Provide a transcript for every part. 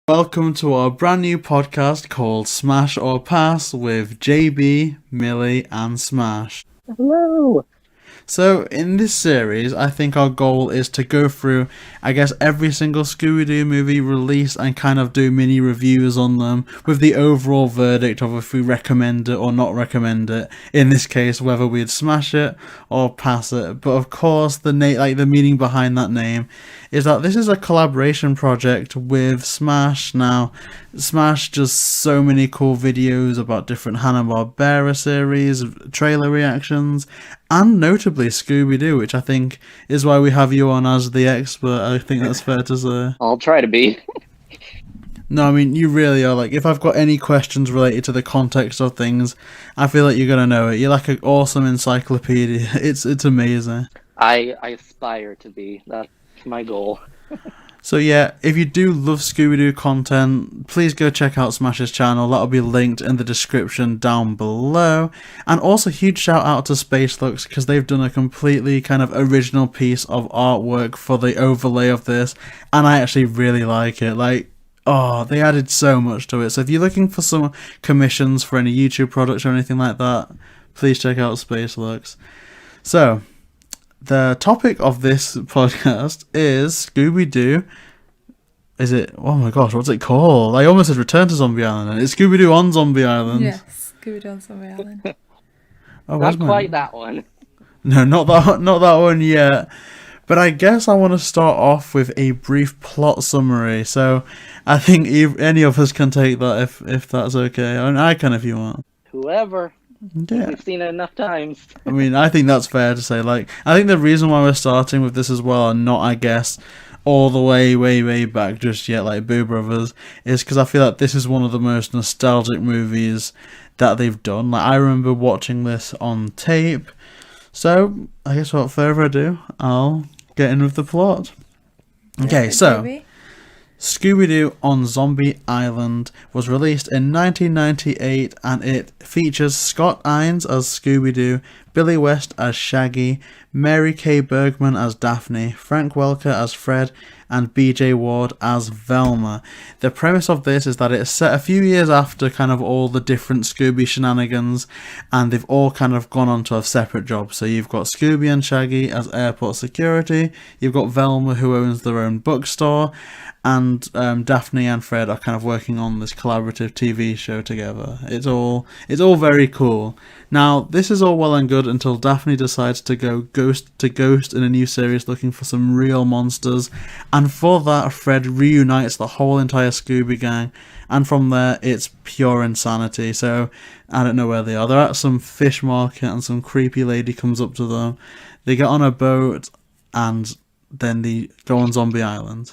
Welcome to our brand new podcast called Smash or Pass with JB, Millie, and Smash. Hello! So, in this series, I think our goal is to go through, every single Scooby Doo movie released and kind of do mini reviews on them with the overall verdict of if we recommend it or not recommend it. In this case, whether we'd smash it or pass it. But of course, the meaning behind that name is that this is a collaboration project with Smash. Now, Smash does so many cool videos about different Hanna-Barbera series, trailer reactions, and notably Scooby Doo, which I think is why we have you on as the expert. I think that's fair to say. I'll try to be. No, I mean, you really are. Like, if I've got any questions related to the context of things, I feel like you're going to know it. You're like an awesome encyclopedia. It's amazing. I aspire to be. That's my goal. So yeah, if you do love Scooby-Doo content, please go check out Smash's channel. That'll be linked in the description down below. And also huge shout out to Space Lux because they've done a completely kind of original piece of artwork for the overlay of this, and I actually really like it. Like, oh, they added so much to it. So if you're looking for some commissions for any YouTube products or anything like that, please check out Space Lux. So, the topic of this podcast is Scooby Doo. Is it? Oh my gosh, what's it called? I almost said Return to Zombie Island, and it's Scooby Doo on Zombie Island. Yes, Scooby Doo on Zombie Island. Oh, Not quite that one. No, not that one yet. But I guess I want to start off with a brief plot summary. So I think any of us can take that if that's okay. I mean, I can if you want. Whoever. Yeah. We've seen it enough times. I mean, I think that's fair to say. Like, I think the reason why we're starting with this as well, and not, I guess, all the way back just yet, like Boo Brothers, is because I feel like this is one of the most nostalgic movies that they've done. Like, I remember watching this on tape. So, I guess without further ado, I'll get in with the plot. Okay, so Scooby Doo on Zombie Island was released in 1998 and it features Scott Innes as Scooby Doo, Billy West as Shaggy, Mary Kay Bergman as Daphne, Frank Welker as Fred, and BJ Ward as Velma. The premise of this is that it's set a few years after kind of all the different Scooby shenanigans, and they've all kind of gone on to have separate jobs. So you've got Scooby and Shaggy as airport security, you've got Velma who owns their own bookstore, and Daphne and Fred are kind of working on this collaborative TV show together. It's all very cool. Now, this is all well and good until Daphne decides to go ghost to ghost in a new series looking for some real monsters, and for that, Fred reunites the whole entire Scooby gang, and from there, it's pure insanity. So, I don't know where they are. They're at some fish market, and some creepy lady comes up to them. They get on a boat, and then they go on Zombie Island.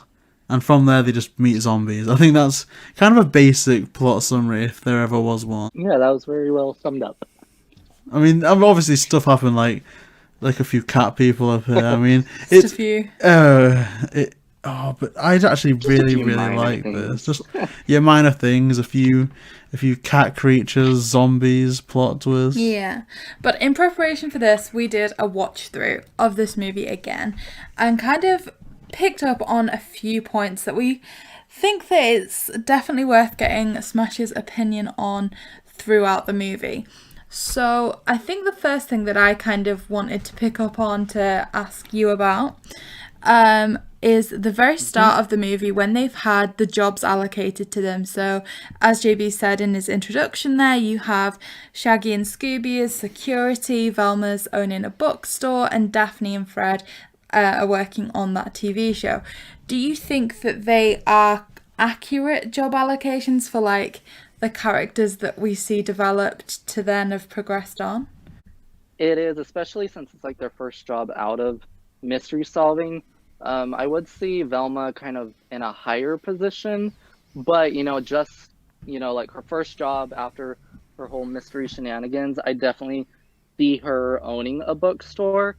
And from there, they just meet zombies. I think that's kind of a basic plot summary, if there ever was one. Yeah, that was very well summed up. I mean, obviously stuff happened, like a few cat people up here. I mean, Just a few. But I actually really like this. Just minor things, a few cat creatures, zombies, plot twists. Yeah, but in preparation for this, we did a watch through of this movie again, and kind of picked up on a few points that we think that it's definitely worth getting Smash's opinion on throughout the movie. So I think the first thing that I kind of wanted to pick up on to ask you about is the very start of the movie when they've had the jobs allocated to them. So as JB said in his introduction there, you have Shaggy and Scooby as security, Velma's owning a bookstore, and Daphne and Fred are working on that TV show. Do you think that they are accurate job allocations for like the characters that we see developed to then have progressed on? It is, especially since it's like their first job out of mystery solving. I would see Velma kind of in a higher position, but like her first job after her whole mystery shenanigans, I definitely see her owning a bookstore.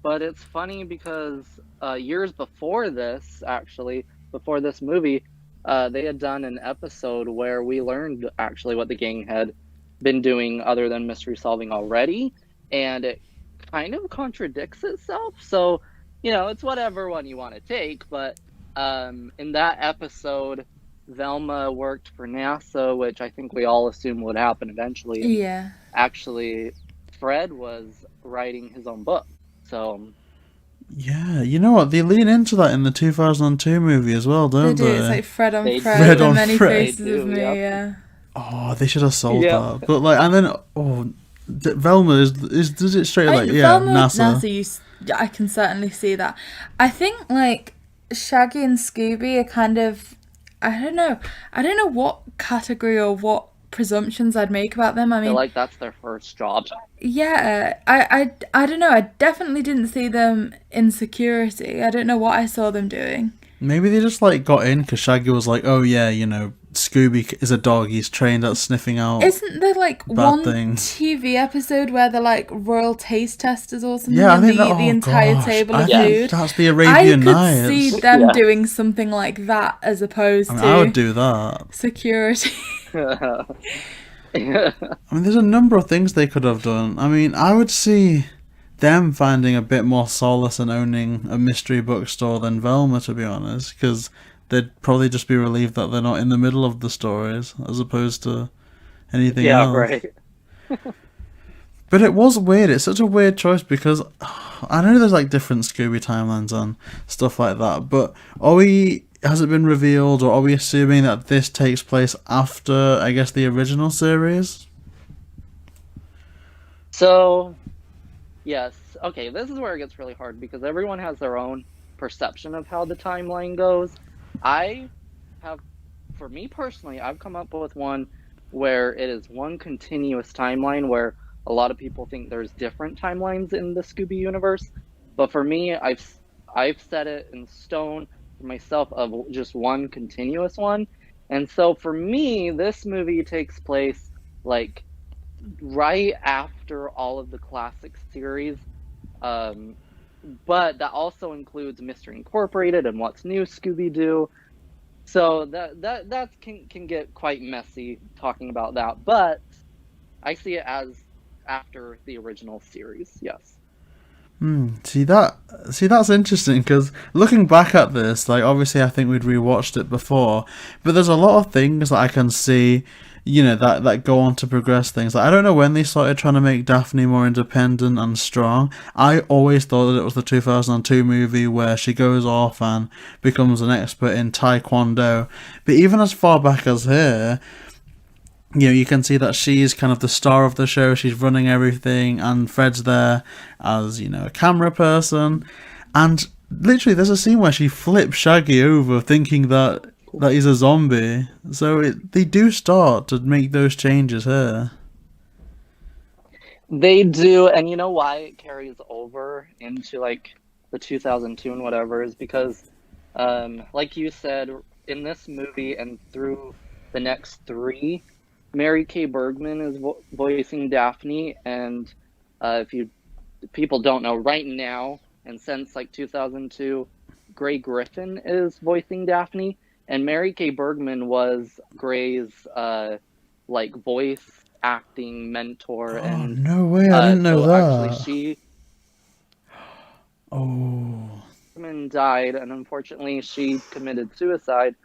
But it's funny because years before this, actually, before this movie, they had done an episode where we learned actually what the gang had been doing other than mystery solving already, and it kind of contradicts itself. So, it's whatever one you want to take, but in that episode, Velma worked for NASA, which I think we all assume would happen eventually. And Yeah. actually, Fred was writing his own book. So, Yeah, you know what? They lean into that in the 2002 movie as well, They don't do. they? It's like Fred on They Fred, Fred the on many Fred. faces They do, of me. yep. Yeah. Oh, they should have sold Yep. that. But like, and then Velma is does it straight like Velma with NASA? I can certainly see that. I think like Shaggy and Scooby are kind of, I don't know what category or what presumptions I'd make about them. I I feel mean, like that's their first job. yeah, I don't know. I definitely didn't see them in security. I don't know what I saw them doing. Maybe they just like got in because Shaggy was like, oh yeah, Scooby is a dog. He's trained at sniffing out. Isn't there like Bad one things. TV episode where they're like royal taste testers or something Yeah, I and think they that. eat the Oh entire gosh, table I of think food? that's the I Arabian could Nights. see them Yeah. doing something like that as opposed I mean, to I would do that. security. I mean, there's a number of things they could have done. I mean, I would see them finding a bit more solace in owning a mystery bookstore than Velma, to be honest, because they'd probably just be relieved that they're not in the middle of the stories as opposed to anything Yeah, else. right. But it was weird. It's such a weird choice because I know there's like different Scooby timelines and stuff like that, but has it been revealed, or are we assuming that this takes place after, I guess, the original series? So, yes. Okay, this is where it gets really hard because everyone has their own perception of how the timeline goes. For me personally, I've come up with one where it is one continuous timeline where a lot of people think there's different timelines in the Scooby universe. But for me, I've set it in stone for myself of just one continuous one. And so for me, this movie takes place like right after all of the classic series. But that also includes Mystery Incorporated and What's New Scooby Doo. So that can get quite messy talking about that, but I see it as after the original series. Yes. See, that's interesting because looking back at this, like obviously I think we'd rewatched it before, but there's a lot of things that I can see, that go on to progress things. Like, I don't know when they started trying to make Daphne more independent and strong. I always thought that it was the 2002 movie where she goes off and becomes an expert in Taekwondo. But even as far back as here, you can see that she's kind of the star of the show. She's running everything, and Fred's there as, a camera person. And literally, there's a scene where she flips Shaggy over, thinking that he's a zombie. So they do start to make those changes here. They do, and you know why it carries over into like the 2002 and whatever is because, like you said, in this movie and through the next three, Mary Kay Bergman is voicing Daphne, and if people don't know right now, and since like 2002, Griffin is voicing Daphne, and Mary Kay Bergman was Gray's voice acting mentor. And no way! I didn't know that. Actually, she Bergman died, and unfortunately, she committed suicide.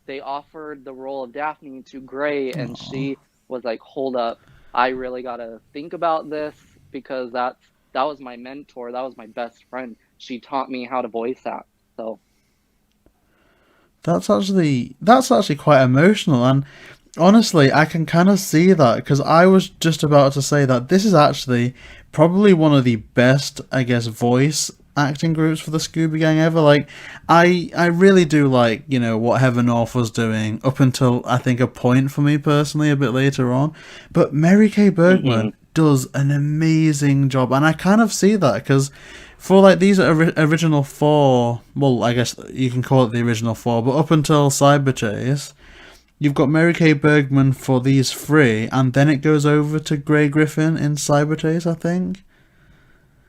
They offered the role of Daphne to Gray, and she was like, hold up, I really gotta think about this because that was my mentor, that was my best friend. She taught me how to voice act. So that's actually quite emotional, and honestly, I can kind of see that because I was just about to say that this is actually probably one of the best, I guess, voice acting groups for the Scooby Gang ever. Like, I really do like, what Heather North was doing up until I think a point for me personally a bit later on. But Mary Kay Bergman does an amazing job, and I kind of see that because for like these original four, well, I guess you can call it the original four, but up until Cyber Chase, you've got Mary Kay Bergman for these three, and then it goes over to Grey Griffin in Cyber Chase, I think.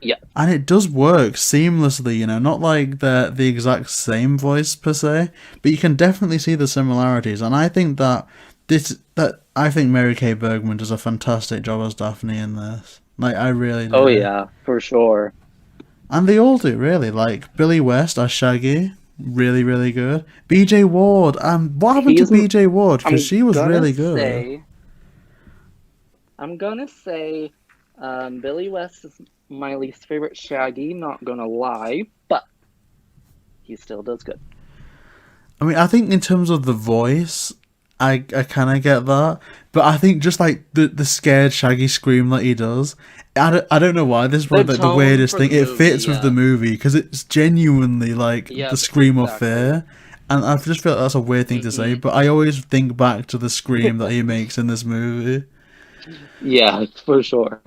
yeah, And it does work seamlessly, not like the exact same voice per se, but you can definitely see the similarities. And I think that Mary Kay Bergman does a fantastic job as Daphne in this. Like, I really do. oh yeah, for sure. And they all do, really. Like Billy West as Shaggy, really, really good. BJ Ward. What happened to BJ Ward? Because she was really good. I'm gonna say Billy West is my least favorite Shaggy, not gonna lie, but he still does good. I mean, I think in terms of the voice, I kind of get that, but I think just like the scared Shaggy scream that he does, I don't know why. This is probably like the weirdest thing. It fits with the movie because it's genuinely like the scream of fear, and I just feel like that's a weird thing to say, but I always think back to the scream that he makes in this movie. Yeah, for sure.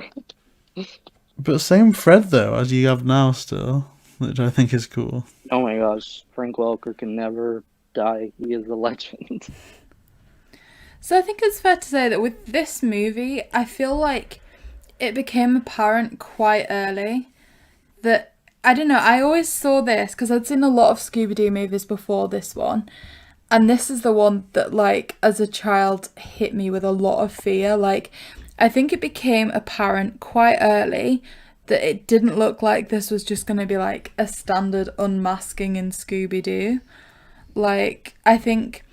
But same Fred though as you have now still, which I think is cool. Oh my gosh, Frank Welker can never die. He is a legend. So I think it's fair to say that with this movie, I feel like it became apparent quite early that, I don't know, I always saw this because I'd seen a lot of Scooby Doo movies before this one. And this is the one that, like, as a child hit me with a lot of fear. Like, I think it became apparent quite early that it didn't look like this was just going to be, like, a standard unmasking in Scooby Doo. Like, I think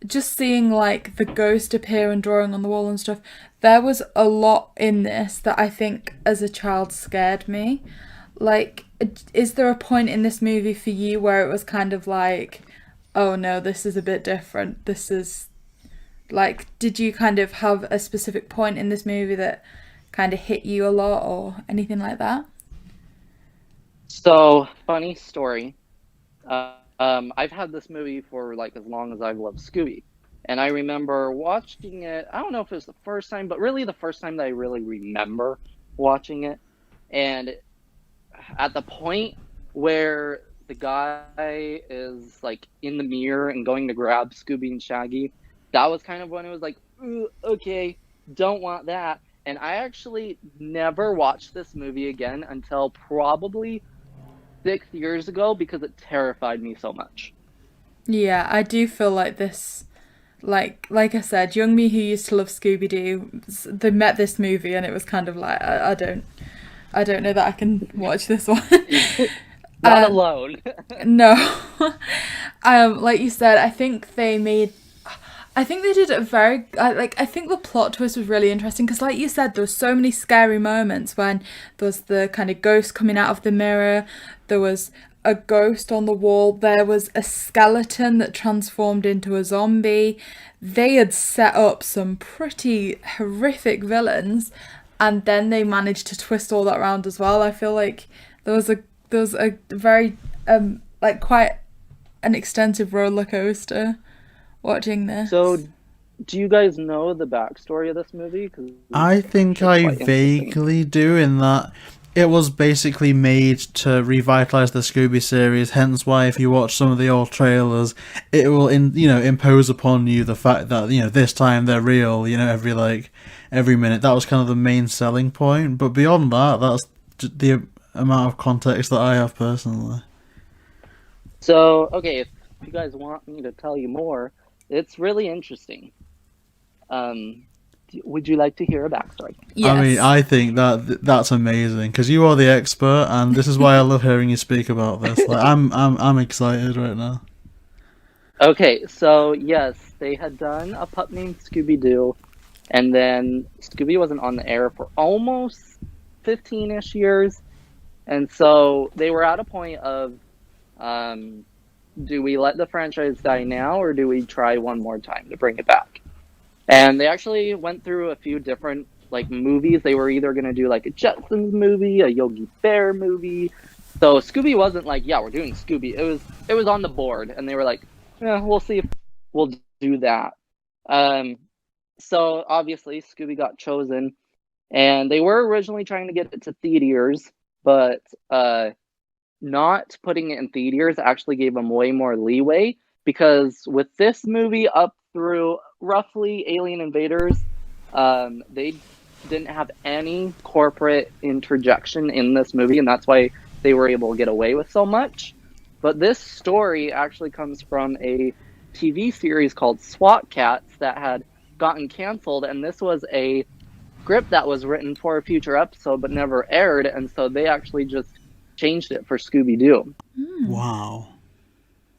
just seeing, like, the ghost appear and drawing on the wall and stuff, there was a lot in this that I think as a child scared me. Like, is there a point in this movie for you where it was kind of like, oh no, this is a bit different? This is, like, did you kind of have a specific point in this movie that kind of hit you a lot or anything like that? So, funny story. I've had this movie for like as long as I've loved Scooby. And I remember watching it, I don't know if it was the first time, but really the first time that I really remember watching it. And at the point where the guy is like in the mirror and going to grab Scooby and Shaggy, that was kind of when it was like, ooh, okay, don't want that. And I actually never watched this movie again until probably 6 years ago because it terrified me so much. Yeah, I do feel like this, like I said, young me who used to love Scooby Doo, they met this movie and it was kind of like, I don't know that I can watch this one. Not alone. No. Like you said, I think they did a very, I think the plot twist was really interesting because like you said, there was so many scary moments when there was the kind of ghost coming out of the mirror, there was a ghost on the wall, there was a skeleton that transformed into a zombie. They had set up some pretty horrific villains and then they managed to twist all that around as well. I feel like there was a very, like quite an extensive roller coaster watching this. So, do you guys know the backstory of this movie? I think I vaguely do, in that it was basically made to revitalize the Scooby series, hence why if you watch some of the old trailers, it will impose upon you the fact that, this time they're real, every minute. That was kind of the main selling point, but beyond that, that's the amount of context that I have personally. So, okay, if you guys want me to tell you more, it's really interesting. Would you like to hear a backstory? Yes. I mean, I think that's amazing because you are the expert, and this is why I love hearing you speak about this. Like, I'm excited right now. Okay, so yes, they had done a pup named Scooby Doo, and then Scooby wasn't on the air for almost 15-ish years, and so they were at a point of, do we let the franchise die now, or do we try one more time to bring it back? And they actually went through a few different movies. They were either going to do a Jetsons movie, a Yogi Bear movie. So Scooby wasn't yeah, we're doing Scooby. It was on the board, and they were like, yeah, we'll see if we'll do that. So obviously Scooby got chosen, and they were originally trying to get it to theaters, but not putting it in theaters actually gave them way more leeway, because with this movie up through roughly Alien Invaders, they didn't have any corporate interjection in this movie, and that's why they were able to get away with so much. But this story actually comes from a TV series called SWAT Cats that had gotten canceled, and this was a script that was written for a future episode but never aired, and so they actually just changed it for Scooby Doo. Wow.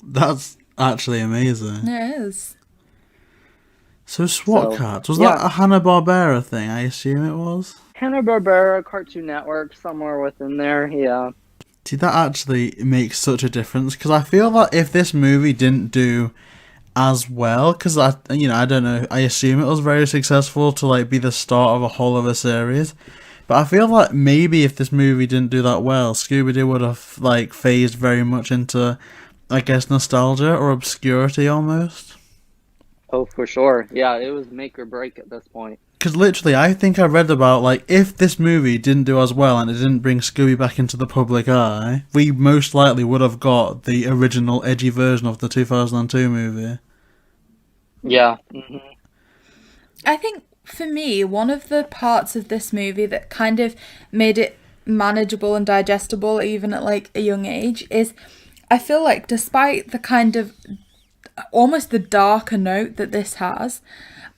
That's actually amazing. It is. So SWAT So, Cats, was yeah. that a Hanna-Barbera thing? I assume it was. Hanna-Barbera, Cartoon Network, somewhere within there, yeah. See, that actually makes such a difference, because I feel that if this movie didn't do as well, because I don't know, I assume it was very successful to like be the start of a whole other series, but I feel like maybe if this movie didn't do that well, Scooby Doo would have like phased very much into, I guess, nostalgia or obscurity almost. Oh, for sure. Yeah, it was make or break at this point. Because literally, I think I read about, like, if this movie didn't do as well and it didn't bring Scooby back into the public eye, we most likely would have got the original edgy version of the 2002 movie. Yeah. Hmm. I think for me, one of the parts of this movie that kind of made it manageable and digestible even at like a young age is I feel like despite the kind of almost the darker note that this has,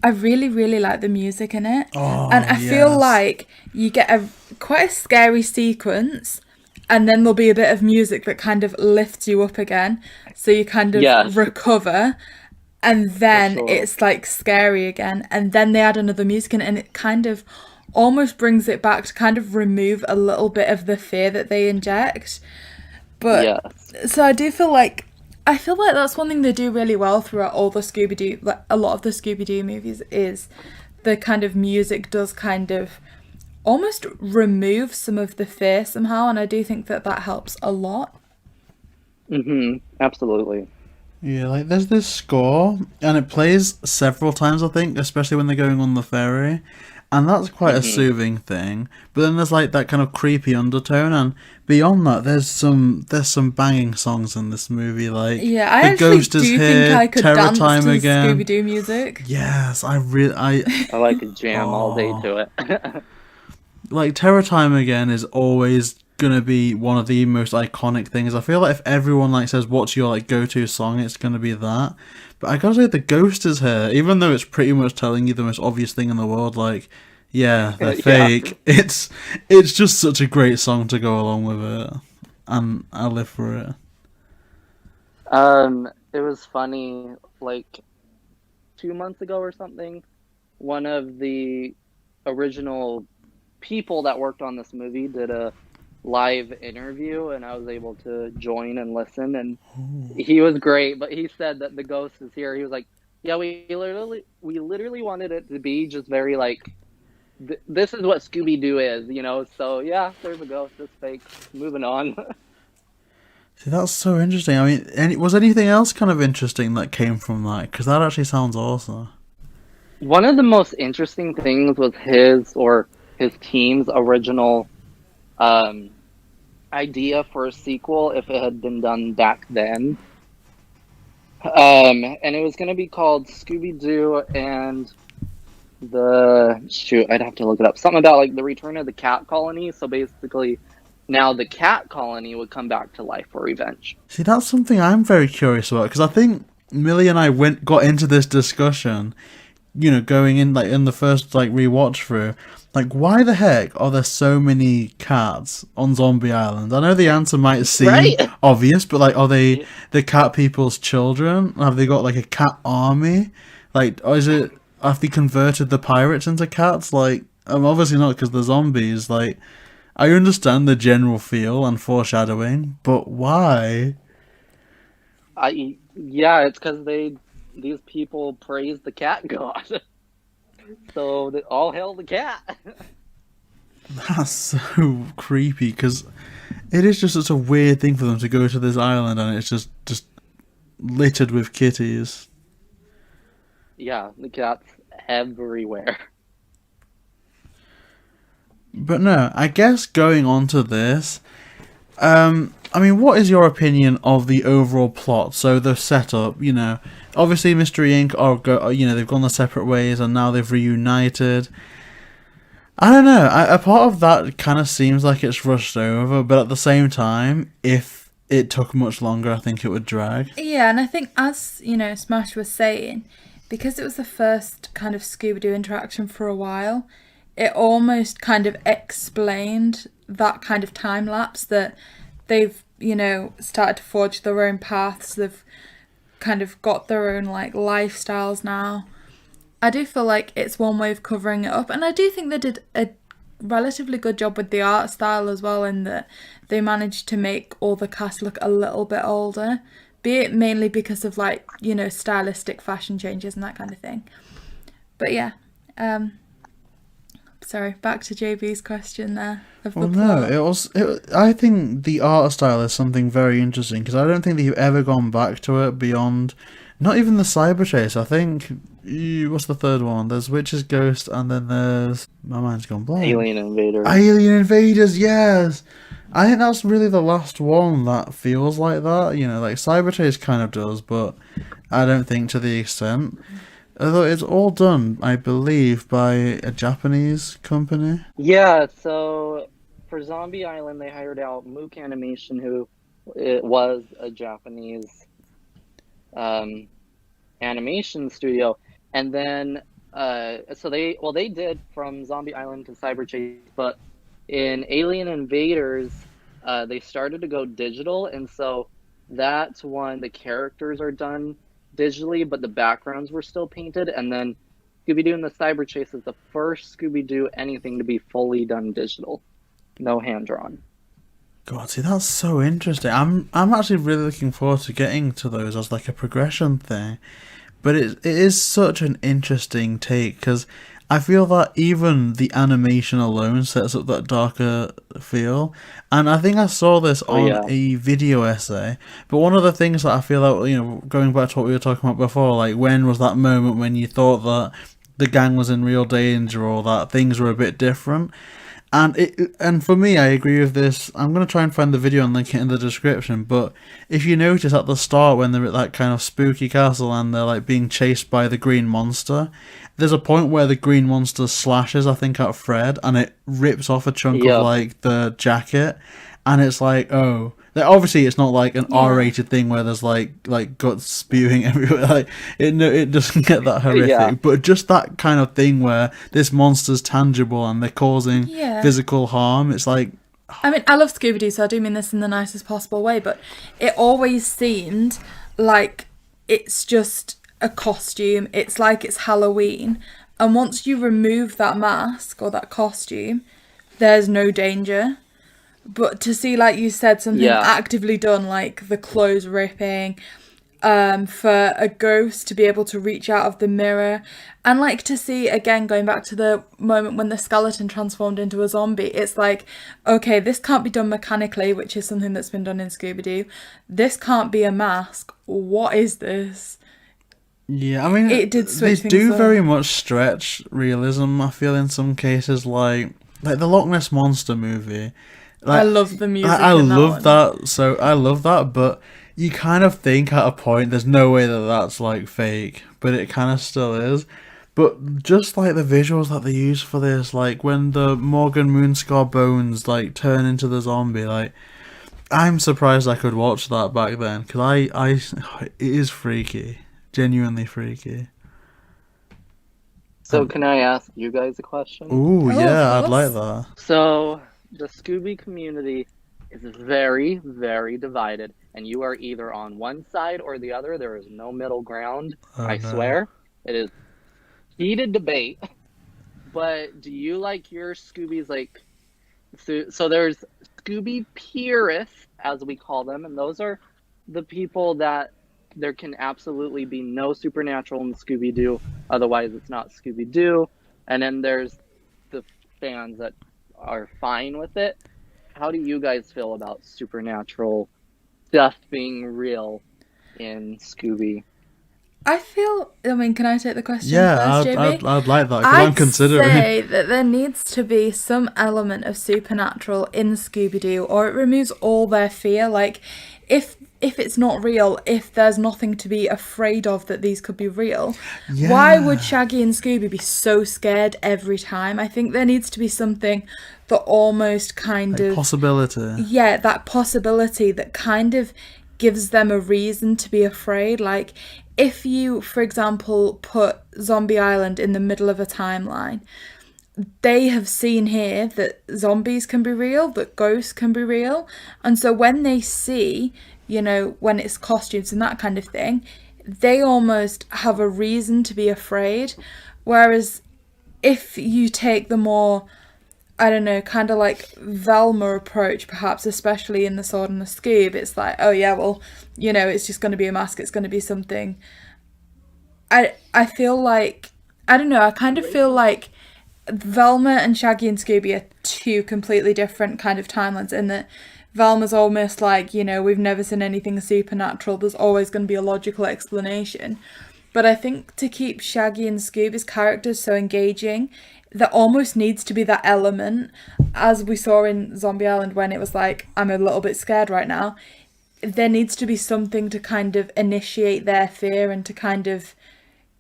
I really, really like the music in it. Oh, and I feel yes. like you get quite a scary sequence and then there'll be a bit of music that kind of lifts you up again. So you kind of Yes. recover and then sure. it's like scary again. And then they add another music in and it kind of almost brings it back to kind of remove a little bit of the fear that they inject. But Yes. so I feel like that's one thing they do really well throughout all the Scooby-Doo, like a lot of the Scooby-Doo movies, is the kind of music does kind of almost remove some of the fear somehow, and I do think that helps a lot. Absolutely. Yeah, like, there's this score, and it plays several times, I think, especially when they're going on the ferry, and that's quite a soothing thing. But then there's, like, that kind of creepy undertone, and beyond that, there's some banging songs in this movie, like, Yeah, I The actually Ghost is do Here, think I could Terror dance Time to Again. Scooby-Doo music. Yes, I like to jam all day to it. like, Terror Time Again is always gonna be one of the most iconic things. I feel like if everyone like says what's your like go-to song, it's gonna be that. But I gotta say, The Ghost is Here, even though it's pretty much telling you the most obvious thing in the world, like, yeah, they're Yeah. fake. It's just such a great song to go along with it, and I live for it. It was funny, like 2 months ago or something, one of the original people that worked on this movie did a live interview and I was able to join and listen, and he was great, but he said that the ghost is here. He was like, yeah, we literally wanted it to be just very like this is what Scooby Doo is, so yeah, there's a ghost, it's fake, moving on. See, that's so interesting. I mean, was anything else kind of interesting that came from that? Because that actually sounds awesome. One of the most interesting things was his team's original idea for a sequel if it had been done back then. And it was going to be called Scooby Doo and I'd have to look it up. Something about like the return of the cat colony. So basically, now the cat colony would come back to life for revenge. See, that's something I'm very curious about, because I think Millie and I got into this discussion, going in like in the first like rewatch through, like, why the heck are there so many cats on Zombie Island? I know the answer might seem Right. obvious, but like, are they the cat people's children? Have they got like a cat army? Like, or have they converted the pirates into cats? Like, obviously not, because they're zombies. Like, I understand the general feel and foreshadowing, but why? Yeah, it's because these people praise the cat god. So all hail the cat. That's so creepy, because it is just such a weird thing for them to go to this island and it's just littered with kitties. Yeah, the cat's everywhere. But no, I guess going on to this, I mean, what is your opinion of the overall plot? So the setup, obviously Mystery Inc. they've gone their separate ways and now they've reunited. I don't know. A part of that kind of seems like it's rushed over, but at the same time, if it took much longer, I think it would drag. Yeah, and I think as, Smash was saying, because it was the first kind of Scooby-Doo interaction for a while, it almost kind of explained that kind of time lapse that they've started to forge their own paths. They've kind of got their own like lifestyles now. I do feel like it's one way of covering it up, and I do think they did a relatively good job with the art style as well, in that they managed to make all the cast look a little bit older, be it mainly because of like stylistic fashion changes and that kind of thing. But yeah, sorry, back to JB's question there. I think the art style is something very interesting, because I don't think they've ever gone back to it beyond, not even the cyber chase. I think, what's the third one? There's Witch's Ghost, and then there's, my mind's gone blank. Alien Invaders. Alien Invaders, yes! I think that's really the last one that feels like that. Like cyber chase kind of does, but I don't think to the extent. Although it's all done, I believe, by a Japanese company. Yeah, so for Zombie Island, they hired out Mook Animation, who it was a Japanese animation studio. And then, they did from Zombie Island to Cyber Chase, but in Alien Invaders, they started to go digital, and so that's when the characters are done digitally, but the backgrounds were still painted. And then Scooby Doo and the Cyber Chase is the first Scooby Doo anything to be fully done digital, no hand drawn. God, see, that's so interesting. I'm actually really looking forward to getting to those as like a progression thing, but it is such an interesting take, because I feel that even the animation alone sets up that darker feel. And I think I saw this on a video essay. But one of the things that I feel like, going back to what we were talking about before, like when was that moment when you thought that the gang was in real danger, or that things were a bit different? And for me, I agree with this. I'm going to try and find the video and link it in the description. But if you notice at the start, when they're at that kind of spooky castle and they're like being chased by the green monster, there's a point where the green monster slashes, I think, at Fred, and it rips off a chunk of like the jacket. And it's like, oh, obviously it's not like an R-rated thing where there's like guts spewing everywhere. Like it doesn't get that horrific, but just that kind of thing where this monster's tangible and they're causing physical harm. It's like, I mean, I love Scooby Doo, so I do mean this in the nicest possible way, but it always seemed like it's just a costume. It's like it's Halloween, and once you remove that mask or that costume, there's no danger. But to see, like you said, something actively done, like the clothes ripping, for a ghost to be able to reach out of the mirror, and like to see, again, going back to the moment when the skeleton transformed into a zombie, it's like, okay, this can't be done mechanically, which is something that's been done in Scooby Doo. This can't be a mask. What is this? Yeah, I mean, it did switch they do up. very much stretch realism, I feel, in some cases, like the Loch Ness Monster movie. Like, I love the music. I love that. So I love that, but you kind of think at a point there's no way that that's like fake, but it kind of still is. But just like the visuals that they use for this, like when the Morgan Moonscar bones like turn into the zombie, like I'm surprised I could watch that back then, because it is freaky, genuinely freaky. So can I ask you guys a question? Ooh, yeah, I'd like that. So the Scooby community is very, very divided, and you are either on one side or the other. There is no middle ground. I swear. It is heated debate. But do you like your Scoobies, like... So there's Scooby purists, as we call them, and those are the people that there can absolutely be no supernatural in Scooby-Doo, otherwise it's not Scooby-Doo. And then there's the fans that are fine with it. How do you guys feel about supernatural stuff being real in Scooby? I mean, can I take the question first, JB? I'd like that, because I'm considering. I'd say that there needs to be some element of supernatural in Scooby-Doo, or it removes all their fear. Like, if it's not real, if there's nothing to be afraid of that these could be real, why would Shaggy and Scooby be so scared every time? I think there needs to be something that almost kind of... possibility. Yeah, that possibility that kind of gives them a reason to be afraid. Like, if you, for example, put Zombie Island in the middle of a timeline, they have seen here that zombies can be real, that ghosts can be real. And so when they see, when it's costumes and that kind of thing, they almost have a reason to be afraid. Whereas if you take the more, I don't know, kind of like Velma approach, perhaps, especially in The Sword and the Scoob, it's like, oh yeah, well, it's just going to be a mask, it's going to be something. I feel like, I don't know, I kind of feel like Velma and Shaggy and Scooby are two completely different kind of timelines, in that Velma's almost like, we've never seen anything supernatural, there's always going to be a logical explanation. But I think to keep Shaggy and Scooby's characters so engaging, there almost needs to be that element, as we saw in Zombie Island when it was like, I'm a little bit scared right now. There needs to be something to kind of initiate their fear and to kind of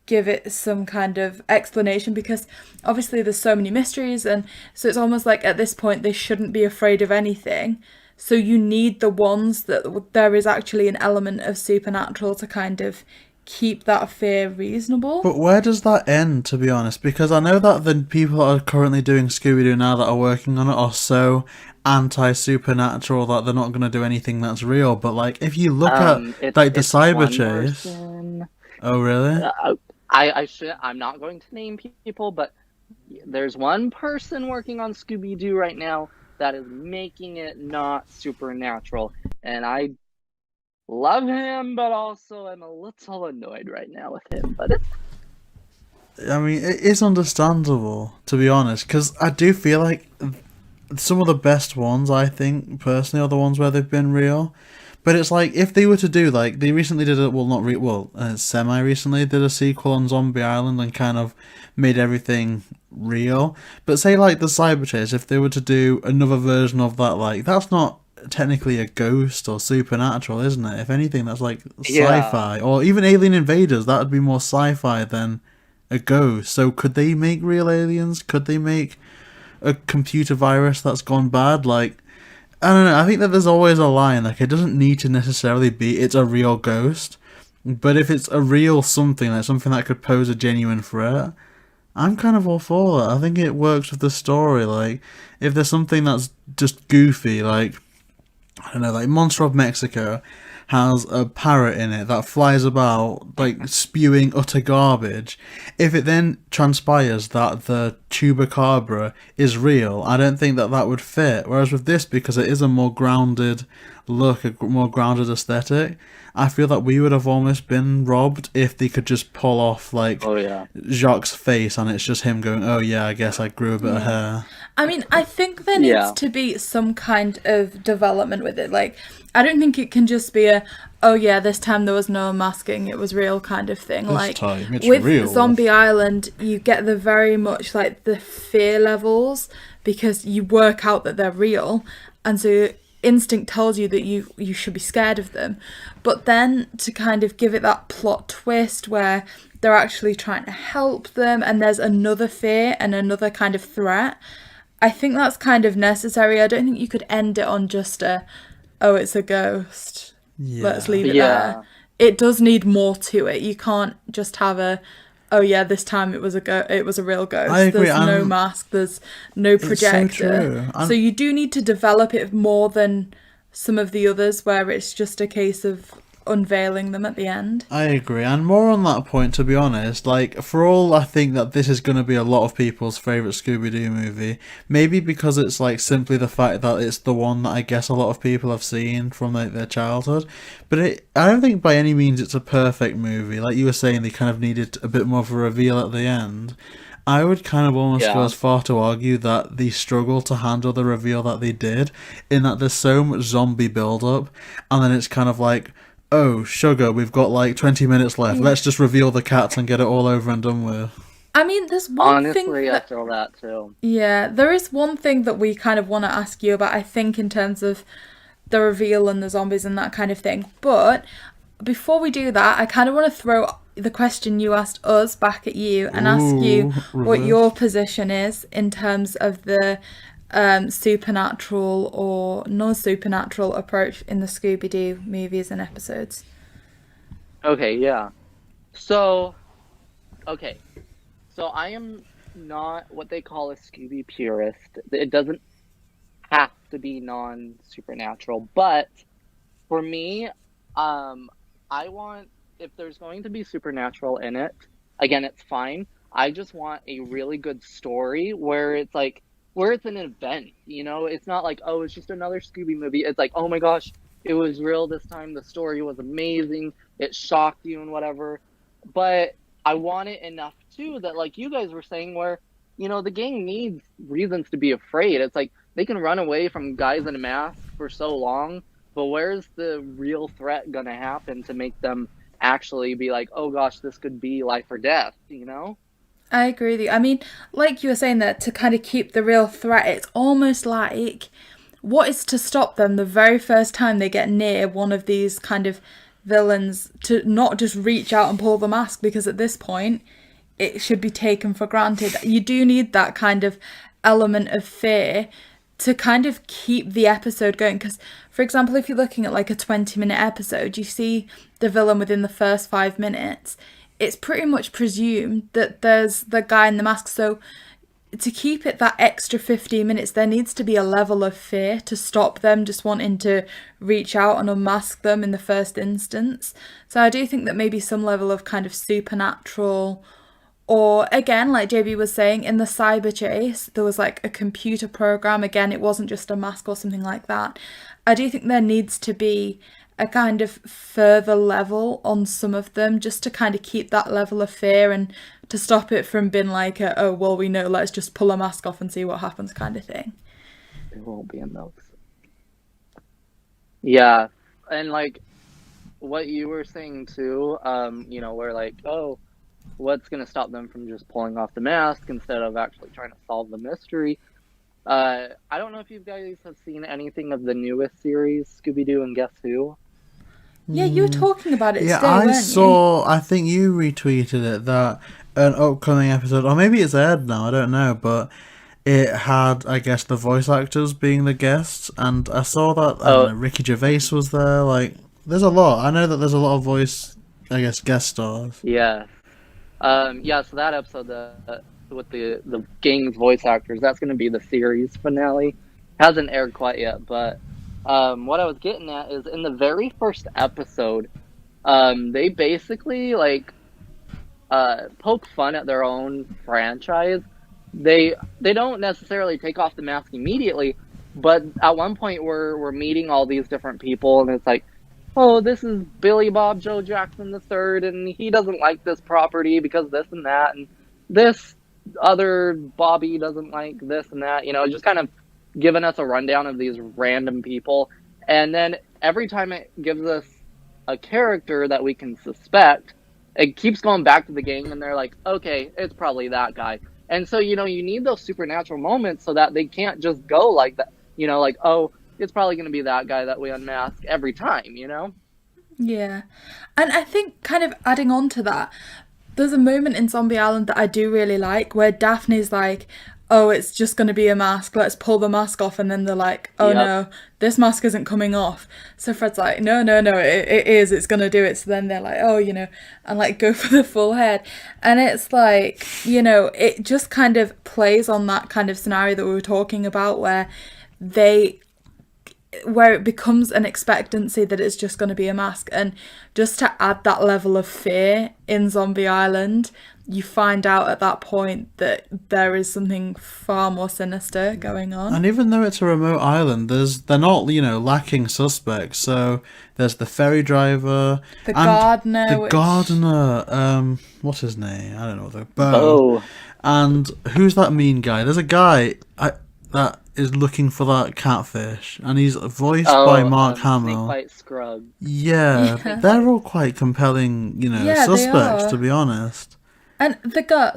give it some kind of explanation, because obviously there's so many mysteries, and so it's almost like at this point they shouldn't be afraid of anything. So you need the ones that there is actually an element of supernatural to kind of keep that fear reasonable. But where does that end, to be honest? Because I know that the people that are currently doing Scooby Doo now that are working on it are so anti-supernatural that they're not going to do anything that's real. But like, if you look at like the cyber chase, oh really? I'm not going to name people, but there's one person working on Scooby Doo right now that is making it not supernatural, and I love him, but also I'm a little annoyed right now with him. But I mean, it is understandable, to be honest, because I do feel like some of the best ones, I think, personally, are the ones where they've been real. But it's like, if they were to do, like, they recently did semi-recently did a sequel on Zombie Island and kind of made everything real. But say, like, the Cyber Chase, if they were to do another version of that, like, that's not technically a ghost or supernatural, isn't it? If anything, that's like sci-fi. Or even Alien Invaders, that would be more sci-fi than a ghost. So could they make real aliens? Could they make a computer virus that's gone bad? Like, I don't know, I think that there's always a line, like, it doesn't need to necessarily be it's a real ghost, but if it's a real something, like something that could pose a genuine threat, I'm kind of all for that. I think it works with the story. Like, if there's something that's just goofy, like, I don't know, like Monster of Mexico has a parrot in it that flies about, like, spewing utter garbage. If it then transpires that the chupacabra is real, I don't think that that would fit. Whereas with this, because it is a more grounded look, a more grounded aesthetic, I feel that we would have almost been robbed if they could just pull off, like, Jacques' face and it's just him going, oh yeah, I guess I grew a bit of hair. I mean, I think there needs to be some kind of development with it. Like, I don't think it can just be oh yeah, this time there was no masking, it was real kind of thing. This like, time it's with real. Zombie Island, you get the very much, like, the fear levels, because you work out that they're real, and so instinct tells you that you should be scared of them. But then to kind of give it that plot twist where they're actually trying to help them and there's another fear and another kind of threat, I think that's kind of necessary. I don't think you could end it on just it's a ghost, let's leave it there. It does need more to it. You can't just have oh yeah, this time it was a real ghost. I agree. There's no mask, there's no projector. So you do need to develop it more than some of the others where it's just a case of unveiling them at the end. I agree, and more on that point, to be honest, like, for all I think that this is going to be a lot of people's favourite Scooby Doo movie, maybe because it's, like, simply the fact that it's the one that I guess a lot of people have seen from, like, their childhood, but I don't think by any means it's a perfect movie. Like you were saying, they kind of needed a bit more of a reveal at the end. I would kind of almost go as far to argue that they struggle to handle the reveal that they did, in that there's so much zombie build-up, and then it's kind of like, oh, sugar, we've got like 20 minutes left. Let's just reveal the cats and get it all over and done with. I mean, there's one thing Honestly, I feel that too. Yeah, there is one thing that we kind of want to ask you about, I think, in terms of the reveal and the zombies and that kind of thing. But before we do that, I kind of want to throw the question you asked us back at you and ask you what your position is in terms of the supernatural or non-supernatural approach in the Scooby Doo movies and episodes. Okay, yeah. So I am not what they call a Scooby purist. It doesn't have to be non-supernatural, but for me, I want, if there's going to be supernatural in it, again, it's fine. I just want a really good story where it's like, where it's an event, you know? It's not like, oh, it's just another Scooby movie. It's like, oh my gosh, it was real this time. The story was amazing. It shocked you and whatever. But I want it enough too that, like you guys were saying, where, you know, the gang needs reasons to be afraid. It's like they can run away from guys in a mask for so long, but where's the real threat gonna happen to make them actually be like, oh gosh, this could be life or death, you know? I agree with you. I mean, like you were saying that to kind of keep the real threat, it's almost like what is to stop them the very first time they get near one of these kind of villains to not just reach out and pull the mask, because at this point it should be taken for granted. You do need that kind of element of fear to kind of keep the episode going, because for example, if you're looking at like a 20-minute episode, you see the villain within the first 5 minutes, it's pretty much presumed that there's the guy in the mask. So to keep it that extra 15 minutes, there needs to be a level of fear to stop them just wanting to reach out and unmask them in the first instance. So I do think that maybe some level of kind of supernatural, or again, like JB was saying, in the cyber chase, there was like a computer program. Again, it wasn't just a mask or something like that. I do think there needs to be a kind of further level on some of them, just to kind of keep that level of fear and to stop it from being like, oh, well, we know, let's just pull a mask off and see what happens kind of thing. It won't be in those. Yeah, and like what you were saying too, you know, where like, oh, what's going to stop them from just pulling off the mask instead of actually trying to solve the mystery? I don't know if you guys have seen anything of the newest series, Scooby Doo and Guess Who? Yeah, you were talking about it Yeah, today, I weren't saw, I think you retweeted it, that an upcoming episode, or maybe it's aired now, I don't know, but it had, I guess, the voice actors being the guests, and I saw that I don't know, Ricky Gervais was there, like, there's a lot. I know that there's a lot of voice, I guess, guest stars. Yeah. Yeah, so that episode with the gang's voice actors, that's going to be the series finale. Hasn't aired quite yet, but what I was getting at is in the very first episode, they basically like poke fun at their own franchise. They don't necessarily take off the mask immediately, but at one point we're meeting all these different people, and it's like, oh, this is Billy Bob Joe Jackson III, and he doesn't like this property because this and that, and this other Bobby doesn't like this and that, you know, just kind of giving us a rundown of these random people. And then every time it gives us a character that we can suspect, it keeps going back to the gang, and they're like, okay, it's probably that guy. And so, you know, you need those supernatural moments so that they can't just go like that, you know, like, oh, it's probably going to be that guy that we unmask every time, you know? Yeah. And I think kind of adding on to that, there's a moment in Zombie Island that I do really like where Daphne's like, oh, it's just going to be a mask, let's pull the mask off. And then they're like, oh no, this mask isn't coming off. So Fred's like, no, it is, it's going to do it. So then they're like, oh, you know, and like go for the full head. And it's like, you know, it just kind of plays on that kind of scenario that we were talking about where it becomes an expectancy that it's just going to be a mask. And just to add that level of fear in Zombie Island, you find out at that point that there is something far more sinister going on. And even though it's a remote island, they're not, you know, lacking suspects. So there's the ferry driver, the gardener, what's his name? I don't know. Bo. And who's that mean guy? There's a guy that is looking for that catfish, and he's voiced by Mark Hamill. Snakebite Scrub. Yeah, they're all quite compelling, you know, suspects, to be honest. And the girl,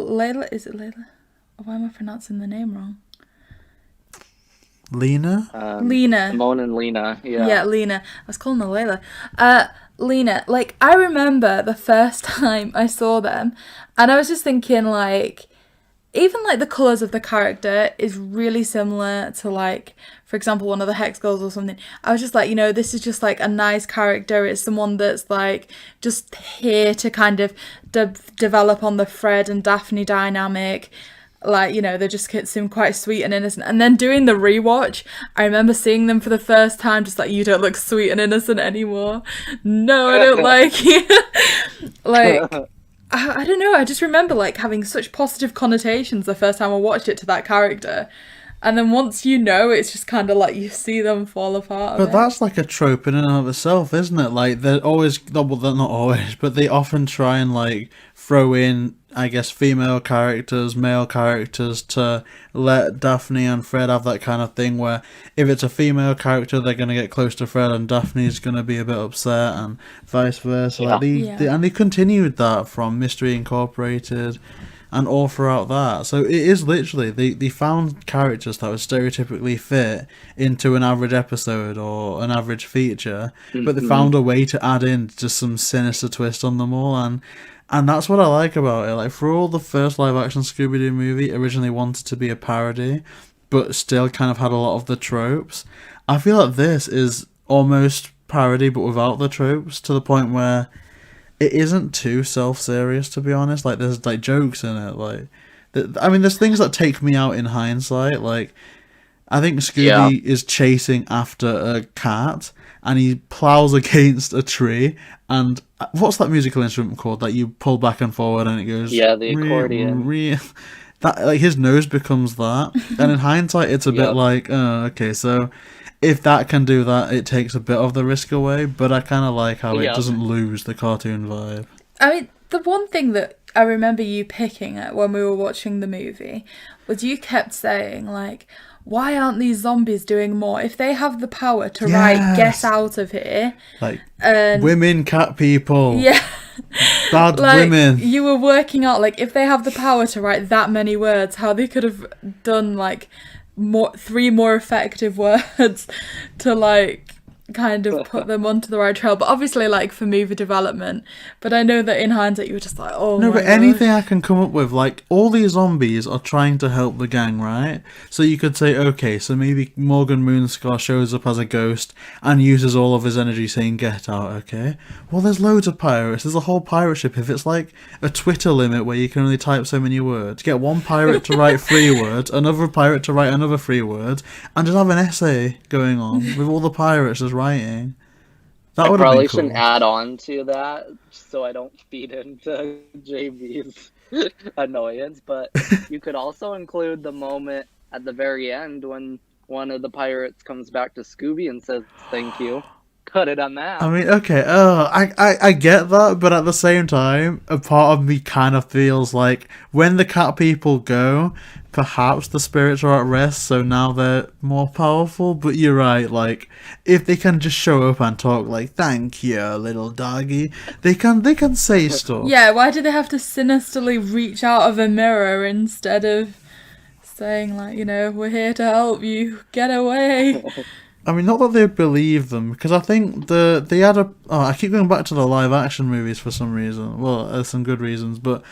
Layla, is it Layla? Or why am I pronouncing the name wrong? Lena? Lena. Simone and Lena, yeah. Yeah, Lena. I was calling her Layla. Lena, like, I remember the first time I saw them, and I was just thinking, like, even like the colours of the character is really similar to, like, for example, one of the Hex Girls or something. I was just like, this is just like a nice character. It's someone that's like just here to kind of develop on the Fred and Daphne dynamic. Like, they just seem quite sweet and innocent. And then doing the rewatch, I remember seeing them for the first time, just like, you don't look sweet and innocent anymore. No, I don't like you. Like, I don't know, I just remember, like, having such positive connotations the first time I watched it to that character. And then once it's just kind of like you see them fall apart. But that's like a trope in and of itself, isn't it? Like, they're always, well, they're not always, but they often try and, like, throw in, I guess, female characters, male characters to let Daphne and Fred have that kind of thing where if it's a female character, they're going to get close to Fred and Daphne's going to be a bit upset and vice versa. Yeah. Like, and they continued that from Mystery Incorporated and all throughout that. So it is literally, they found characters that would stereotypically fit into an average episode or an average feature, but they found a way to add in just some sinister twist on them all, and that's what I like about it. Like, for all the first live action Scooby Doo movie originally wanted to be a parody, but still kind of had a lot of the tropes, I feel like this is almost parody but without the tropes, to the point where it isn't too self-serious, to be honest. Like, there's, like, jokes in it. Like, I mean, there's things that take me out in hindsight. Like, I think Scooby is chasing after a cat, and he plows against a tree, and what's that musical instrument called that you pull back and forward and it goes... Yeah, the accordion. That, like, his nose becomes that. And in hindsight, it's a bit like, oh, okay, so... if that can do that, it takes a bit of the risk away, but I kind of like how it doesn't lose the cartoon vibe. I mean, the one thing that I remember you picking at when we were watching the movie was you kept saying, like, why aren't these zombies doing more? If they have the power to, get out of here... Like, women, cat people. Yeah. Bad like, women. You were working out, like, if they have the power to write that many words, how they could have done, like... 3 more effective words to, like, kind of put them onto the right trail, but obviously, like, for movie development. But I know that in hindsight you were just like, oh no, my but gosh. anything I can come up with, like, all these zombies are trying to help the gang, right? So you could say, okay, so maybe Morgan Moonscar shows up as a ghost and uses all of his energy saying get out, okay? Well, there's loads of pirates, there's a whole pirate ship. If it's like a Twitter limit where you can only type so many words, get one pirate to write 3 words, another pirate to write another 3 words, and just have an essay going on with all the pirates just writing. That would probably cool. Shouldn't add on to that so I don't feed into JB's annoyance, but you could also include the moment at the very end when one of the pirates comes back to Scooby and says thank you. Cut it on that. I mean, okay, I get that, but at the same time, a part of me kind of feels like when the cat people go, perhaps the spirits are at rest, so now they're more powerful. But you're right, like, if they can just show up and talk like, thank you, little doggy, they can say stuff. Yeah, why do they have to sinisterly reach out of a mirror instead of saying, like, we're here to help you, get away? I mean, not that they believe them, because I think they had I keep going back to the live action movies for some reason. Well, there's some good reasons, but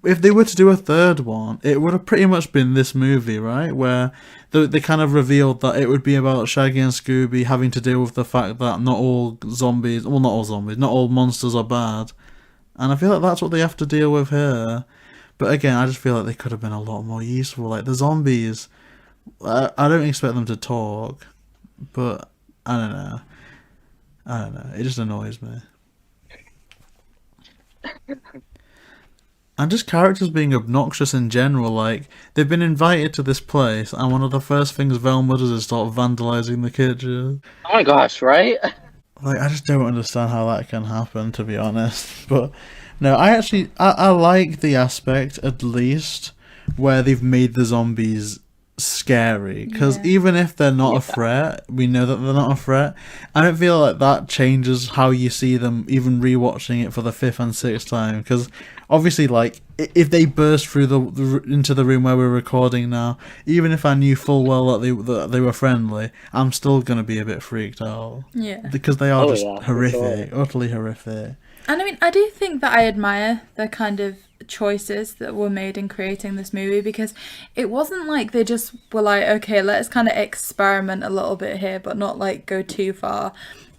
if they were to do a third one, it would have pretty much been this movie, right? Where they kind of revealed that it would be about Shaggy and Scooby having to deal with the fact that not all monsters are bad. And I feel like that's what they have to deal with here. But again, I just feel like they could have been a lot more useful. Like, the zombies, I don't expect them to talk. But I don't know. It just annoys me. And just characters being obnoxious in general. Like, they've been invited to this place, and one of the first things Velma does is start vandalizing the kitchen. Oh my gosh, right? Like, I just don't understand how that can happen, to be honest. But no, I like the aspect, at least, where they've made the zombies scary, because even if they're not a threat, we know that they're not a threat. I don't feel like that changes how you see them, even rewatching it for the 5th and 6th time, because obviously, like, if they burst through into the room where we're recording now, even if I knew full well that they were friendly, I'm still gonna be a bit freaked out, because they are horrific, utterly horrific. And I mean, I do think that I admire the kind of choices that were made in creating this movie, because it wasn't like they just were like, okay, let's kind of experiment a little bit here, but not like go too far.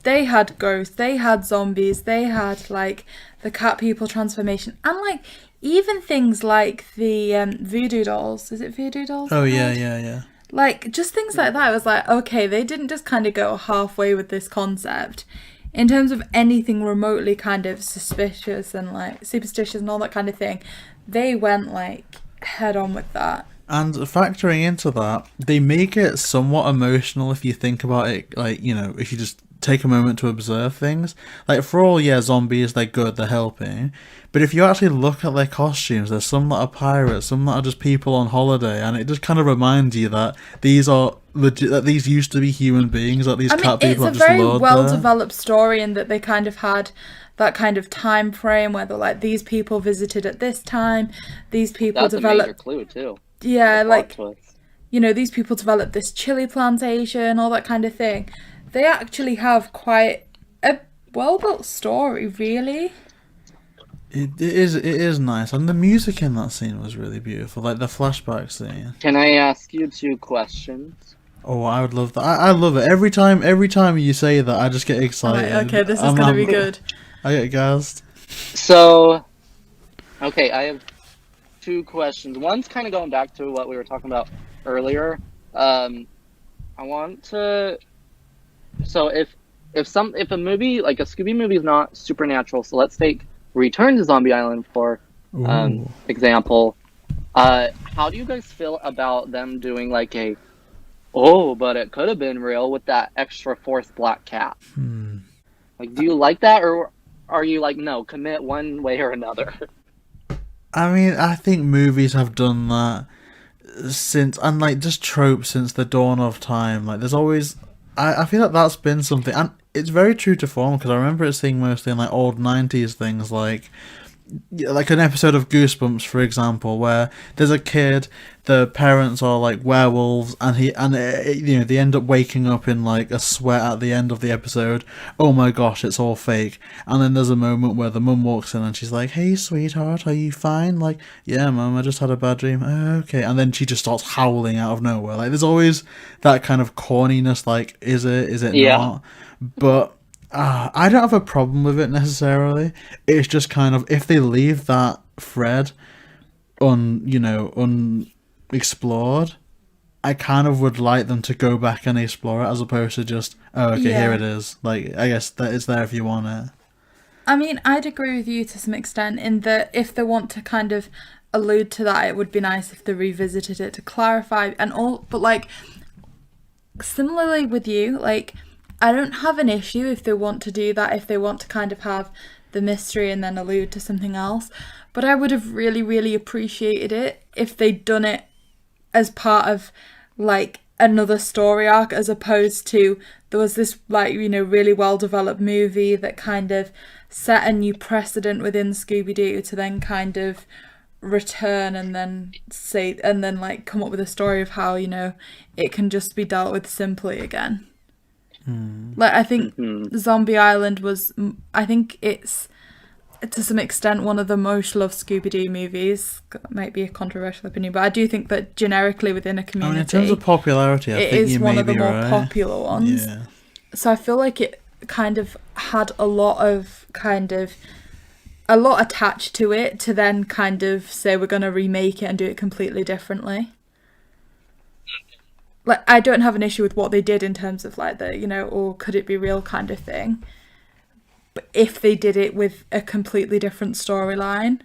They had ghosts, they had zombies, they had like the cat people transformation, and like even things like the voodoo dolls. Is it voodoo dolls? Oh yeah. Like just things like that. I was like, okay, they didn't just kind of go halfway with this concept. In terms of anything remotely kind of suspicious and like superstitious and all that kind of thing, they went like head on with that. And factoring into that, they make it somewhat emotional if you think about it, like, you know, if you just take a moment to observe things. Like, for all, yeah, zombies, they're good, they're helping. But if you actually look at their costumes, there's some that are pirates, some that are just people on holiday, and it just kind of reminds you that these are legit, that these used to be human beings, that these cat people are just lured there. It's a very well-developed story in that they kind of had that kind of time frame where they're like, these people visited at this time, these people developed... That's a major clue, too. Yeah, like, you know, these people developed this chili plantation, all that kind of thing. They actually have quite a well-built story, really. It is nice, and the music in that scene was really beautiful, like the flashback scene. Can I ask you 2 questions? Oh, I would love that. I love it. Every time you say that, I just get excited. Right, okay, this is going to be good. I get gassed. So, okay, I have 2 questions. One's kind of going back to what we were talking about earlier. I want to... So if a movie, like a Scooby movie, is not supernatural, so let's take Return to Zombie Island for example. How do you guys feel about them doing like a, oh, but it could have been real with that extra 4th black cat? Like, do you like that, or are you like, no, commit one way or another? I mean, I think movies have done that since, and like just tropes since the dawn of time. Like, there's always, I feel like that's been something, and it's very true to form, because I remember it seeing mostly in like old 90s things, like an episode of Goosebumps, for example, where there's a kid, the parents are like werewolves, and you know, they end up waking up in like a sweat at the end of the episode. Oh my gosh, it's all fake. And then there's a moment where the mum walks in and she's like, "Hey sweetheart, are you fine?" Like, "Yeah mum, I just had a bad dream." "Oh, okay." And then she just starts howling out of nowhere. Like, there's always that kind of corniness, like, is it not? But I don't have a problem with it necessarily. It's just kind of, if they leave that thread unexplored, I kind of would like them to go back and explore it, as opposed to just, oh, okay, here it is. Like, I guess that it's there if you want it. I mean, I'd agree with you to some extent in that if they want to kind of allude to that, it would be nice if they revisited it to clarify and all. But like, similarly with you, like, I don't have an issue if they want to do that, if they want to kind of have the mystery and then allude to something else. But I would have really, really appreciated it if they'd done it as part of, like, another story arc, as opposed to there was this, like, you know, really well-developed movie that kind of set a new precedent within Scooby Doo to then kind of return and then like come up with a story of how, you know, it can just be dealt with simply again. Like, I think Zombie Island was, I think it's to some extent one of the most loved Scooby Doo movies. That might be a controversial opinion, but I do think that generically within a community, I mean, in terms of popularity, I think you may be right. It is one of the more popular ones. Yeah. So I feel like it kind of had a lot attached to it to then kind of say we're going to remake it and do it completely differently. Like, I don't have an issue with what they did in terms of like the, you know, or could it be real kind of thing. But if they did it with a completely different storyline.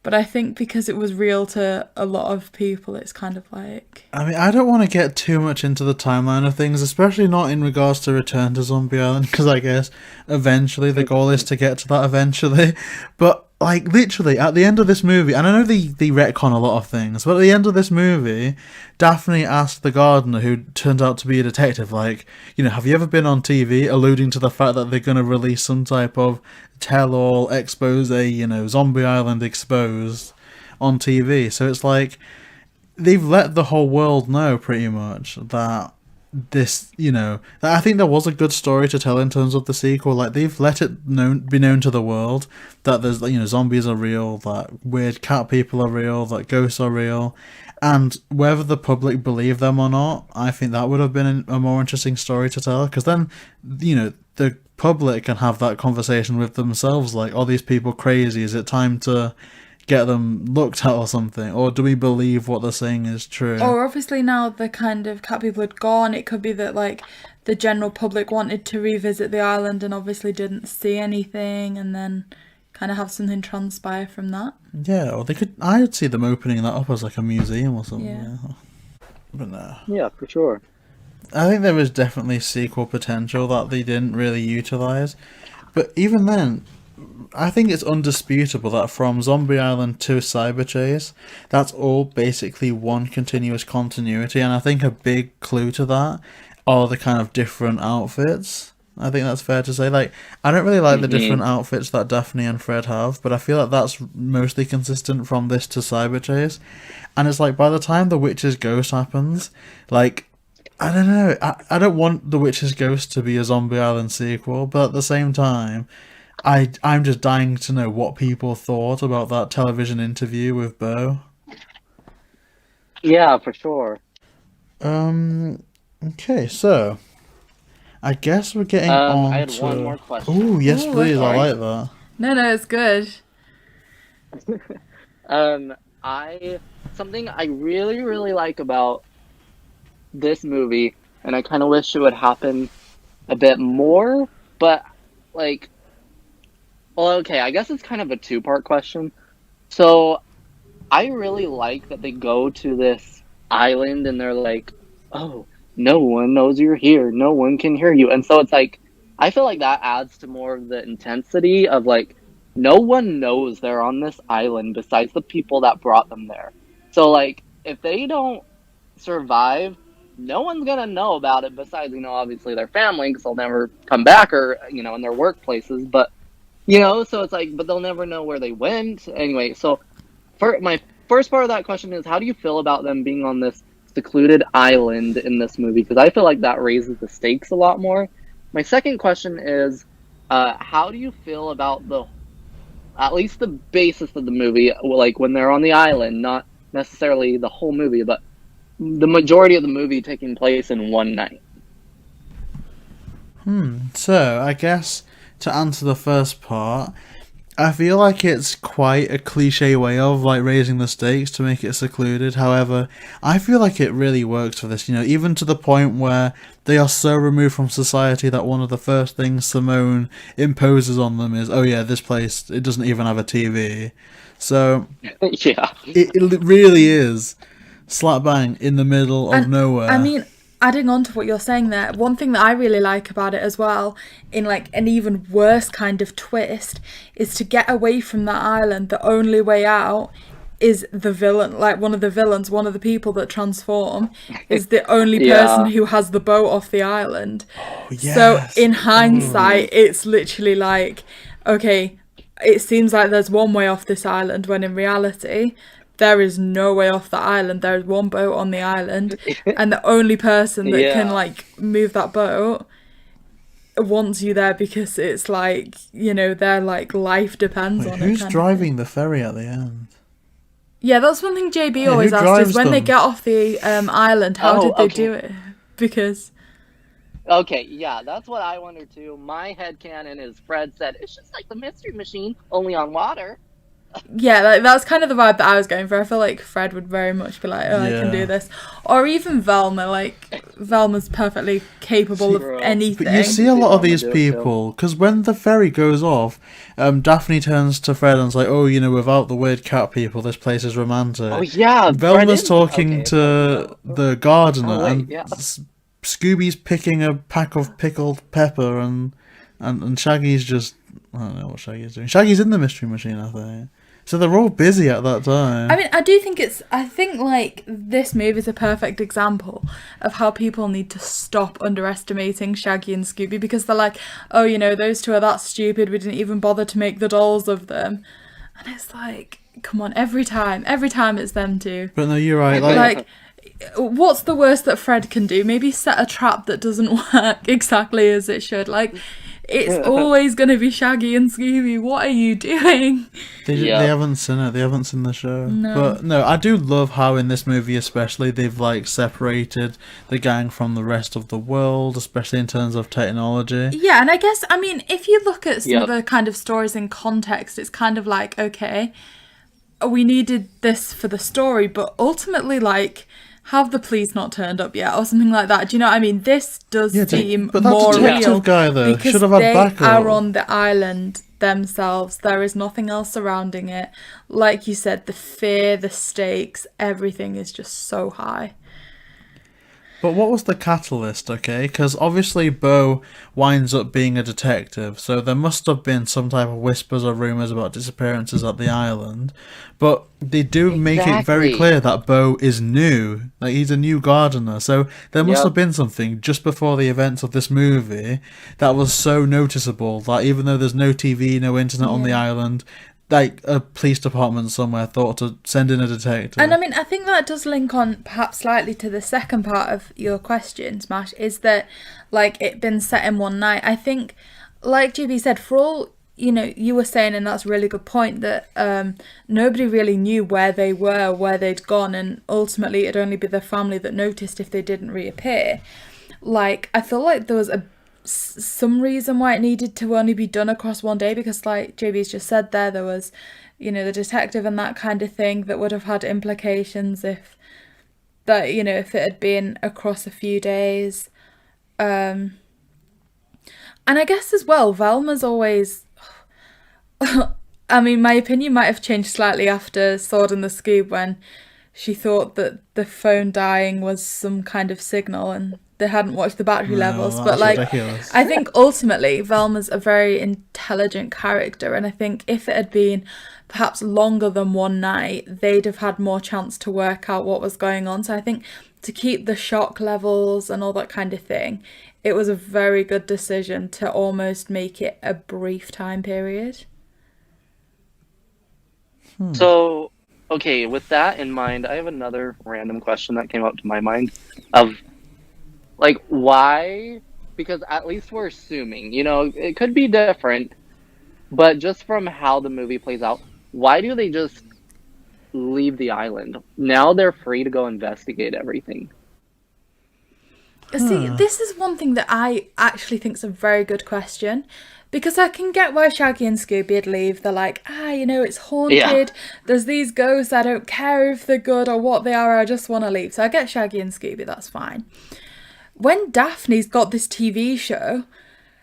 But I think because it was real to a lot of people, it's kind of like... I mean, I don't want to get too much into the timeline of things, especially not in regards to Return to Zombie Island, because I guess eventually the goal is to get to that eventually. But, like, literally, at the end of this movie, and I know they retcon a lot of things, but at the end of this movie, Daphne asked the gardener, who turned out to be a detective, like, you know, have you ever been on TV, alluding to the fact that they're going to release some type of tell-all expose, you know, Zombie Island exposed on TV. So it's like, they've let the whole world know, pretty much, that this, I think there was a good story to tell in terms of the sequel. Like, they've let it be known to the world that there's, zombies are real, that weird cat people are real, that ghosts are real, and whether the public believe them or not, I think that would have been a more interesting story to tell, because then, the public can have that conversation with themselves, like, are these people crazy? Is it time to get them looked at or something, or do we believe what they're saying is true? Or obviously now the kind of cat people had gone, it could be that like the general public wanted to revisit the island and obviously didn't see anything, and then kind of have something transpire from that. Yeah, or I'd see them opening that up as like a museum or something. Yeah. But no. Yeah, for sure. I think there was definitely sequel potential that they didn't really utilize, but even then, I think it's undisputable that from Zombie Island to Cyber Chase, that's all basically one continuous continuity, and I think a big clue to that are the kind of different outfits. I think that's fair to say. Like, I don't really like the different outfits that Daphne and Fred have, but I feel like that's mostly consistent from this to Cyber Chase. And it's like, by the time the Witch's Ghost happens, like, I don't know, I don't want the Witch's Ghost to be a Zombie Island sequel, but at the same time, I'm just dying to know what people thought about that television interview with Bo. Yeah, for sure. Okay, so I guess we're getting on I had to... one more question. Oh, yes, please. sorry. I like that. No, it's good. Something I really, really like about this movie, and I kind of wish it would happen a bit more, but like, well, okay, I guess it's kind of a two-part question. So, I really like that they go to this island and they're like, oh, no one knows you're here, no one can hear you. And so it's like, I feel like that adds to more of the intensity of like, no one knows they're on this island besides the people that brought them there. So like, if they don't survive, no one's gonna know about it besides, obviously their family, because they'll never come back, or, in their workplaces, but, so it's like, but they'll never know where they went. Anyway, so my first part of that question is, how do you feel about them being on this secluded island in this movie? Because I feel like that raises the stakes a lot more. My second question is, how do you feel about at least the basis of the movie, like when they're on the island, not necessarily the whole movie, but the majority of the movie taking place in one night? So, I guess to answer the first part, I feel like it's quite a cliche way of like raising the stakes to make it secluded. However, I feel like it really works for this, even to the point where they are so removed from society that one of the first things Simone imposes on them is, oh yeah, this place, it doesn't even have a TV. So, Yeah. it really is slap bang in the middle of nowhere. I mean, adding on to what you're saying there, one thing that I really like about it as well, in like an even worse kind of twist, is to get away from that island, the only way out is the villain, like one of the villains, one of the people that transform, is the only person who has the boat off the island. Oh, yes. So in hindsight, it's literally like, okay, it seems like there's one way off this island, when in reality, there is no way off the island. There is one boat on the island, and the only person that can like move that boat wants you there because it's like, their like life depends on it. Who's driving the ferry at the end? Yeah, that's one thing JB always asked, is when they get off the island, how did they do it? Because... Okay, yeah, that's what I wonder too. My headcanon is Fred said, it's just like the Mystery Machine, only on water. Yeah, like, that's kind of the vibe that I was going for. I feel like Fred would very much be like, oh, I can do this. Or even Velma, like, Velma's perfectly capable of anything. But you see a lot of these people, because when the ferry goes off, Daphne turns to Fred and is like, oh, without the weird cat people, this place is romantic. Oh, yeah. Velma's talking to the gardener, and Scooby's picking a pack of pickled pepper, and Shaggy's just... I don't know what Shaggy's doing. Shaggy's in the Mystery Machine, I think. So they're all busy at that time. I mean, I think like this movie is a perfect example of how people need to stop underestimating Shaggy and Scooby, because they're like, oh, those two are that stupid, we didn't even bother to make the dolls of them. And it's like, come on, every time it's them two. But no, you're right. Like what's the worst that Fred can do? Maybe set a trap that doesn't work exactly as it should. Like, it's always going to be Shaggy and Scooby. What are you doing? They haven't seen it. They haven't seen the show. No. But no, I do love how in this movie especially they've like separated the gang from the rest of the world, especially in terms of technology. Yeah, and I guess, I mean, if you look at some of the kind of stories in context, it's kind of like, okay, we needed this for the story, but ultimately, like, have the police not turned up yet or something like that? Do you know what I mean? This does seem but that more detective real guy, though, because should have had they backup. are on the island themselves. There is nothing else surrounding it. Like you said, the fear, the stakes, everything is just so high. But what was the catalyst, okay? Because obviously Bo winds up being a detective, so there must have been some type of whispers or rumours about disappearances at the island. But they do make it very clear that Bo is new. Like, he's a new gardener, so there must have been something just before the events of this movie that was so noticeable that even though there's no TV, no internet on the island, like a police department somewhere thought to send in a detective. And I mean, I think that does link on perhaps slightly to the second part of your question, smASH, is that, like, it been set in one night. I think, like GB said, for all, you know, you were saying, and that's a really good point, that nobody really knew where they were, where they'd gone, and ultimately it'd only be their family that noticed if they didn't reappear. Like, I feel like there was some reason why it needed to only be done across one day, because like JB's just said there was, you know, the detective and that kind of thing that would have had implications if that, you know, if it had been across a few days. And I guess as well, Velma's always I mean, my opinion might have changed slightly after Sword and the Scoob, when she thought that the phone dying was some kind of signal and they hadn't watched the battery levels. But like, ridiculous. I think ultimately Velma's a very intelligent character, and I think if it had been perhaps longer than one night, they'd have had more chance to work out what was going on. So I think to keep the shock levels and all that kind of thing, it was a very good decision to almost make it a brief time period. So, okay, with that in mind, I have another random question that came up to my mind of, like, why? Because at least we're assuming, you know, it could be different, but just from how the movie plays out, why do they just leave the island? Now they're free to go investigate everything. See, this is one thing that I actually think is a very good question, because I can get why Shaggy and Scooby'd leave. They're like, you know, it's haunted. Yeah. There's these ghosts. I don't care if they're good or what they are. I just want to leave. So I get Shaggy and Scooby. That's fine. When Daphne's got this TV show,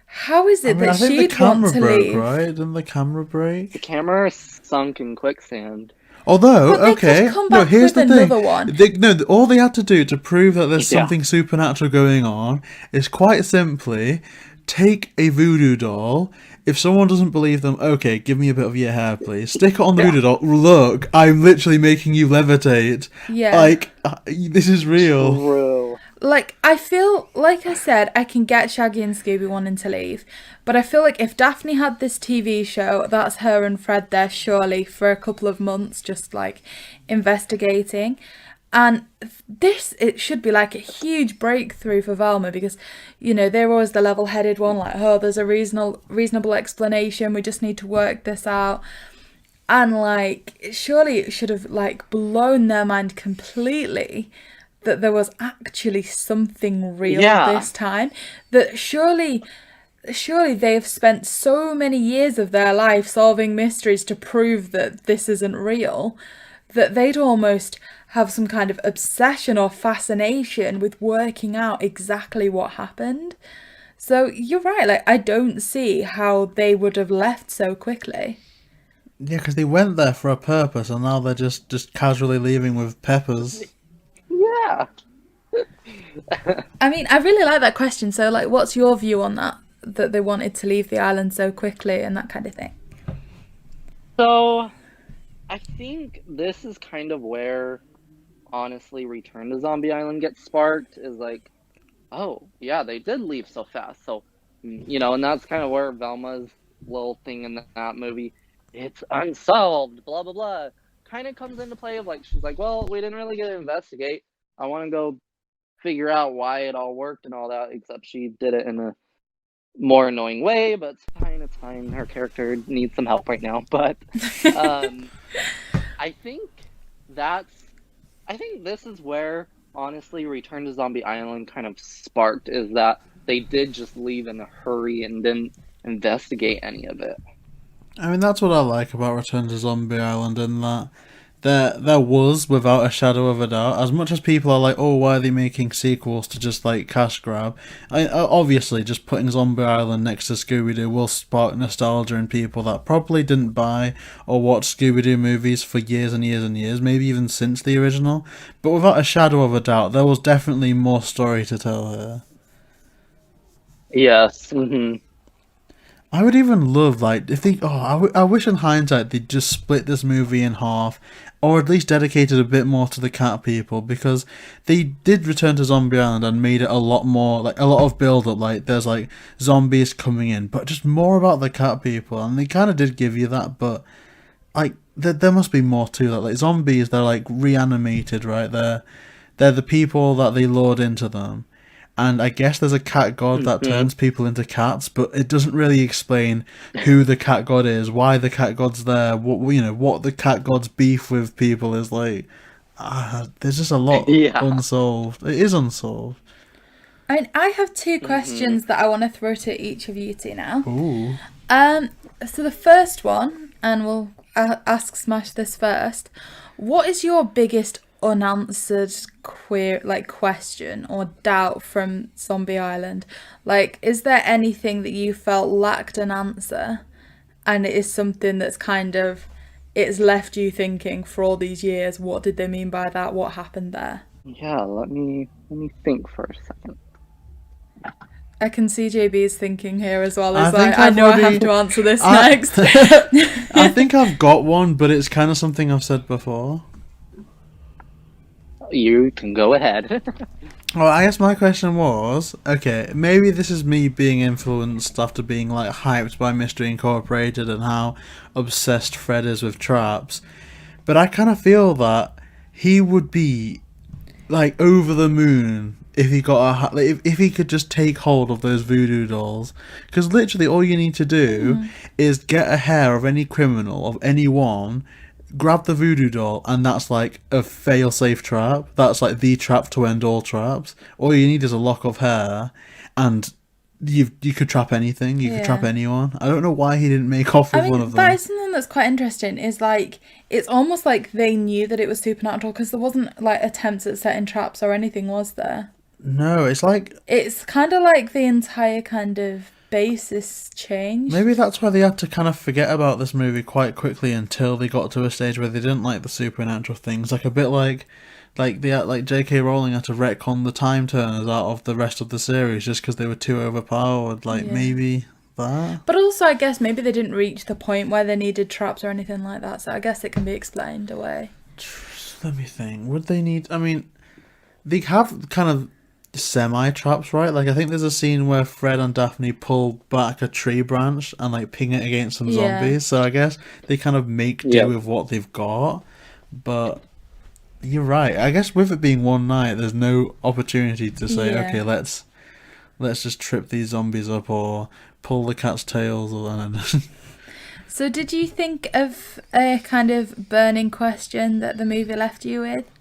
how is it that she'd want to leave? Right? Didn't the camera break? The camera sunk in quicksand. Although, okay, no, here's the thing. All they had to do to prove that there's something supernatural going on is quite simply take a voodoo doll. If someone doesn't believe them, okay, give me a bit of your hair, please. Stick it on the voodoo doll. Look, I'm literally making you levitate. Yeah. Like, this is real. True. Like, I feel, like I said, I can get Shaggy and Scooby wanting to leave, but I feel like if Daphne had this TV show, that's her and Fred there surely for a couple of months, just like investigating. And it should be like a huge breakthrough for Velma, because, you know, they're always the level-headed one, like, oh, there's a reasonable explanation, we just need to work this out. And like, surely it should have like blown their mind completely that there was actually something real this time. That surely they have spent so many years of their life solving mysteries to prove that this isn't real, that they'd almost have some kind of obsession or fascination with working out exactly what happened. So you're right, like, I don't see how they would have left so quickly. Yeah, because they went there for a purpose, and now they're just casually leaving with peppers. Yeah. I mean, I really like that question. So, like, what's your view on that they wanted to leave the island so quickly and that kind of thing? So, I think this is kind of where, honestly, Return to Zombie Island gets sparked, is like, oh, yeah, they did leave so fast. So, you know, and that's kind of where Velma's little thing in that movie, it's unsolved, blah, blah, blah, kind of comes into play of, like, she's like, well, we didn't really get to investigate. I want to go figure out why it all worked and all that, except she did it in a more annoying way, but it's fine. Her character needs some help right now. But I think that's I think this is where honestly Return to Zombie Island kind of sparked, is that they did just leave in a hurry and didn't investigate any of it. I mean, that's what I like about Return to Zombie Island, in that there was, without a shadow of a doubt, as much as people are like, oh, why are they making sequels to just like cash grab? Obviously, just putting Zombie Island next to Scooby Doo will spark nostalgia in people that probably didn't buy or watch Scooby Doo movies for years and years and years, maybe even since the original. But without a shadow of a doubt, there was definitely more story to tell here. Yes. Mm-hmm. I would even love, like, if they. I wish in hindsight they'd just split this movie in half, or at least dedicated a bit more to the cat people, because they did Return to Zombie Island and made it a lot more, like, a lot of build up. Like, there's, like, zombies coming in, but just more about the cat people, and they kind of did give you that, but, like, there must be more to that. Like, zombies, they're, like, reanimated, right? They're the people that they lured into them. And I guess there's a cat god that turns people into cats, but it doesn't really explain who the cat god is, why the cat god's there, what the cat god's beef with people is like. There's just a lot unsolved. It is unsolved. I mean, I have two questions that I want to throw to each of you two now. Ooh. So the first one, and we'll ask Smash this first. What is your biggest unanswered question or doubt from Zombie Island? Like, is there anything that you felt lacked an answer, and it is something that's kind of, it's left you thinking for all these years, what did they mean by that? What happened there? Yeah, let me think for a second. I can see JB's thinking here as well. I have to answer this next. I think I've got one, but it's kind of something I've said before. You can go ahead. Well, I guess my question was, okay, maybe this is me being influenced after being like hyped by Mystery Incorporated and how obsessed Fred is with traps, but I kind of feel that he would be like over the moon if he got if he could just take hold of those voodoo dolls, because literally all you need to do is get a hair of any criminal, of anyone, grab the voodoo doll, and that's like a fail-safe trap. That's like the trap to end all traps. All you need is a lock of hair, and you could trap anything. You could trap anyone. I don't know why he didn't make off with one of them. That is something that's quite interesting. Is like, it's almost like they knew that it was supernatural, because there wasn't like attempts at setting traps or anything, was there? No, it's like, it's kind of like the entire kind of basis changed. Maybe that's why they had to kind of forget about this movie quite quickly until they got to a stage where they didn't like the supernatural things. Like a bit like J.K. Rowling had to retcon the time turners out of the rest of the series just because they were too overpowered. Maybe that. But also, I guess maybe they didn't reach the point where they needed traps or anything like that. So I guess it can be explained away. Let me think. Would they need? I mean, they have kind of semi-traps, right? Like, I think there's a scene where Fred and Daphne pull back a tree branch and like ping it against some zombies, so I guess they kind of make do with what they've got. But you're right, I guess with it being one night, there's no opportunity to say, okay, let's just trip these zombies up or pull the cat's tails or So did you think of a kind of burning question that the movie left you with?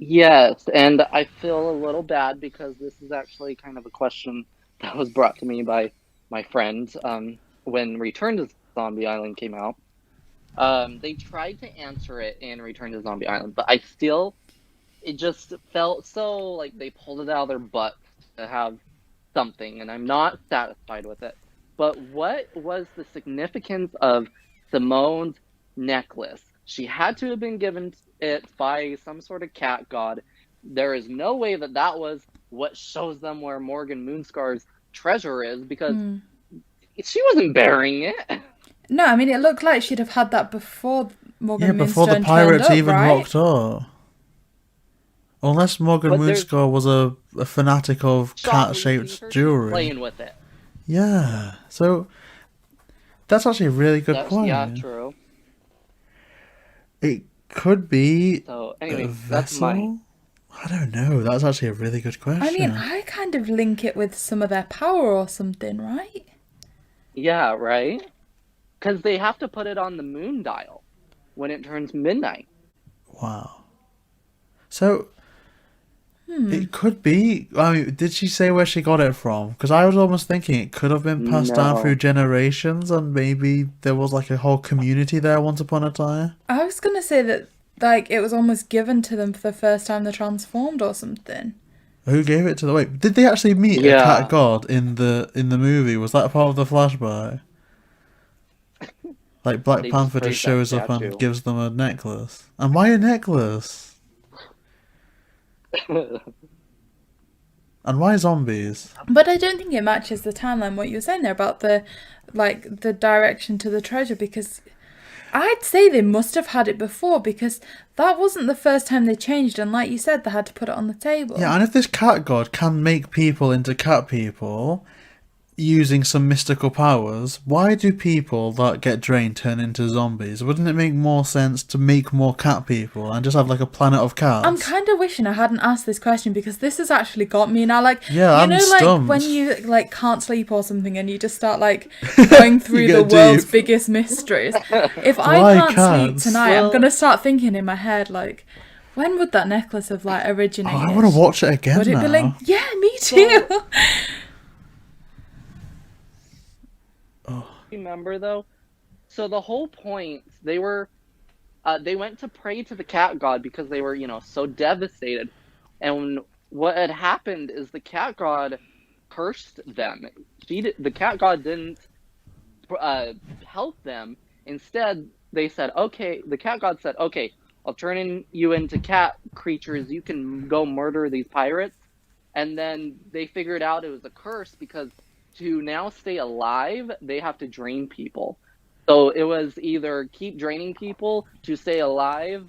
Yes, and I feel a little bad because this is actually kind of a question that was brought to me by my friend when Return to Zombie Island came out. They tried to answer it in Return to Zombie Island, but it just felt so like they pulled it out of their butt to have something, and I'm not satisfied with it. But what was the significance of Simone's necklace? She had to have been given it by some sort of cat god. There is no way that was what shows them where Morgan Moonscar's treasure is, because she wasn't burying it. No, I mean, it looked like she'd have had that before Morgan Moonscar before the pirates even rocked up. Unless Morgan Moonscar was a fanatic of cat-shaped jewelry. Playing with it. Yeah, so that's actually a really good point. Yeah, true. could be So, a anyway, that's mine. vessel. I don't know. That's actually a really good I mean, question. I kind of link it with some of their power or something, right? Yeah, right? Because they have to put it on the moon dial when it turns midnight. Wow. So it could be. I mean, did she say where she got it from? Because I was almost thinking it could have been passed down through No. generations, and maybe there was like a whole community there once upon a time. I was gonna say that, like, it was almost given to them for the first time they transformed or something. Who gave it to the? Wait, did they actually meet a cat Yeah. god in the movie? Was that part of the flashback? Like Black They just Panther just praised that shows up and statue. gives them a necklace. And why a necklace? And why zombies? But I don't think it matches the timeline, what you were saying there about the direction to the treasure, because I'd say they must have had it before, because that wasn't the first time they changed, and like you said, they had to put it on the table. Yeah, and if this cat god can make people into cat people using some mystical powers, why do people that get drained turn into zombies? Wouldn't it make more sense to make more cat people and just have like a planet of cats? I'm kind of wishing I hadn't asked this question, because this has actually got me now. Like, Yeah, you I'm know, stumped. like when you like can't sleep or something, and you just start like going through You the get world's deep. biggest mysteries. If Why I can't sleep cats? tonight, I'm Well- gonna start thinking in my head like, when would that necklace have like Oh, originated? I want to watch it again Would it now. be like, yeah, me too? Remember though? So the whole point, they went to pray to the cat god because they were, so devastated. And what had happened is the cat god cursed them. The cat god didn't help them. Instead, they said, okay, the cat god said, okay, I'll turn you into cat creatures. You can go murder these pirates. And then they figured out it was a curse because to now stay alive, they have to drain people. So it was either keep draining people to stay alive,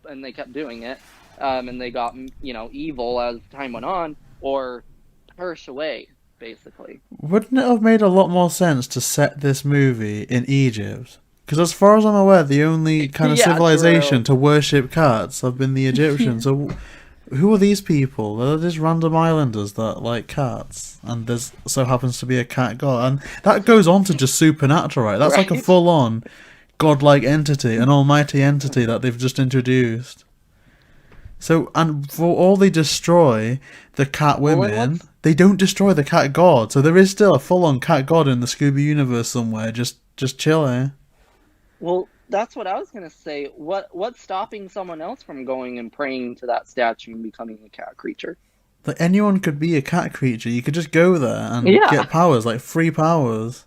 and they kept doing it, and they got, evil as time went on, or perish away, basically. Wouldn't it have made a lot more sense to set this movie in Egypt? Because as far as I'm aware, the only kind of Yeah, civilization true. to worship cats have been the Egyptians. So who are these people? They're just random islanders that like cats, and there's so happens to be a cat god, and that goes on to just supernatural, right? That's like a Right. full-on godlike entity, an almighty entity that they've just introduced. So, and for all they destroy the cat Well, women, what's- they don't destroy the cat god. So there is still a full-on cat god in the Scooby universe somewhere, just chilling. Well, that's what I was gonna say. What's stopping someone else from going and praying to that statue and becoming a cat creature? Like anyone could be a cat creature. You could just go there and Yeah. get powers, like free powers.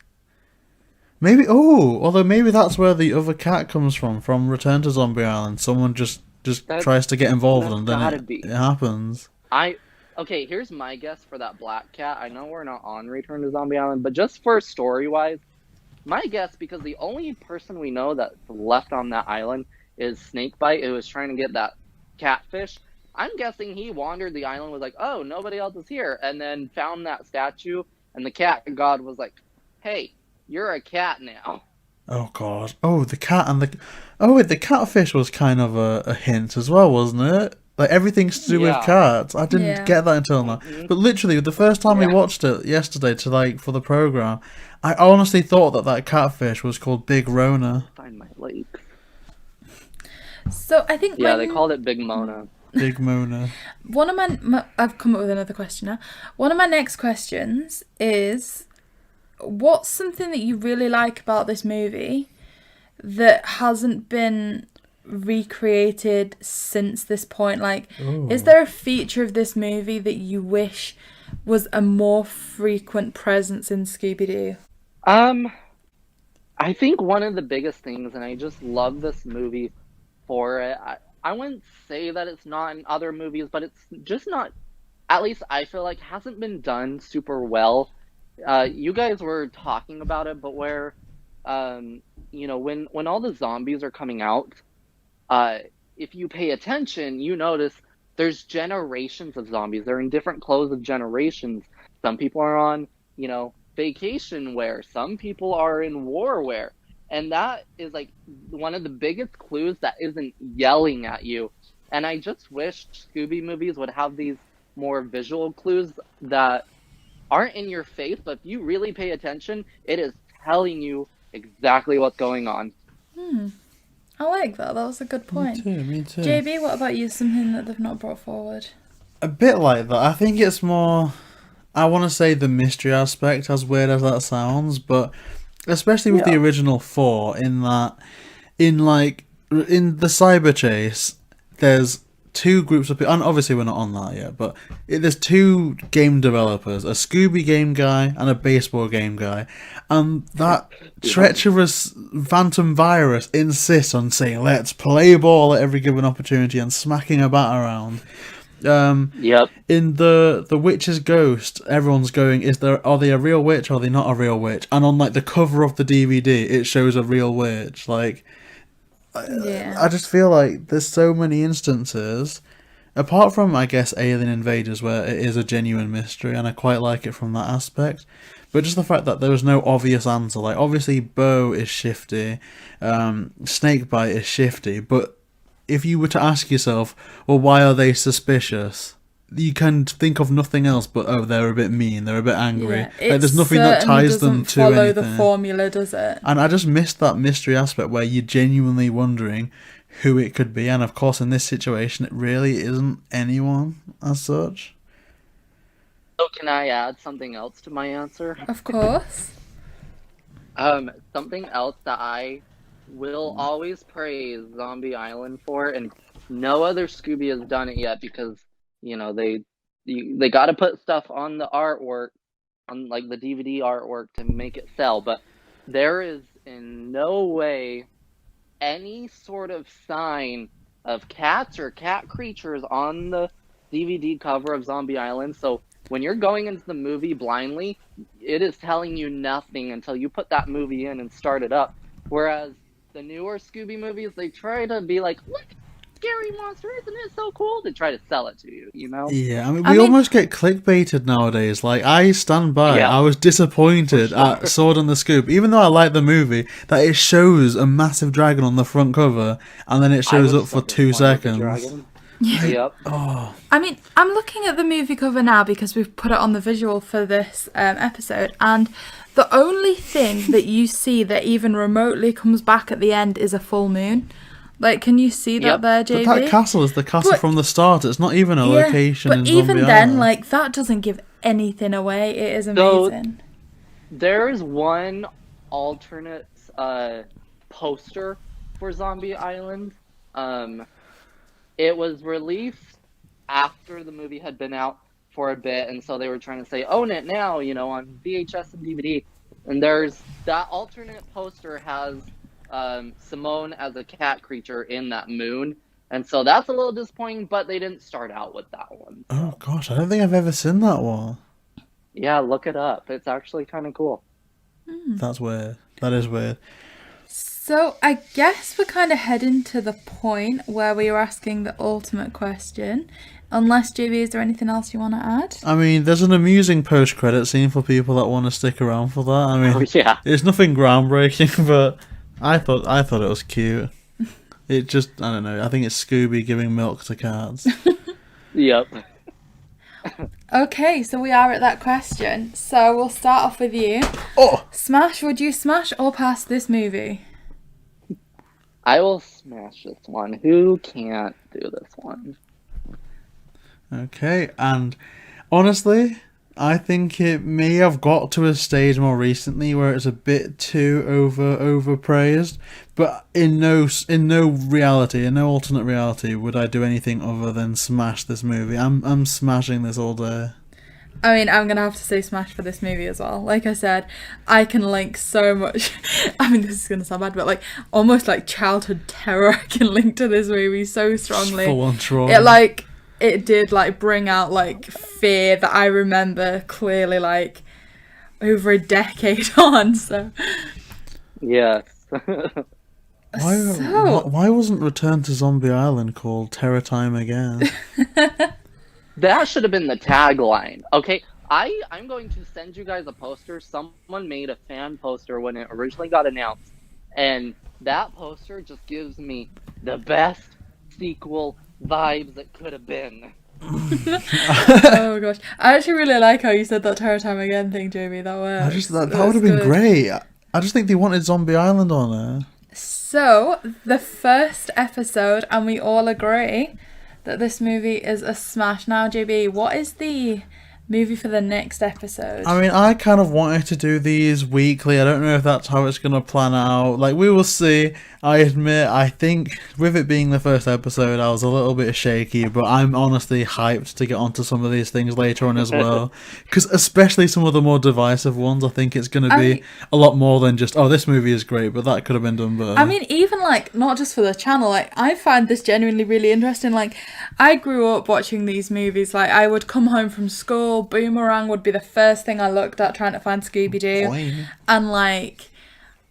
Maybe, although maybe that's where the other cat comes from Return to Zombie Island. Someone just That- tries to get involved that's and then gotta it be. happens. Okay, here's my guess for that black cat. I know we're not on Return to Zombie Island, but just for story-wise, my guess, because the only person we know that's left on that island is Snakebite, who was trying to get that catfish. I'm guessing he wandered the island, was like, oh, nobody else is here, and then found that statue, and the cat god was like, hey, you're a cat now. Oh god. Oh, the cat and the... Oh, wait, the catfish was kind of a hint as well, wasn't it? Like, everything's to do with Yeah. cats. I didn't Yeah. get that until now. Mhm. But literally, the first time we Yeah. watched it yesterday for the program, I honestly thought that catfish was called Big Rona. Find my lake. So I think Yeah, they called it Big Mona. Big Mona. one of my I've come up with another question now. One of my next questions is, what's something that you really like about this movie that hasn't been recreated since this point? Like, is there a feature of this movie that you wish was a more frequent presence in Scooby Doo? I think one of the biggest things, and I just love this movie for it. I wouldn't say that it's not in other movies, but it's just not, at least I feel like, hasn't been done super well. You guys were talking about it, but where, when all the zombies are coming out, if you pay attention, you notice there's generations of zombies. They're in different clothes of generations. Some people are on, vacation wear. Some people are in war wear. And that is like one of the biggest clues that isn't yelling at you. And I just wish Scooby movies would have these more visual clues that aren't in your face, but if you really pay attention, it is telling you exactly what's going on. I like that. That was a good point. Me too. JB, what about you? Something that they've not brought forward? A bit like that. I think it's more, I want to say the mystery aspect, as weird as that sounds, but especially with the original 4, in that, in the cyber chase, there's 2 groups of people, and obviously we're not on that yet, but there's 2 game developers, a Scooby game guy and a baseball game guy, and that treacherous phantom virus insists on saying, let's play ball at every given opportunity and smacking a bat around. In the witch's ghost, everyone's going, are they a real witch or are they not a real witch? And on like the cover of the DVD, it shows a real witch. Like, I just feel like there's so many instances, apart from I guess Alien Invaders, where it is a genuine mystery, and I quite like it from that aspect. But just the fact that there was no obvious answer. Like, obviously Bo is shifty, Snakebite is shifty, but if you were to ask yourself, well, why are they suspicious? You can think of nothing else but, oh, they're a bit mean, they're a bit angry. Yeah, like, there's nothing that ties them to anything. Follow the formula, does it? And I just missed that mystery aspect where you're genuinely wondering who it could be. And of course, in this situation, it really isn't anyone as such. So can I add something else to my answer? Of course. Something else that I will always praise Zombie Island for, and no other Scooby has done it yet because, you know, they got to put stuff on the artwork, on like the DVD artwork to make it sell, but there is in no way any sort of sign of cats or cat creatures on the DVD cover of Zombie Island. So when you're going into the movie blindly, it is telling you nothing until you put that movie in and start it up. Whereas the newer Scooby movies, they try to be like, look, scary monster, isn't it so cool? They try to sell it to you, you know? Yeah, I mean, we almost get clickbaited nowadays. Like, I stand by, I was disappointed at Sword and the Scoop, even though I like the movie, that it shows a massive dragon on the front cover, and then it shows up for 2 seconds. Yep. Oh. I mean, I'm looking at the movie cover now because we've put it on the visual for this episode, and the only thing that you see that even remotely comes back at the end is a full moon. Like, can you see that there, JB? But that castle is the castle from the start. It's not even a location in But Zombie even then, Island. like, that doesn't give anything away. It is amazing. So, there is one alternate poster for Zombie Island. It was released after the movie had been out for a bit, and so they were trying to say, own it now, you know, on VHS and DVD. And there's that alternate poster has Simone as a cat creature in that moon. And so that's a little disappointing, but they didn't start out with that one. So. Oh, gosh, I don't think I've ever seen that one. Yeah, look it up. It's actually kind of cool. That's weird. That is weird. So I guess we're kind of heading to the point where we were asking the ultimate question. Unless, JB, is there anything else you want to add? I mean, there's an amusing post-credit scene for people that want to stick around for that. I mean, it's nothing groundbreaking, but I thought it was cute. It just, I don't know, I think it's Scooby giving milk to cats. Yep. Okay, so we are at that question. So we'll start off with you. Oh! Smash, would you smash or pass this movie? I will smash this one. Who can't do this one? Okay, and honestly, I think it may have got to a stage more recently where it's a bit too overpraised, but in no alternate reality would I do anything other than smash this movie. I'm smashing this all day. I mean, I'm going to have to say smash for this movie as well. Like I said, I can link so much. I mean, this is going to sound bad, but like almost like childhood terror I can link to this movie so strongly. Full on trauma. It did like bring out like fear that I remember clearly like over a decade on. So yes. Why wasn't Return to Zombie Island called Terror Time Again? That should have been the tagline. Okay, I'm going to send you guys a poster. Someone made a fan poster when it originally got announced. And that poster just gives me the best sequel vibes it could have been. Oh gosh, I actually really like how you said that Terror Time Again thing, Jamie. That works. That would have been great. I just think they wanted Zombie Island on there. So, the first episode, and we all agree that this movie is a smash. Now, JB, what is the movie for the next episode? I mean, I kind of wanted to do these weekly. I don't know if that's how it's going to plan out. Like, we will see. I admit, I think with it being the first episode, I was a little bit shaky, but I'm honestly hyped to get onto some of these things later on as well. Because especially some of the more divisive ones, I think it's going to be a lot more than just, oh, this movie is great, but that could have been done better. I mean, even like, not just for the channel, like, I find this genuinely really interesting. Like, I grew up watching these movies. Like, I would come home from school, Boomerang would be the first thing I looked at trying to find Scooby Doo. And like,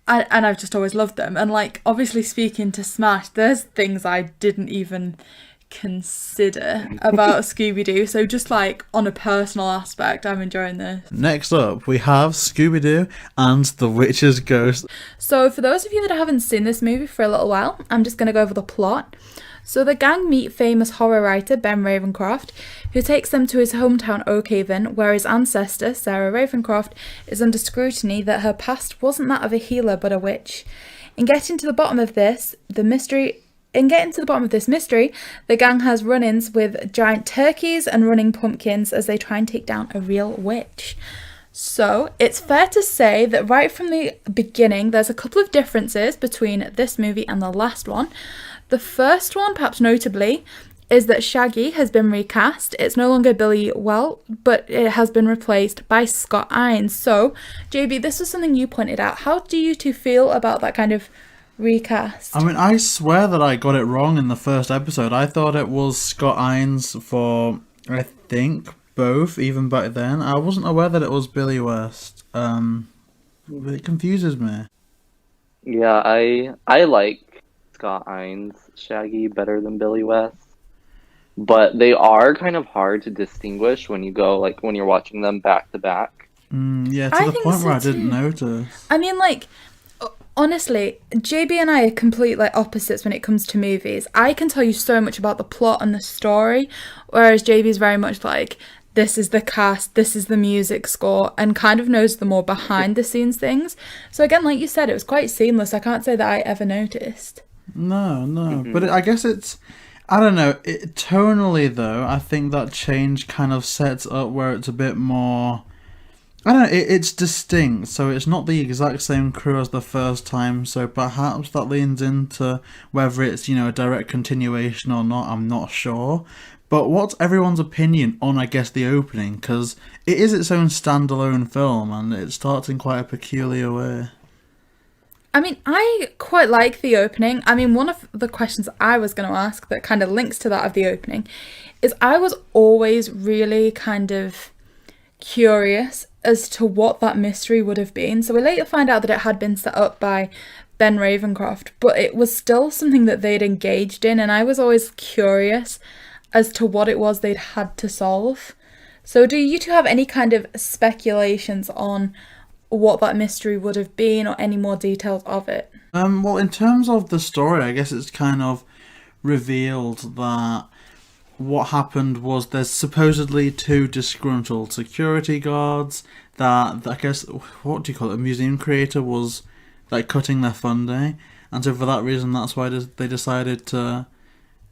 and I've just always loved them. And like, obviously speaking to Smash, there's things I didn't even consider about Scooby Doo. So just like on a personal aspect, I'm enjoying this. Next up, we have Scooby Doo and the Witch's Ghost. So for those of you that haven't seen this movie for a little while, I'm just going to go over the plot. So the gang meet famous horror writer Ben Ravencroft, who takes them to his hometown Oakhaven, where his ancestor, Sarah Ravencroft, is under scrutiny that her past wasn't that of a healer but a witch. In getting to the bottom of this mystery, the gang has run-ins with giant turkeys and running pumpkins as they try and take down a real witch. So, it's fair to say that right from the beginning, there's a couple of differences between this movie and the last one. The first one, perhaps notably, is that Shaggy has been recast. It's no longer Billy Well, but it has been replaced by Scott Innes. So, JB, this was something you pointed out. How do you two feel about that kind of recast? I mean, I swear that I got it wrong in the first episode. I thought it was Scott Innes for, I think, both, even back then. I wasn't aware that it was Billy West. It confuses me. Yeah, I like Scott Innes Shaggy better than Billy West, but they are kind of hard to distinguish when you go like when you're watching them back to back. Yeah, to the point where I didn't notice. I mean, like, honestly, JB and I are complete like opposites when it comes to movies. I can tell you so much about the plot and the story, whereas JB's very much like, this is the cast, this is the music score, and kind of knows the more behind the scenes things. So again, like you said, it was quite seamless. I can't say that I ever noticed. No. But I guess it's, I don't know, tonally though, I think that change kind of sets up where it's a bit more, I don't know, it's distinct, so it's not the exact same crew as the first time, so perhaps that leans into whether it's, a direct continuation or not, I'm not sure. But what's everyone's opinion on, I guess, the opening? Because it is its own standalone film, and it starts in quite a peculiar way. I mean, I quite like the opening. I mean, one of the questions I was going to ask that kind of links to that of the opening is I was always really kind of curious as to what that mystery would have been. So we later find out that it had been set up by Ben Ravencroft, but it was still something that they'd engaged in, and I was always curious as to what it was they'd had to solve. So do you two have any kind of speculations on what that mystery would have been or any more details of it? Well, in terms of the story, I guess it's kind of revealed that what happened was there's supposedly two disgruntled security guards that I guess, what do you call it, a museum creator was like cutting their funding, and so for that reason that's why they decided to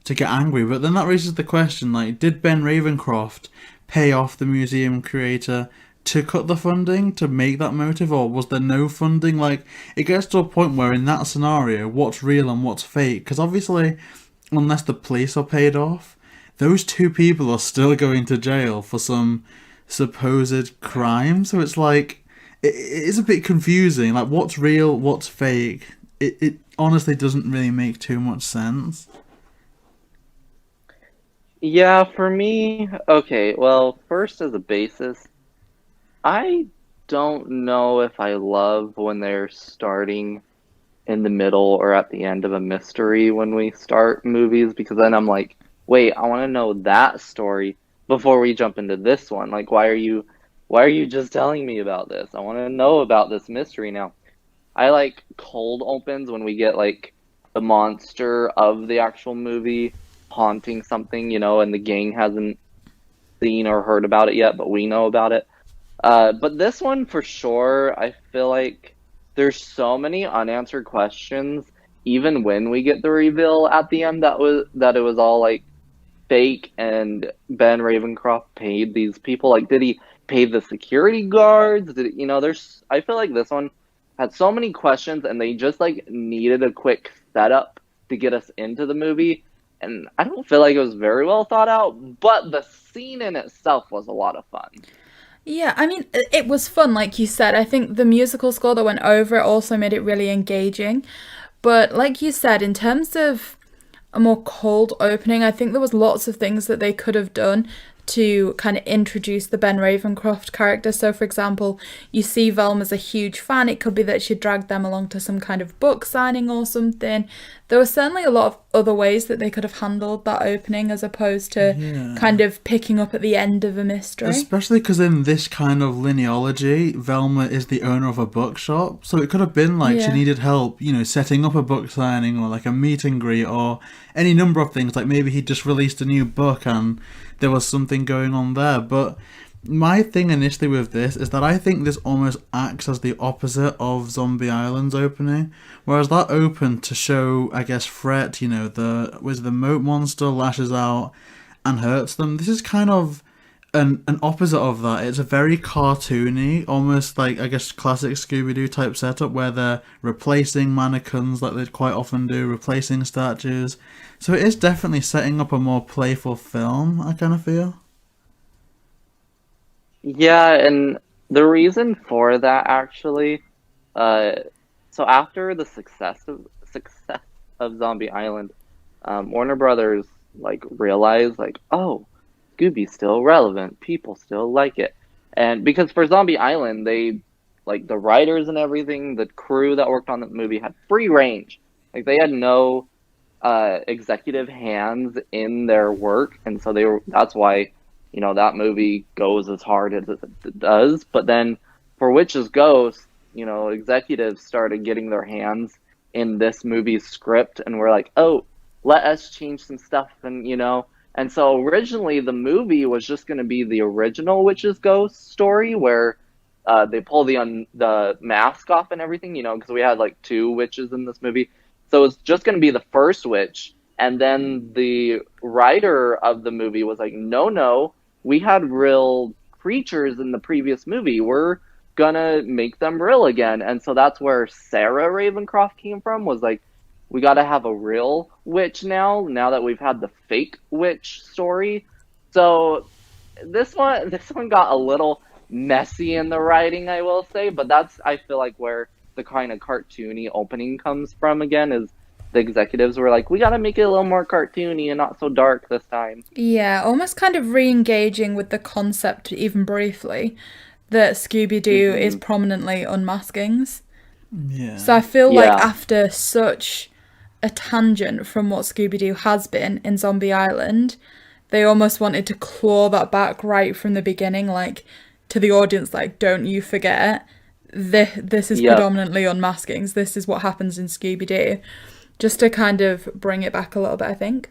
get angry. But then that raises the question, like, did Ben Ravencroft pay off the museum creator to cut the funding to make that motive, or was there no funding? Like, it gets to a point where in that scenario, what's real and what's fake? Because obviously, unless the police are paid off, those two people are still going to jail for some supposed crime. So it's like, it is a bit confusing. Like, what's real, what's fake? It honestly doesn't really make too much sense. Yeah, for me, okay, well, first as a basis, I don't know if I love when they're starting in the middle or at the end of a mystery when we start movies, because then I'm like, wait, I want to know that story before we jump into this one. Like, why are you just telling me about this? I want to know about this mystery now. I like cold opens when we get like the monster of the actual movie haunting something, and the gang hasn't seen or heard about it yet, but we know about it. But this one for sure, I feel like there's so many unanswered questions. Even when we get the reveal at the end that it was all like fake and Ben Ravencroft paid these people. Like, did he pay the security guards? There's. I feel like this one had so many questions, and they just like needed a quick setup to get us into the movie. And I don't feel like it was very well thought out, but the scene in itself was a lot of fun. Yeah, I mean, it was fun, like you said. I think the musical score that went over it also made it really engaging. But like you said, in terms of a more cold opening, I think there was lots of things that they could have done to kind of introduce the Ben Ravencroft character. So, for example, you see Velma's a huge fan. It could be that she dragged them along to some kind of book signing or something. There were certainly a lot of other ways that they could have handled that opening as opposed to kind of picking up at the end of a mystery. Especially because in this kind of lineology, Velma is the owner of a bookshop. So it could have been like she needed help, setting up a book signing or like a meet and greet or any number of things. Like maybe he just released a new book and there was something going on there. But my thing initially with this is that I think this almost acts as the opposite of Zombie Island's opening. Whereas that opened to show, I guess, Fred, the moat monster lashes out and hurts them. This is kind of an opposite of that. It's a very cartoony, almost like, I guess, classic Scooby Doo type setup where they're replacing mannequins like they quite often do, replacing statues. So it is definitely setting up a more playful film, I kind of feel. Yeah, and the reason for that actually, so after the success of Zombie Island, Warner Brothers like realized like, oh, Scooby's still relevant. People still like it. And because for Zombie Island, they, like, the writers and everything, the crew that worked on the movie had free range. Like, they had no executive hands in their work. And so that's why, that movie goes as hard as it does. But then for Witch's Ghost, executives started getting their hands in this movie's script and were like, oh, let us change some stuff. And so originally the movie was just going to be the original Witch's Ghost story where they pull the mask off and everything, because we had like 2 witches in this movie. So it's just going to be the first witch. And then the writer of the movie was like, no, we had real creatures in the previous movie. We're going to make them real again. And so that's where Sarah Ravencroft came from, was like, we got to have a real witch now that we've had the fake witch story. So this one got a little messy in the writing, I will say, but that's, I feel like, where the kind of cartoony opening comes from again, is the executives were like, we got to make it a little more cartoony and not so dark this time. Yeah, almost kind of re-engaging with the concept, even briefly, that Scooby Doo is prominently unmaskings. Yeah. So I feel like after such a tangent from what Scooby Doo has been in Zombie Island, they almost wanted to claw that back right from the beginning, like, to the audience, like, don't you forget, this is predominantly unmaskings. This is what happens in Scooby Doo. Just to kind of bring it back a little bit, I think.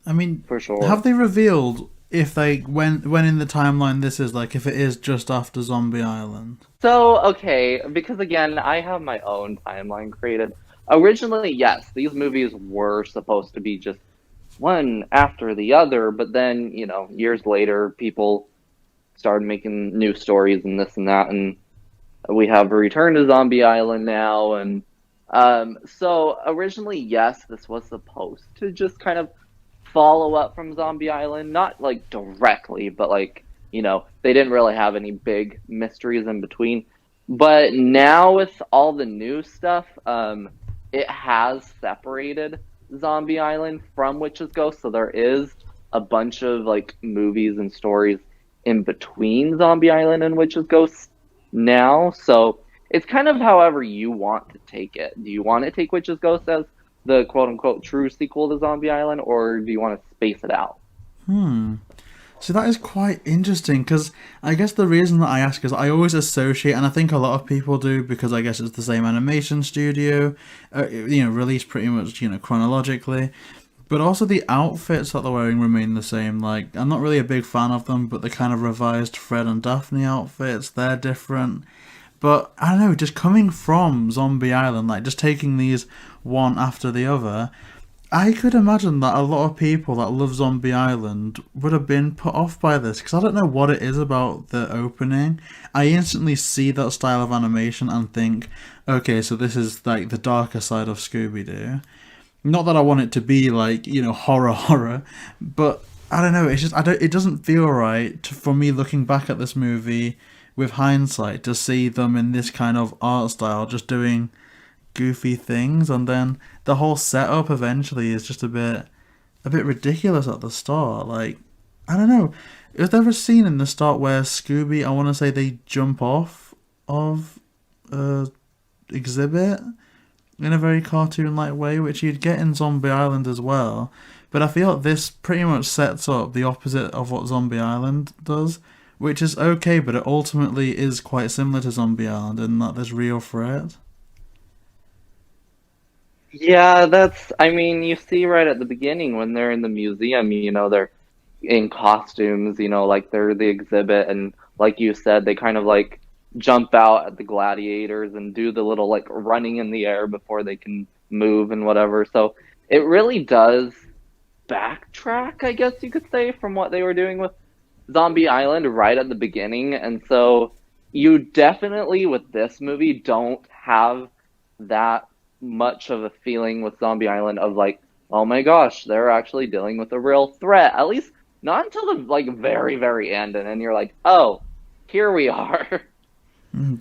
I mean, for sure. Have they revealed if they when in the timeline this is, like, if it is just after Zombie Island? So, okay, because again, I have my own timeline created. Originally, yes, these movies were supposed to be just one after the other, but then, years later, people started making new stories and this and that, and we have a Return to Zombie Island now, and so originally, yes, this was supposed to just kind of follow up from Zombie Island, not like directly, but like, they didn't really have any big mysteries in between. But now with all the new stuff, it has separated Zombie Island from Witch's Ghost, so there is a bunch of like movies and stories in between Zombie Island and Witch's Ghost now. So it's kind of however you want to take it. Do you want to take Witch's Ghost as the quote-unquote true sequel to Zombie Island, or do you want to space it out? So that is quite interesting because I guess the reason that I ask is I always associate, and I think a lot of people do because I guess it's the same animation studio, released pretty much chronologically, but also the outfits that they're wearing remain the same. Like I'm not really a big fan of them, but the kind of revised Fred and Daphne outfits they're different. But I don't know, just coming from Zombie Island, like just taking these one after the other, I could imagine that a lot of people that love Zombie Island would have been put off by this because I don't know what it is about the opening. I instantly see that style of animation and think, okay, so this is like the darker side of Scooby Doo. Not that I want it to be like horror, but I don't know. It's just I don't. It doesn't feel right for me looking back at this movie with hindsight to see them in this kind of art style, just doing goofy things, and then the whole setup eventually is just a bit ridiculous at the start. Like I don't know, is there a scene in the start where Scooby, I want to say they jump off of a exhibit in a very cartoon-like way, which you'd get in Zombie Island as well, but I feel like this pretty much sets up the opposite of what Zombie Island does, which is okay, but it ultimately is quite similar to Zombie Island in that there's real threat. Yeah, I mean, you see right at the beginning when they're in the museum, they're in costumes, like they're the exhibit, and like you said, they kind of like jump out at the gladiators and do the little like running in the air before they can move and whatever. So it really does backtrack, I guess you could say, from what they were doing with Zombie Island right at the beginning. And so you definitely with this movie don't have that much of a feeling with Zombie Island of like, oh my gosh, they're actually dealing with a real threat. At least not until the like very, very end, and then you're like, oh, here we are.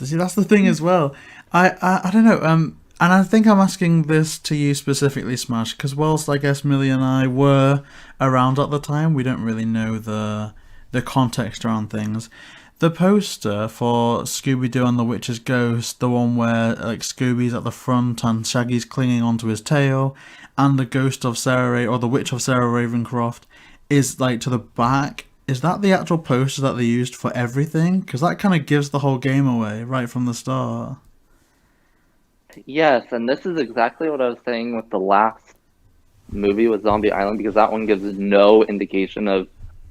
See, that's the thing as well. I don't know. And I think I'm asking this to you specifically, Smash, because whilst I guess Millie and I were around at the time, we don't really know the context around things. The poster for Scooby Doo and the Witch's Ghost, the one where like Scooby's at the front and Shaggy's clinging onto his tail, and the ghost of or the Witch of Sarah Ravencroft is like to the back. Is that the actual poster that they used for everything? Because that kind of gives the whole game away right from the start. Yes, and this is exactly what I was saying with the last movie with Zombie Island, because that one gives no indication of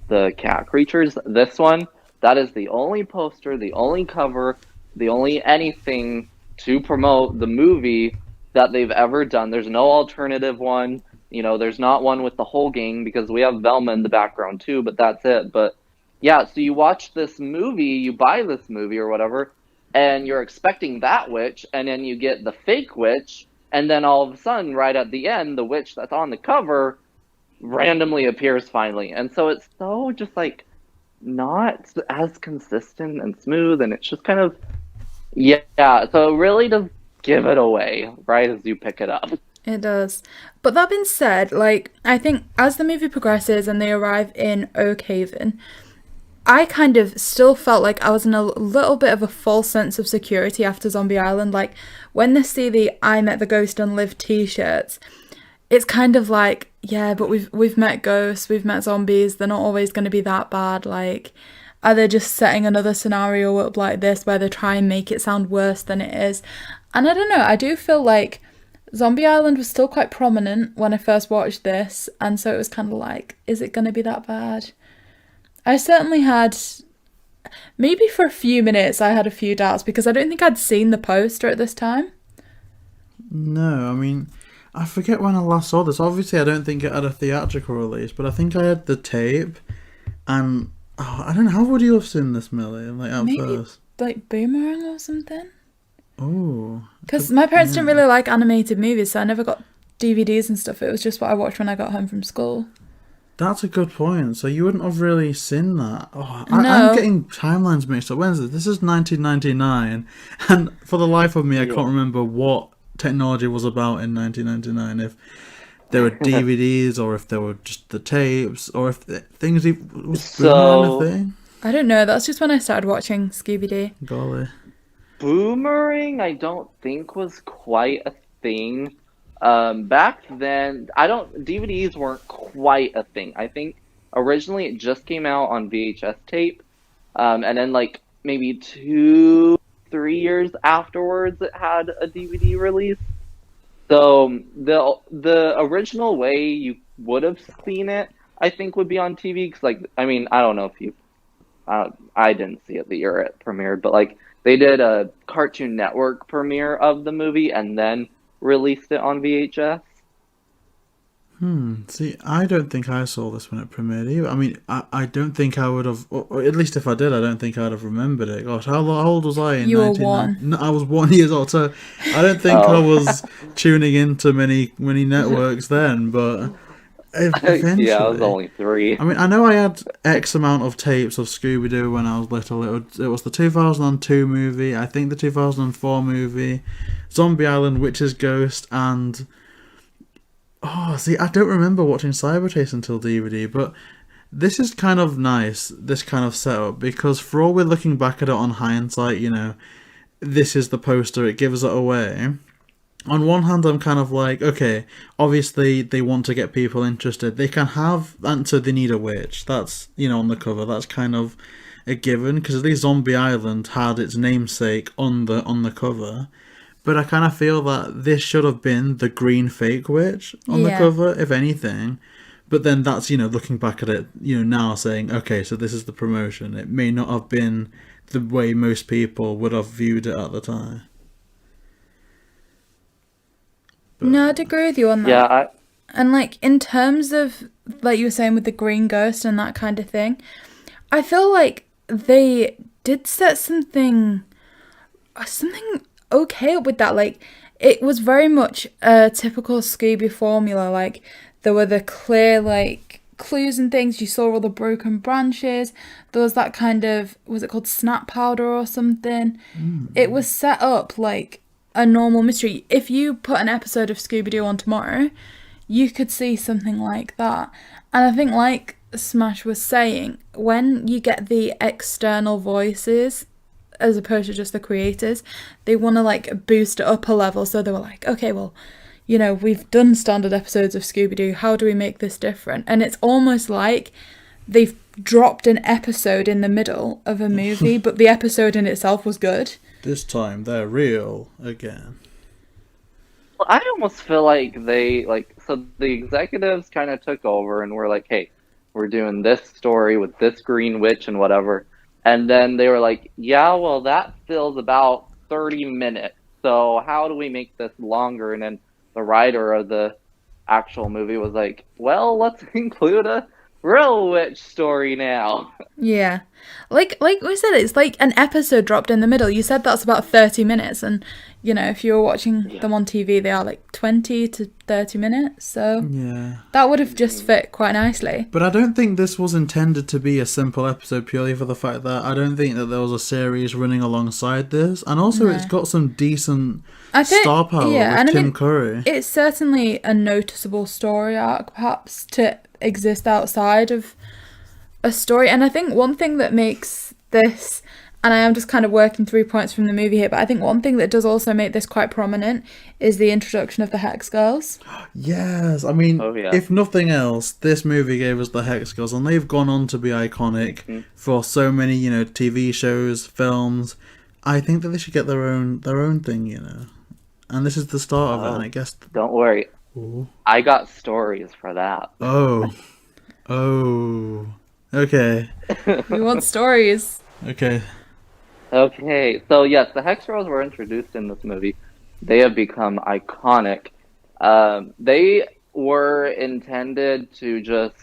the cat creatures. This one, that is the only poster, the only cover, the only anything to promote the movie that they've ever done. There's no alternative one. There's not one with the whole gang because we have Velma in the background too, but that's it. But yeah, so you watch this movie, you buy this movie or whatever, and you're expecting that witch, and then you get the fake witch, and then all of a sudden, right at the end, the witch that's on the cover randomly appears finally. And so it's so just like not as consistent and smooth, and it's just kind of, yeah, so it really does give it away right as you pick it up. It does. But that being said, like, I think as the movie progresses and they arrive in Oak Haven, I kind of still felt like I was in a little bit of a false sense of security after Zombie Island. Like, when they see the I Met the Ghost and Live t-shirts, it's kind of like, yeah, but we've met ghosts, we've met zombies, they're not always going to be that bad. Like, are they just setting another scenario up like this where they try and make it sound worse than it is? And I don't know, I do feel like Zombie Island was still quite prominent when I first watched this, and so it was kind of like, is it going to be that bad? I certainly had, maybe for a few minutes, I had a few doubts because I don't think I'd seen the poster at this time. No, I mean, I forget when I last saw this. Obviously, I don't think it had a theatrical release, but I think I had the tape, and I don't know, how would you have seen this, Millie? Like at Maybe first, like Boomerang or something. oh, Because my parents didn't really like animated movies, so I never got DVDs and stuff. It was just what I watched when I got home from school. that's a good point. So you wouldn't have really seen that. Oh, No. I'm getting timelines mixed up. When is this? This is 1999, and for the life of me, I can't remember what technology was about in 1999. If there were DVDs, or if there were just the tapes, or if things was Boomerang a thing. I don't know. That's just when I started watching Scooby Doo. Golly. Boomerang, I don't think was quite a thing. Back then, DVDs weren't quite a thing. I think originally it just came out on VHS tape, and then like maybe 2, 3 years afterwards, it had a DVD release. So the original way you would have seen it, I think, would be on TV. Because like, I mean, I don't know if you, I didn't see it the year it premiered, but like they did a Cartoon Network premiere of the movie and then released it on VHS. See, I don't think I saw this when it premiered either. I mean, I don't think I would have, or at least if I did, I don't think I'd have remembered it. Gosh, how old was I in You were 1990? one. No, I was 1 year old, so I don't think I was tuning into many networks then, but eventually. Yeah, I was only 3. I mean, I know I had X amount of tapes of Scooby Doo when I was little. It was the 2002 movie, I think the 2004 movie, Zombie Island, Witch's Ghost, and... Oh, see, I don't remember watching Cyber Chase until DVD, but this is kind of nice, this kind of setup, because for all we're looking back at it on hindsight, you know, this is the poster, it gives it away. On one hand, I'm kind of like, okay, obviously they want to get people interested. They can have, and so they need a witch. That's, you know, on the cover. That's kind of a given, because at least Zombie Island had its namesake on the cover. But I kind of feel that this should have been the green fake witch on the cover, if anything. But then that's, you know, looking back at it, you know, now saying, okay, so this is the promotion. It may not have been the way most people would have viewed it at the time. But... No, I'd agree with you on that. Yeah, And like in terms of like you were saying with the green ghost and that kind of thing, I feel like they did set something okay with that. Like it was very much a typical Scooby formula. Like there were the clear like clues and things. You saw all the broken branches. There was that kind of, was it called snap powder or something? It was set up like a normal mystery. If you put an episode of Scooby Doo on tomorrow, you could see something like that. And I think like smASH was saying, when you get the external voices as opposed to just the creators, they want to like boost it up a level. So they were like, okay, well, you know, we've done standard episodes of Scooby Doo, how do we make this different? And it's almost like they've dropped an episode in the middle of a movie, but the episode in itself was good. This time they're real again. well, I almost feel like they so the executives kind of took over and were like, hey, we're doing this story with this green witch and whatever. And then they were like, yeah, well, that fills about 30 minutes. So how do we make this longer? And then the writer of the actual movie was like, well, let's include a real witch story now. Yeah. Like we said, it's like an episode dropped in the middle. You said that's about 30 minutes. And, you know, if you were watching them on TV, they are like 20 to 30 minutes. So Yeah. that would have just fit quite nicely. But I don't think this was intended to be a simple episode purely for the fact that I don't think that there was a series running alongside this. And also it's got some decent star power with Tim Curry. It's certainly a noticeable story arc, perhaps, to exist outside of a story. And I think one thing that makes this, and I am just kind of working through points from the movie here, but I think one thing that does also make this quite prominent is the introduction of the Hex Girls. Yes, I mean, if nothing else, this movie gave us the Hex Girls, and they've gone on to be iconic for so many, you know, TV shows, films. I think that they should get their own thing, you know. And this is the start of it, and I guess... Don't worry. Ooh. I got stories for that. Oh. Okay. We want stories. Okay. Okay, so yes, the Hex Girls were introduced in this movie. They have become iconic. They were intended to just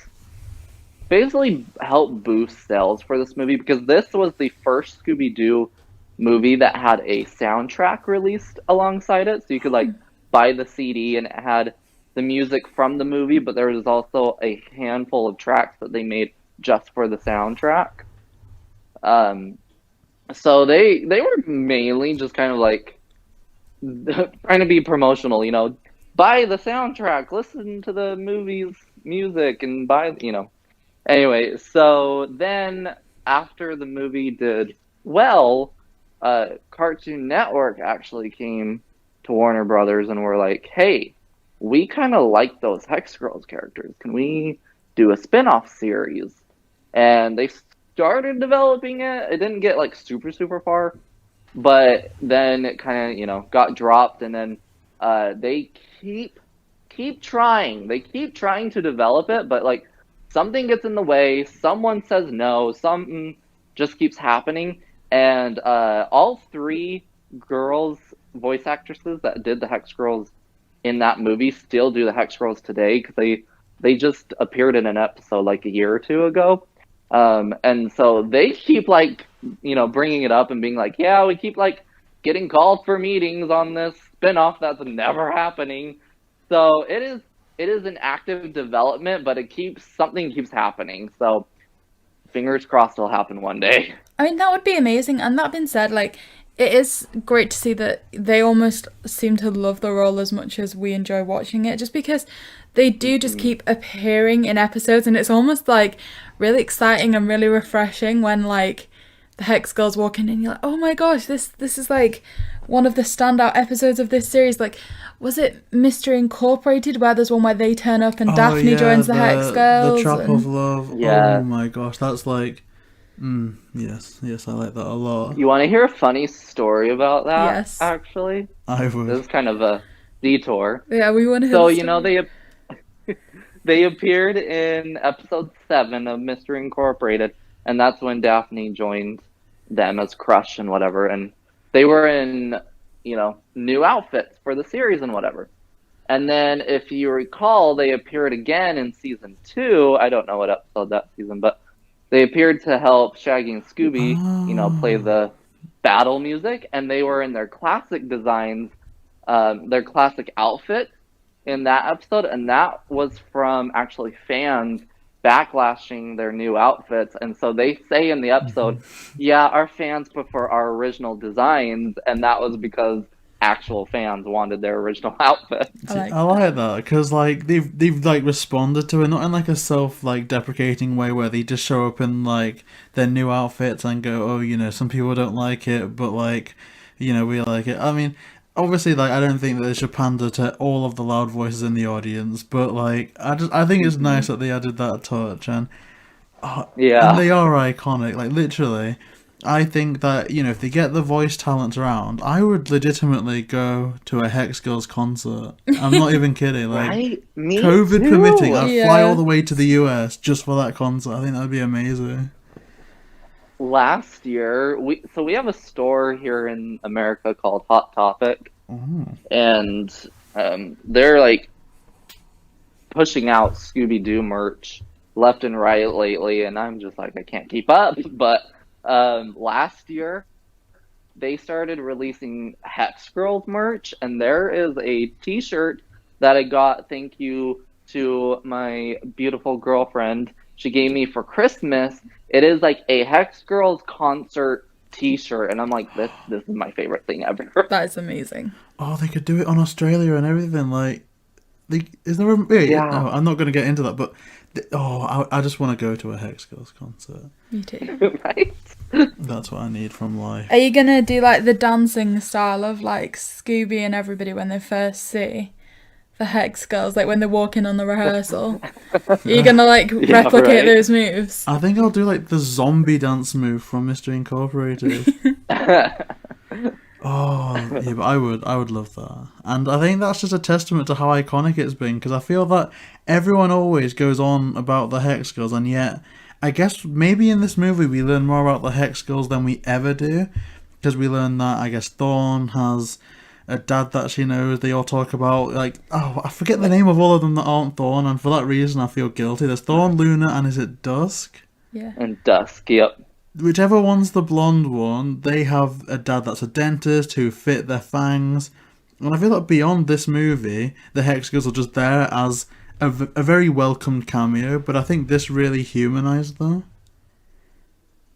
basically help boost sales for this movie, because this was the first Scooby Doo movie that had a soundtrack released alongside it. So you could like buy the CD and it had the music from the movie, but there was also a handful of tracks that they made just for the soundtrack. So they were mainly just kind of like trying to be promotional, you know, buy the soundtrack, listen to the movie's music, and buy, you know. Anyway, so then after the movie did well, Cartoon Network actually came to Warner Brothers and were like, hey, we kind of like those Hex Girls characters. Can we do a spin-off series. And they started developing it. It didn't get like super, super far, but then it kind of, you know, got dropped. And then they keep trying. They keep trying to develop it, but like something gets in the way. Someone says no. Something just keeps happening. And all three girls, voice actresses that did the Hex Girls in that movie still do the Hex Girls today, because they just appeared in an episode like a year or two ago. And so they keep like, you know, bringing it up and being like, yeah, we keep like getting called for meetings on this spinoff that's never happening. So it is an active development, but something keeps happening. So fingers crossed it'll happen one day. I mean, that would be amazing. And that being said, like, it is great to see that they almost seem to love the role as much as we enjoy watching it, just because they do just keep appearing in episodes, and it's almost like really exciting and really refreshing when like the Hex Girls walk in and you're like, oh my gosh, this is like one of the standout episodes of this series. Like, was it Mystery Incorporated where there's one where they turn up and Daphne joins the Hex Girls? The Trap of Love. Yeah. Oh my gosh, that's like, yes, I like that a lot. You want to hear a funny story about that? Yes. Actually, I would. this is kind of a detour. Yeah, we want to hear So, the you know, story. they appeared in episode 7 of Mystery Incorporated, and that's when Daphne joined them as Crush and whatever, and they were in, you know, new outfits for the series and whatever. And then, if you recall, they appeared again in season 2. I don't know what episode that season, but they appeared to help Shaggy and Scooby, you know, play the battle music, and they were in their classic designs, their classic outfit in that episode, and that was from actually fans backlashing their new outfits. And so they say in the episode, yeah, our fans prefer our original designs, and that was because actual fans wanted their original outfit. I like that, because like they've like responded to it, not in like a self like deprecating way where they just show up in like their new outfits and go, oh, you know, some people don't like it, but like, you know, we like it. I mean, obviously, like, I don't think that they should pander to all of the loud voices in the audience, but like, I think it's nice that they added that touch, and Yeah. and they are iconic. Like, literally, I think that, you know, if they get the voice talent around, I would legitimately go to a Hex Girls concert. I'm not even kidding. Like, Right? Me COVID too. permitting, I'd fly Yeah. all the way to the US just for that concert. I think that'd be amazing. Last year, we have a store here in America called Hot Topic, and they're like pushing out Scooby Doo merch left and right lately, and I'm just like, I can't keep up. But last year, they started releasing Hex Girls merch, and there is a T-shirt that I got. Thank you to my beautiful girlfriend. She gave me for Christmas. It is like a Hex Girls concert T-shirt, and I'm like, this is my favorite thing ever. That is amazing. Oh, they could do it on Australia and everything. Like, is there a... Wait, Yeah. no, I'm not going to get into that, but... I just want to go to a Hex Girls concert. Me too. Right? That's what I need from life. Are you gonna do like the dancing style of like Scooby and everybody when they first see the Hex Girls, like when they're walking on the rehearsal? Are you gonna like replicate right. those moves? I think I'll do like the zombie dance move from Mystery Incorporated. Oh, yeah, but I would love that. And I think that's just a testament to how iconic it's been, because I feel that everyone always goes on about the Hex Girls, and yet I guess maybe in this movie we learn more about the Hex Girls than we ever do, because we learn that, I guess, Thorn has a dad that she knows. They all talk about, like, oh, I forget the name of all of them that aren't Thorn, and for that reason I feel guilty. There's Thorn, Luna, and is it Dusk? Yeah. And Dusk, yep. Whichever one's the blonde one, they have a dad that's a dentist who fit their fangs. And I feel like beyond this movie, the Hex Girls are just there as a very welcomed cameo, but I think this really humanized them.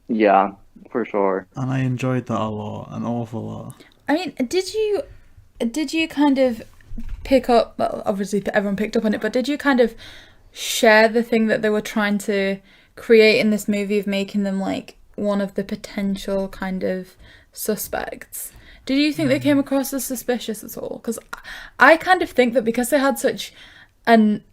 Yeah, for sure. And I enjoyed that a lot, an awful lot. I mean, did you kind of pick up, well, obviously everyone picked up on it, but did you kind of share the thing that they were trying to create in this movie of making them like one of the potential kind of suspects? Did you think they came across as suspicious at all? Because I kind of think that because they had such an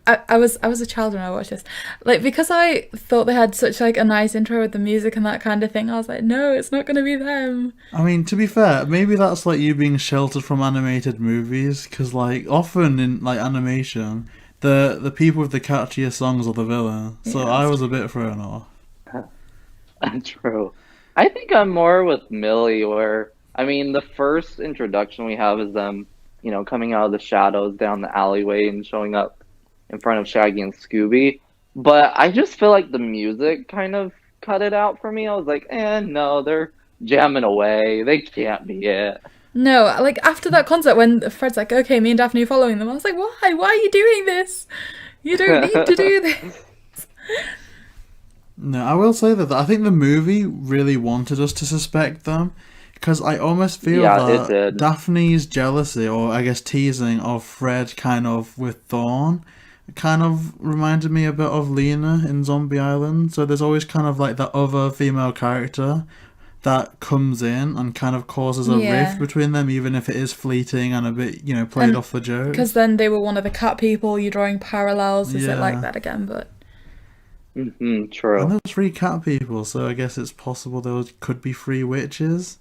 I was a child when I watched this. Like, because I thought they had such like a nice intro with the music and that kind of thing, I was like, no, it's not gonna be them. I mean, to be fair, maybe that's like you being sheltered from animated movies, because like often in like animation, the people with the catchiest songs are the villain. So I was a bit thrown off. True. I think I'm more with Millie, where, I mean, the first introduction we have is them, you know, coming out of the shadows down the alleyway and showing up in front of Shaggy and Scooby. But I just feel like the music kind of cut it out for me. I was like, no, they're jamming away. They can't be it. No, like after that concert when Fred's like, okay, me and Daphne are following them, I was like, why? Why are you doing this? You don't need to do this. No, I will say that I think the movie really wanted us to suspect them, because I almost feel that Daphne's jealousy, or I guess teasing of Fred kind of with Thorn, kind of reminded me a bit of Lena in Zombie Island. So there's always kind of like that other female character that comes in and kind of causes a rift between them, even if it is fleeting and a bit, you know, played off the joke. Because then they were one of the cat people, you're drawing parallels, is it like that again? But true. And there's 3 cat people, so I guess it's possible there could be 3 witches.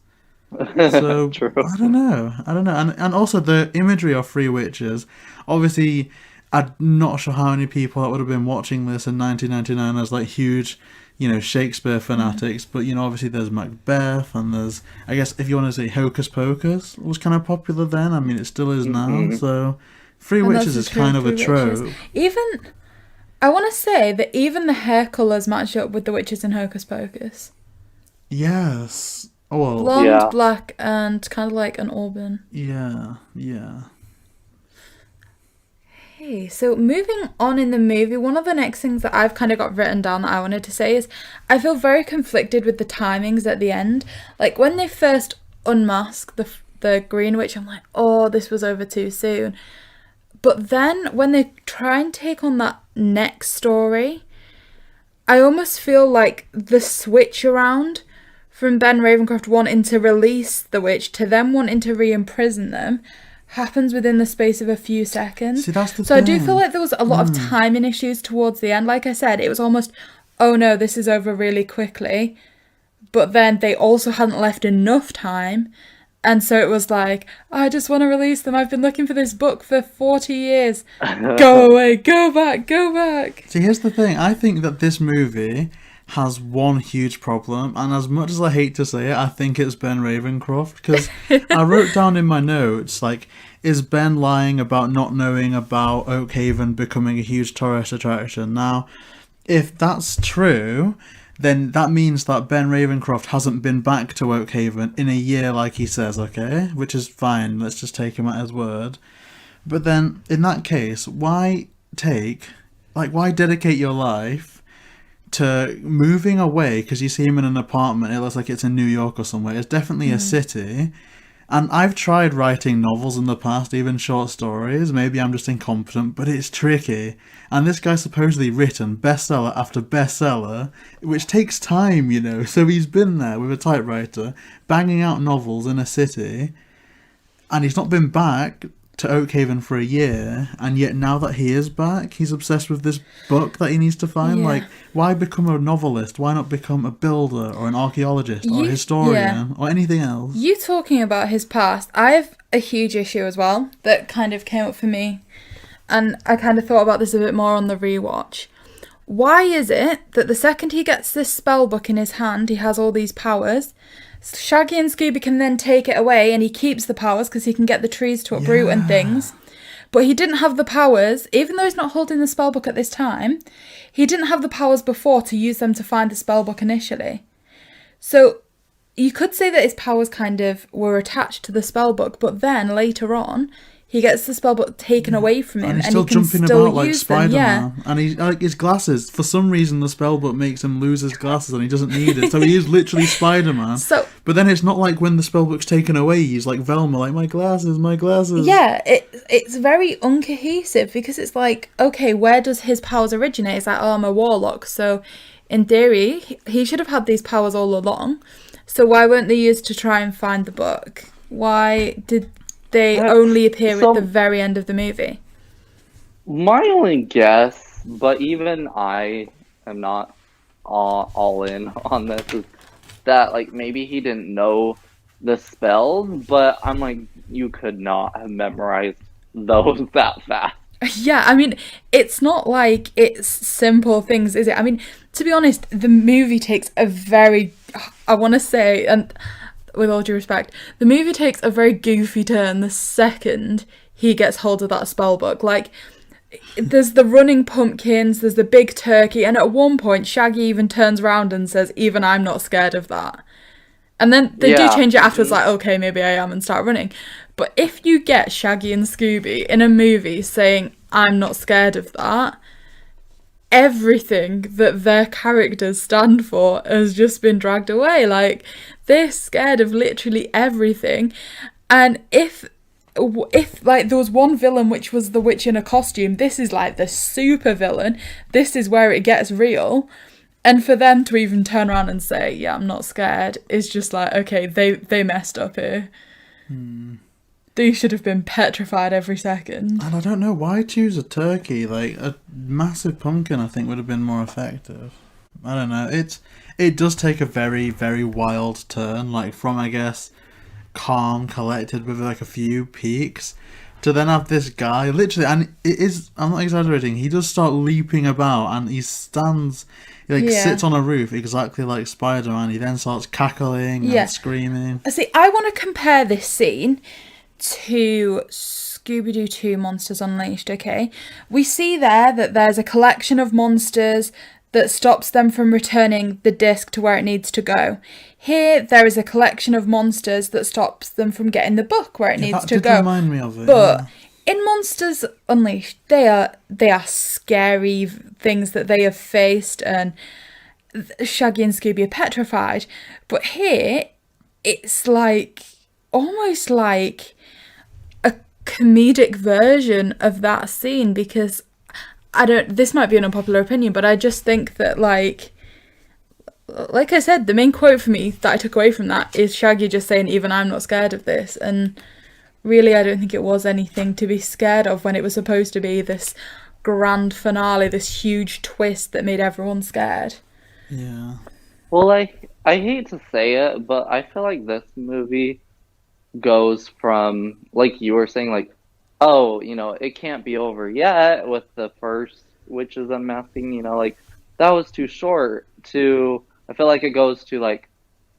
So True. I don't know. And also the imagery of 3 witches, obviously I'm not sure how many people that would have been watching this in 1999 as like huge, you know, Shakespeare fanatics, but you know, obviously there's Macbeth, and there's, I guess if you want to say Hocus Pocus was kind of popular then, I mean it still is now, so 3 witches is kind of a trope. Even, I want to say that even the hair colours match up with the witches in Hocus Pocus. Yes. Oh, well, blonde, black, and kind of like an auburn. Yeah. Okay, so moving on in the movie, one of the next things that I've kind of got written down that I wanted to say is I feel very conflicted with the timings at the end. Like when they first unmask the Green Witch, I'm like, oh, this was over too soon. But then when they try and take on that next story, I almost feel like the switch around from Ben Ravencroft wanting to release the witch to them wanting to re-imprison them happens within the space of a few seconds. See, that's the so thing. I do feel like there was a lot of timing issues towards the end. Like I said, it was almost, oh no, this is over really quickly. But then they also hadn't left enough time. And so it was like, I just want to release them. I've been looking for this book for 40 years. Go away, go back. See, here's the thing. I think that this movie has one huge problem, and as much as I hate to say it, I think it's Ben Ravencroft, because I wrote down in my notes, like, is Ben lying about not knowing about Oakhaven becoming a huge tourist attraction? Now, if that's true, then that means that Ben Ravencroft hasn't been back to Oakhaven in a year like he says, okay? Which is fine, let's just take him at his word. But then, in that case, why dedicate your life to moving away, because you see him in an apartment, it looks like it's in New York or somewhere, it's definitely a city, and I've tried writing novels in the past, even short stories, maybe I'm just incompetent, but it's tricky, and this guy's supposedly written bestseller after bestseller, which takes time, you know, so he's been there with a typewriter, banging out novels in a city, and he's not been back to Oakhaven for a year, and yet now that he is back, he's obsessed with this book that he needs to find. Like, why become a novelist? Why not become a builder or an archaeologist or a historian or anything else? You talking about his past, I have a huge issue as well that kind of came up for me, and I kind of thought about this a bit more on the rewatch. Why is it that the second he gets this spell book in his hand, he has all these powers? Shaggy and Scooby can then take it away, and he keeps the powers because he can get the trees to uproot and things. But he didn't have the powers, even though he's not holding the spellbook at this time, he didn't have the powers before to use them to find the spellbook initially. So you could say that his powers kind of were attached to the spellbook, but then later on, he gets the spellbook taken away from him, and he's still he can jumping still about like use Spider-Man. them. And he's like his glasses. For some reason, the spellbook makes him lose his glasses, and he doesn't need it. So he is literally Spider-Man. But then it's not like when the spellbook's taken away, he's like Velma, like my glasses. Yeah, it's very uncohesive, because it's like, okay, where does his powers originate? It's like, oh, I'm a warlock, so in theory, he should have had these powers all along. So why weren't they used to try and find the book? Why did they only appear at the very end of the movie? My only guess, but even I am not all in on this, is that like maybe he didn't know the spells, but I'm like, you could not have memorized those that fast. Yeah, I mean, it's not like it's simple things, is it? I mean, to be honest, the movie takes a very, I want to say, and with all due respect, the movie takes a very goofy turn the second he gets hold of that spell book. Like, there's the running pumpkins, there's the big turkey, and at one point, Shaggy even turns around and says, "Even I'm not scared of that." And then they do Yeah. change it afterwards, like, okay, maybe I am, and start running. But if you get Shaggy and Scooby in a movie saying, "I'm not scared of that," everything that their characters stand for has just been dragged away. Like, they're scared of literally everything. And if like there was one villain which was the witch in a costume, this is like the super villain. This is where it gets real. And for them to even turn around and say, "Yeah, I'm not scared," is just like, okay, they messed up here. They should have been petrified every second. And I don't know why choose a turkey. Like a massive pumpkin, I think would have been more effective. I don't know. It does take a very, very wild turn. Like from, I guess, calm, collected with like a few peaks, to then have this guy literally, and it is. I'm not exaggerating. He does start leaping about, and he stands. He like sits on a roof exactly like Spider-Man. He then starts cackling and screaming. See, I want to compare this scene to Scooby Doo 2 Monsters Unleashed, okay? We see there that there's a collection of monsters that stops them from returning the disc to where it needs to go. Here, there is a collection of monsters that stops them from getting the book where it needs to go. Remind me of it. But in Monsters Unleashed, they are scary things that they have faced, and Shaggy and Scooby are petrified. But here, it's like almost like a comedic version of that scene, because this might be an unpopular opinion, but I just think that like I said, the main quote for me that I took away from that is Shaggy just saying, "Even I'm not scared of this," and really I don't think it was anything to be scared of when it was supposed to be this grand finale, this huge twist that made everyone scared. Yeah. Well, I hate to say it, but I feel like this movie goes from, like you were saying, like, oh, it can't be over yet with the first witches unmasking, like, that was too short, to, I feel like it goes to, like,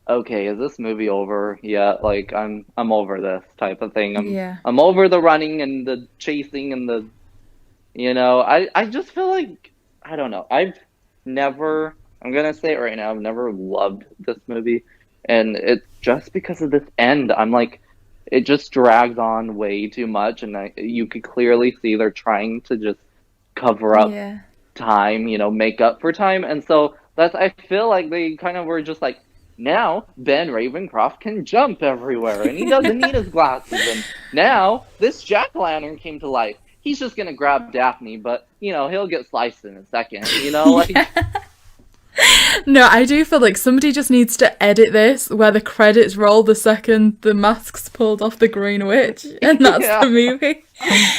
okay, is this movie over yet? Like, I'm over this type of thing. I'm over the running and the chasing and the, I just feel like, I don't know. I'm gonna say it right now, I've never loved this movie. And it's just because of this end. I'm like, it just drags on way too much. And you could clearly see they're trying to just cover up time, make up for time. And so I feel like they kind of were just like, now Ben Ravencroft can jump everywhere and he doesn't need his glasses. And now this jack-o'-lantern came to life. He's just gonna grab Daphne, but he'll get sliced in a second. Like. No, I do feel like somebody just needs to edit this where the credits roll the second the mask's pulled off the Green Witch, and that's the movie.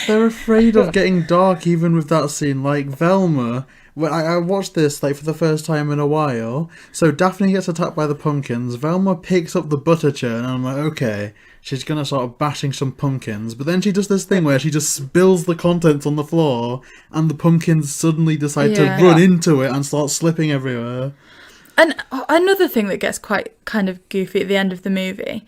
They're afraid of getting dark even with that scene. Like Velma, when I watched this like for the first time in a while. So Daphne gets attacked by the pumpkins. Velma picks up the butter churn, and I'm like, okay, she's gonna start bashing some pumpkins. But then she does this thing where she just spills the contents on the floor, and the pumpkins suddenly decide to run into it and start slipping everywhere. And another thing that gets quite kind of goofy at the end of the movie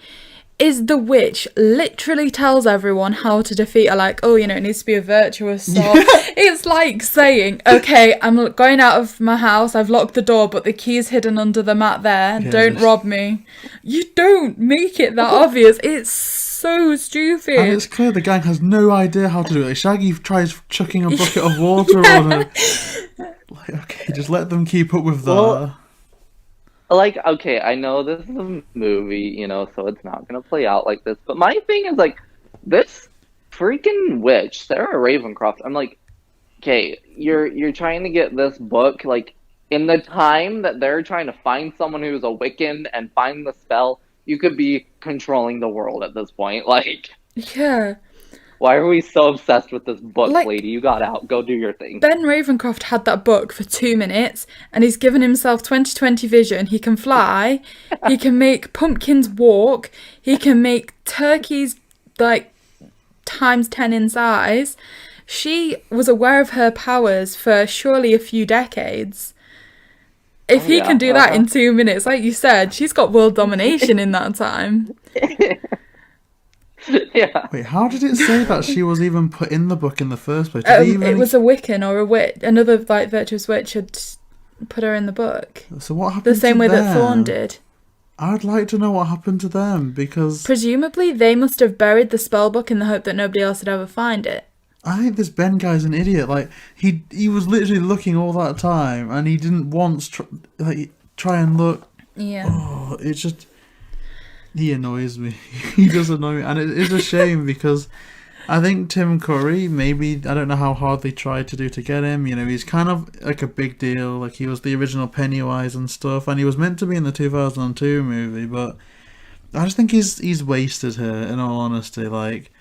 is the witch literally tells everyone how to defeat her, like, oh, it needs to be a virtuous soul. It's like saying, okay, I'm going out of my house, I've locked the door, but the key's hidden under the mat there, don't rob me. You don't make it that obvious. It's so stupid. And it's clear the gang has no idea how to do it. Like, Shaggy tries chucking a bucket of water on her. Like, okay, just let them keep up with that. Well, like, okay, I know this is a movie, so it's not gonna play out like this. But my thing is, like, this freaking witch, Sarah Ravencroft. I'm like, okay, you're trying to get this book, like, in the time that they're trying to find someone who's a Wiccan and find the spell, you could be controlling the world at this point, like. Yeah. Why are we so obsessed with this book, Like- lady? You got out. Go do your thing. Ben Ravencroft had that book for 2 minutes, and he's given himself 20/20 vision. He can fly, he can make pumpkins walk, he can make turkeys, like, times 10 in size. She was aware of her powers for surely a few decades. If he can do that in 2 minutes, like you said, she's got world domination in that time. Yeah. Wait, how did it say that she was even put in the book in the first place? Did he even... It was a Wiccan or a witch, another like virtuous witch had put her in the book. So what happened The same to way them? that Thorn did. I'd like to know what happened to them, because Presumably, they must have buried the spell book in the hope that nobody else would ever find it. I think this Ben guy's an idiot. Like, he was literally looking all that time, and he didn't once try and look. Yeah. Oh, it's just... He annoys me. He does annoy me. And it is a shame, because I think Tim Curry, maybe, I don't know how hard they tried to do to get him. You know, he's kind of like a big deal. Like, he was the original Pennywise and stuff, and he was meant to be in the 2002 movie, but I just think he's wasted here, in all honesty. Like,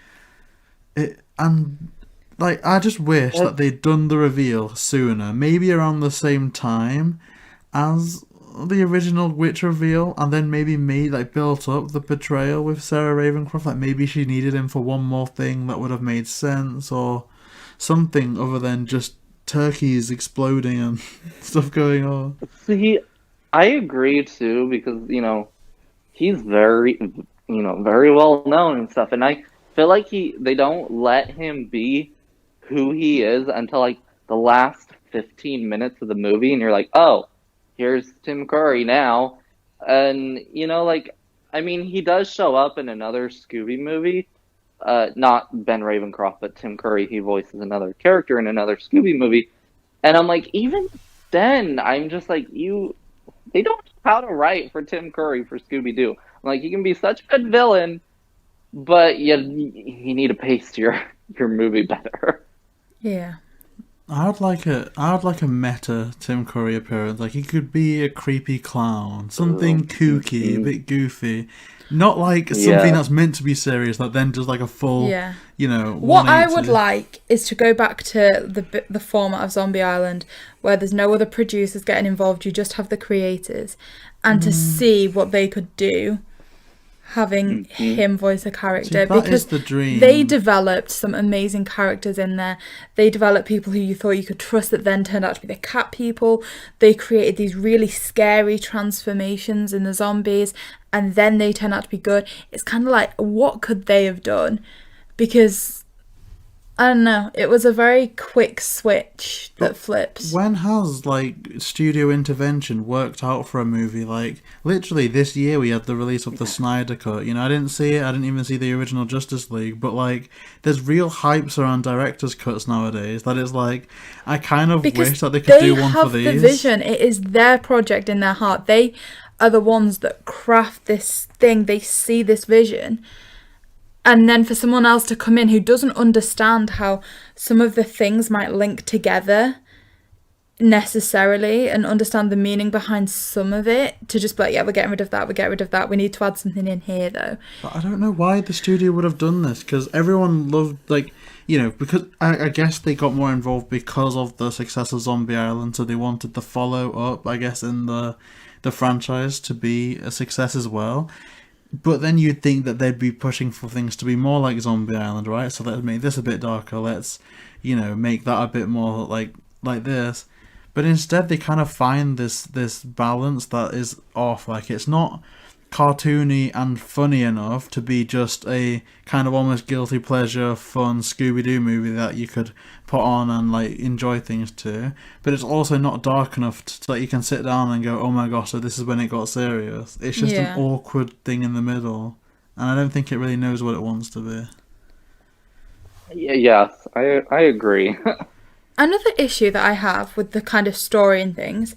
I just wish that they'd done the reveal sooner, maybe around the same time as the original witch reveal, and then maybe built up the betrayal with Sarah Ravencroft. Like, maybe she needed him for one more thing that would have made sense, or something other than just turkeys exploding and stuff going on. See, I agree too, because, you know, he's very, you know, very well known and stuff, and I feel like they don't let him be who he is until like the last 15 minutes of the movie, and you're like, oh, here's Tim Curry now. And, you know, like, I mean, he does show up in another Scooby movie. Not Ben Ravencroft, but Tim Curry. He voices another character in another Scooby movie. And I'm like, even then, I'm just like, they don't know how to write for Tim Curry for Scooby Doo. Like, he can be such a good villain, but you need to pace your movie better. Yeah. I'd like a meta Tim Curry appearance. Like, he could be a creepy clown, something kooky, a bit goofy, not like something that's meant to be serious. That then does like a full, you know. What I 180. would like is to go back to the format of Zombie Island, where there's no other producers getting involved. You just have the creators, and to see what they could do, having him voice a character. See, that because is the dream. They developed some amazing characters in there. They developed people who you thought you could trust that then turned out to be the cat people. They created these really scary transformations in the zombies, and then they turned out to be good. It's kind of like, what could they have done? Because, I don't know, it was a very quick switch that flips. When has, like, studio intervention worked out for a movie? Like, literally this year we had the release of the Snyder Cut. You know, I didn't see it. I didn't even see the original Justice League. But, like, there's real hypes around director's cuts nowadays. That is, like, I kind of wish that they could do one for these. They have the vision. It is their project in their heart. They are the ones that craft this thing. They see this vision. And then for someone else to come in who doesn't understand how some of the things might link together necessarily, and understand the meaning behind some of it, to just be like, yeah, we're getting rid of that, we need to add something in here though. But I don't know why the studio would have done this, because everyone loved, like, you know, because I guess they got more involved because of the success of Zombie Island, so they wanted the follow-up, I guess, in the franchise to be a success as well. But then you'd think that they'd be pushing for things to be more like Zombie Island, right? So let's make this a bit darker. Let's, you know, make that a bit more like this. But instead, they kind of find this balance that is off. Like, it's not cartoony and funny enough to be just a kind of almost guilty pleasure, fun Scooby Doo movie that you could put on and like enjoy things to. But it's also not dark enough so that you can sit down and go, oh my gosh, so this is when it got serious. It's just an awkward thing in the middle, and I don't think it really knows what it wants to be. Yes, I agree. Another issue that I have with the kind of story and things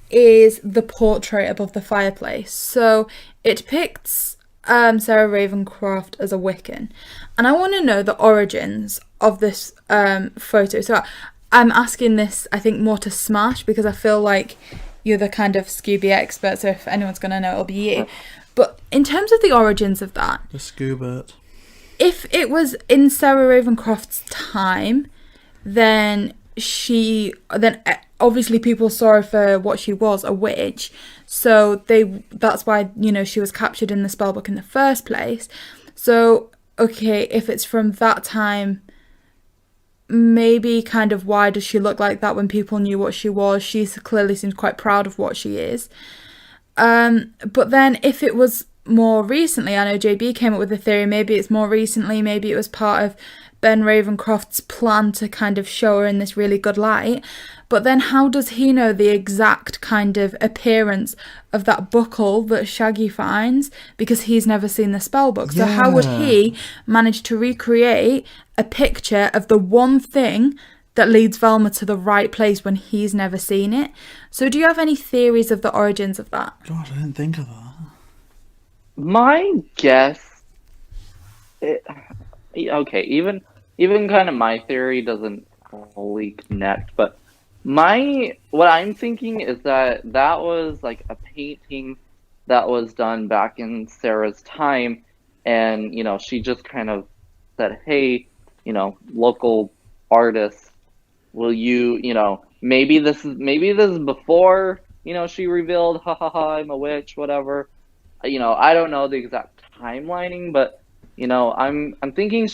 is the portrait above the fireplace. So it depicts Sarah Ravencroft as a Wiccan, and I want to know the origins of this photo. So I'm asking this, I think, more to smASH, because I feel like you're the kind of Scooby expert, so if anyone's going to know, it'll be you. But in terms of the origins of that... The Scoobert. if it was in Sarah Ravencroft's time, then obviously people saw her for what she was, a witch. So that's why, you know, she was captured in the spellbook in the first place. So, okay, if it's from that time, maybe kind of why does she look like that when people knew what she was? She clearly seems quite proud of what she is. But then if it was more recently, I know JB came up with a theory, maybe it's more recently, maybe it was part of Ben Ravencroft's plan to kind of show her in this really good light. But then how does he know the exact kind of appearance of that buckle that Shaggy finds? Because he's never seen the spellbook. So how would he manage to recreate a picture of the one thing that leads Velma to the right place when he's never seen it? So do you have any theories of the origins of that? God, I didn't think of that. My guess, okay, even kind of my theory doesn't fully connect, but what I'm thinking is that was like a painting that was done back in Sarah's time, and you know, she just kind of said, hey, you know, local artists, will you, you know, maybe this is before, you know, she revealed, ha ha ha, I'm a witch, whatever. You know, I don't know the exact timelining, but you know, I'm thinking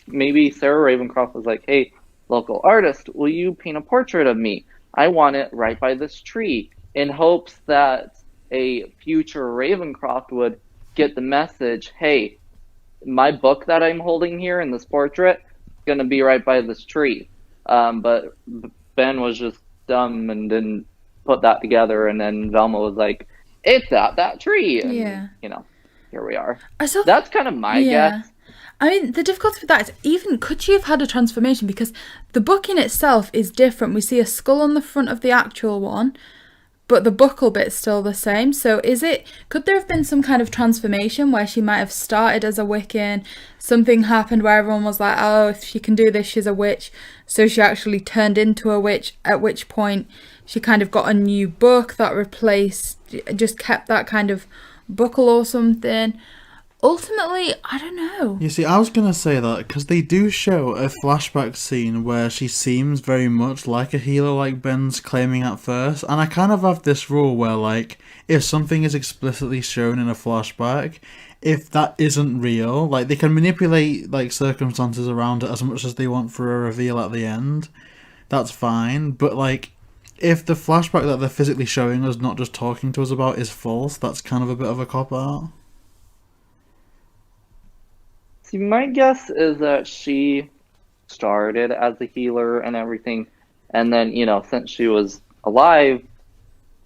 maybe Sarah Ravencroft was like, hey, local artist, will you paint a portrait of me? I want it right by this tree, in hopes that a future Ravencroft would get the message, hey, my book that I'm holding here in this portrait is going to be right by this tree. But Ben was just dumb and didn't put that together, and then Velma was like, it's at that tree. And, you know, here we are. That's kind of my guess. I mean, the difficulty with that is, even could she have had a transformation? Because the book in itself is different. We see a skull on the front of the actual one, but the buckle bit's still the same. So could there have been some kind of transformation where she might have started as a Wiccan, something happened where everyone was like, oh, if she can do this, she's a witch. So she actually turned into a witch, at which point she kind of got a new book that just kept that kind of buckle or something. Ultimately, I don't know. You see, I was going to say that because they do show a flashback scene where she seems very much like a healer, like Ben's claiming at first. And I kind of have this rule where, like, if something is explicitly shown in a flashback, if that isn't real, like, they can manipulate, like, circumstances around it as much as they want for a reveal at the end. That's fine. But, like, if the flashback that they're physically showing us, not just talking to us about, is false, that's kind of a bit of a cop-out. See, my guess is that she started as a healer and everything, and then, you know, since she was alive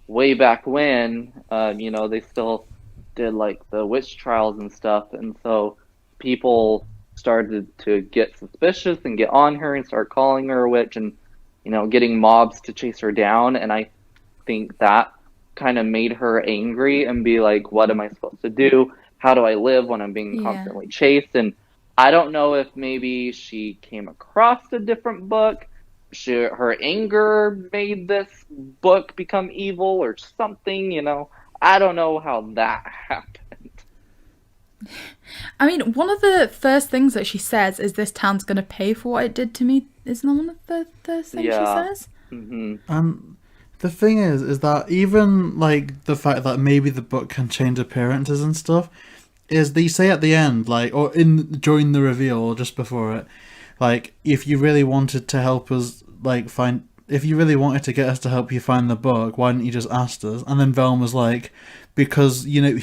way back when, you know, they still did, like, the witch trials and stuff, and so people started to get suspicious and get on her and start calling her a witch and, you know, getting mobs to chase her down, and I think that kind of made her angry and be like, what am I supposed to do? How do I live when I'm being constantly chased? And I don't know if maybe she came across a different book. Her anger made this book become evil or something, you know. I don't know how that happened. I mean, one of the first things that she says is, this town's going to pay for what it did to me. Isn't that one of the first things she says? Mm-hmm. The thing is that even, like, the fact that maybe the book can change appearances and stuff, is they say at the end, like, or during the reveal, or just before it, like, if you really wanted to help us, like, if you really wanted to get us to help you find the book, why didn't you just ask us? And then Velma's like, because, you know,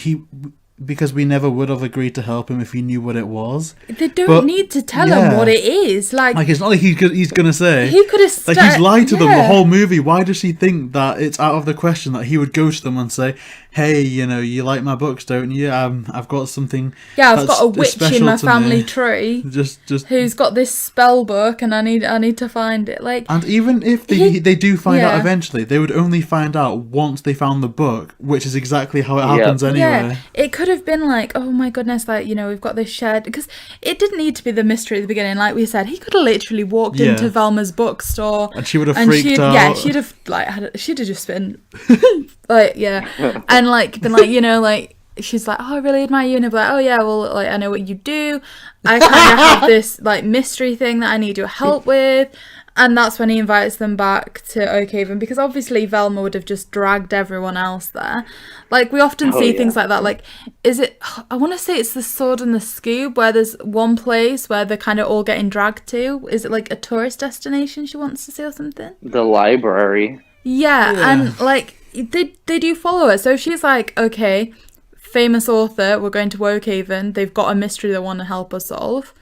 because we never would have agreed to help him if he knew what it was. They don't need to tell him what it is. Like, it's not like he's going to say. He could have like, he's lied to them the whole movie. Why does she think that it's out of the question that he would go to them and say, hey, you know, you like my books, don't you? I've got something. Yeah, I've got a witch in my family tree. Just who's got this spell book, and I need to find it. Like, and even if they do find out eventually, they would only find out once they found the book, which is exactly how it happens anyway. Yeah, it could have been like, oh my goodness, like, you know, we've got this shared, because it didn't need to be the mystery at the beginning. Like we said, he could have literally walked into Velma's bookstore, and she would have freaked out. Yeah, she'd have just been like, and like been like, you know, like, she's like, oh, I really admire you, and he'll be like, oh yeah, well, like, I know what you do. I kind of have this like mystery thing that I need your help with. And that's when he invites them back to Oakhaven, because obviously Velma would have just dragged everyone else there. Like, we often see things like that. Like, is it, I want to say it's the Sword and the Scoob, where there's one place where they're kind of all getting dragged to. Is it like a tourist destination she wants to see or something? The library. Yeah, and like, they do follow her. So she's like, okay, famous author, we're going to Oakhaven. They've got a mystery they want to help us solve.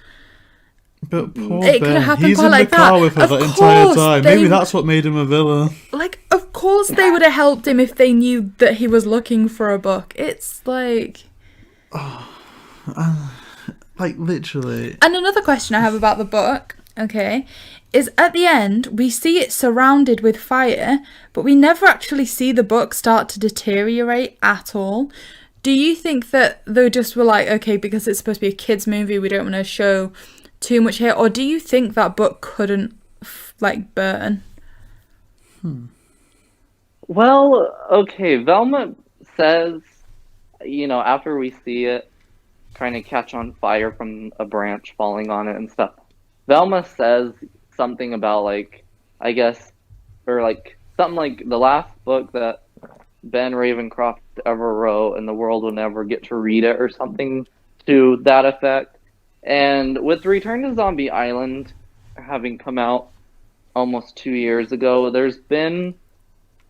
But poor It could Ben, have happened he's quite in like the car that. with her Of the entire course, time. Maybe that's what made him a villain. Like, of course they would have helped him if they knew that he was looking for a book. It's like... Like, literally. And another question I have about the book, okay, is at the end, we see it surrounded with fire, but we never actually see the book start to deteriorate at all. Do you think that they just were like, okay, because it's supposed to be a kids' movie, we don't want to show too much here? Or do you think that book couldn't, like, burn? Well, okay, Velma says, you know, after we see it kind of catch on fire from a branch falling on it and stuff, Velma says something about, like, I guess, or like, something like the last book that Ben Ravencroft ever wrote and the world will never get to read it, or something to that effect. And with Return to Zombie Island having come out almost 2 years ago, there's been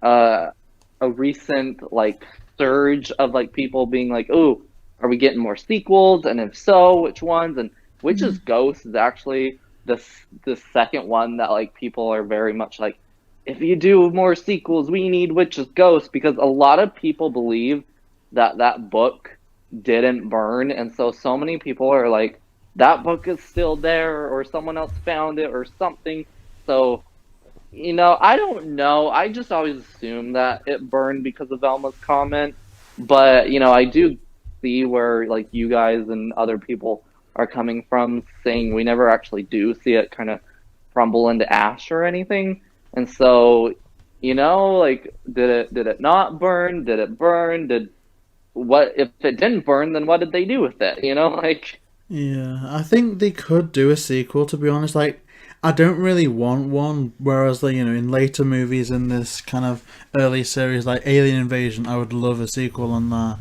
a recent like surge of like people being like, "Oh, are we getting more sequels? And if so, which ones?" And Witch's Ghost is actually the second one that like people are very much like, if you do more sequels, we need Witch's Ghost, because a lot of people believe that that book didn't burn, and so many people are like, that book is still there, or someone else found it, or something. So, you know, I don't know. I just always assume that it burned because of Velma's comment. But, you know, I do see where, like, you guys and other people are coming from, saying we never actually do see it kind of crumble into ash or anything. And so, you know, like, did it not burn? Did it burn? What if it didn't burn, then what did they do with it? You know, like... Yeah, I think they could do a sequel, to be honest. Like, I don't really want one, whereas, like, you know, in later movies in this kind of early series, like Alien Invasion, I would love a sequel on that.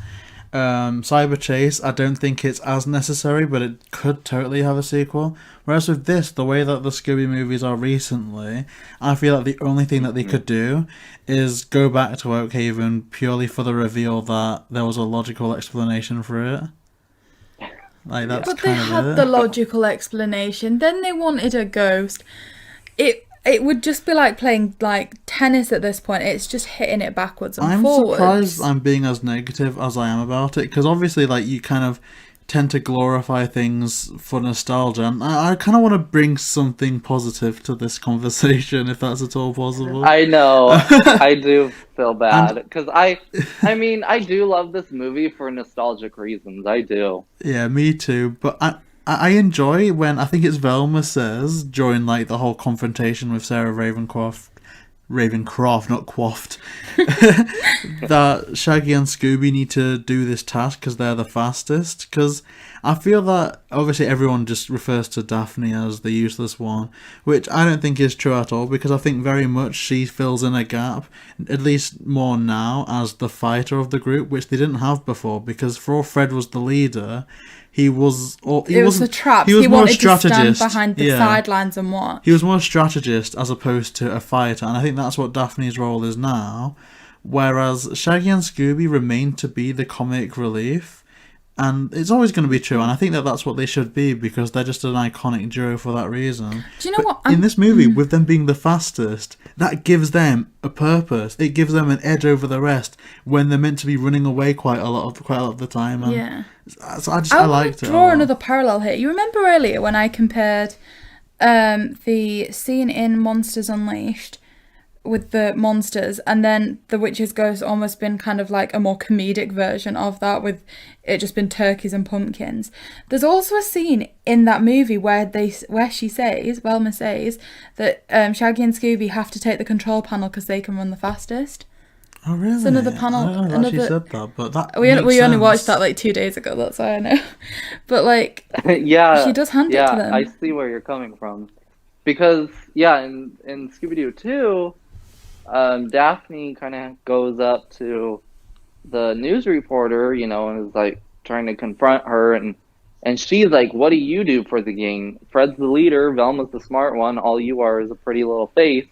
Cyber Chase, I don't think it's as necessary, but it could totally have a sequel. Whereas with this, the way that the Scooby movies are recently, I feel like the only thing that they could do is go back to Oakhaven purely for the reveal that there was a logical explanation for it. Like, that's but they kind of had it. the logical explanation. Then they wanted a ghost. It would just be like playing like tennis at this point. It's just hitting it backwards and forwards. I'm surprised I'm being as negative as I am about it, because obviously, like, you kind of tend to glorify things for nostalgia, and I kind of want to bring something positive to this conversation, if that's at all possible. I know. I do feel bad, because I mean, I do love this movie for nostalgic reasons. I do. Yeah, me too. But I enjoy when, I think it's Velma says, during like the whole confrontation with Sarah Ravencroft, not Quaffed, that Shaggy and Scooby need to do this task because they're the fastest. Because I feel that obviously everyone just refers to Daphne as the useless one, which I don't think is true at all, because I think very much she fills in a gap, at least more now, as the fighter of the group, which they didn't have before, because for all Fred was the leader, it was a trap. He wanted to stand behind the sidelines and watch. He was more a strategist as opposed to a fighter, and I think that's what Daphne's role is now. Whereas Shaggy and Scooby remain to be the comic relief, and it's always going to be true. And I think that that's what they should be, because they're just an iconic duo for that reason. Do you know what? In this movie, with them being the fastest, that gives them a purpose. It gives them an edge over the rest when they're meant to be running away quite a lot of the time. And yeah. So I liked it. I'll draw another parallel here. You remember earlier when I compared the scene in Monsters Unleashed with the monsters, and then the Witch's Ghost almost been kind of like a more comedic version of that, with it just been turkeys and pumpkins. There's also a scene in that movie where Velma says that Shaggy and Scooby have to take the control panel because they can run the fastest. Oh really? It's another panel. I never actually said that, but that we makes only sense. watched that like 2 days ago. That's why I know. But like, Yeah, he does hand it to them. I see where you're coming from. Because in Scooby Doo 2, Daphne kind of goes up to the news reporter, and is like trying to confront her, and she's like, "What do you do for the gang? Fred's the leader, Velma's the smart one. All you are is a pretty little face."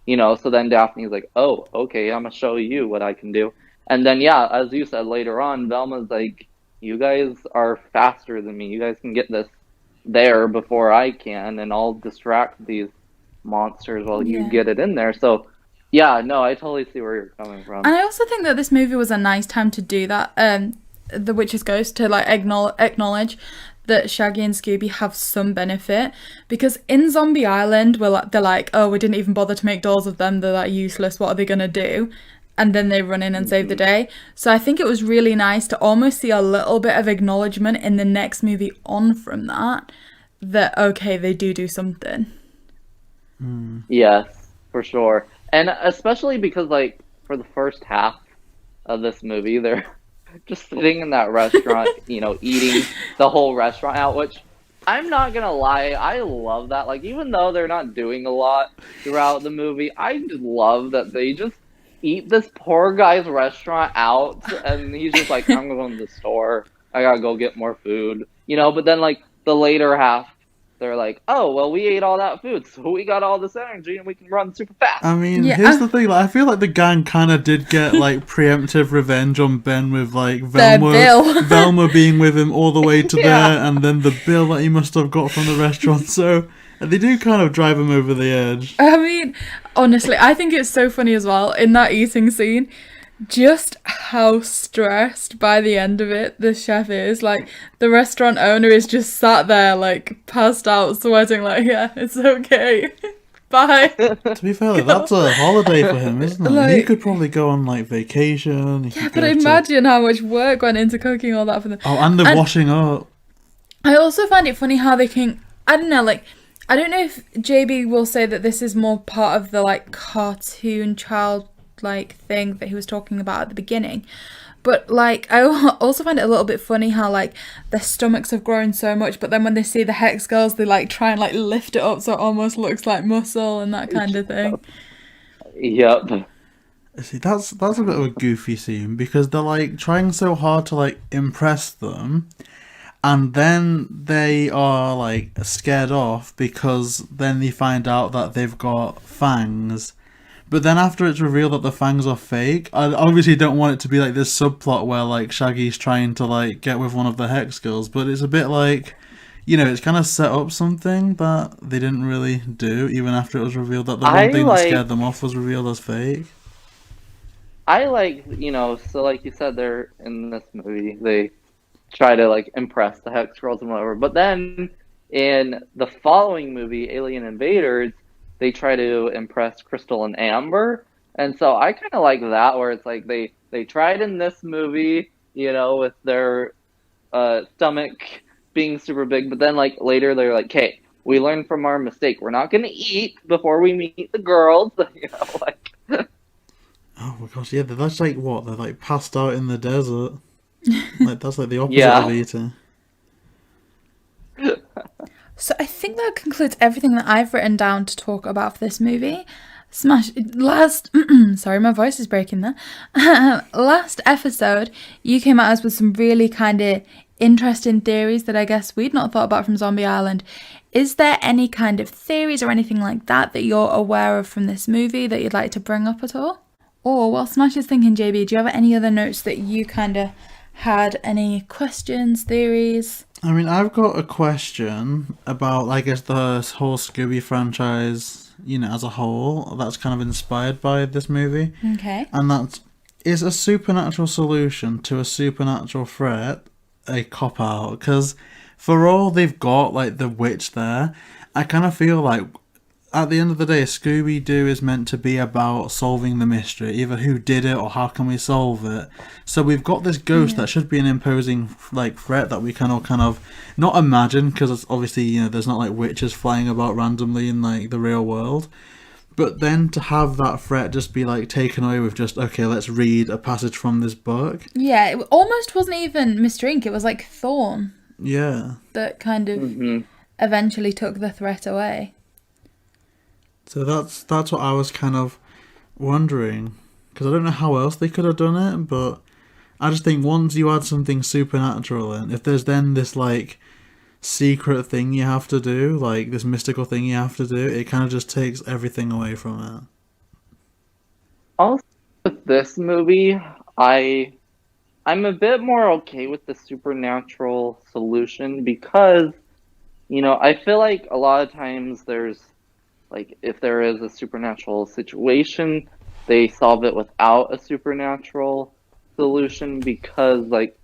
So then Daphne's like, "Oh, okay, I'm gonna show you what I can do." And then, as you said later on, Velma's like, "You guys are faster than me. You guys can get this there before I can, and I'll distract these monsters while you get it in there." So, no, I totally see where you're coming from. And I also think that this movie was a nice time to do that. The Witch's Ghost, to like acknowledge that Shaggy and Scooby have some benefit, because in Zombie Island they're like, oh, we didn't even bother to make dolls of them, they're that useless, what are they gonna do? And then they run in and save the day. So I think it was really nice to almost see a little bit of acknowledgement in the next movie on from that okay, they do something. Yes, for sure. And especially because, like, for the first half of this movie, they're just sitting in that restaurant, eating the whole restaurant out, which I'm not gonna lie, I love that. Like, even though they're not doing a lot throughout the movie, I just love that they just eat this poor guy's restaurant out, and he's just like, I'm going to the store, I gotta go get more food, but then, like, the later half, they're like, oh, well, we ate all that food, so we got all this energy and we can run super fast. I mean, here's the thing, like, I feel like the gang kind of did get, like, preemptive revenge on Ben with, like, Velma being with him all the way to there, and then the bill that he must have got from the restaurant, so they do kind of drive him over the edge. I mean, honestly, I think it's so funny as well, in that eating scene, just how stressed by the end of it the chef is. Like, the restaurant owner is just sat there, like, passed out, sweating, like, yeah, it's okay. Bye. To be fair, like, that's a holiday for him, isn't it? Like, he could probably go on, like, vacation. Yeah, but imagine how much work went into cooking all that for them. Oh, and the washing up. I also find it funny how they can, I don't know, like, I don't know if JB will say that this is more part of the, like, cartoon childlike thing that he was talking about at the beginning. But, like, I also find it a little bit funny how, like, their stomachs have grown so much, but then when they see the Hex Girls, they, like, try and, like, lift it up so it almost looks like muscle and that kind of thing. Yep. See, that's a bit of a goofy scene, because they're, like, trying so hard to, like, impress them, and then they are, like, scared off because then they find out that they've got fangs. But then after it's revealed that the fangs are fake, I obviously don't want it to be like this subplot where, like, Shaggy's trying to, like, get with one of the Hex Girls, but it's a bit like, it's kind of set up something that they didn't really do, even after it was revealed that the one thing that scared them off was revealed as fake. I like, so like you said, they're in this movie, they try to, like, impress the Hex Girls and whatever, but then in the following movie, Alien Invaders, they try to impress Crystal and Amber, and so I kind of like that, where it's like they tried in this movie, with their stomach being super big, but then, like, later they're like, "Okay, we learned from our mistake. We're not gonna eat before we meet the girls," like. Oh my gosh, yeah, that's like what? They're, like, passed out in the desert. Like, that's like the opposite of eating. So I think that concludes everything that I've written down to talk about for this movie. Sorry, my voice is breaking there. Last episode, you came at us with some really kind of interesting theories that I guess we'd not thought about from Zombie Island. Is there any kind of theories or anything like that you're aware of from this movie that you'd like to bring up at all? Or while Smash is thinking, JB, do you have any other notes that you kind of had, any questions, theories? I mean, I've got a question about, I guess, the whole Scooby franchise, as a whole, that's kind of inspired by this movie. Okay. And that is a supernatural solution to a supernatural threat a cop-out? Because for all they've got, like, the witch there, I kind of feel like at the end of the day, Scooby Doo is meant to be about solving the mystery, either who did it or how can we solve it. So we've got this ghost that should be an imposing, like, threat that we can all kind of not imagine, because it's obviously, there's not, like, witches flying about randomly in, like, the real world. But then to have that threat just be like taken away with just, okay, let's read a passage from this book. Yeah, it almost wasn't even Mr. Ink. It was like Thorn Yeah. that kind of eventually took the threat away. So that's what I was kind of wondering, because I don't know how else they could have done it, but I just think once you add something supernatural in, if there's then this like secret thing you have to do, like this mystical thing you have to do, it kind of just takes everything away from it. Also, with this movie, I'm a bit more okay with the supernatural solution because, I feel like a lot of times there's, like, if there is a supernatural situation, they solve it without a supernatural solution because, like,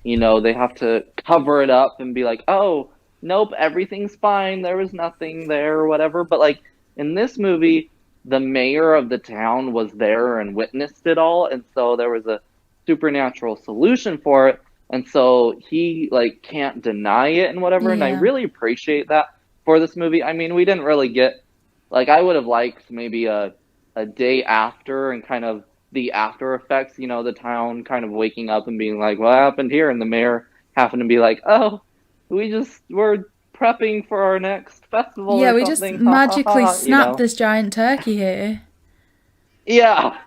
they have to cover it up and be like, oh, nope, everything's fine, there was nothing there or whatever. But, like, in this movie, the mayor of the town was there and witnessed it all, and so there was a supernatural solution for it, and so he, like, can't deny it and whatever, and I really appreciate that for this movie. I mean, we didn't really get, like, I would have liked maybe a day after and kind of the after effects, the town kind of waking up and being like, what happened here? And the mayor happened to be like, oh, we're prepping for our next festival. Yeah, or we just something. magically snapped this giant turkey here. Yeah.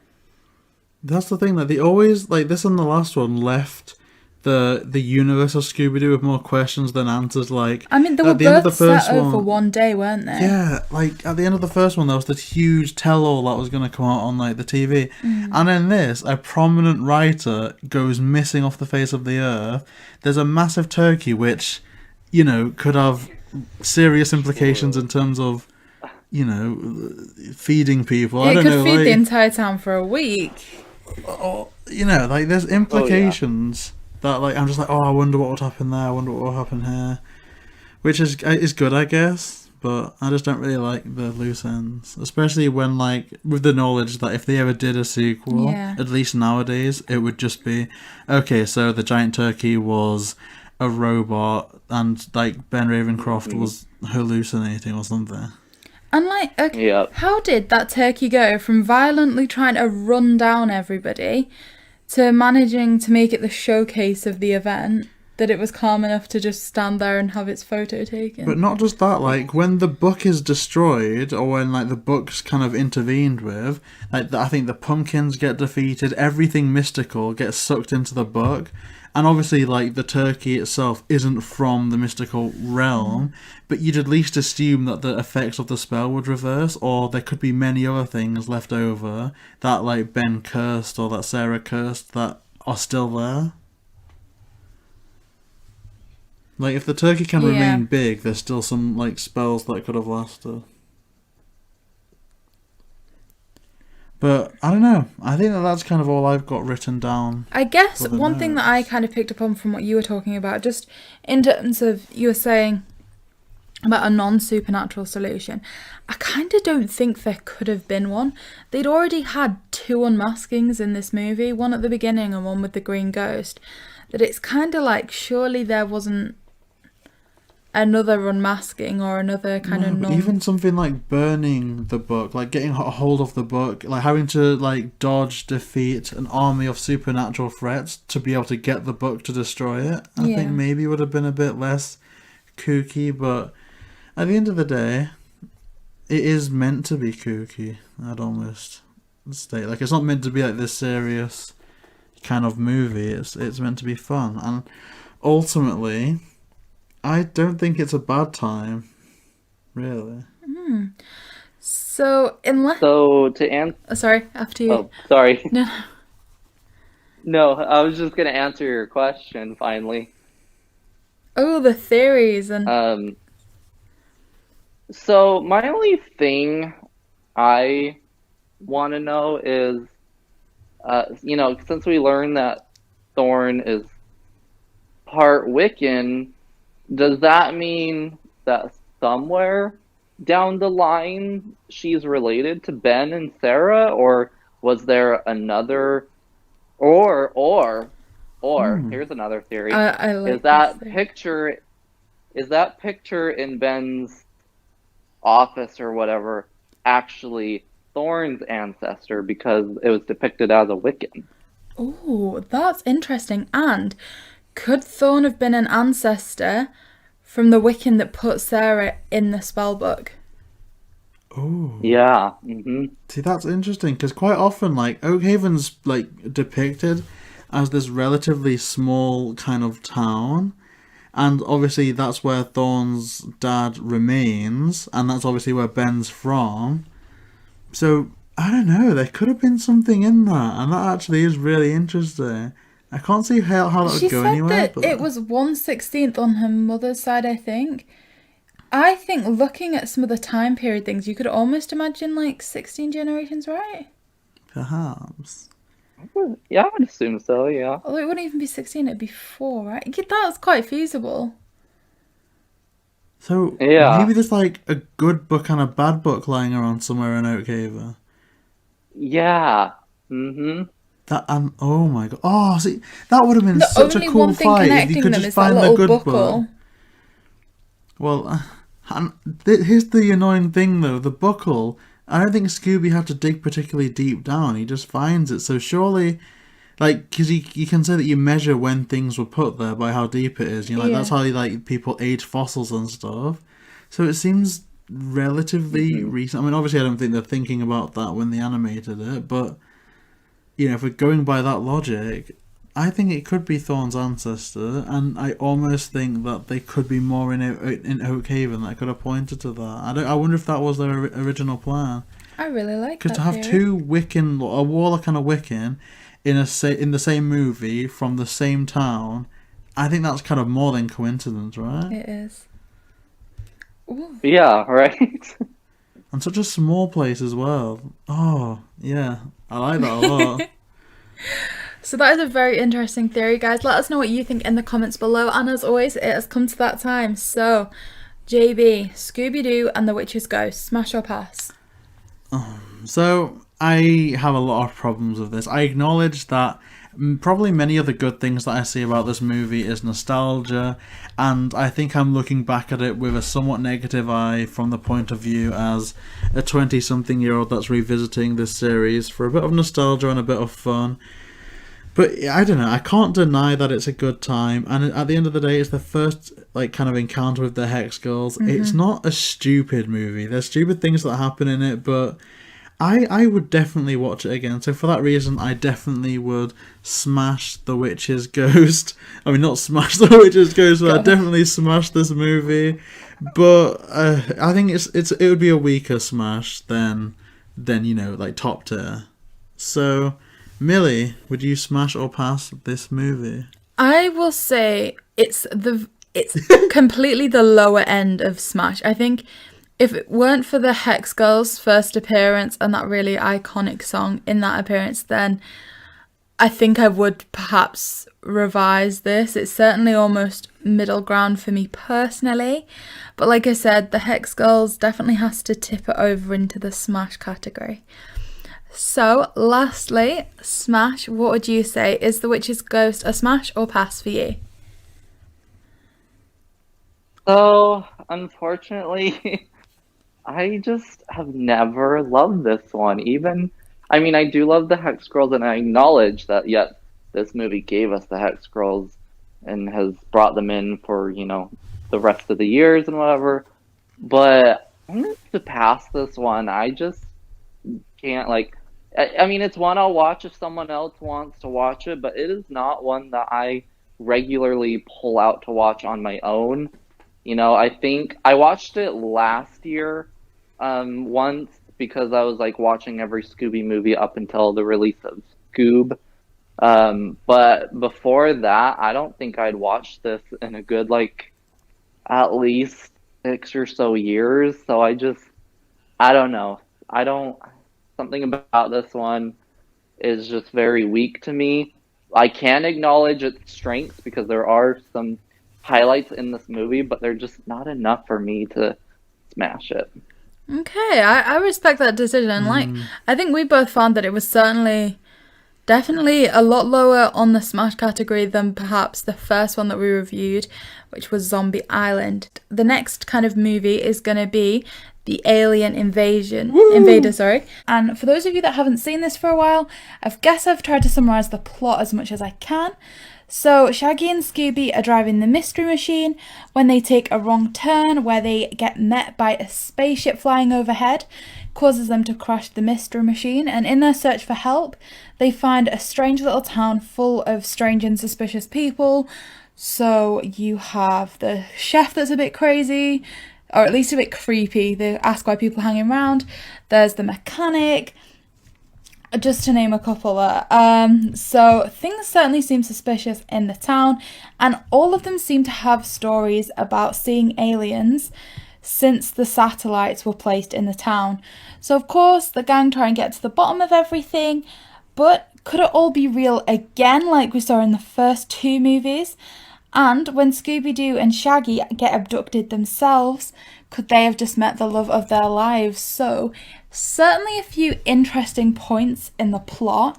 That's the thing, that they always, like this and the last one, left the universe of Scooby Doo with more questions than answers. Like, I mean, they were at the end of the both first set over one, one day, weren't they? yeah, like at the end of the first one, there was this huge tell-all that was going to come out on like the TV, and in this, a prominent writer goes missing off the face of the earth. There's a massive turkey which, could have serious implications in terms of, feeding people. I don't could know, feed like, the entire town for a week. like there's implications that, like, I'm just like, oh, I wonder what would happen there. I wonder what will happen here, which is good, I guess. But I just don't really like the loose ends, especially when, like, with the knowledge that if they ever did a sequel, at least nowadays, it would just be, okay, so the giant turkey was a robot, and like Ben Ravencroft was hallucinating or something. And like, okay, how did that turkey go from violently trying to run down everybody to managing to make it the showcase of the event, that it was calm enough to just stand there and have its photo taken? But not just that, like, when the book is destroyed, or when, like, the book's kind of intervened with, like, I think the pumpkins get defeated, everything mystical gets sucked into the book, and obviously, like, the turkey itself isn't from the mystical realm, but you'd at least assume that the effects of the spell would reverse, or there could be many other things left over that, like, Ben cursed or that Sarah cursed that are still there. Like, if the turkey can remain big, there's still some, like, spells that could have lasted. But, I don't know. I think that's kind of all I've got written down. I guess one thing that I kind of picked up on from what you were talking about, just in terms of, you were saying about a non-supernatural solution, I kind of don't think there could have been one. They'd already had 2 unmaskings in this movie, one at the beginning and one with the green ghost. That it's kind of like, surely there wasn't another unmasking or another kind of but even something like burning the book, like getting a hold of the book, like having to like dodge, defeat an army of supernatural threats to be able to get the book to destroy it, I think maybe would have been a bit less kooky. But at the end of the day, it is meant to be kooky. I'd almost state, like, it's not meant to be like this serious kind of movie. It's meant to be fun, and ultimately I don't think it's a bad time, really. So to answer... sorry, after you. Oh, sorry. No. No, I was just going to answer your question, finally. Oh, the theories and... So my only thing I want to know is, since we learned that Thorn is part Wiccan, does that mean that somewhere down the line she's related to Ben and Sarah, or was there another, or here's another theory. I like is that picture in Ben's office or whatever actually Thorne's ancestor because it was depicted as a Wiccan. Oh, that's interesting. And could Thorne have been an ancestor from the Wiccan that put Sarah in the spell book? Oh. Yeah. See, that's interesting, because quite often, like, Oakhaven's, like, depicted as this relatively small kind of town, and obviously that's where Thorne's dad remains, and that's obviously where Ben's from. So, I don't know, there could have been something in that, and that actually is really interesting. I can't see how that would go anywhere. She said that it was 1/16 on her mother's side, I think. I think looking at some of the time period things, you could almost imagine like 16 generations, right? Perhaps. Yeah, I would assume so, yeah. Although it wouldn't even be 16, it'd be 4, right? Yeah, that's quite feasible. So, Yeah. maybe there's like a good book and a bad book lying around somewhere in Oakhaven. Yeah. That oh my god! Oh, see, that would have been such a only cool one thing fight if connecting you could them just is that find the little good buckle. book. Well, and here's the annoying thing though: the buckle. I don't think Scooby had to dig particularly deep down. He just finds it. So surely, like, because you can say that you measure when things were put there by how deep it is. You know, like that's how like people age fossils and stuff. So it seems relatively recent. I mean, obviously, I don't think they're thinking about that when they animated it, but you know, if we're going by that logic, I think it could be Thorne's ancestor, and I almost think that they could be more in Oakhaven that could have pointed to that. I wonder if that was their original plan. I really like that. Because to have theory. two Wiccan, a warlock and a Wiccan, in the same movie from the same town, I think that's kind of more than coincidence, right? It is. Ooh. Yeah, right? And such a small place as well. Oh, yeah. I like that a lot. So that is a very interesting theory, guys. Let us know what you think in the comments below. And as always, it has come to that time. So, JB, Scooby Doo and the Witch's Ghost, smash or pass? So, I have a lot of problems with this. I acknowledge that probably many of the good things that I see about this movie is nostalgia, and I think I'm looking back at it with a somewhat negative eye from the point of view as a 20-something-year-old that's revisiting this series for a bit of nostalgia and a bit of fun. But I don't know, I can't deny that it's a good time, and at the end of the day, it's the first like kind of encounter with the Hex Girls. It's not a stupid movie. There's stupid things that happen in it, but I would definitely watch it again. So for that reason, I definitely would smash The Witch's Ghost. I mean, not smash The Witch's Ghost, but I'd definitely smash this movie. But I think it would be a weaker smash than you know, like top tier. So, Millie, would you smash or pass this movie? I will say it's completely the lower end of smash. I think if it weren't for the Hex Girls' first appearance and that really iconic song in that appearance, then I think I would perhaps revise this. It's certainly almost middle ground for me personally. But like I said, the Hex Girls definitely has to tip it over into the smash category. So, lastly, smash, what would you say? Is The Witch's Ghost a smash or pass for you? So, unfortunately, I just have never loved this one. I mean, I do love the Hex Girls, and I acknowledge that, yes, this movie gave us the Hex Girls and has brought them in for, you know, the rest of the years and whatever. But I'm going to pass this one. I just can't, like, I mean, it's one I'll watch if someone else wants to watch it, but it is not one that I regularly pull out to watch on my own. You know, I think I watched it last year once because I was like watching every Scooby movie up until the release of Scoob. But before that, I don't think I'd watched this in a good like at least 6 or so years. So I don't know. Something about this one is just very weak to me. I can acknowledge its strengths because there are some highlights in this movie, but they're just not enough for me to smash it. Okay, I respect that decision. Like, I think we both found that it was certainly Definitely a lot lower on the SMASH category than perhaps the first one that we reviewed, which was Zombie Island. The next kind of movie is going to be the Alien Invader, sorry. And for those of you that haven't seen this for a while, I guess I've tried to summarise the plot as much as I can. So Shaggy and Scooby are driving the Mystery Machine when they take a wrong turn where they get met by a spaceship flying overhead, causes them to crash the Mystery Machine, and in their search for help, they find a strange little town full of strange and suspicious people. So you have the chef that's a bit crazy, or at least a bit creepy. They ask why people are hanging around. There's the mechanic, just to name a couple there. So things certainly seem suspicious in the town, and all of them seem to have stories about seeing aliens since the satellites were placed in the town. So of course the gang try and get to the bottom of everything, but could it all be real again like we saw in the first two movies? And when Scooby-Doo and Shaggy get abducted themselves, could they have just met the love of their lives? So certainly a few interesting points in the plot.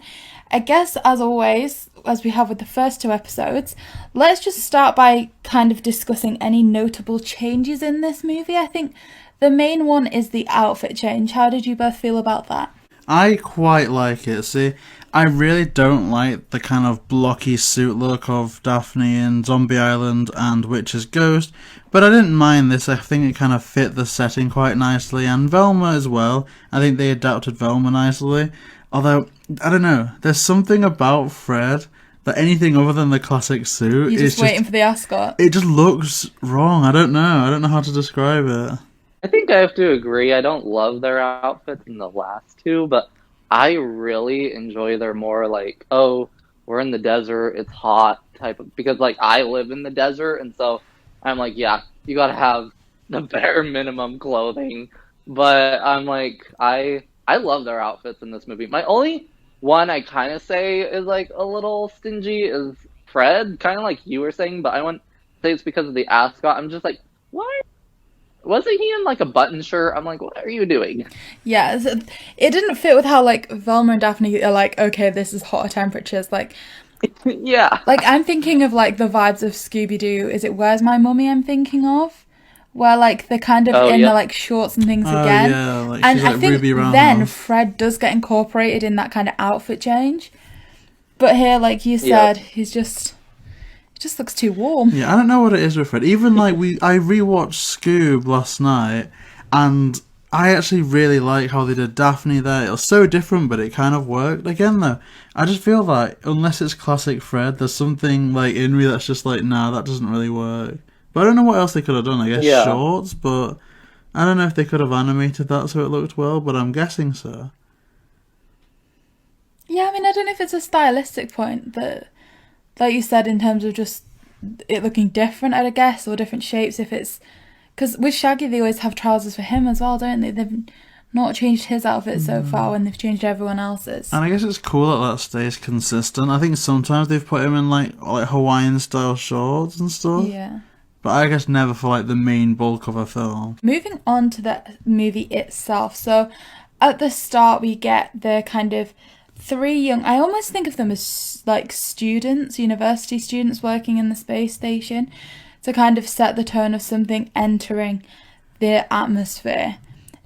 I guess, as always, as we have with the first two episodes, let's just start by kind of discussing any notable changes in this movie. I think the main one is the outfit change. How did you both feel about that? I quite like it. See, I really don't like the kind of blocky suit look of Daphne in Zombie Island and Witch's Ghost, but I didn't mind this. I think it kind of fit the setting quite nicely, and Velma as well. I think they adapted Velma nicely. Although, I don't know, there's something about Fred that anything other than the classic suit... You're just waiting for the ascot. It just looks wrong. I don't know how to describe it. I think I have to agree. I don't love their outfits in the last two, but I really enjoy their more like, oh, we're in the desert, it's hot type of, because like I live in the desert, and so I'm like, yeah, you gotta have the bare minimum clothing. But I'm like, I love their outfits in this movie. My only one I kind of say is like a little stingy is Fred, kind of like you were saying, but I wouldn't say it's because of the ascot. I'm just like, why? Wasn't he in like a button shirt? I'm like, what are you doing? Yeah, it didn't fit with how like Velma and Daphne are like, okay, this is hotter temperatures. Like, yeah. Like, I'm thinking of like the vibes of Scooby Doo. Is it Where's My Mummy I'm thinking of? Where like they're kind of the like shorts and things again. Yeah, like, and like I think then Fred does get incorporated in that kind of outfit change. But here, like you said, he just looks too warm. Yeah, I don't know what it is with Fred. Even like I rewatched Scoob last night, and I actually really like how they did Daphne there. It was so different, but it kind of worked. Again, though, I just feel like unless it's classic Fred, there's something like in me that's just like, nah, that doesn't really work. But I don't know what else they could have done. I guess shorts, but I don't know if they could have animated that so it looked well. But I'm guessing so. Yeah, I mean, I don't know if it's a stylistic point that, like you said, in terms of just it looking different, I guess, or different shapes. If it's because with Shaggy, they always have trousers for him as well, don't they? They've not changed his outfit so far when they've changed everyone else's. And I guess it's cool that stays consistent. I think sometimes they've put him in like Hawaiian style shorts and stuff. Yeah. But I guess never for like the main bulk of a film. Moving on to the movie itself. So at the start we get the kind of three young, I almost think of them as like students, university students working in the space station to kind of set the tone of something entering the atmosphere.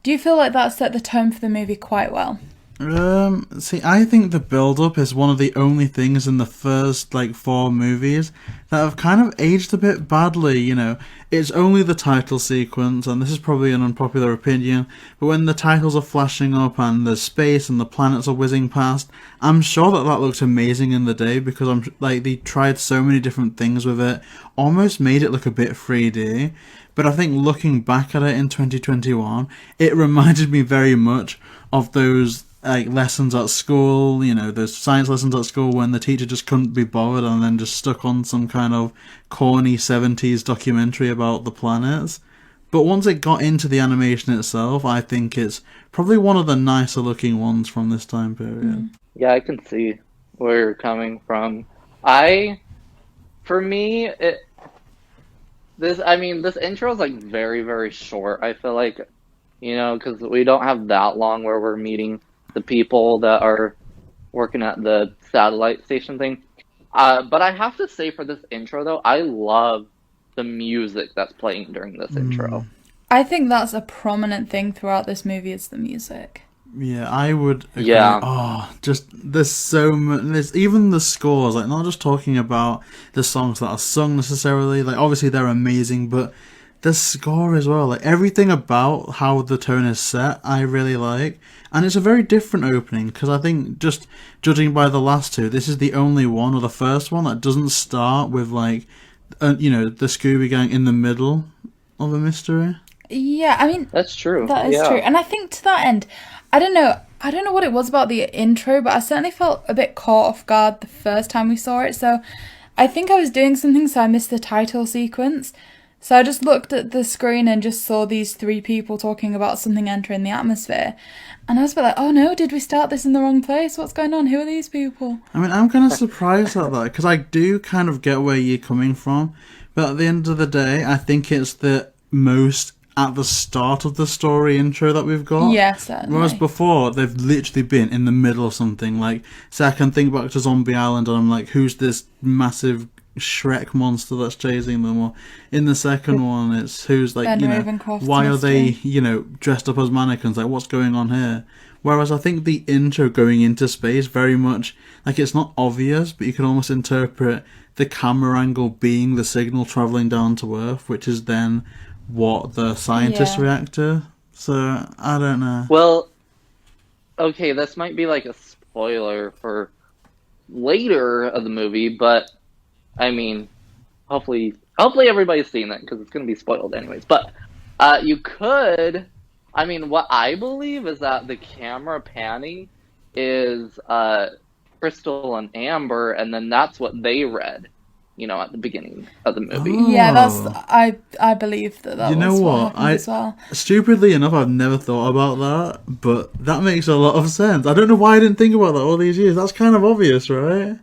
Do you feel like that set the tone for the movie quite well? See, I think the build-up is one of the only things in the first, like, 4 movies that have kind of aged a bit badly, you know. It's only the title sequence, and this is probably an unpopular opinion, but when the titles are flashing up and the space and the planets are whizzing past, I'm sure that looks amazing in the day because they tried so many different things with it, almost made it look a bit 3D. But I think looking back at it in 2021, it reminded me very much of those like lessons at school, you know, those science lessons at school when the teacher just couldn't be bothered and then just stuck on some kind of corny 70s documentary about the planets. But once it got into the animation itself, I think it's probably one of the nicer looking ones from this time period. Yeah, I can see where you're coming from. For me, this intro is like very, very short. I feel like, you know, because we don't have that long where we're meeting the people that are working at the satellite station thing. But I have to say, for this intro though, I love the music that's playing during this intro. I think that's a prominent thing throughout this movie is the music. Yeah, I would agree. Yeah. Oh, just there's so much. There's even the scores, like not just talking about the songs that are sung necessarily. Like obviously they're amazing, but the score as well. Like everything about how the tone is set, I really like, and it's a very different opening because I think just judging by the last two, this is the only one or the first one that doesn't start with like, the Scooby Gang in the middle of a mystery. Yeah, I mean That's true. that is true, and I think to that end, I don't know what it was about the intro, but I certainly felt a bit caught off guard the first time we saw it. So I think I was doing something, so I missed the title sequence. So I just looked at the screen and just saw these three people talking about something entering the atmosphere. And I was a bit like, oh no, did we start this in the wrong place? What's going on? Who are these people? I mean, I'm kind of surprised at that, because I do kind of get where you're coming from, but at the end of the day, I think it's the most at the start of the story intro that we've got. Yeah, certainly. Whereas before, they've literally been in the middle of something. Like, say I can think back to Zombie Island, and I'm like, who's this massive Shrek monster that's chasing them? Or in the second one, it's who's like, why are they, dressed up as mannequins? Like, what's going on here? Whereas I think the intro going into space very much, like, it's not obvious, but you can almost interpret the camera angle being the signal travelling down to Earth, which is then what the scientists react to. So, I don't know. Well, okay, this might be like a spoiler for later of the movie, but I mean, hopefully everybody's seen it because it's going to be spoiled anyways. But you could, I mean, what I believe is that the camera panning is Crystal and Amber, and then that's what they read, at the beginning of the movie. Oh. Yeah, I believe that was what happened as well. Stupidly enough, I've never thought about that, but that makes a lot of sense. I don't know why I didn't think about that all these years. That's kind of obvious, right?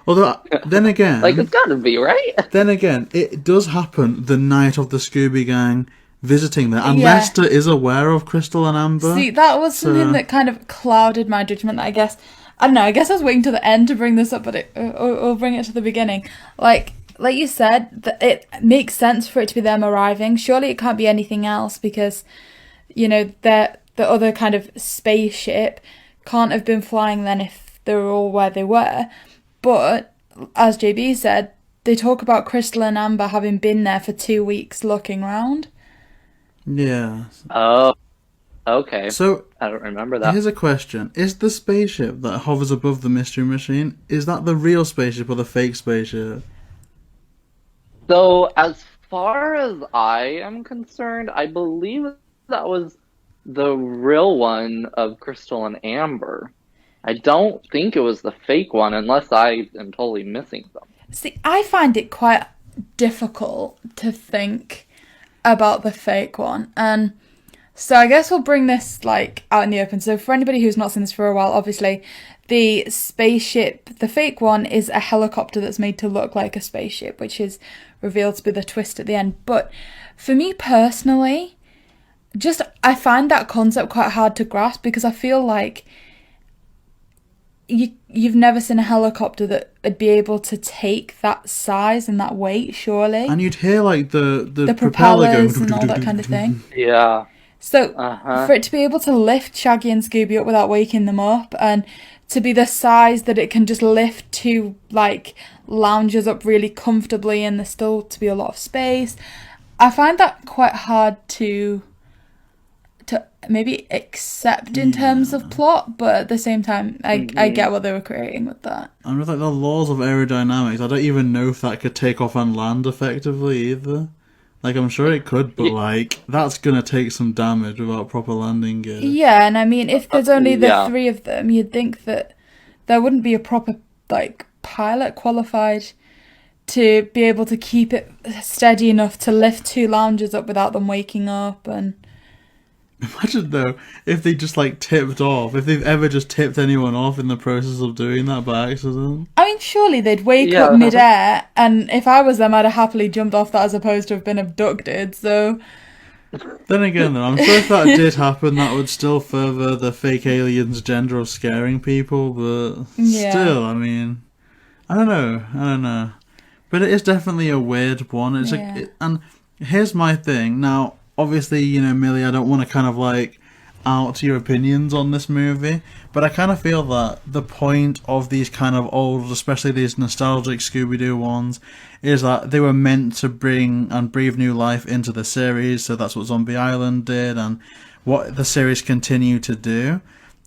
Although, then again... like, it's gotta be, right? Then again, it does happen the night of the Scooby Gang visiting there, and Lester is aware of Crystal and Amber. See, that was something that kind of clouded my judgment. I guess I was waiting to the end to bring this up, but or bring it to the beginning. Like you said, it makes sense for it to be them arriving. Surely it can't be anything else because, the other kind of spaceship can't have been flying then if they were all where they were. But, as JB said, they talk about Crystal and Amber having been there for 2 weeks looking around. Yeah. Oh, okay. So, I don't remember that. Here's a question. Is the spaceship that hovers above the Mystery Machine, is that the real spaceship or the fake spaceship? So, as far as I am concerned, I believe that was the real one of Crystal and Amber. I don't think it was the fake one, unless I am totally missing them. See, I find it quite difficult to think about the fake one, and so I guess we'll bring this out in the open. So for anybody who's not seen this for a while, obviously the spaceship, the fake one, is a helicopter that's made to look like a spaceship, which is revealed to be the twist at the end. But for me personally, I find that concept quite hard to grasp because I feel like you've never seen a helicopter that would be able to take that size and that weight, surely. And you'd hear the propellers and all that kind of thing. Yeah. So for it to be able to lift Shaggy and Scooby up without waking them up, and to be the size that it can just lift two loungers up really comfortably, and there's still to be a lot of space, I find that quite hard to maybe accept in terms of plot, but at the same time, I get what they were creating with that. And with the laws of aerodynamics, I don't even know if that could take off and land effectively either. I'm sure it could, but that's gonna take some damage without proper landing gear. Yeah, and I mean, if there's only the three of them, you'd think that there wouldn't be a proper pilot qualified to be able to keep it steady enough to lift two loungers up without them waking up. And imagine though if they just tipped off, if they've ever just tipped anyone off in the process of doing that by accident. I mean, surely they'd wake up midair, and if I was them, I'd have happily jumped off that as opposed to have been abducted. So Then again, though, I'm sure if that did happen, that would still further the fake aliens' agenda of scaring people. But Yeah. still, I mean, I don't know. But it is definitely a weird one. And here's my thing. Now, obviously, Millie, I don't want to kind of like out your opinions on this movie, but I kind of feel that the point of these kind of old, especially these nostalgic Scooby Doo ones, is that they were meant to bring and breathe new life into the series. So that's what Zombie Island did, and what the series continue to do.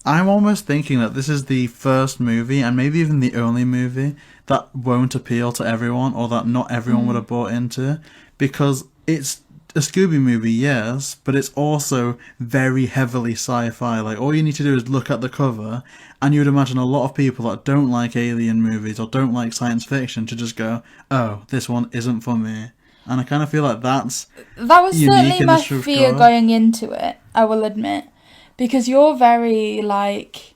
I'm almost thinking that this is the first movie, and maybe even the only movie, that won't appeal to everyone, or that not everyone would have bought into, because it's a Scooby movie, yes, but it's also very heavily sci-fi. Like, all you need to do is look at the cover, and you would imagine a lot of people that don't like alien movies or don't like science fiction to just go, oh, this one isn't for me. And I kind of feel like that was certainly in my this fear regard. going into it, I will admit. Because you're very, like,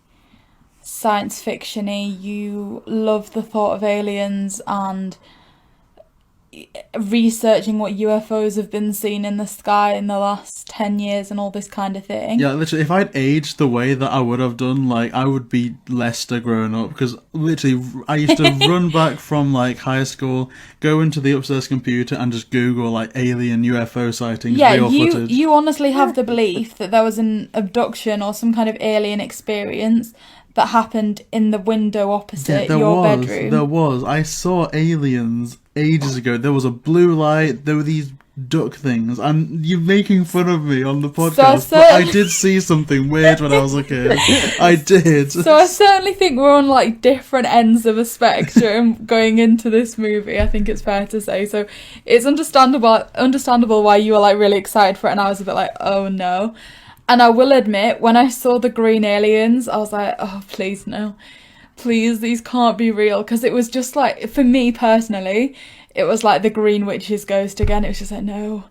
science fiction-y. You love the thought of aliens and researching what UFOs have been seen in the sky in the last 10 years and all this kind of thing. Yeah, literally, if I'd aged the way that I would have done, like, I would be Lester growing up, because literally, I used to run back from, like, high school, go into the upstairs computer and just Google, like, alien UFO sightings, real footage. You honestly have the belief that there was an abduction or some kind of alien experience that happened in the window opposite your bedroom. There was. I saw aliens ages ago. There was a blue light. There were these duck things. And you're making fun of me on the podcast, but I did see something weird when I was a kid. I did. So I certainly think we're on, like, different ends of a spectrum going into this movie, I think it's fair to say. So it's understandable why you were, like, really excited for it, and I was a bit like, oh no. And I will admit, when I saw the green aliens, I was like, oh, please no. Please, these can't be real. Because it was just like, for me personally, it was like the Green Witch's ghost again. It was just like, no,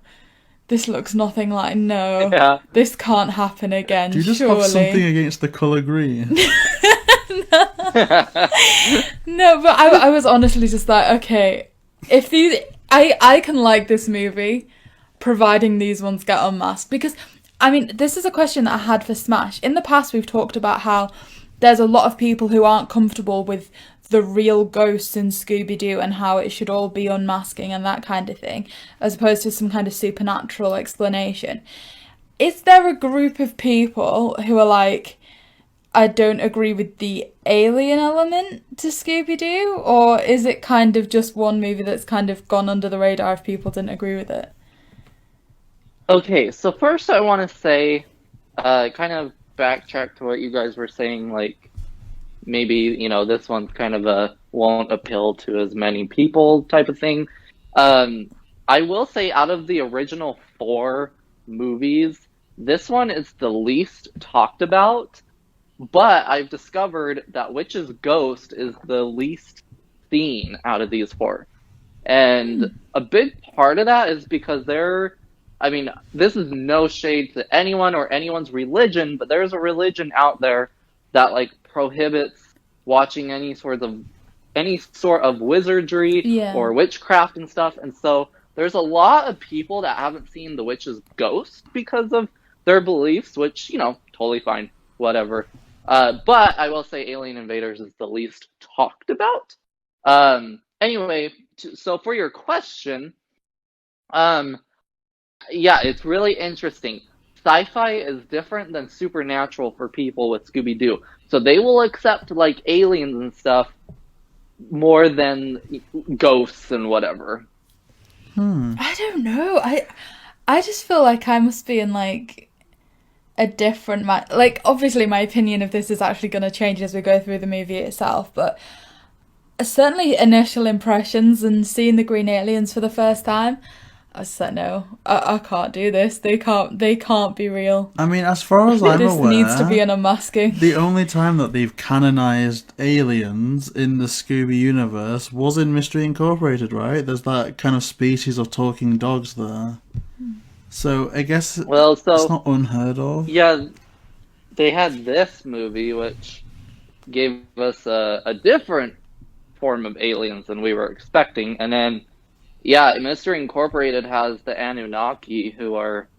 this looks nothing like, no, this can't happen again, Do you just surely. have something against the colour green? No, but I was honestly just like, okay, if these... I can like this movie, providing these ones get unmasked. Because, I mean, this is a question that I had for Smash. In the past, we've talked about how there's a lot of people who aren't comfortable with the real ghosts in Scooby-Doo and how it should all be unmasking and that kind of thing, as opposed to some kind of supernatural explanation. Is there a group of people who are like, I don't agree with the alien element to Scooby-Doo? Or is it kind of just one movie that's kind of gone under the radar if people didn't agree with it? Okay, so first I want to say, kind of backtrack to what you guys were saying, like, maybe, this one's kind of won't appeal to as many people type of thing. I will say, out of the original 4 movies, this one is the least talked about, but I've discovered that Witch's Ghost is the least seen out of these 4. And a big part of that is because this is no shade to anyone or anyone's religion, but there's a religion out there that, like, prohibits watching any sort of wizardry or witchcraft and stuff. And so there's a lot of people that haven't seen The Witch's Ghost because of their beliefs, which, totally fine, whatever. But I will say Alien Invaders is the least talked about. Anyway, so for your question, yeah, it's really interesting. Sci-fi is different than supernatural for people with Scooby-Doo. So they will accept, like, aliens and stuff more than ghosts and whatever. I don't know. I just feel like I must be in, like, a different... Like, obviously my opinion of this is actually going to change as we go through the movie itself, but certainly initial impressions and seeing the green aliens for the first time... I said no. I can't do this. They can't be real. I mean, as far as I'm this aware, needs to be an unmasking. The only time that they've canonized aliens in the Scooby universe was in Mystery Incorporated, right? There's that kind of species of talking dogs there. So I guess it's not unheard of. Yeah, they had this movie which gave us a different form of aliens than we were expecting, and then Mystery Incorporated has the Anunnaki, who are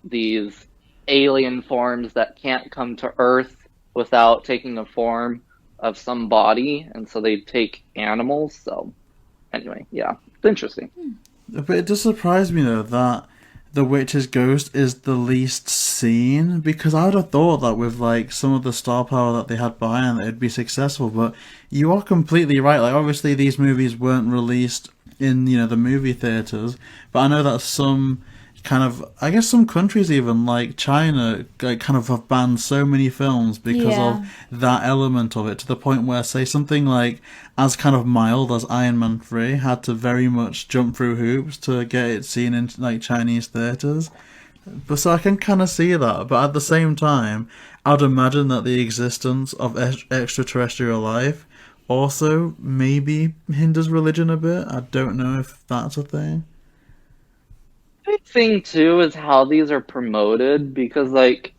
these alien forms that can't come to Earth without taking the form of some body, and so they take animals. So anyway, yeah, it's interesting. But it does surprise me though that the witch's ghost is the least seen, because I would have thought that with like some of the star power that they had behind, that it'd be successful. But you are completely right. Like obviously these movies weren't released in the movie theaters, but I know that some kind of, I guess some countries even like China like, kind of have banned so many films because of that element of it, to the point where say something like as kind of mild as Iron Man 3 had to very much jump through hoops to get it seen in like Chinese theaters. But so I can kind of see that, but at the same time I'd imagine that the existence of extraterrestrial life also maybe hinders religion a bit. I don't know if that's a thing. Big thing too is how these are promoted, because like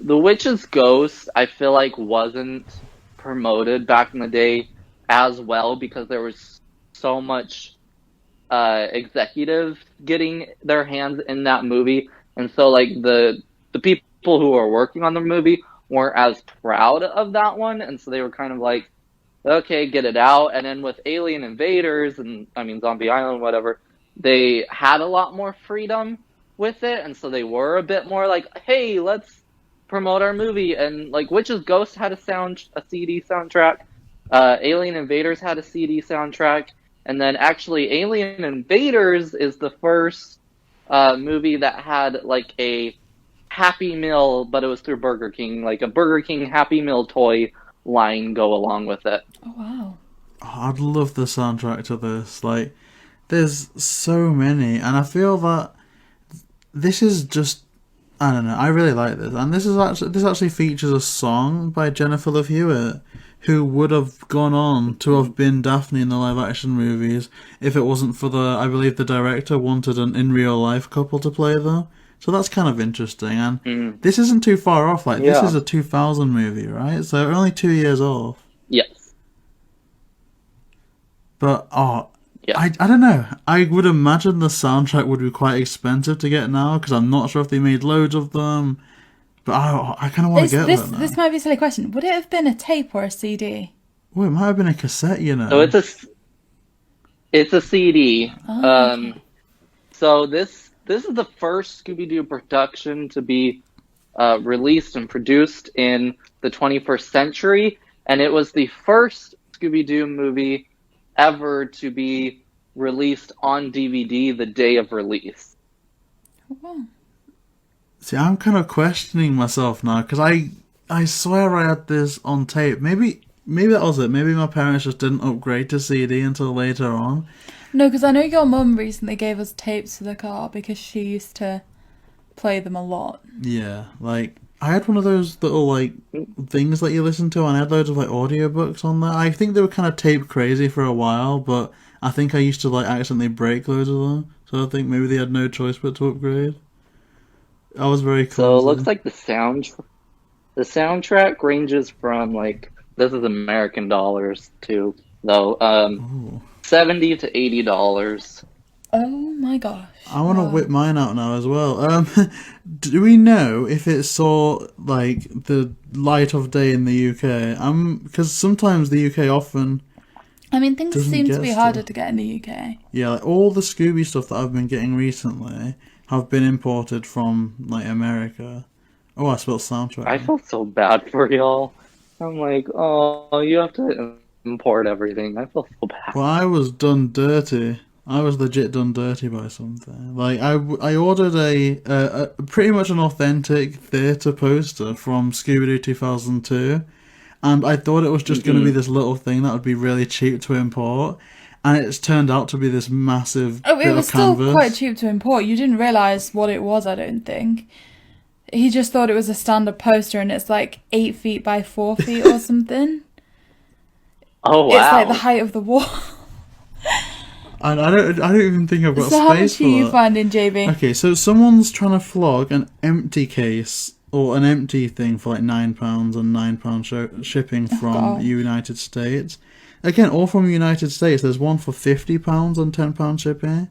the witch's ghost I feel like wasn't promoted back in the day as well, because there was so much executive getting their hands in that movie, and so like the people who were working on the movie weren't as proud of that one, and so they were kind of like, okay, get it out. And then with Alien Invaders and I mean Zombie Island, whatever, they had a lot more freedom with it, and so they were a bit more like, hey, let's promote our movie. And like Witch's Ghost had a CD soundtrack, Alien Invaders had a CD soundtrack, and then actually Alien Invaders is the first movie that had like a Happy Meal, but it was through Burger King, like a Burger King Happy Meal toy line go along with it. Oh wow. Oh, I'd love the soundtrack to this. Like, there's so many, and I feel that this is just, I don't know, I really like this. And this actually features a song by Jennifer Love Hewitt, who would have gone on to have been Daphne in the live action movies if it wasn't for I believe the director wanted an in real life couple to play them. So that's kind of interesting, and this isn't too far off. Like, this is a 2000 movie, right? So we're only 2 years off. Yes. But, I don't know. I would imagine the soundtrack would be quite expensive to get now, because I'm not sure if they made loads of them. But I kind of want to get that now. This might be a silly question. Would it have been a tape or a CD? Well, it might have been a cassette, So it's a CD. Oh. So this is the first Scooby Doo production to be released and produced in the 21st century, and it was the first Scooby Doo movie ever to be released on DVD the day of release. Oh, wow. See, I'm kind of questioning myself now, because I swear I had this on tape. Maybe that was it. Maybe my parents just didn't upgrade to CD until later on. No, because I know your mum recently gave us tapes for the car because she used to play them a lot. Yeah, like, I had one of those little, like, things that you listen to, and I had loads of, like, audiobooks on there. I think they were kind of tape crazy for a while, but I think I used to, like, accidentally break loads of them. So I think maybe they had no choice but to upgrade. I was very clumsy. So it looks like the soundtrack ranges from, like, this is American dollars too, though, $70 to $80. Oh my gosh. I want to whip mine out now as well. Do we know if it saw, like, the light of day in the UK? Because sometimes the UK often... I mean, things seem to be stuff. harder to get in the UK. Yeah, like, all the Scooby stuff that I've been getting recently have been imported from, like, America. Oh, I spelled soundtrack. I feel so bad for y'all. I'm like, oh, you have to import everything. I feel so bad. Well, I was done dirty. I was legit done dirty by something. Like, I ordered a pretty much an authentic theatre poster from Scooby Doo 2002, and I thought it was just going to be this little thing that would be really cheap to import, and it's turned out to be this massive bit of canvas. It was still quite cheap to import. You didn't realise what it was, I don't think. He just thought it was a standard poster, and it's like 8 feet by 4 feet or something. Oh, wow. It's like the height of the wall. And I don't even think I've got So how space much for are you that. finding, JB? Okay, so someone's trying to flog an empty case or an empty thing for like £9 and £9 shipping from God. United States. Again, all from United States. There's one for £50 and £10 shipping.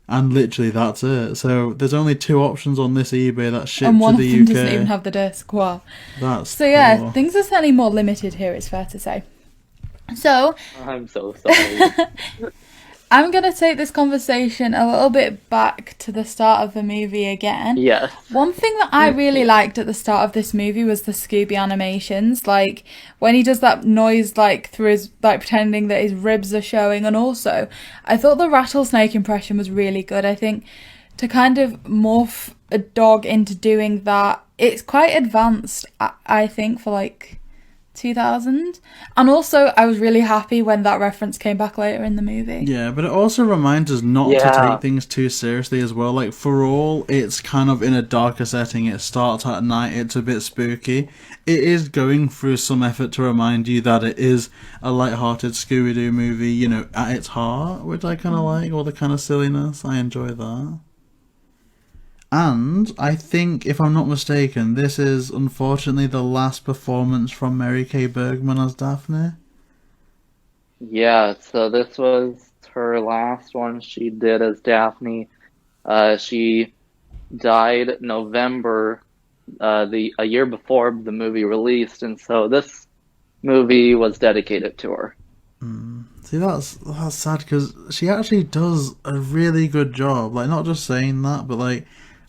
And literally that's it. So there's only 2 options on this eBay that ship And one to of the them UK. doesn't even have the disc. Wow. That's So yeah, poor. things are certainly more limited here, it's fair to say. So, I'm so sorry. I'm going to take this conversation a little bit back to the start of the movie again. Yes. One thing that I really liked at the start of this movie was the Scooby animations. Like, when he does that noise, like, through his, like, pretending that his ribs are showing. And also, I thought the rattlesnake impression was really good. I think to kind of morph a dog into doing that, it's quite advanced, I think, for, like, 2000. And also, I was really happy when that reference came back later in the movie. Yeah, but it also reminds us not to take things too seriously as well. Like, for all it's kind of in a darker setting, it starts at night, it's a bit spooky. It is going through some effort to remind you that it is a light-hearted Scooby Doo movie, you know, at its heart, which I kind of like, all the kind of silliness. I enjoy that. And I think, if I'm not mistaken, this is unfortunately the last performance from Mary Kay Bergman as Daphne. Yeah, so this was her last one she did as Daphne. She died November, a year before the movie released, and so this movie was dedicated to her. See, that's sad because she actually does a really good job. Like, not just saying that, but like,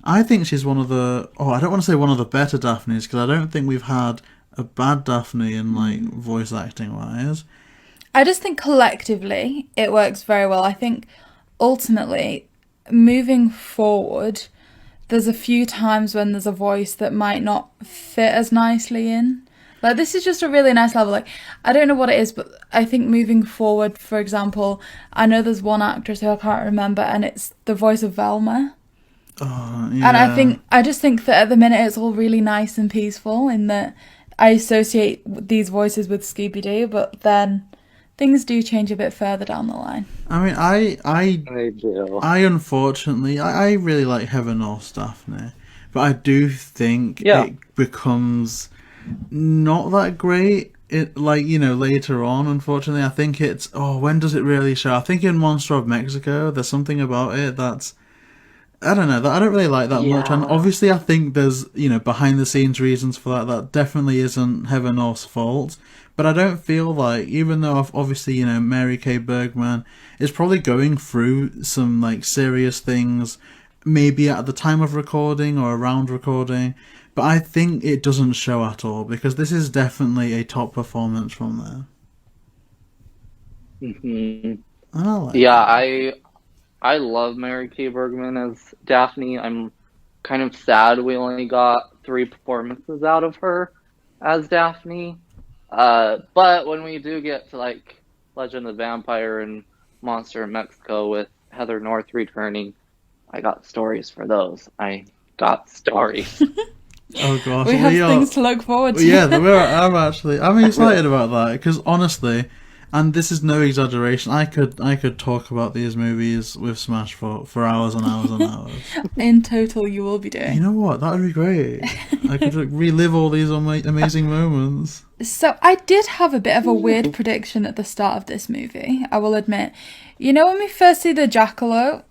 I think she's one of the. Oh, I don't want to say one of the better Daphnes because I don't think we've had a bad Daphne in like voice acting wise. I just think collectively it works very well. I think ultimately, moving forward, there's a few times when there's a voice that might not fit as nicely in. Like, this is just a really nice level. Like, I don't know what it is, but I think moving forward, for example, I know there's one actress who I can't remember, and it's the voice of Velma. Oh, yeah. And I just think that at the minute it's all really nice and peaceful in that I associate these voices with Scooby Doo, but then things do change a bit further down the line. I mean, They do. I unfortunately, I really like Heaven North's Daphne, but I do think it becomes not that great. It, like, you know, later on, unfortunately, I think it's, when does it really show? I think in Monster of Mexico, there's something about it that's, I don't know, that I don't really like that much. And obviously I think there's, you know, behind the scenes reasons for that. That definitely isn't Heaven North's fault. But I don't feel like, even though obviously, you know, Mary Kay Bergman is probably going through some like serious things, maybe at the time of recording or around recording, but I think it doesn't show at all because this is definitely a top performance from there. Mm-hmm. I like Yeah, I love Mary Kay Bergman as Daphne. I'm kind of sad we only got 3 performances out of her as Daphne. But when we do get to like Legend of the Vampire and Monster in Mexico with Heather North returning, I got stories for those. I got stories. Oh gosh, We have things to look forward to. Yeah, I'm excited about that because honestly, and this is no exaggeration, I could talk about these movies with smASH for hours and hours and hours. In total, you will be doing. You know what? That would be great. I could relive all these amazing moments. So I did have a bit of a weird prediction at the start of this movie, I will admit. You know when we first see the jackalope?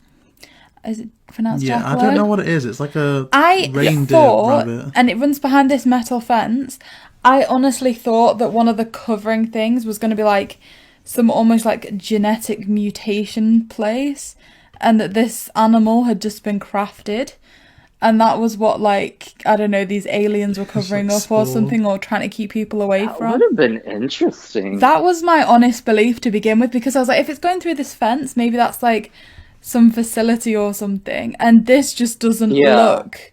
Is it pronounced jackalope? Yeah, I don't know what it is. It's like a reindeer thought, rabbit. and it runs behind this metal fence. I honestly thought that one of the covering things was going to be like some almost like genetic mutation place, and that this animal had just been crafted. And that was what, like, I don't know, these aliens were covering up or something, or trying to keep people away from. That would have been interesting. That was my honest belief to begin with, because I was like, if it's going through this fence, maybe that's like some facility or something. And this just doesn't look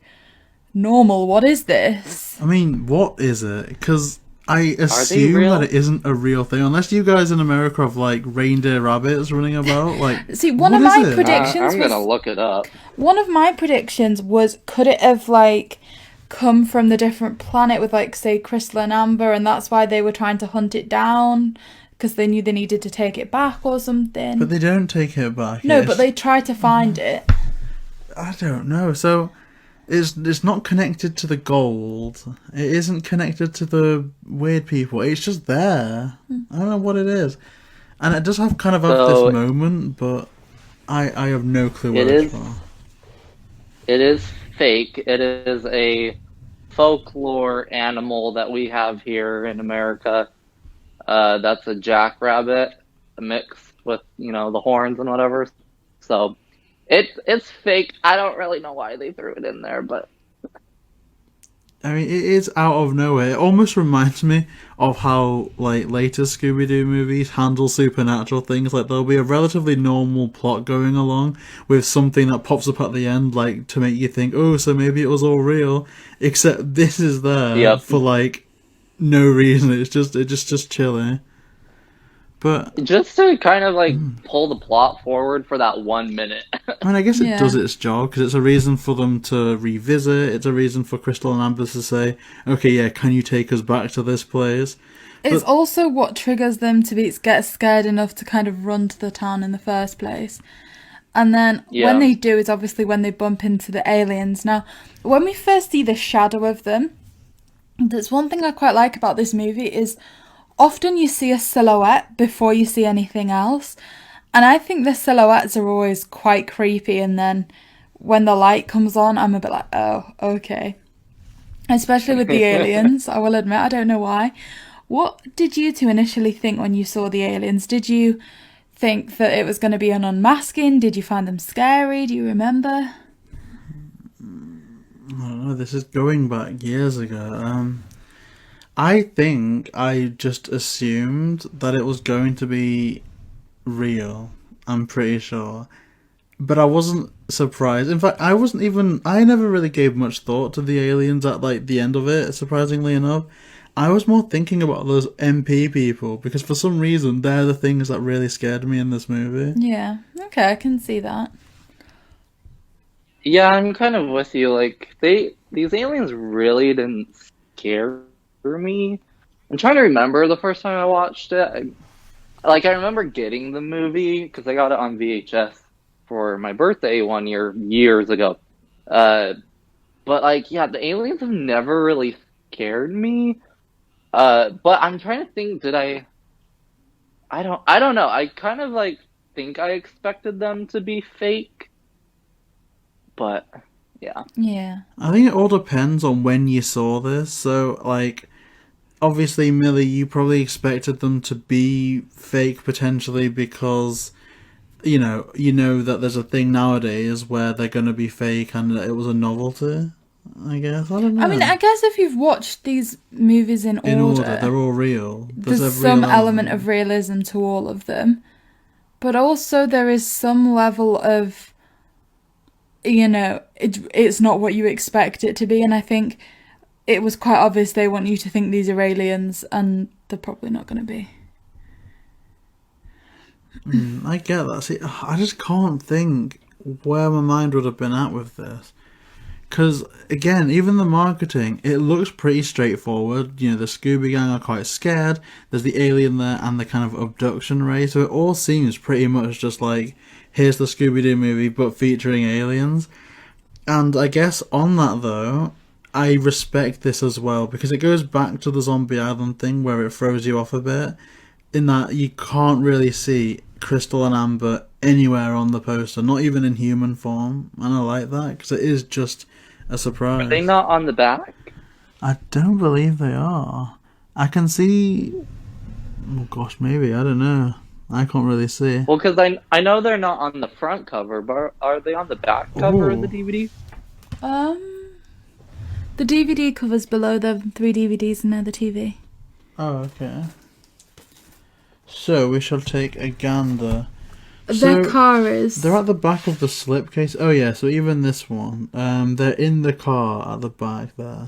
normal. What is this? I mean, what is it? Because I assume that it isn't a real thing, unless you guys in America have like reindeer rabbits running about. Like, see, one of my predictions I'm gonna look it up. One of my predictions was, could it have like come from the different planet with like, say, crystalline amber, and that's why they were trying to hunt it down because they knew they needed to take it back or something. But they don't take it back. No, but they try to find it. I don't know. So it's not connected to the gold. It isn't connected to the weird people. It's just there. I don't know what it is. And it does have kind of this moment, but I have no clue what It it's is. for. It is fake. It is a folklore animal that we have here in America. That's a jackrabbit mixed with, the horns and whatever. So it's fake. I don't really know why they threw it in there, but I mean, it is out of nowhere. It almost reminds me of how, like, later Scooby Doo movies handle supernatural things. Like, there'll be a relatively normal plot going along with something that pops up at the end, like, to make you think, oh, so maybe it was all real. Except this is there yep. for, like, no reason. It's just chilling. But Just to kind of like pull the plot forward for that 1 minute. I mean, I guess it Yeah. does its job because it's a reason for them to revisit. It's a reason for Crystal and Amber to say, "Okay, yeah, can you take us back to this place?" It's also what triggers them to get scared enough to kind of run to the town in the first place. And then when they do is obviously when they bump into the aliens. Now, when we first see the shadow of them, there's one thing I quite like about this movie is often you see a silhouette before you see anything else. And I think the silhouettes are always quite creepy. And then when the light comes on, I'm a bit like, oh, okay. Especially with the aliens, I will admit, I don't know why. What did you two initially think when you saw the aliens? Did you think that it was going to be an unmasking? Did you find them scary? Do you remember? I don't know, this is going back years ago. I think I just assumed that it was going to be real. I'm pretty sure. But I wasn't surprised. In fact, I never really gave much thought to the aliens at, like, the end of it, surprisingly enough. I was more thinking about those MP people, because for some reason, they're the things that really scared me in this movie. Yeah, okay, I can see that. Yeah, I'm kind of with you. Like, these aliens really didn't scare me. I'm trying to remember the first time I watched it. I remember getting the movie because I got it on VHS for my birthday one year, years ago. But the aliens have never really scared me. But I'm trying to think, did I don't know. I kind of think I expected them to be fake. But yeah. Yeah. I think it all depends on when you saw this. So, like, obviously, Millie, you probably expected them to be fake potentially because, you know that there's a thing nowadays where they're going to be fake and it was a novelty, I guess. I don't know. I mean, I guess if you've watched these movies in order, they're all real. There's some element of realism to all of them. But also there is some level of, it's not what you expect it to be. And I think it was quite obvious they want you to think these are aliens, and they're probably not going to be. I get that. See, I just can't think where my mind would have been at with this. Because, again, even the marketing, it looks pretty straightforward. The Scooby Gang are quite scared. There's the alien there and the kind of abduction ray. So it all seems pretty much just like, here's the Scooby Doo movie, but featuring aliens. And I guess on that, though, I respect this as well, because it goes back to the Zombie Island thing where it throws you off a bit, in that you can't really see Crystal and Amber anywhere on the poster, not even in human form, and I like that, because it is just a surprise. Are they not on the back? I don't believe they are. I can see... Oh gosh, maybe, I don't know. I can't really see. Well, because I know they're not on the front cover, but are they on the back cover of the DVD? The DVD cover's below the 3 DVDs and the TV. Oh, okay. So, we shall take a gander. Their car is... They're at the back of the slipcase. Oh, yeah, so even this one. They're in the car at the back there.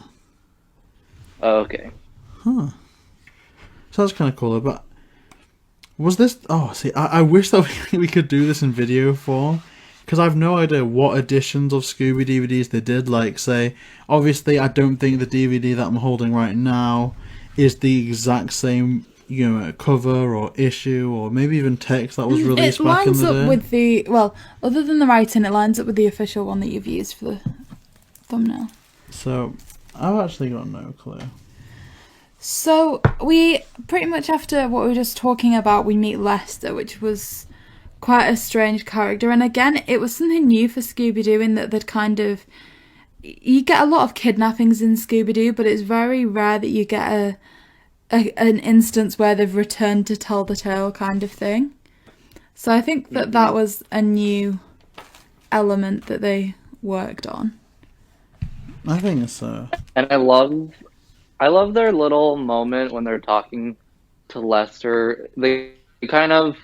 Oh, okay. Huh. So that's kind of cool, but... Was this... Oh, see, I wish that we could do this in video form. Because I have no idea what editions of Scooby DVDs they did. Like, say, obviously I don't think the DVD that I'm holding right now is the exact same, cover or issue or maybe even text that was released back in the day. It lines up with the... Well, other than the writing, it lines up with the official one that you've used for the thumbnail. So, I've actually got no clue. So, we pretty much after what we were just talking about, we meet Lester, which was quite a strange character. And again, it was something new for Scooby Doo in that they'd kind of... You get a lot of kidnappings in Scooby Doo, but it's very rare that you get an instance where they've returned to tell the tale kind of thing. So I think that was a new element that they worked on. I think so. And I love their little moment when they're talking to Lester. They kind of,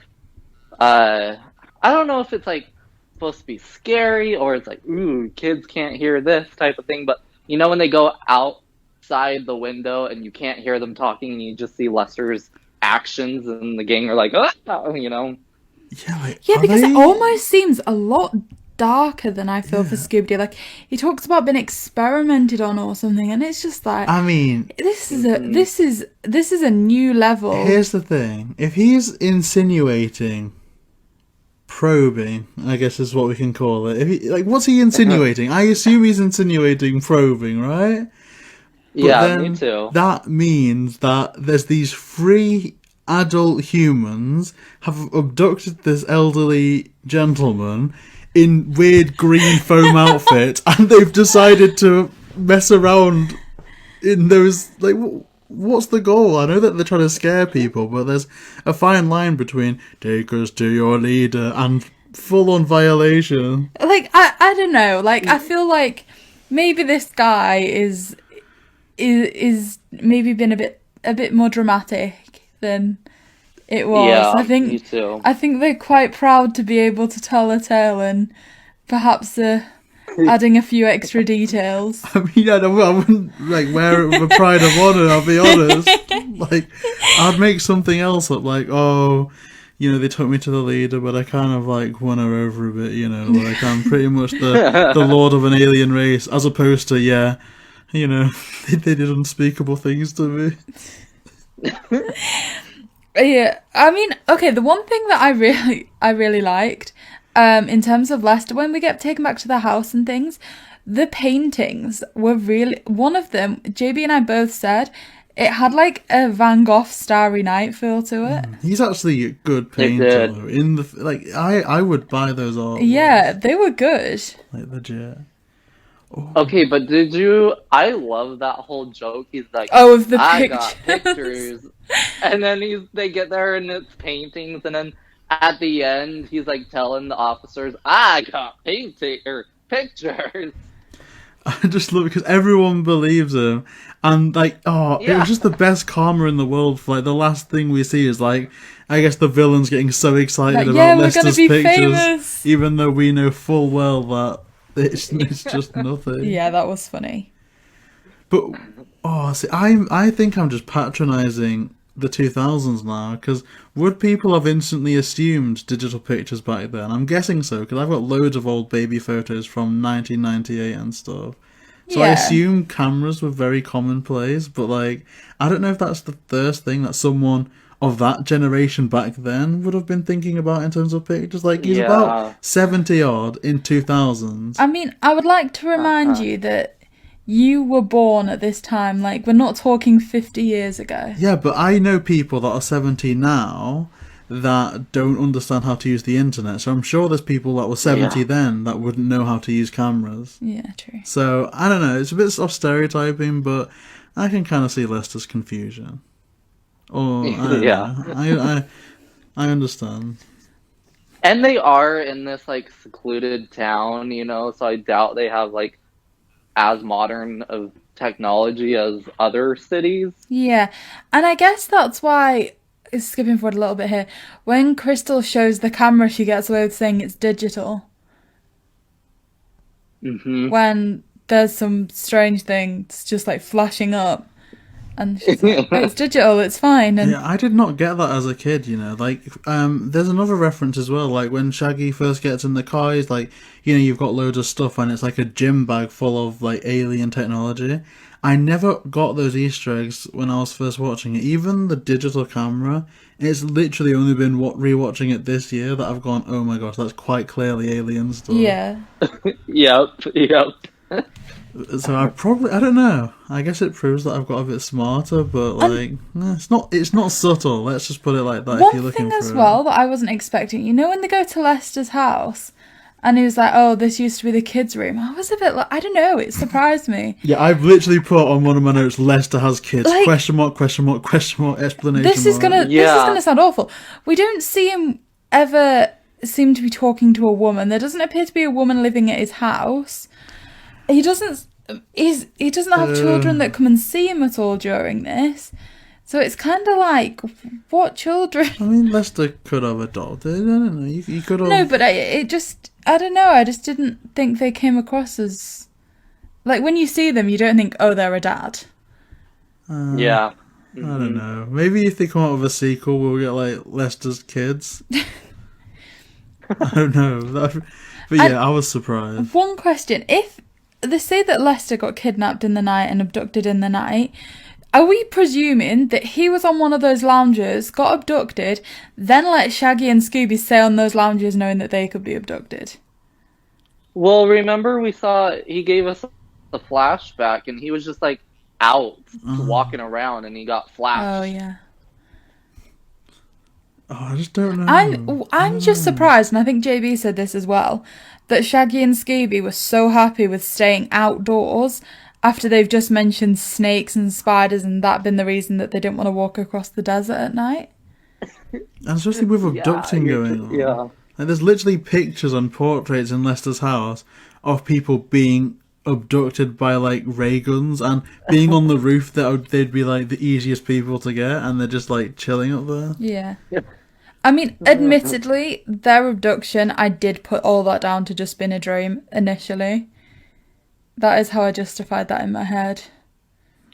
I don't know if it's like supposed to be scary or it's like, ooh, kids can't hear this type of thing. But you know when they go outside the window and you can't hear them talking and you just see Lester's actions and the gang are like, oh, you know. Yeah, because it almost seems a lot darker than I feel for Scooby Doo. Like, he talks about being experimented on or something, and it's just like, I mean, this is a new level. Here's the thing: if he's insinuating, probing, I guess is what we can call it. If he, what's he insinuating? I assume he's insinuating probing, right? But yeah, me too. That means that there's these three adult humans have abducted this elderly gentleman in weird green foam outfit, and they've decided to mess around in those, like, what's the goal? I know that they're trying to scare people, but there's a fine line between take us to your leader and full-on violation. Like, I don't know, like, I feel like maybe this guy is maybe been a bit more dramatic than it was. Yeah, me too. I think they're quite proud to be able to tell a tale and perhaps adding a few extra details. I mean, I wouldn't wear it with a pride of honour, I'll be honest. I'd make something else up, oh, they took me to the leader, but I kind of won her over a bit, I'm pretty much the lord of an alien race, as opposed to, they did unspeakable things to me. Yeah, I mean, okay, the one thing that I really liked, in terms of Lester, when we get taken back to the house and things, the paintings were really, one of them, JB and I both said, it had a Van Gogh Starry Night feel to it. He's actually a good painter. In the I would buy those artworks. Yeah, they were good. Legit. Oh. Okay, but I love that whole joke. He's like, of the I pictures. got pictures. And then they get there and it's paintings, and then at the end he's telling the officers, I got pictures. I just love it because everyone believes him, and it was just the best karma in the world for the last thing we see is I guess the villain's getting so excited about Lester's pictures, famous. Even though we know full well that it's just nothing. Yeah, that was funny. But I think I'm just patronising the 2000s now, because would people have instantly assumed digital pictures back then? I'm guessing so, because I've got loads of old baby photos from 1998 and stuff. So I assume cameras were very commonplace, but I don't know if that's the first thing that someone of that generation back then would have been thinking about in terms of pictures. He's about 70 odd in 2000s. I mean, I would like to remind you that you were born at this time. We're not talking 50 years ago. Yeah, but I know people that are 70 now that don't understand how to use the internet. So I'm sure there's people that were 70 then that wouldn't know how to use cameras. Yeah, true. So, I don't know. It's a bit of stereotyping, but I can kind of see Lester's confusion. Or, I understand. And they are in this secluded town, so I doubt they have as modern of technology as other cities. Yeah, and I guess that's why, skipping forward a little bit here, when Crystal shows the camera, she gets away with saying it's digital. Mm-hmm. When there's some strange things just flashing up. And she's like, oh, it's digital, it's fine. And yeah, I did not get that as a kid, there's another reference as well, when Shaggy first gets in the car, he's you've got loads of stuff and it's a gym bag full of alien technology. I never got those Easter eggs when I was first watching it. Even the digital camera, it's literally only been rewatching it this year that I've gone, oh my gosh, that's quite clearly alien stuff. Yeah. Yep. So I don't know. I guess it proves that I've got a bit smarter, but like, it's not subtle. Let's just put it like that. If you're One looking thing for as it. well that I wasn't expecting, you know, when they go to Lester's house and he was like, oh, this used to be the kids' room. I was a bit like, I don't know, it surprised me. Yeah, I've literally put on one of my notes, Lester has kids, Like, question mark, explanation This is mark. gonna sound awful. We don't see him ever seem to be talking to a woman. There doesn't appear to be a woman living at his house. He doesn't have children that come and see him at all during this. So it's kind of like, what children? I mean, Lester could have adopted. I don't know. You could have. No, but I don't know. I just didn't think they came across as like when you see them, you don't think, oh, they're a dad. Yeah. I don't know. Maybe if they come out with a sequel, we'll get like Lester's kids. I don't know. But yeah, I was surprised. One question: if they say that Lester got kidnapped in the night and abducted in the night, are we presuming that he was on one of those lounges, got abducted, then let Shaggy and Scooby stay on those lounges knowing that they could be abducted? Well, remember he gave us a flashback and he was just like out walking around and he got flashed. Oh yeah. Oh, I just don't know. I'm just surprised, and I think JB said this as well, that Shaggy and Scooby were so happy with staying outdoors after they've just mentioned snakes and spiders and that been the reason that they didn't want to walk across the desert at night. And especially with abducting going on. Yeah. Like, there's literally pictures and portraits in Lester's house of people being abducted by like ray guns and being on the roof that they'd be like the easiest people to get, and they're just like chilling up there. Yeah. I mean, admittedly, their abduction, I did put all that down to just being a dream initially. That is how I justified that in my head.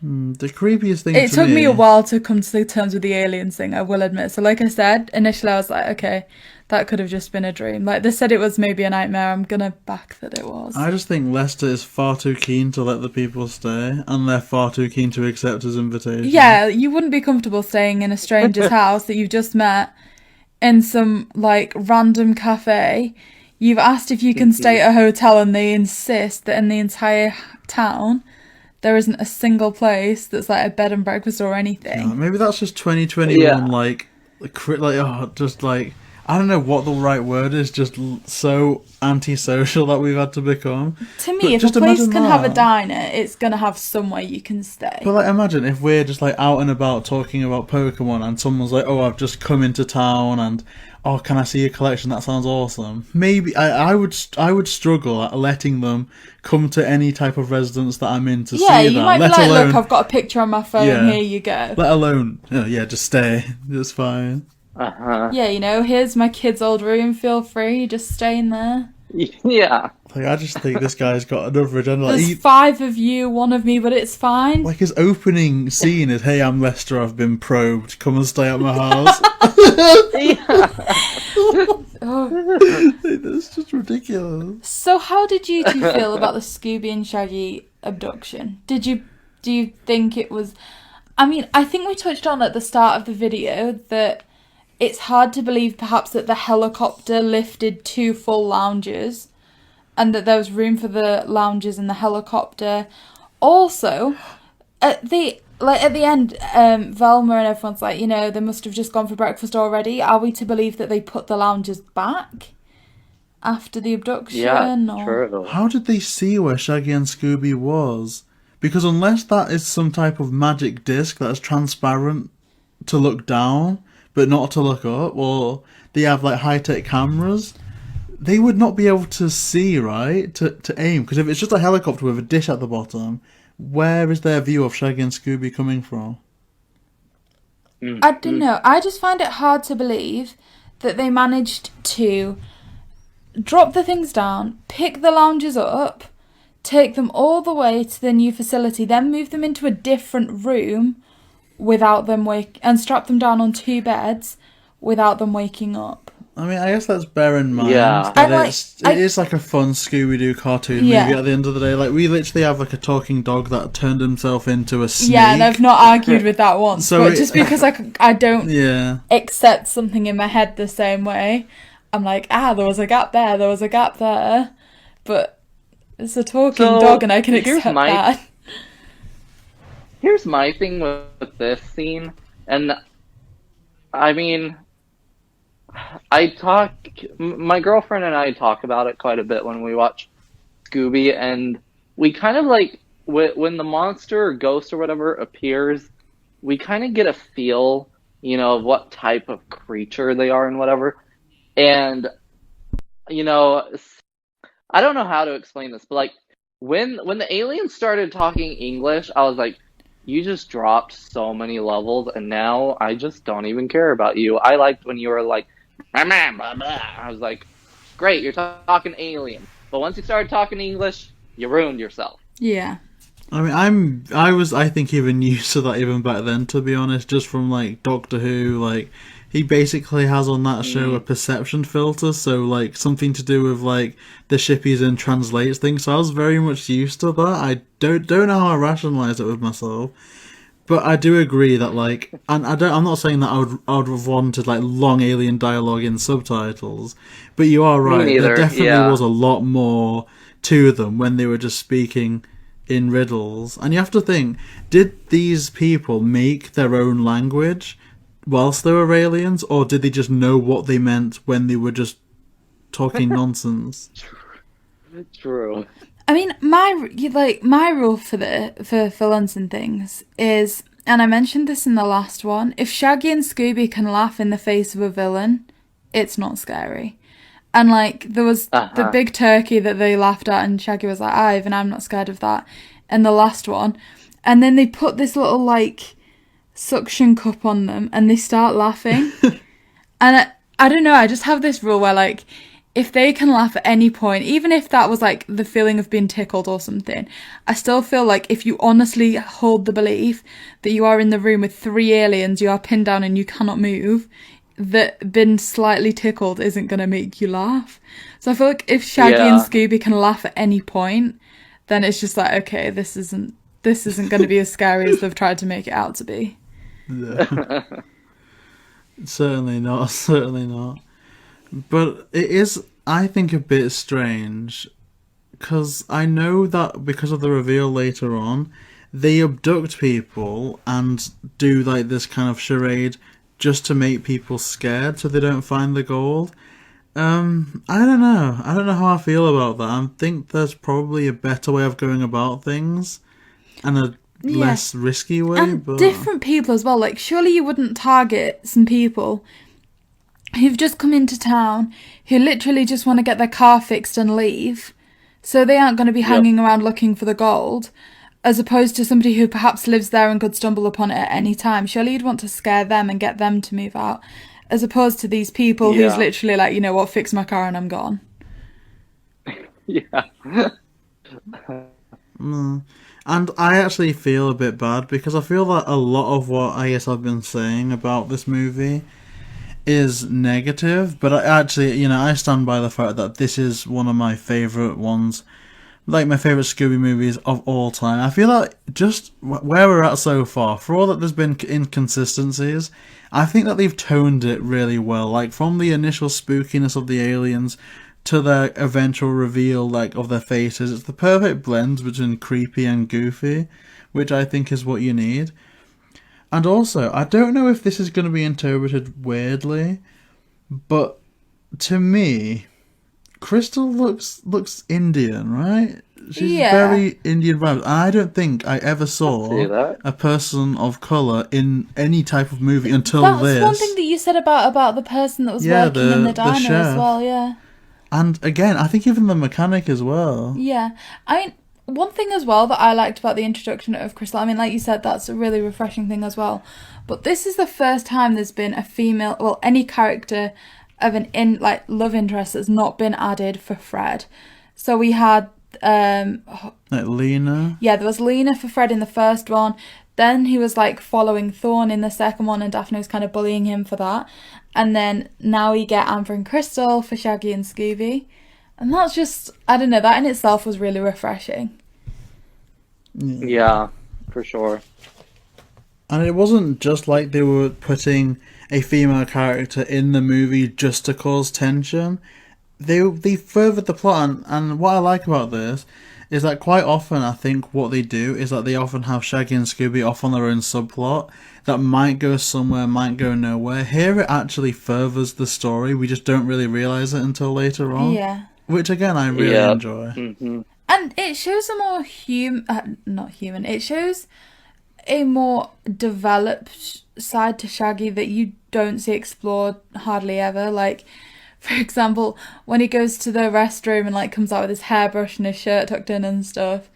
The creepiest thing It to took me a while to come to terms with the aliens thing, I will admit. So like I said, initially I was like, okay, that could have just been a dream. Like they said it was maybe a nightmare, I'm gonna back that it was. I just think Lester is far too keen to let the people stay, and they're far too keen to accept his invitation. Yeah, you wouldn't be comfortable staying in a stranger's house that you've just met in some like random cafe. You've asked if you can stay at a hotel and they insist that in the entire town there isn't a single place that's like a bed and breakfast or anything. Yeah, maybe that's just 2021, just like, I don't know what the right word is, just so antisocial that we've had to become. To me, But if just a place imagine can have a that. diner, it's going to have somewhere you can stay. But like, imagine if we're just like out and about talking about Pokemon, and someone's like, "Oh, I've just come into town, and oh, can I see your collection? That sounds awesome." Maybe I would struggle at letting them come to any type of residence that I'm in to see that. You might let be like, alone, look, I've got a picture on my phone, Yeah. here you go. let alone, just stay. It's fine. Yeah, here's my kid's old room, feel free, just stay in there. Yeah. Like, I just think this guy's got another agenda. Like, There's 5 of you, 1 of me, but it's fine. like his opening scene is, "Hey, I'm Lester. I've been probed. Come and stay at my house." That's just ridiculous. So how did you two feel about the Scooby and Shaggy abduction? Do you think it was... I mean, I think we touched on at the start of the video that it's hard to believe perhaps that the helicopter lifted 2 full lounges and that there was room for the lounges in the helicopter. Also, at the end, Velma and everyone's like, they must have just gone for breakfast already. Are we to believe that they put the lounges back after the abduction? Yeah, true. How did they see where Shaggy and Scooby was? Because unless that is some type of magic disc that's transparent to look down, but not to look up, or they have like high-tech cameras, they would not be able to see, right? To aim. Because if it's just a helicopter with a dish at the bottom, where is their view of Shaggy and Scooby coming from? I don't know. I just find it hard to believe that they managed to drop the things down, pick the lounges up, take them all the way to the new facility, then move them into a different room without them and strap them down on 2 beds without them waking up. I mean, I guess let's bear in mind Yeah. that it is like a fun Scooby Doo cartoon movie at the end of the day. Like, we literally have like a talking dog that turned himself into a snake. Yeah, and I've not argued with that once. So but just because I don't accept something in my head the same way, I'm like, there was a gap there, there was a gap there. But It's a talking dog, and I can here's accept that. Here's my thing with this scene, and I mean, my girlfriend and I talk about it quite a bit when we watch Scooby, and we kind of like, when the monster or ghost or whatever appears, we kind of get a feel, of what type of creature they are and whatever. And, I don't know how to explain this, but like, when the aliens started talking English, I was like, you just dropped so many levels, and now I just don't even care about you. I liked when you were like, blah, blah, blah, blah. I was like, great, you're talking alien. But once you started talking English, you ruined yourself. Yeah. I mean, I think even used to that even back then, to be honest, just from like Doctor Who, like he basically has on that show a perception filter, so like something to do with like the ship he's in translates things. So I was very much used to that. I don't know how I rationalize it with myself, but I do agree that like, and I'm not saying that I would have wanted like long alien dialogue in subtitles, but you are right. There definitely was a lot more to them when they were just speaking in riddles. And you have to think, did these people make their own language whilst they were aliens, or did they just know what they meant when they were just talking nonsense? True. I mean, my rule for villains and things is, and I mentioned this in the last one, if Shaggy and Scooby can laugh in the face of a villain, it's not scary. And like, there was the big turkey that they laughed at, and Shaggy was like, Ivan, I'm not scared of that, in the last one. And then they put this little like suction cup on them, and they start laughing. And I don't know, I just have this rule where like, if they can laugh at any point, even if that was like the feeling of being tickled or something, I still feel like if you honestly hold the belief that you are in the room with 3 aliens, you are pinned down and you cannot move, that being slightly tickled isn't going to make you laugh. So I feel like if Shaggy and Scooby can laugh at any point, then it's just like, okay, this isn't going to be as scary as they've tried to make it out to be. Yeah. Certainly not. But it is, I think, a bit strange, because I know that because of the reveal later on, they abduct people and do like this kind of charade just to make people scared so they don't find the gold. I don't know how I feel about that. I think there's probably a better way of going about things and a less risky way. And but different people as well. Like, surely you wouldn't target some people who've just come into town, who literally just want to get their car fixed and leave, so they aren't going to be hanging around looking for the gold, as opposed to somebody who perhaps lives there and could stumble upon it at any time. Surely you'd want to scare them and get them to move out, as opposed to these people who's literally like, you know what, fix my car and I'm gone. Yeah. And I actually feel a bit bad, because I feel that a lot of what I guess I've been saying about this movie is negative, but I stand by the fact that this is one of my favourite ones, like my favourite Scooby movies of all time. I feel like just where we're at so far, for all that there's been inconsistencies, I think that they've toned it really well. Like, from the initial spookiness of the aliens to their eventual reveal, like, of their faces, it's the perfect blend between creepy and goofy, which I think is what you need. And also, I don't know if this is going to be interpreted weirdly, but to me, Crystal looks Indian, right? She's very Indian vibes. And I don't think I ever saw a person of colour in any type of movie until this. That's one thing that you said about the person that was working in the diner as well, yeah. And again, I think even the mechanic as well. Yeah. I mean, one thing as well that I liked about the introduction of Crystal, I mean, like you said, that's a really refreshing thing as well. But this is the first time there's been a female, well, any character of an love interest that's not been added for Fred. So we had like Lena. Yeah, there was Lena for Fred in the first one. Then he was like following Thorn in the second one, and Daphne was kind of bullying him for that. And then now we get Amber and Crystal for Shaggy and Scooby. And that's just, I don't know, that in itself was really refreshing. Yeah, for sure. And it wasn't just like they were putting a female character in the movie just to cause tension. they furthered the plot, and what I like about this is that quite often I think what they do is that they often have Shaggy and Scooby off on their own subplot that might go somewhere, might go nowhere. Here it actually furthers the story. We just don't really realise it until later on. Yeah. Which again I really enjoy. Mm-hmm. And it shows a more not human. It shows a more developed side to Shaggy that you don't see explored hardly ever. Like, for example, when he goes to the restroom and like comes out with his hairbrush and his shirt tucked in and stuff,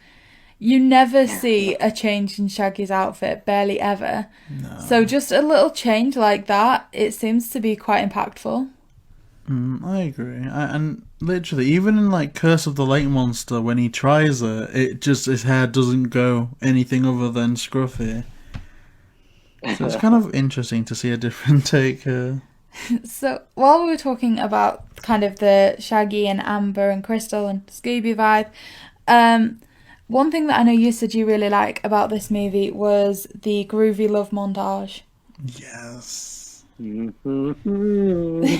you never see a change in Shaggy's outfit, barely ever. No. So just a little change like that, it seems to be quite impactful. I agree. And literally, even in like Curse of the Lake Monster, when he tries it just his hair doesn't go anything other than scruffy. So it's kind of interesting to see a different take here. So while we were talking about kind of the Shaggy and Amber and Crystal and Scooby vibe, one thing that I know you said you really like about this movie was the groovy love montage. Yes. Mm-hmm.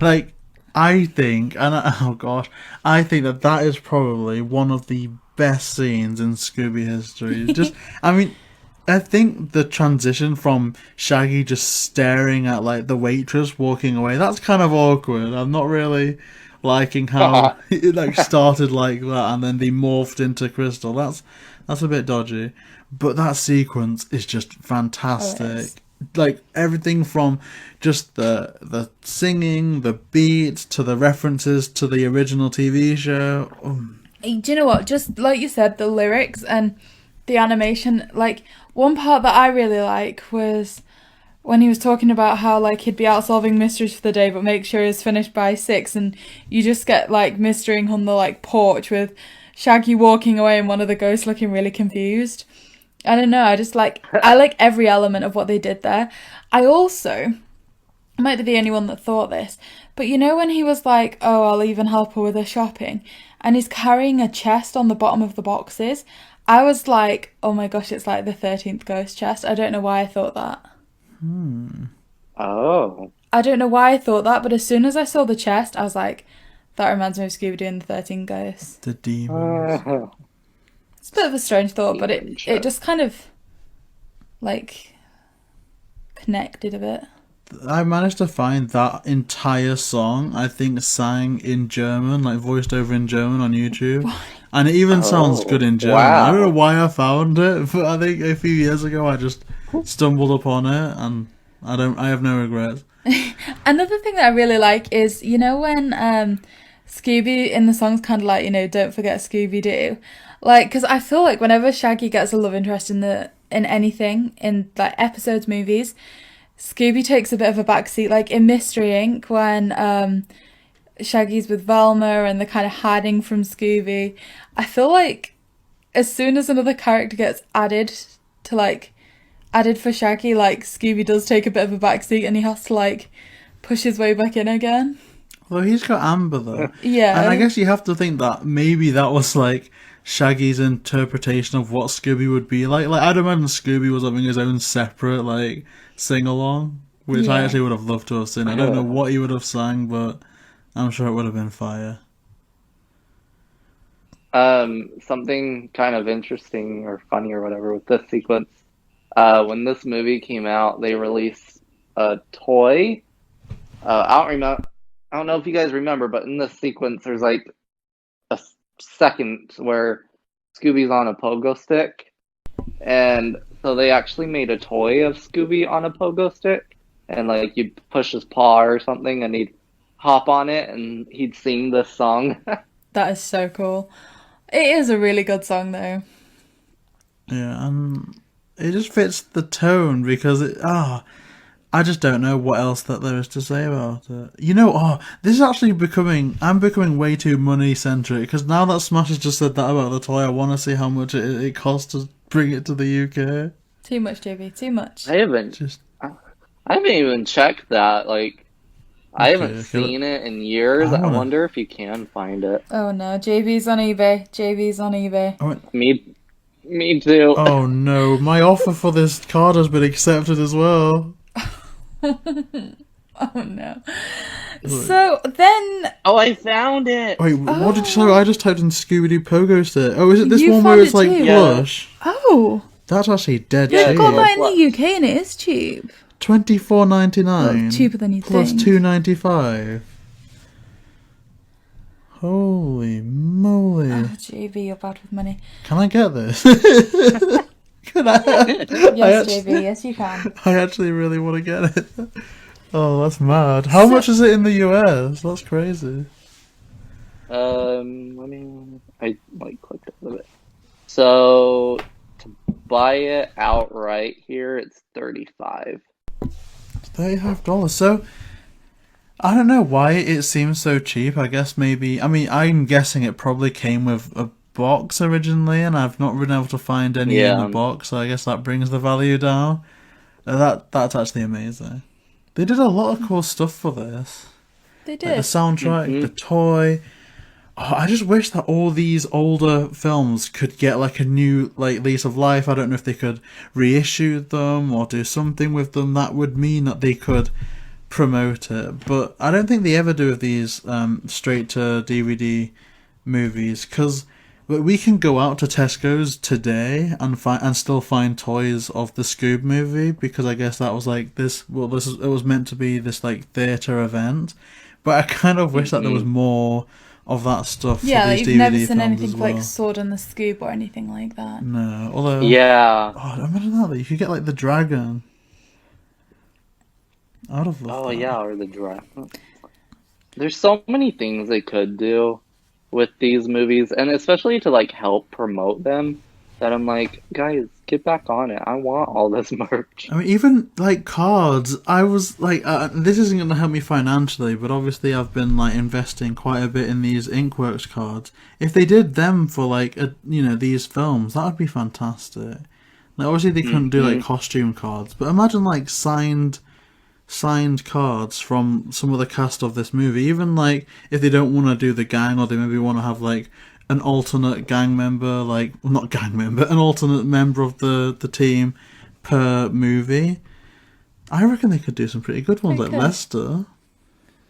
Like, I think, I think that is probably one of the best scenes in Scooby history. Just, I mean, I think the transition from Shaggy just staring at like the waitress walking away, that's kind of awkward. I'm not really liking how it like started like that and then they morphed into Crystal. That's a bit dodgy. But that sequence is just fantastic. Like everything from just the singing, the beat, to the references to the original TV show. Do you know what? Just like you said, the lyrics and the animation, like one part that I really like was when he was talking about how like he'd be out solving mysteries for the day but make sure it's finished by 6, and you just get like mystering on the like porch with Shaggy walking away and one of the ghosts looking really confused. I don't know, I like every element of what they did there. I might be the only one that thought this, but you know when he was like, oh, I'll even help her with her shopping, and he's carrying a chest on the bottom of the boxes, I was like, oh my gosh, it's like the 13th ghost chest. I don't know why I thought that. Oh. I don't know why I thought that, but as soon as I saw the chest, I was like, that reminds me of Scooby Doo and the 13 Ghosts. The demons. It's a bit of a strange thought, but it just kind of, like, connected a bit. I managed to find that entire song, I think, sang in German, like voiced over in German on YouTube. And it even sounds good in German. Wow. I don't know why I found it, but I think a few years ago I just stumbled upon it, and I have no regrets. Another thing that I really like is, you know, when Scooby in the song's kind of like, you know, don't forget Scooby Doo. Like, because I feel like whenever Shaggy gets a love interest in anything, in like episodes, movies, Scooby takes a bit of a backseat. Like in Mystery Inc., when Shaggy's with Velma and they're kind of hiding from Scooby, I feel like as soon as another character gets added for Shaggy, like Scooby does take a bit of a backseat and he has to like push his way back in again. Well, he's got Amber though. Yeah. And I guess you have to think that maybe that was like Shaggy's interpretation of what Scooby would be like. Like, I'd imagine Scooby was having his own separate like sing-along, which I actually would have loved to have seen. I don't know what he would have sang, but I'm sure it would have been fire. Something kind of interesting or funny or whatever with this sequence. When this movie came out, they released a toy. I don't know if you guys remember, but in this sequence, there's like a second where Scooby's on a pogo stick, and so they actually made a toy of Scooby on a pogo stick, and like you'd push his paw or something, and he'd hop on it, and he'd sing this song. That is so cool. It is a really good song, though. Yeah, and it just fits the tone because I just don't know what else that there is to say about it. You know, this is actually I'm becoming way too money-centric, because now that Smash has just said that about the toy, I want to see how much it costs to bring it to the UK. Too much, JB, too much. I haven't even checked that. Like, I haven't seen it in years. I wonder if you can find it. Oh no, JB's on eBay. Me too. Oh no, my offer for this card has been accepted as well. Oh no. So then... Oh, I found it! Wait, what did you say? I just typed in Scooby Doo Pogo Stick. Oh, is it this You one where found it's it like too? plush? Oh. That's actually dead Yeah, They've cheap. got that in What? the UK and it is cheap. $24.99. Well, cheaper than you plus think. $2.95. Holy moly! Oh, JV, you're bad with money. Can I get this? Can I? Yes, JV, yes you can. I actually really want to get it. Oh, that's mad. How much is it in the US? That's crazy. Let me. I clicked out of it. So to buy it outright here, it's $35. $35. So I don't know why it seems so cheap. I guess maybe. I mean, I'm guessing it probably came with a box originally, and I've not been able to find any in the box. So I guess that brings the value down. That's actually amazing. They did a lot of cool stuff for this. They did. Like the soundtrack, the toy. Oh, I just wish that all these older films could get like a new lease of life. I don't know if they could reissue them or do something with them that would mean that they could promote it. But I don't think they ever do with these straight to DVD movies, because we can go out to Tesco's today and still find toys of the Scoob movie, because I guess that was like this. Well, it was meant to be this like theatre event, but I kind of wish that there was more of that stuff. Yeah, for like these you've never DVD seen films anything as well. like Sword and the Scoob or anything like that. No, although imagine that you could get like the dragon. I'd have loved that. Yeah, or the dragon. There's so many things they could do with these movies, and especially to like help promote them, that I'm like, guys, get back on it. I want all this merch. I mean, even like cards. I was like, this isn't going to help me financially, but obviously I've been like investing quite a bit in these Inkworks cards. If they did them for like these films, that would be fantastic. Like, obviously they couldn't do like costume cards, but imagine like signed cards from some of the cast of this movie. Even like if they don't want to do the gang, or they maybe want to have like an alternate gang member, an alternate member of the team per movie. I reckon they could do some pretty good ones, like Lester.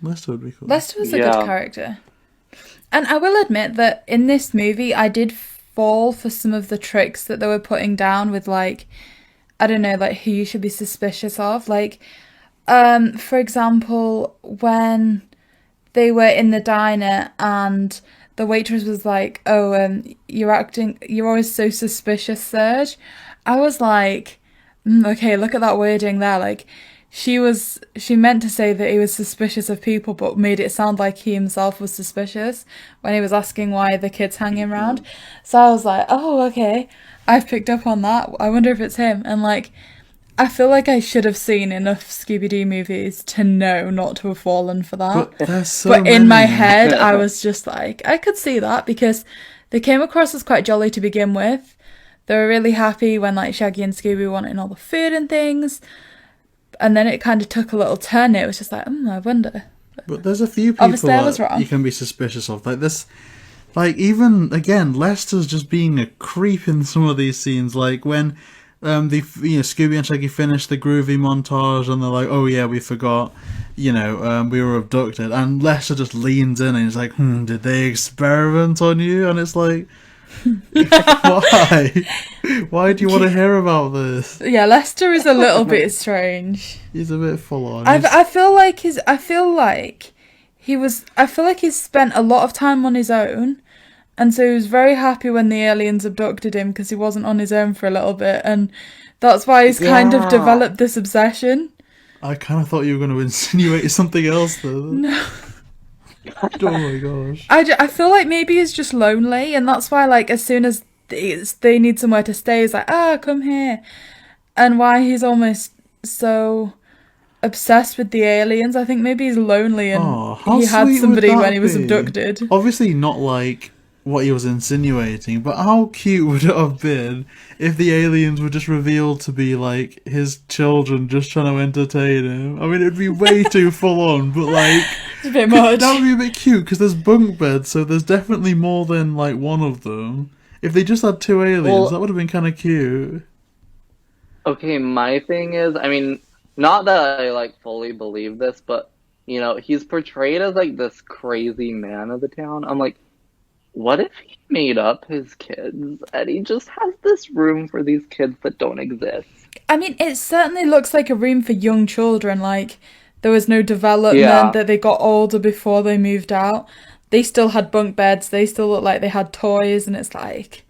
Lester would be cool. Lester was a good character. And I will admit that in this movie, I did fall for some of the tricks that they were putting down with, like, I don't know, like who you should be suspicious of. Like, for example, when they were in the diner and the waitress was like, you're always so suspicious, Serge. I was like, okay, look at that wording there. Like, she meant to say that he was suspicious of people, but made it sound like he himself was suspicious when he was asking why the kid's hanging around. So I was like, oh, okay, I've picked up on that. I wonder if it's him. And like, I feel like I should have seen enough Scooby Doo movies to know not to have fallen for that. But in my head, I was just like, I could see that, because they came across as quite jolly to begin with. They were really happy when like Shaggy and Scooby wanted all the food and things. And then it kind of took a little turn. It was just like, I wonder. But there's a few people that you can be suspicious of. Like this, like even, again, Lester's just being a creep in some of these scenes. Like when Scooby and Shaggy finish the Groovy montage and they're like, oh yeah, we forgot, we were abducted. And Lester just leans in and he's like, did they experiment on you? And it's like, why? Why do you want to hear about this? Yeah, Lester is a little bit strange. He's a bit full on. I feel like he's spent a lot of time on his own, and so he was very happy when the aliens abducted him, because he wasn't on his own for a little bit, and that's why he's kind of developed this obsession. I kind of thought you were going to insinuate something else though. No. Oh my gosh. I feel like maybe he's just lonely, and that's why, like, as soon as they need somewhere to stay, he's like, come here. And why he's almost so obsessed with the aliens. I think maybe he's lonely and he had somebody when he was abducted. Obviously not like what he was insinuating, but how cute would it have been if the aliens were just revealed to be like his children just trying to entertain him? I mean, it'd be way too full on, but like, it's a bit much. That would be a bit cute, because there's bunk beds, so there's definitely more than like one of them. If they just had two aliens, that would have been kind of cute. Okay, my thing is, I mean, not that I like fully believe this, but You know, he's portrayed as like this crazy man of the town. I'm like, what if he made up his kids and he just has this room for these kids that don't exist? I mean, it certainly looks like a room for young children. Like, there was no development, Yeah, that they got older before they moved out. They still had bunk beds, they still looked like they had toys, and it's like,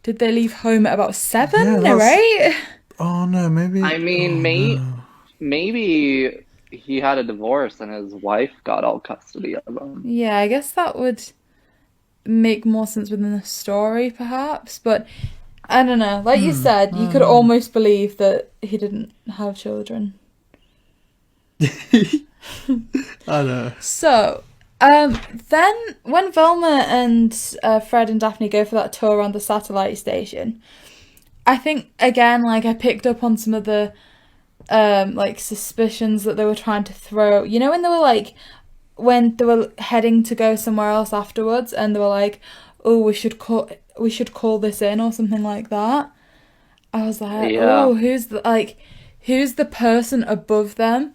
did they leave home at about Yeah, 7, that's. right? Oh no, maybe. I mean, Oh no. maybe he had a divorce and his wife got all custody of him. Yeah, I guess that would make more sense within the story, perhaps. But I don't know. Like you said, you could Um. almost believe that he didn't have children. I know. So, then when Velma and Fred and Daphne go for that tour around the satellite station, I think again, like I picked up on some of the like suspicions that they were trying to throw. You know, when they were heading to go somewhere else afterwards, and they were like, "Oh, we should call this in," or something like that. I was like, Yeah. "Oh, who's the person above them?"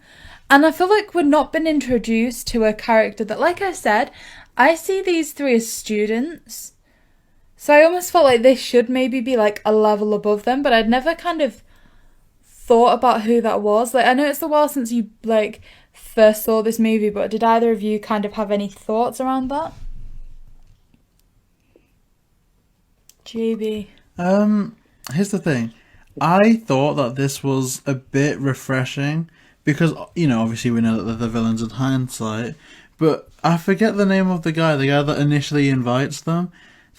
And I feel like we've not been introduced to a character that, like I said, I see these three as students. So I almost felt like they should maybe be like a level above them, but I'd never kind of thought about who that was. Like, I know it's a while since you like first saw this movie, but did either of you kind of have any thoughts around that? JB. Um. Here's the thing. I thought that this was a bit refreshing because obviously we know that they're the villains in hindsight, but I forget the name of the guy that initially invites them.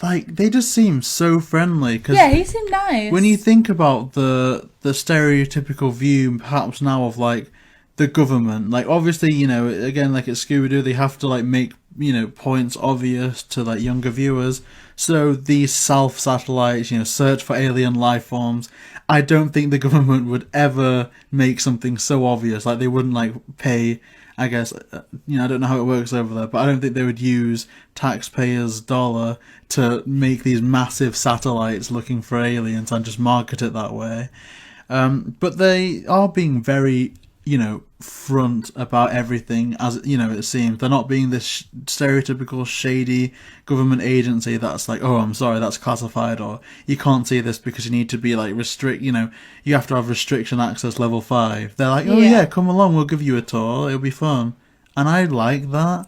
Like they just seem so friendly because Yeah, he seemed nice. when you think about the stereotypical view perhaps now of like the government, like obviously again like at Scooby Doo they have to like make points obvious to like younger viewers. So these self satellites, search for alien life forms. I don't think the government would ever make something so obvious. Like they wouldn't like pay. I guess I don't know how it works over there, but I don't think they would use taxpayers' dollar to make these massive satellites looking for aliens and just market it that way. But they are being very, front about everything, as it seems. They're not being this stereotypical shady government agency that's like, oh, I'm sorry, that's classified, or you can't see this because you need to be like you have to have restriction access level 5. They're like, oh yeah, Yeah. come along, we'll give you a tour, it'll be fun. And I like that.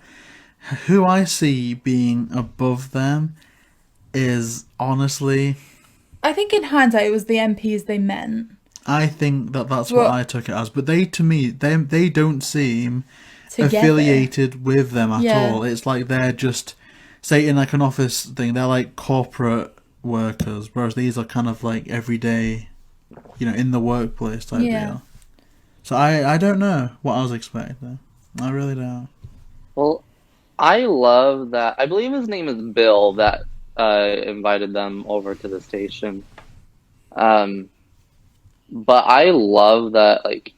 Who I see being above them is honestly, I think in hindsight it was the MPs they meant. I think that that's what But I took it as. But they, to me, they don't seem together. affiliated with them at Yeah. all. It's like they're just, say, in like an office thing, they're like corporate workers, whereas these are kind of like everyday, in the workplace type Yeah. deal. So I don't know what I was expecting. I really don't. Well, I love that. I believe his name is Bill that invited them over to the station. Um, but I love that, like,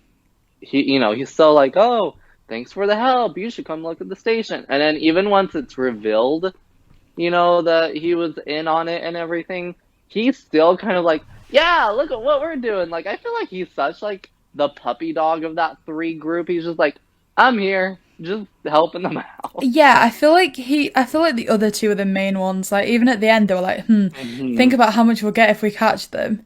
he's so like, oh, thanks for the help. You should come look at the station. And then even once it's revealed, that he was in on it and everything, he's still kind of like, yeah, look at what we're doing. Like, I feel like he's such like the puppy dog of that three group. He's just like, I'm here, just helping them out. Yeah, I feel like the other two are the main ones. Like even at the end they were like, Hmm. think about how much we'll get if we catch them.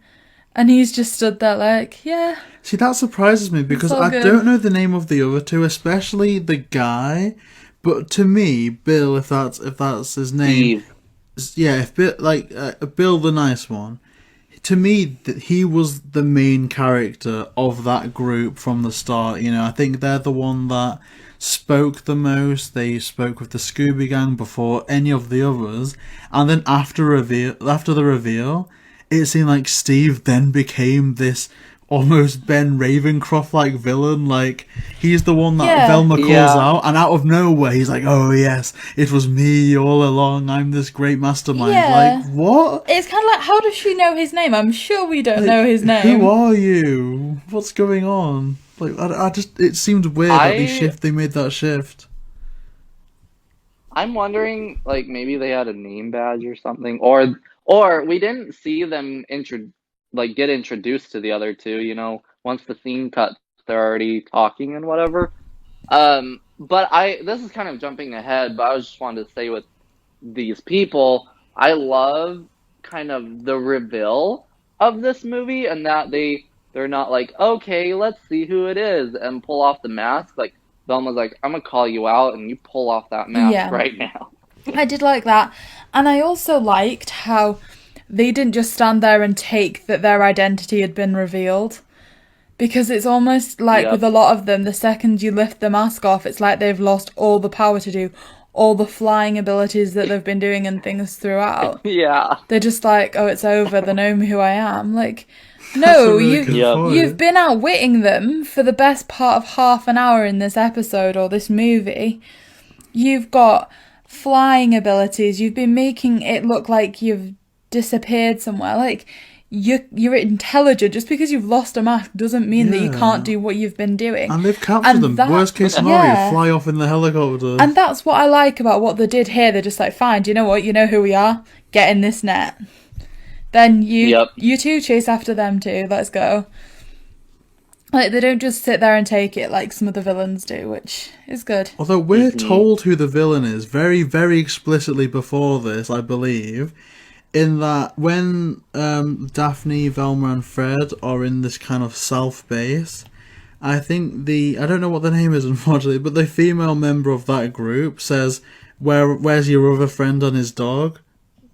And he's just stood there like, yeah, See, that surprises me it's because all I good. don't know the name of the other two, especially the guy. But to me, Bill, if that's his name, Steve. yeah, if Bill, like Bill the nice one, to me he was the main character of that group from the start. I think they're the one that spoke the most. They spoke with the Scooby Gang before any of the others, and then after the reveal, it seemed like Steve then became this almost Ben Ravencroft like villain. Like he's the one that Yeah. Velma calls Yeah. out, and out of nowhere he's like, "Oh yes, it was me all along. I'm this great mastermind." Yeah. Like what? It's kind of like, how does she know his name? I'm sure we don't Like, know his name. who are you? What's going on? Like I just it seemed weird that they made that shift. I'm wondering, like, maybe they had a name badge or something, or we didn't see them get introduced to the other two. Once the scene cuts, they're already talking and whatever. But this is kind of jumping ahead, but I just wanted to say with these people, I love kind of the reveal of this movie, and that they're not like, okay, let's see who it is, and pull off the mask. Like, Velma's like, I'm gonna call you out, and you pull off that mask right now. I did like that. And I also liked how they didn't just stand there and take that their identity had been revealed. Because it's almost like with a lot of them, the second you lift the mask off, it's like they've lost all the power to do all the flying abilities that they've been doing and things throughout. Yeah. They're just like, oh, it's over, they know who I am. Like, no, you've been outwitting them for the best part of half an hour in this episode or this movie. You've got flying abilities. You've been making it look like you've disappeared somewhere. Like, you're intelligent. Just because you've lost a mask doesn't mean that you can't do what you've been doing. And they've captured them. Worst case scenario, fly off in the helicopter. And that's what I like about what they did here. They're just like, fine, do you know what? You know who we are? Get in this net. Then you two chase after them too. Let's go. Like, they don't just sit there and take it like some of the villains do, which is good. Although we're told who the villain is very, very explicitly before this, I believe. In that, when Daphne, Velma and Fred are in this kind of south base, I think I don't know what the name is, unfortunately, but the female member of that group says, where's your other friend and his dog?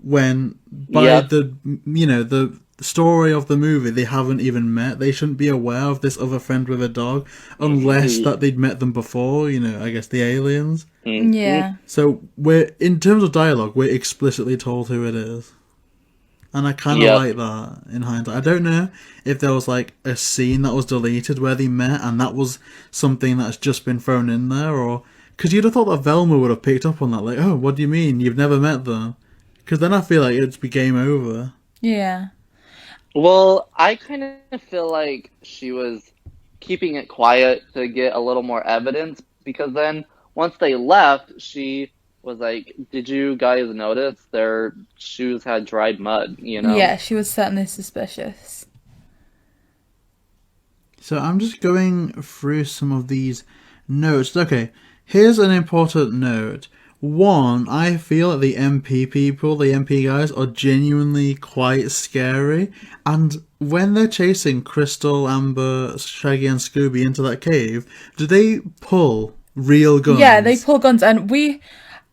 When, by the story of the movie, they haven't even met. They shouldn't be aware of this other friend with a dog, unless that they'd met them before, I guess the aliens. Yeah. So, in terms of dialogue, we're explicitly told who it is. And I kind of like that in hindsight. I don't know if there was like a scene that was deleted where they met and that was something that's just been thrown in there, or because you'd have thought that Velma would have picked up on that, like, oh, what do you mean you've never met them? Because then I feel like it'd be game over. Yeah. Well, I kind of feel like she was keeping it quiet to get a little more evidence, because then once they left, she was like, did you guys notice their shoes had dried mud, Yeah, she was certainly suspicious. So I'm just going through some of these notes. Okay, here's an important note. One, I feel that the MP people, the MP guys, are genuinely quite scary. And when they're chasing Crystal, Amber, Shaggy and Scooby into that cave, do they pull real guns? Yeah, they pull guns, and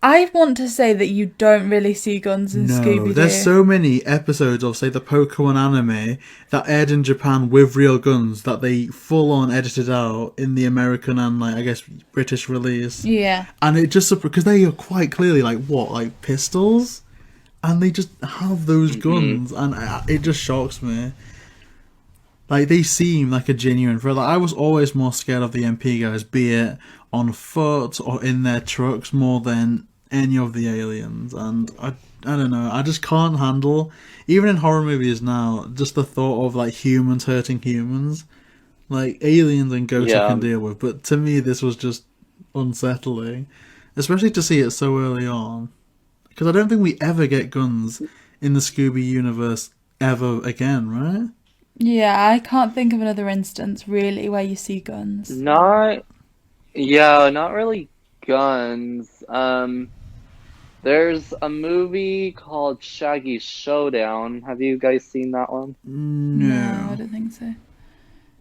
I want to say that you don't really see guns in Scooby Doo. There's so many episodes of, say, the Pokemon anime that aired in Japan with real guns that they full-on edited out in the American and, like, I guess, British release. Yeah. And it just... because they are quite clearly, like pistols? And they just have those guns, and it just shocks me. Like, they seem like a genuine threat. Like, I was always more scared of the MP guys, be it on foot or in their trucks, more than any of the aliens. And I don't know, I just can't handle, even in horror movies now, just the thought of like humans hurting humans. Like, aliens and ghosts I can deal with, but to me this was just unsettling, especially to see it so early on, because I don't think we ever get guns in the Scooby universe ever again, right? Yeah, I can't think of another instance really where you see guns. Not really guns. There's a movie called Shaggy Showdown. Have you guys seen that one? No, I don't think so.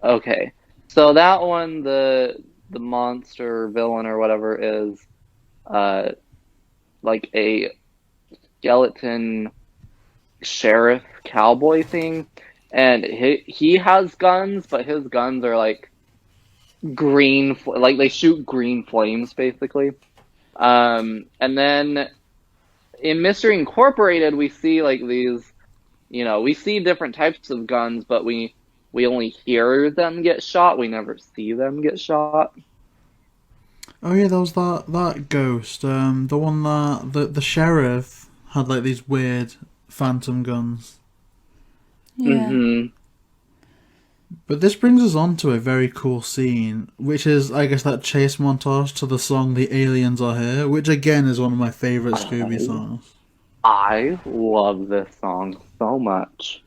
Okay. So that one, the monster villain or whatever is like a skeleton sheriff cowboy thing, and he has guns, but his guns are like green, like they shoot green flames basically. And then in Mystery Incorporated, we see like these, we see different types of guns, but we only hear them get shot. We never see them get shot. Oh yeah, there was that ghost. The one that the sheriff had like these weird phantom guns. Yeah. Mm-hmm. But this brings us on to a very cool scene, which is, I guess, that chase montage to the song The Aliens Are Here, which again is one of my favourite Scooby songs. I love this song so much.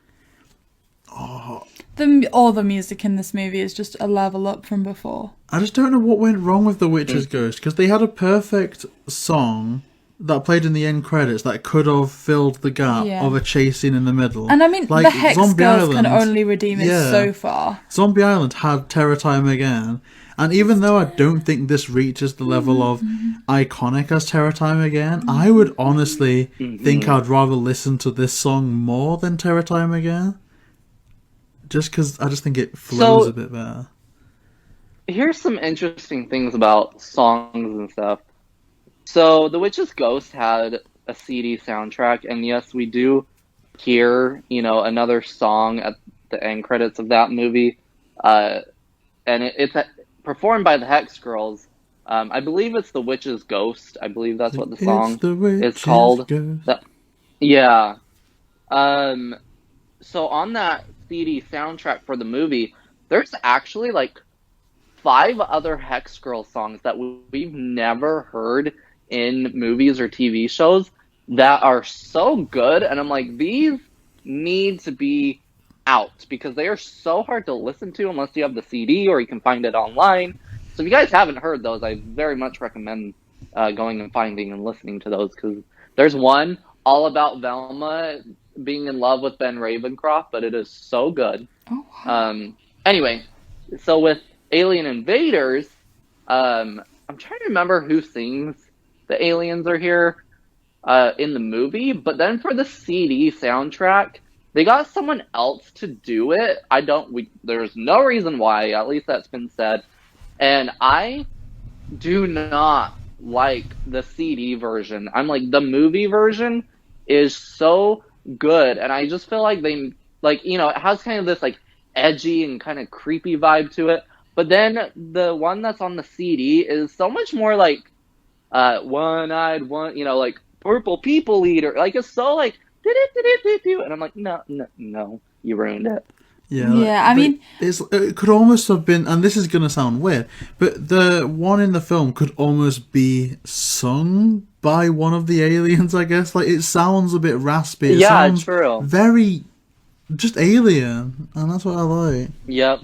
All the music in this movie is just a level up from before. I just don't know what went wrong with The Witch's Ghost, because they had a perfect song that played in the end credits that could have filled the gap of a chase scene in the middle. And I mean, like, the Hex Zombie Girls Island, can only redeem it so far. Zombie Island had Terror Time Again, and even though I don't think this reaches the level of iconic as Terror Time Again, I would honestly think I'd rather listen to this song more than Terror Time Again. Just because I just think it flows a bit better. Here's some interesting things about songs and stuff. So, The Witch's Ghost had a CD soundtrack, and yes, we do hear, another song at the end credits of that movie. And it's performed by the Hex Girls. I believe it's The Witch's Ghost. I believe that's what the song is called. Yeah. So on that CD soundtrack for the movie, there's actually like 5 other Hex Girl songs that we've never heard in movies or TV shows that are so good, and I'm like, these need to be out because they are so hard to listen to unless you have the CD or you can find it online. So if you guys haven't heard those, I very much recommend going and finding and listening to those, because there's one all about Velma being in love with Ben Ravencroft, but it is so good. Oh, wow. Anyway, so with Alien Invaders, I'm trying to remember who sings The Aliens Are Here in the movie, but then for the CD soundtrack, they got someone else to do it. There's no reason why, at least that's been said. And I do not like the CD version. I'm like, the movie version is so good, and I just feel like they, it has kind of this like edgy and kind of creepy vibe to it. But then the one that's on the CD is so much more like one-eyed, like purple people eater. Like, it's so like, and I'm like, no, you ruined it. Yeah, I mean, it could almost have been, and this is going to sound weird, but the one in the film could almost be sung by one of the aliens, I guess. Like, it sounds a bit raspy. It sounds true. Very just alien, and that's what I like. Yep.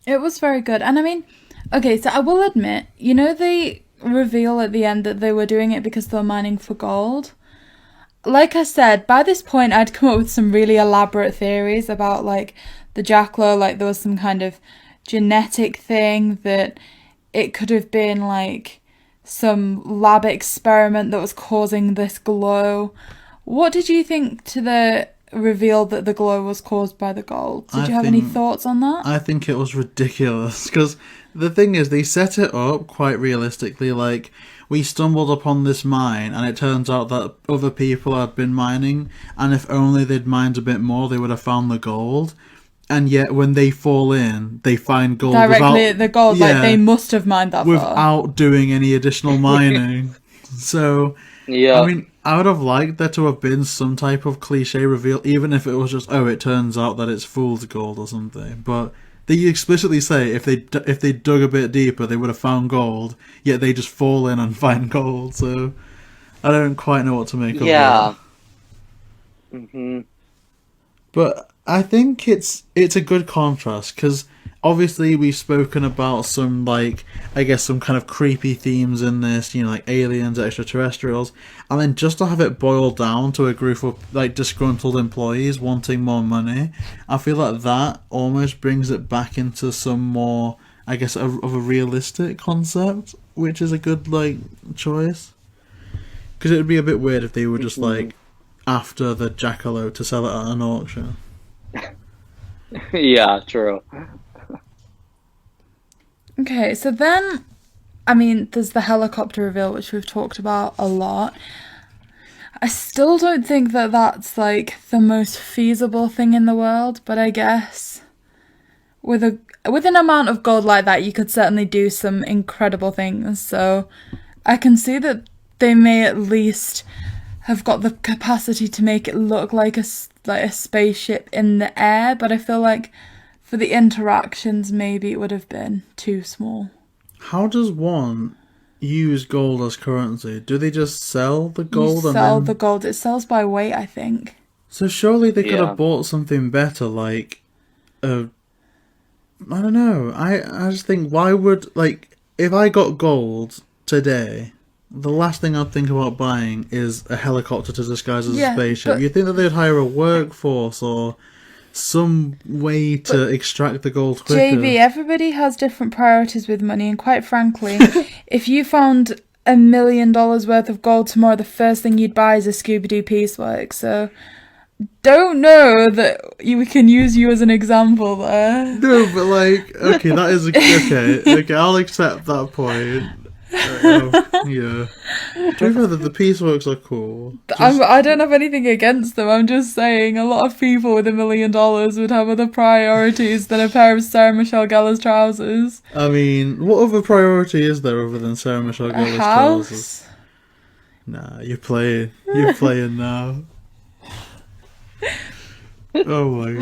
It was very good. And I mean, okay, so I will admit, they reveal at the end that they were doing it because they were mining for gold. Like I said, by this point, I'd come up with some really elaborate theories about, like, the jackalope, like, there was some kind of genetic thing, that it could have been, like, some lab experiment that was causing this glow. What did you think to the reveal that the glow was caused by the gold? Did you have any thoughts on that? I think it was ridiculous, because the thing is, they set it up quite realistically, like, we stumbled upon this mine, and it turns out that other people had been mining, and if only they'd mined a bit more, they would have found the gold. And yet, when they fall in, they find gold directly at the gold. Yeah, like, they must have mined that without doing any additional mining. So, yeah. I mean, I would have liked there to have been some type of cliche reveal, even if it was just, it turns out that it's fool's gold or something. But they explicitly say if they dug a bit deeper, they would have found gold. Yet they just fall in and find gold. So I don't quite know what to make of that. Yeah. Mhm. But I think it's a good contrast, because obviously we've spoken about some, like, I guess some kind of creepy themes in this, like aliens, extraterrestrials, and then just to have it boiled down to a group of, like, disgruntled employees wanting more money, I feel like that almost brings it back into some more, I guess, of a realistic concept, which is a good, like, choice. Because it would be a bit weird if they were just, like, after the jackalope to sell it at an auction. Yeah, true. Okay, so then, I mean, there's the helicopter reveal, which we've talked about a lot. I still don't think that that's, like, the most feasible thing in the world, but I guess with an amount of gold like that, you could certainly do some incredible things. So I can see that they may at least have got the capacity to make it look like a spaceship in the air, but I feel like for the interactions, maybe it would have been too small. How does one use gold as currency? Do they just sell the gold? The gold. It sells by weight, I think. So surely they could Yeah. have bought something better, like, I don't know. I just think, why would, like, if I got gold today, the last thing I'd think about buying is a helicopter to disguise as a Yeah, spaceship. but- You'd think that they'd hire a workforce or some way to extract the gold quicker. JB, everybody has different priorities with money, and quite frankly, if you found $1 million worth of gold tomorrow, the first thing you'd buy is a Scooby Doo piecework. So, don't know that we can use you as an example there. No, but like, okay, that is okay. I'll accept that point. Yeah. To be fair, the pieceworks are cool. I don't have anything against them. I'm just saying a lot of people with $1 million would have other priorities than a pair of Sarah Michelle Gellar's trousers. I mean, what other priority is there other than Sarah Michelle A Gellar's house? trousers? Nah, you're playing. You're playing now. Oh my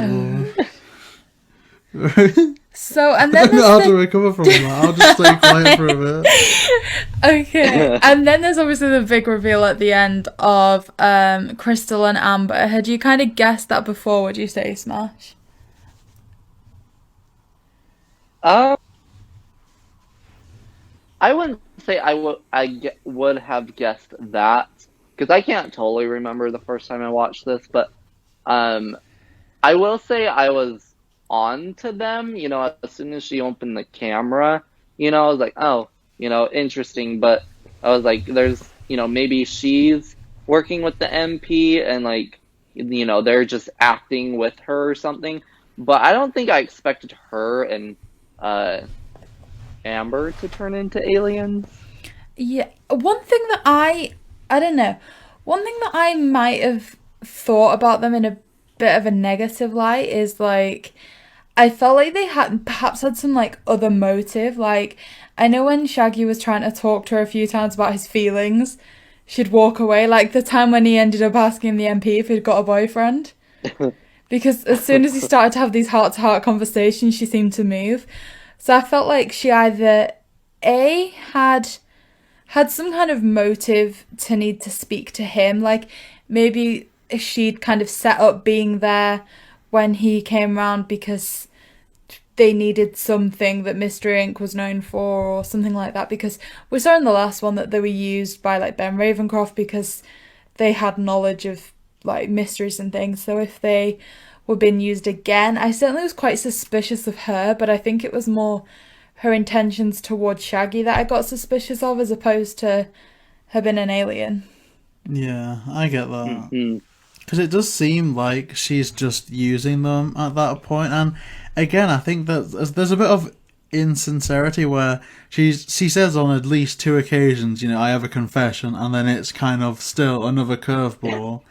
god. So, and I then don't know how there's to recover from that. I'll just stay quiet for a bit. okay, and then there's obviously the big reveal at the end of Crystal and Amber. Had you kind of guessed that before? Would you say, Smash? I wouldn't say I would have guessed that, because I can't totally remember the first time I watched this, but I will say I was on to them, as soon as she opened the camera, I was like, oh, interesting, but I was like, there's, maybe she's working with the MP and like, they're just acting with her or something, but I don't think I expected her and Amber to turn into aliens. Yeah, one thing that I don't know, one thing that I might have thought about them in a bit of a negative light is like, I felt like they perhaps had some like other motive. Like, I know when Shaggy was trying to talk to her a few times about his feelings, she'd walk away. Like the time when he ended up asking the MP if he'd got a boyfriend. Because as soon as he started to have these heart-to-heart conversations, she seemed to move. So I felt like she either had some kind of motive to need to speak to him. Like maybe she'd kind of set up being there when he came around because they needed something that Mystery Inc. was known for or something like that, because we saw in the last one that they were used by like Ben Ravencroft because they had knowledge of like mysteries and things. So if they were being used again, I certainly was quite suspicious of her, but I think it was more her intentions towards Shaggy that I got suspicious of as opposed to her being an alien. Yeah, I get that. Mm-hmm. Because it does seem like she's just using them at that point. And again, I think that there's a bit of insincerity where she says on at least 2 occasions, I have a confession, and then it's kind of still another curveball.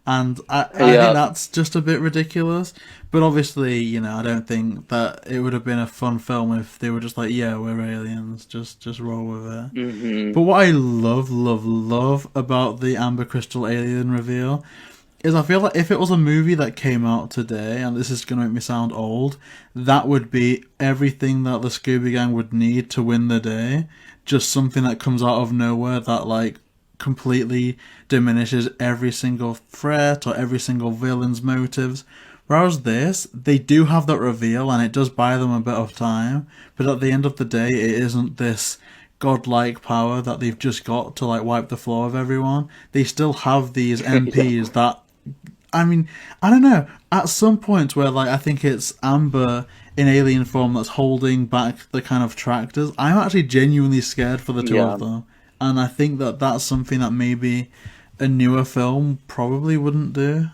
And I think that's just a bit ridiculous. But obviously, I don't think that it would have been a fun film if they were just like, yeah, we're aliens, just roll with it. Mm-hmm. But what I love about the Amber Crystal alien reveal is I feel like if it was a movie that came out today, and this is going to make me sound old, that would be everything that the Scooby Gang would need to win the day. Just something that comes out of nowhere that, like, completely diminishes every single threat or every single villain's motives. Whereas this, they do have that reveal, and it does buy them a bit of time, but at the end of the day, it isn't this godlike power that they've just got to, like, wipe the floor of everyone. They still have these MPs that, I mean, I don't know, at some point where, like, I think it's Amber in alien form that's holding back the kind of tractors, I'm actually genuinely scared for the two of them. And I think that that's something that maybe a newer film probably wouldn't do.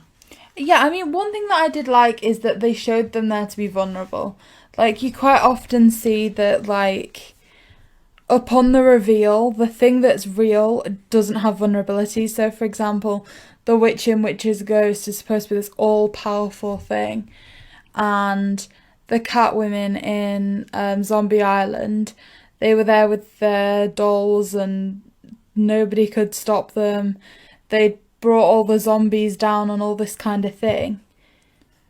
Yeah, I mean, one thing that I did like is that they showed them there to be vulnerable. Like, you quite often see that, like, upon the reveal, the thing that's real doesn't have vulnerability. So, for example, the witch in Witch's Ghost is supposed to be this all-powerful thing. And the Catwomen in Zombie Island, they were there with their dolls and nobody could stop them. They brought all the zombies down and all this kind of thing.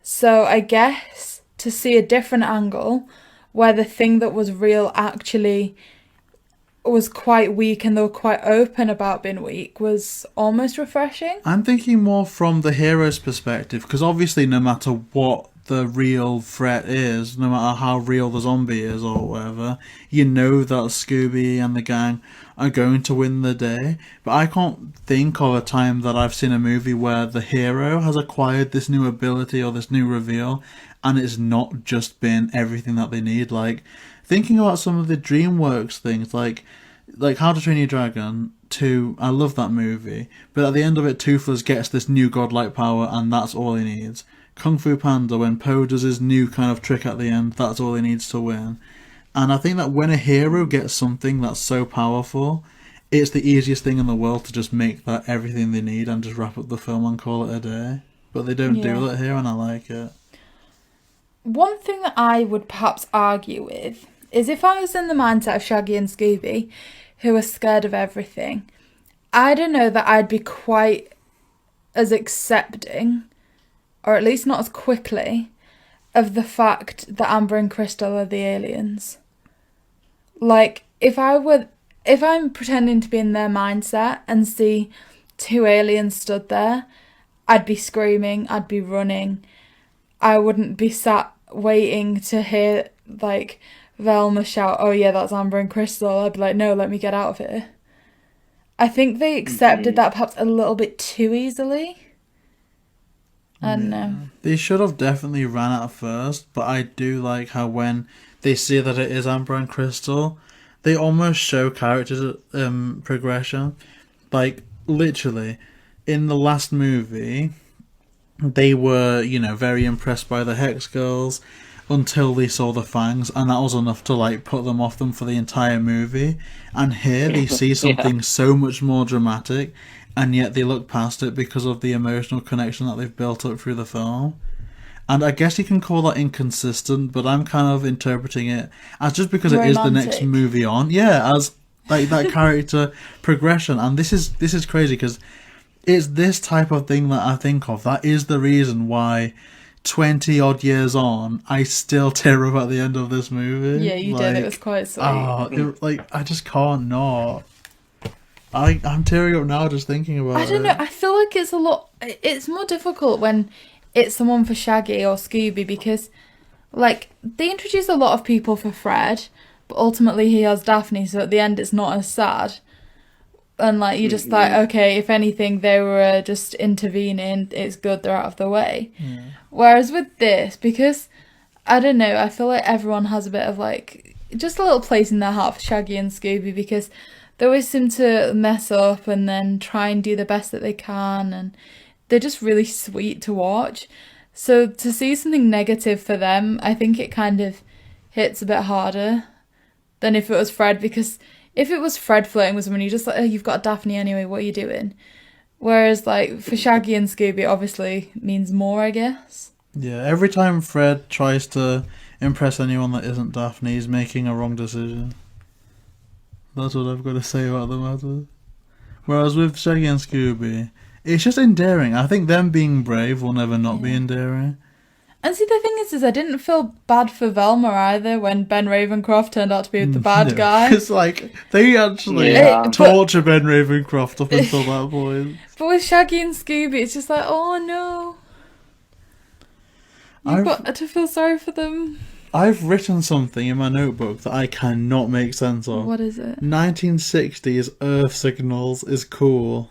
So I guess to see a different angle where the thing that was real actually was quite weak and they were quite open about being weak was almost refreshing. I'm thinking more from the hero's perspective, because obviously no matter what the real threat is, no matter how real the zombie is or whatever, you know that Scooby and the gang are going to win the day. But I can't think of a time that I've seen a movie where the hero has acquired this new ability or this new reveal and it's not just been everything that they need. Like, thinking about some of the DreamWorks things, like How to Train Your Dragon 2, I love that movie, but at the end of it, Toothless gets this new godlike power, and that's all he needs. Kung Fu Panda, when Po does his new kind of trick at the end, that's all he needs to win. And I think that when a hero gets something that's so powerful, it's the easiest thing in the world to just make that everything they need and just wrap up the film and call it a day. But they don't do that here, and I like it. One thing that I would perhaps argue with is if I was in the mindset of Shaggy and Scooby, who are scared of everything, I don't know that I'd be quite as accepting, or at least not as quickly, of the fact that Amber and Crystal are the aliens. Like, if I'm pretending to be in their mindset and see two aliens stood there, I'd be screaming, I'd be running. I wouldn't be sat waiting to hear, like, Velma shout, "Oh yeah, that's Amber and Crystal." I'd be like, "No, let me get out of here." I think they accepted that perhaps a little bit too easily. I don't know. They should have definitely ran at first, but I do like how when they see that it is Amber and Crystal, they almost show character progression. Like, literally, in the last movie, they were, very impressed by the Hex Girls until they saw the fangs, and that was enough to, like, put them off them for the entire movie. And here they see something so much more dramatic, and yet they look past it because of the emotional connection that they've built up through the film. And I guess you can call that inconsistent, but I'm kind of interpreting it as just because it is the next movie on. Yeah, as, like, that character progression. And this is crazy, because it's this type of thing that I think of. That is the reason why 20 odd years on, I still tear up at the end of this movie. Yeah, you did. It was quite sweet. I just can't not. I'm tearing up now just thinking about it. I don't know. I feel like it's more difficult when it's someone for Shaggy or Scooby, because, like, they introduce a lot of people for Fred, but ultimately he has Daphne, so at the end it's not as sad. And, like, you're just like, okay, if anything, they were just intervening, it's good, they're out of the way. Yeah. Whereas with this, because, I don't know, I feel like everyone has a bit of, like, just a little place in their heart for Shaggy and Scooby, because they always seem to mess up and then try and do the best that they can, and they're just really sweet to watch. So to see something negative for them, I think it kind of hits a bit harder than if it was Fred, because if it was Fred flirting with someone, you're just like, oh, you've got Daphne anyway, what are you doing? Whereas, like, for Shaggy and Scooby, it obviously means more, I guess. Yeah, every time Fred tries to impress anyone that isn't Daphne, he's making a wrong decision. That's what I've got to say about the matter. Whereas with Shaggy and Scooby, it's just endearing. I think them being brave will never not be endearing. And see, the thing is I didn't feel bad for Velma either when Ben Ravencroft turned out to be the bad guy. It's like, they actually torture Ben Ravencroft up until that point. But with Shaggy and Scooby, it's just like, oh no. You've got to feel sorry for them. I've written something in my notebook that I cannot make sense of. What is it? 1960s Earth signals is cool.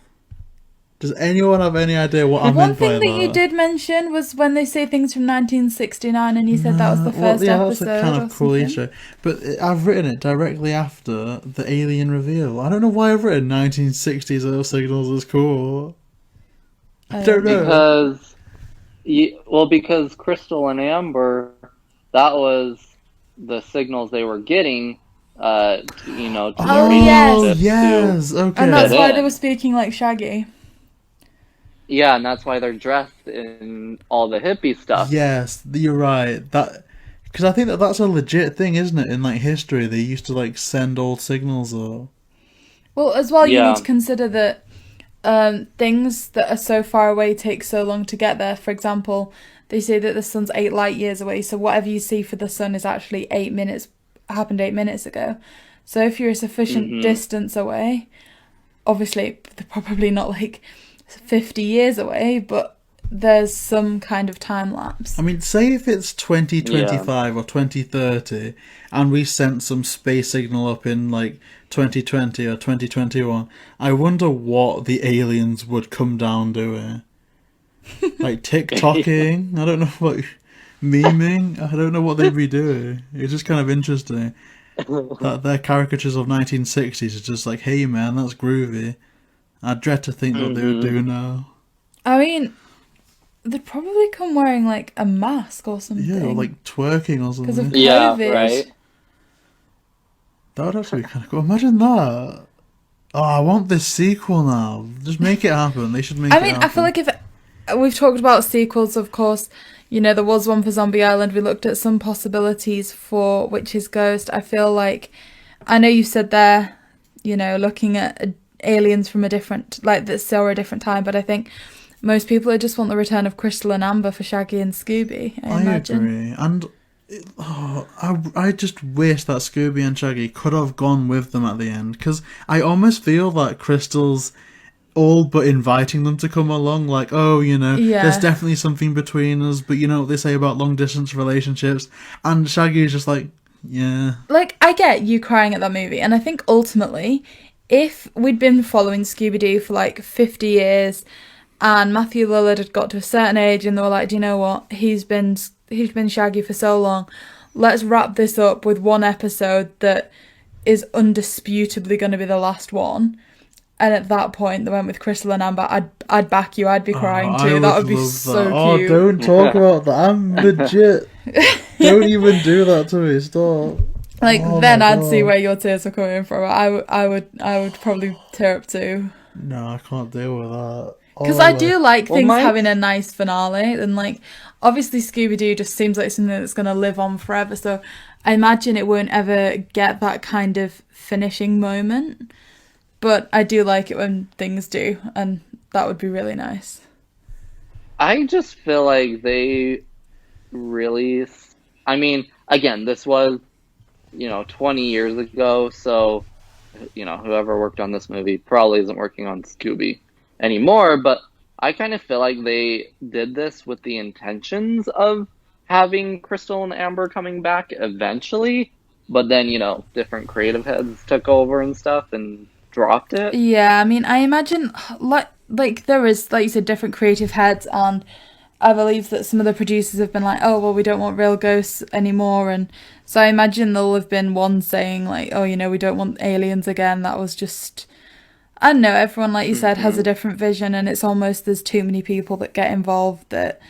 Does anyone have any idea what I meant by that? One thing that you did mention was when they say things from 1969, and you said that was the first episode. That's a kind of cool Easter egg. But I've written it directly after the alien reveal. I don't know why I've written 1960s Earth signals is cool. I don't know. Because Crystal and Amber, that was the signals they were getting. To yes, okay. And that's why they were speaking like Shaggy. Yeah, and that's why they're dressed in all the hippie stuff. Yes, you're right. Because I think that's a legit thing, isn't it? In, like, history, they used to, like, send old signals though. Well, as well, you need to consider that things that are so far away take so long to get there. For example, they say that the sun's 8 light years away, so whatever you see for the sun is actually 8 minutes, happened 8 minutes ago. So if you're a sufficient distance away, obviously they're probably not like 50 years away, but there's some kind of time lapse. I mean, say if it's 2025 or 2030 and we sent some space signal up in like 2020 or 2021, I wonder what the aliens would come down doing. Like TikToking? I don't know what... Memeing? I don't know what they'd be doing. It's just kind of interesting that their caricatures of 1960s is just like, hey man, that's groovy. I dread to think what they would do now. I mean, they'd probably come wearing like a mask or something. Yeah, or like twerking or something. Because of COVID. Yeah, right. That would actually be kind of cool. Imagine that. Oh, I want this sequel now. Just make it happen. They should make it happen. I feel like if... We've talked about sequels, of course. You know, there was one for Zombie Island. We looked at some possibilities for Witch's Ghost. I feel like... I know you said there, you know, looking at aliens from a different... Like, that saw a different time, but I think most people just want the return of Crystal and Amber for Shaggy and Scooby, I imagine. Agree. And... I just wish that Scooby and Shaggy could have gone with them at the end, because I almost feel that Crystal's all but inviting them to come along, like, oh, you know, there's definitely something between us, but you know what they say about long distance relationships, and Shaggy is just like, yeah. Like, I get you crying at that movie, and I think ultimately, if we'd been following Scooby Doo for like 50 years, and Matthew Lillard had got to a certain age, and they were like, do you know what, he's been Shaggy for so long, let's wrap this up with one episode that is undisputably going to be the last one. And at that point, they went with Crystal and Amber. I'd back you. I'd be crying too. That would be so cute. Oh, don't talk about that. I'm legit. Don't even do that to me. Stop. Like, then I'd see where your tears are coming from. I would probably tear up too. No, I can't deal with that. Because I do like things having a nice finale, and like, obviously Scooby Doo just seems like something that's going to live on forever. So I imagine it won't ever get that kind of finishing moment. But I do like it when things do, and that would be really nice. I just feel like they really... I mean, again, this was, 20 years ago, so, whoever worked on this movie probably isn't working on Scooby anymore, but I kind of feel like they did this with the intentions of having Crystal and Amber coming back eventually, but then, different creative heads took over and stuff, and dropped it. Yeah, I mean, I imagine like there is, like you said, different creative heads, and I believe that some of the producers have been like, oh well, we don't want real ghosts anymore, and so I imagine there'll have been one saying like, oh, we don't want aliens again. That was just, I don't know, everyone, like you said, has a different vision, and it's almost there's too many people that get involved that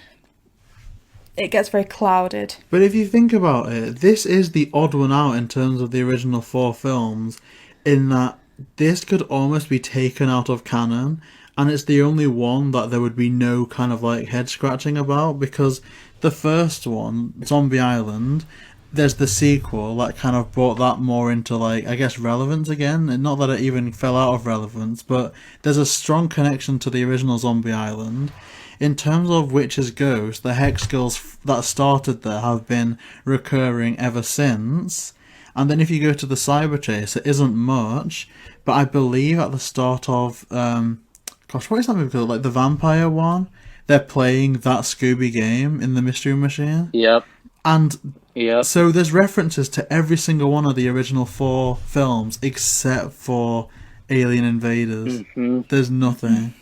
it gets very clouded. But if you think about it, this is the odd one out in terms of the original 4 films, in that this could almost be taken out of canon, and it's the only one that there would be no kind of like head scratching about, because the first one, Zombie Island, there's the sequel that kind of brought that more into like, I guess, relevance again, and not that it even fell out of relevance, but there's a strong connection to the original Zombie Island. In terms of Witch's Ghost, the Hex Girls that started there have been recurring ever since. And then if you go to the Cyber Chase, it isn't much, but I believe at the start of, what is that movie called? Like the vampire one? They're playing that Scooby game in the Mystery Machine. Yep. And so there's references to every single one of the original 4 films except for Alien Invaders. There's nothing.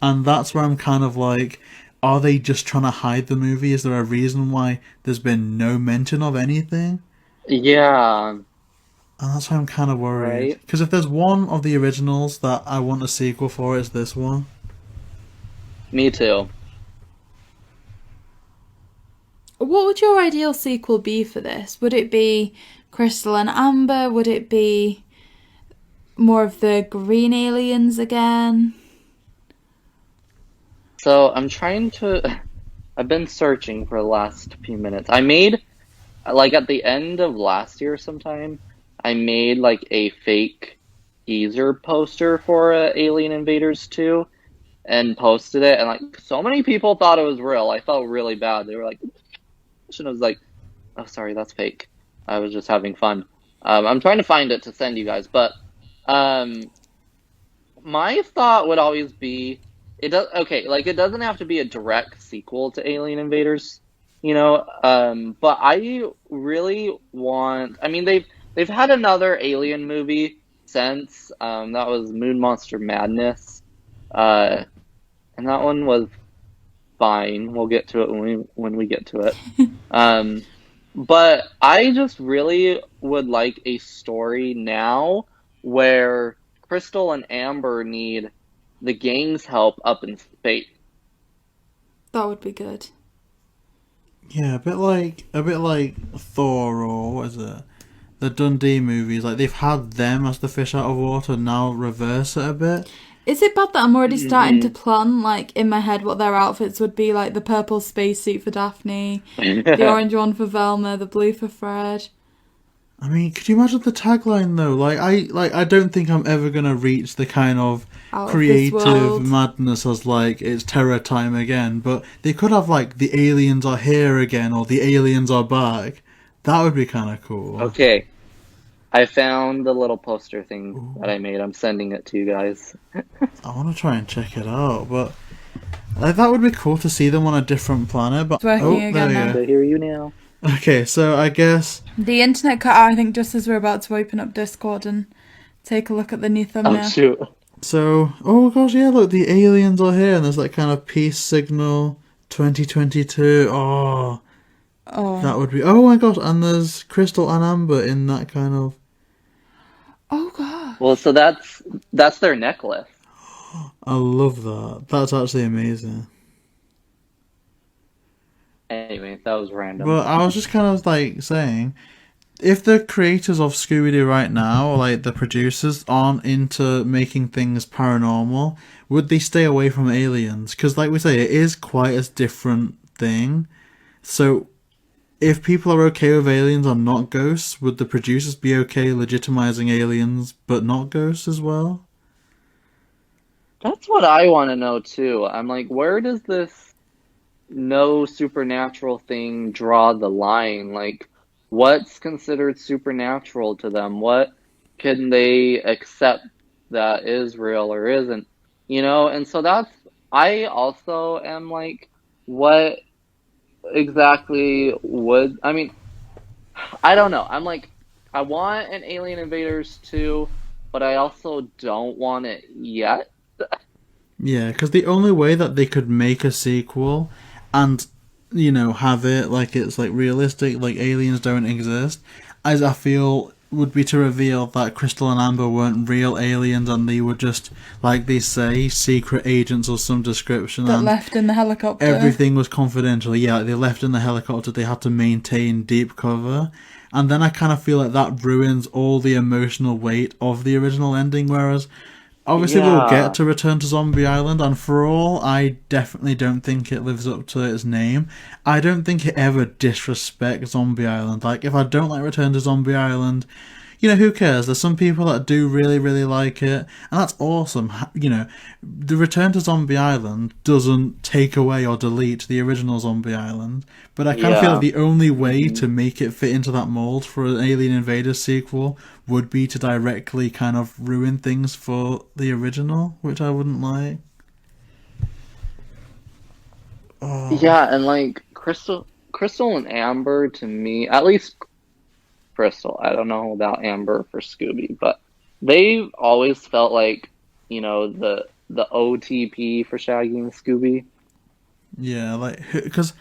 And that's where I'm kind of like, are they just trying to hide the movie? Is there a reason why there's been no mention of anything? Yeah. And that's why I'm kind of worried. Because if there's one of the originals that I want a sequel for, it's this one. Me too. What would your ideal sequel be for this? Would it be Crystal and Amber? Would it be more of the green aliens again? So I'm I've been searching for the last few minutes. I made, like at the end of last year sometime, I made like a fake teaser poster for Alien Invaders 2 and posted it, and like so many people thought it was real. I felt really bad. They were like, and I was like, oh sorry, that's fake. I was just having fun. I'm trying to find it to send you guys, but um, my thought would always be it doesn't have to be a direct sequel to Alien Invaders, but I really want. I mean, they've had another Alien movie since that was Moon Monster Madness, uh, and that one was fine. We'll get to it when we get to it. Um, but I just really would like a story now where Crystal and Amber need the gang's help up in space. That would be good. Yeah, a bit like Thor or what is it? The Dundee movies. Like they've had them as the fish out of water. Now reverse it a bit. Is it bad that I'm already starting to plan, like, in my head what their outfits would be? Like, the purple spacesuit for Daphne, the orange one for Velma, the blue for Fred. I mean, could you imagine the tagline though? I don't think I'm ever gonna reach the kind of Out of this creative world. madness as like it's terror time again. But they could have like the aliens are here again or the aliens are back. That would be kind of cool. Okay, I found the little poster thing that I made. I'm sending it to you guys. I want to try and check it out, but that would be cool to see them on a different planet. But It's working again there now. we I hear you now. go. Okay, so I guess The internet cut out, I think, just as we're about to open up Discord and take a look at the new thumbnail. Oh shoot. so. Oh gosh, yeah. Look, the aliens are here, and there's that kind of peace signal. 2022. Oh, Oh. that would be. Oh my gosh, and there's Crystal and Amber in that kind of. Oh, God. Well, so that's their necklace. I love that. That's actually amazing. Anyway, that was random. But I was just kind of like saying, if the creators of Scooby Doo right now, or like the producers, aren't into making things paranormal, would they stay away from aliens? Because, like we say, it is quite a different thing. So, if people are okay with aliens and not ghosts, would the producers be okay legitimizing aliens but not ghosts as well? That's what I want to know too. I'm like, where does this no supernatural thing draw the line? Like, what's considered supernatural to them? What can they accept that is real or isn't? And so I also am like, what exactly would, I mean, I don't know. I'm like, I want an Alien Invaders 2, but I also don't want it yet. Yeah, because the only way that they could make a sequel and, have it like it's like realistic, like aliens don't exist, as I feel would be to reveal that Crystal and Amber weren't real aliens and they were just, like they say, secret agents of some description. That And left in the helicopter. everything was confidential. Yeah, like they left in the helicopter. They had to maintain deep cover. And then I kind of feel like that ruins all the emotional weight of the original ending. Whereas, obviously, we'll Yeah. get to Return to Zombie Island. And for all, I definitely don't think it lives up to its name. I don't think it ever disrespects Zombie Island. Like, if I don't like Return to Zombie Island, who cares? There's some people that do really, really like it, and that's awesome. The Return to Zombie Island doesn't take away or delete the original Zombie Island, but I kind of feel Yeah. like the only way to make it fit into that mold for an Alien Invaders sequel would be to directly kind of ruin things for the original, which I wouldn't like. Oh. Yeah, and like Crystal and Amber to me, at least Crystal. I don't know about Amber for Scooby, but they've always felt like, the OTP for Shaggy and Scooby. Yeah, like, because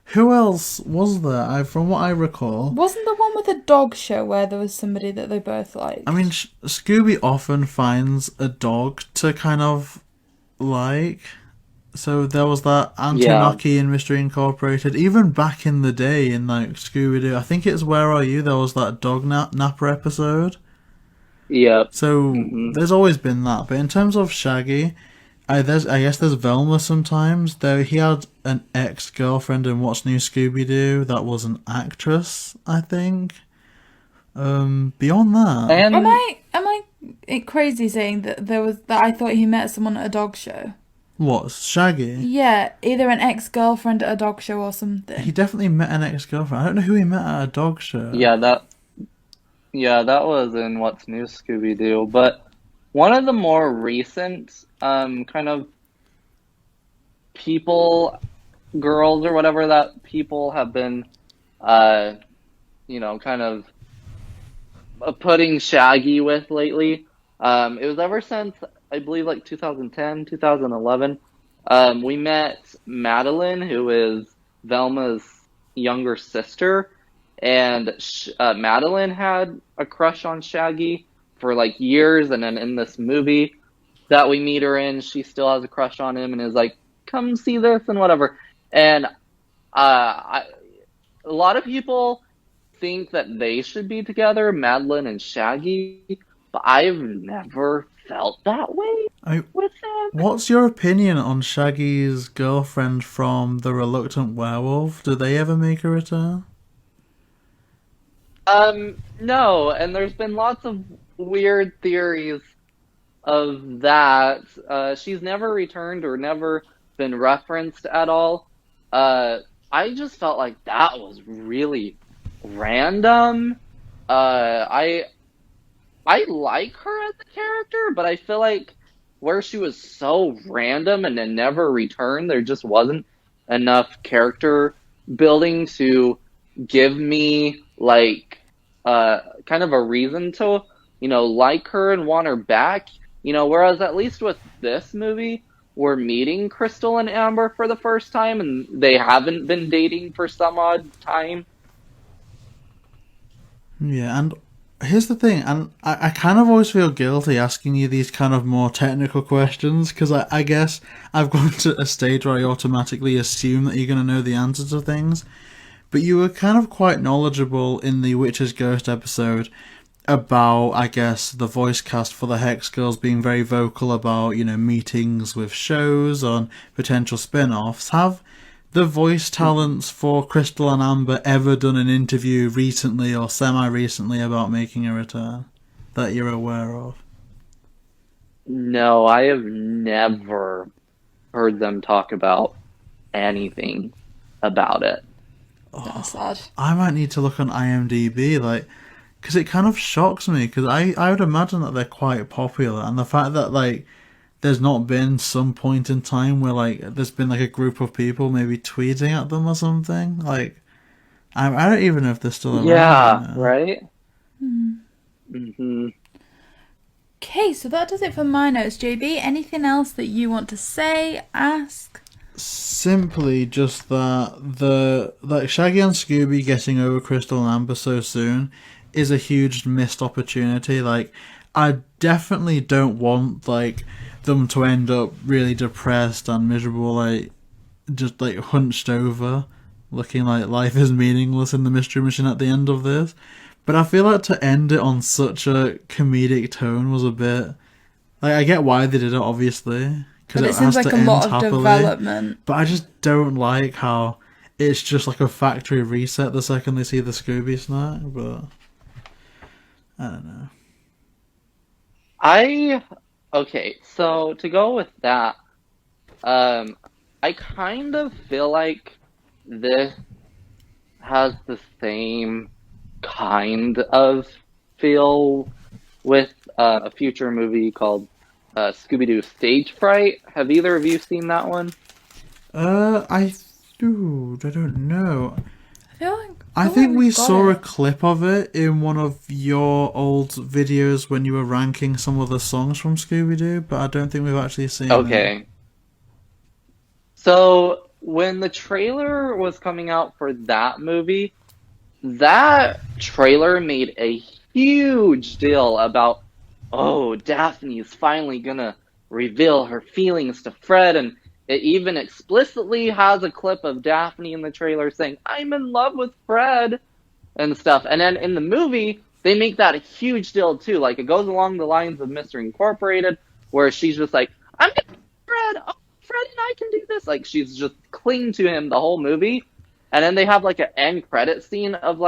who else was there? From what I recall, Wasn't the one with the dog show where there was somebody that they both liked? I mean, Scooby often finds a dog to kind of like. So there was that Antonaki in Mystery Incorporated. Even back in the day in like Scooby Doo, I think it's Where Are You? There was that dog napper episode. Yep. So there's always been that. But in terms of Shaggy, I guess there's Velma sometimes. Though he had an ex-girlfriend in What's New Scooby Doo that was an actress, I think. Beyond that, And Am I crazy saying that I thought he met someone at a dog show? what's Shaggy? Yeah, either an ex-girlfriend at a dog show or something. He definitely met an ex-girlfriend. I don't know who he met at a dog show. Yeah, that was in What's New Scooby Doo. But one of the more recent kind of people, girls or whatever that people have been, uh, kind of putting Shaggy with lately. It was ever since, I believe, like 2010, 2011. We met Madeline, who is Velma's younger sister, and Madeline had a crush on Shaggy for like years, and then in this movie that we meet her in, she still has a crush on him and is like, "Come see this" and whatever. And a lot of people think that they should be together, Madeline and Shaggy, but I've never felt that way with them. What's your opinion on Shaggy's girlfriend from The Reluctant Werewolf? Did they ever make a return? No, and there's been lots of weird theories of that. She's never returned or never been referenced at all. I just felt like that was really random. I like her as a character, but I feel like where she was so random and then never returned, there just wasn't enough character building to give me like kind of a reason to, like her and want her back. Whereas at least with this movie, we're meeting Crystal and Amber for the first time, and they haven't been dating for some odd time. Yeah, and here's the thing, and I kind of always feel guilty asking you these kind of more technical questions, because I guess I've gone to a stage where I automatically assume that you're going to know the answer to things. But you were kind of quite knowledgeable in the Witch's Ghost episode about, I guess, the voice cast for the Hex Girls being very vocal about, meetings with shows on potential spin-offs. Have the voice talents for Crystal and Amber ever done an interview recently or semi-recently about making a return that you're aware of? No, I have never heard them talk about anything about it. That's sad. I might need to look on IMDb, because it kind of shocks me, because I would imagine that they're quite popular, and the fact that, there's not been some point in time where, there's been, a group of people maybe tweeting at them or something, I don't even know if they're still around. Yeah, right? Mm-hmm. Okay, so that does it for my notes. JB, anything else that you want to say, ask? Simply just that Shaggy and Scooby getting over Crystal and Amber so soon is a huge missed opportunity. I definitely don't want them to end up really depressed and miserable, just hunched over, looking like life is meaningless in the Mystery Machine at the end of this. But I feel like to end it on such a comedic tone was a bit, I get why they did it, obviously. But it seems like a lot of development. But I just don't like how it's just like a factory reset the second they see the Scooby snack. But I don't know. Okay, so to go with that, I kind of feel like this has the same kind of feel with a future movie called Scooby Doo Stage Fright. Have either of you seen that one? I don't know. I think we saw a clip of it in one of your old videos when you were ranking some of the songs from Scooby Doo, but I don't think we've actually seen it. Okay. So when the trailer was coming out for that movie, that trailer made a huge deal about, oh, Daphne's finally gonna reveal her feelings to Fred, and it even explicitly has a clip of Daphne in the trailer saying, "I'm in love with Fred," and stuff. And then in the movie, they make that a huge deal too. It goes along the lines of Mr. Incorporated, where she's just like, "I'm in love with Fred. Oh, Fred and I can do this." She's just clinging to him the whole movie. And then they have an end credit scene of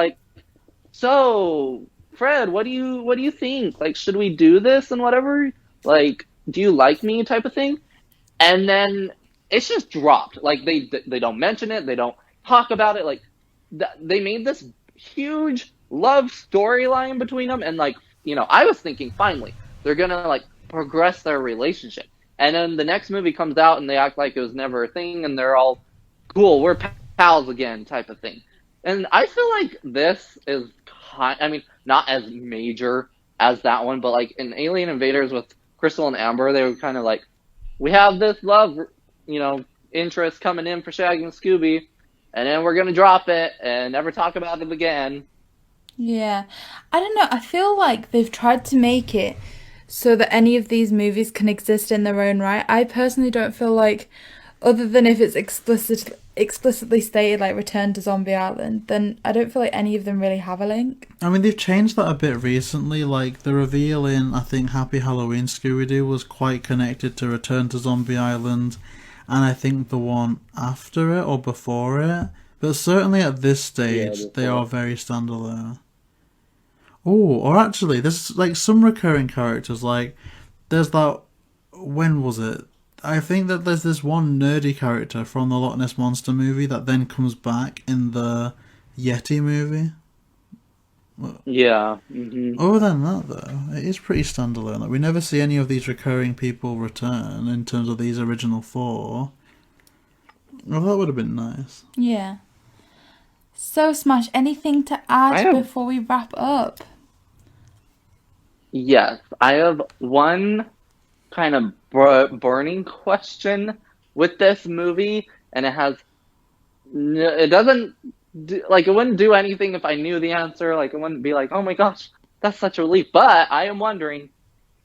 so Fred, what do you think? Should we do this and whatever? Do you like me type of thing? And then it's just dropped. They don't mention it. They don't talk about it. They made this huge love storyline between them, and like, you know, I was thinking finally they're gonna like progress their relationship, and then the next movie comes out and they act like it was never a thing, and they're all cool, we're pals again type of thing. And I feel like this is I mean, not as major as that one, but like in Alien Invaders with Crystal and Amber, they were kind of like, we have this love, you know, interest coming in for Shaggy and Scooby, and then we're gonna drop it and never talk about it again. Yeah. I don't know. I feel like they've tried to make it so that any of these movies can exist in their own right. I personally don't feel like, other than if it's explicitly stated like Return to Zombie Island, then I don't feel like any of them really have a link. I mean, they've changed that a bit recently. Like, the reveal in, I think, Happy Halloween Scooby Doo was quite connected to Return to Zombie Island, and I think the one after it or before it. But certainly at this stage, they are very standalone. Oh, or actually, there's like some recurring characters. Like, there's that. When was it? I think that there's this one nerdy character from the Loch Ness Monster movie that then comes back in the Yeti movie. Yeah. Mm-hmm. Other than that, though, it is pretty standalone. Like, we never see any of these recurring people return in terms of these original four. Well, that would have been nice. Yeah. So, Smash, anything to add before we wrap up? Yes, I have one kind of burning question with this movie, and it doesn't like, it wouldn't do anything if I knew the answer. Like, it wouldn't be like, oh my gosh, that's such a relief. But I am wondering,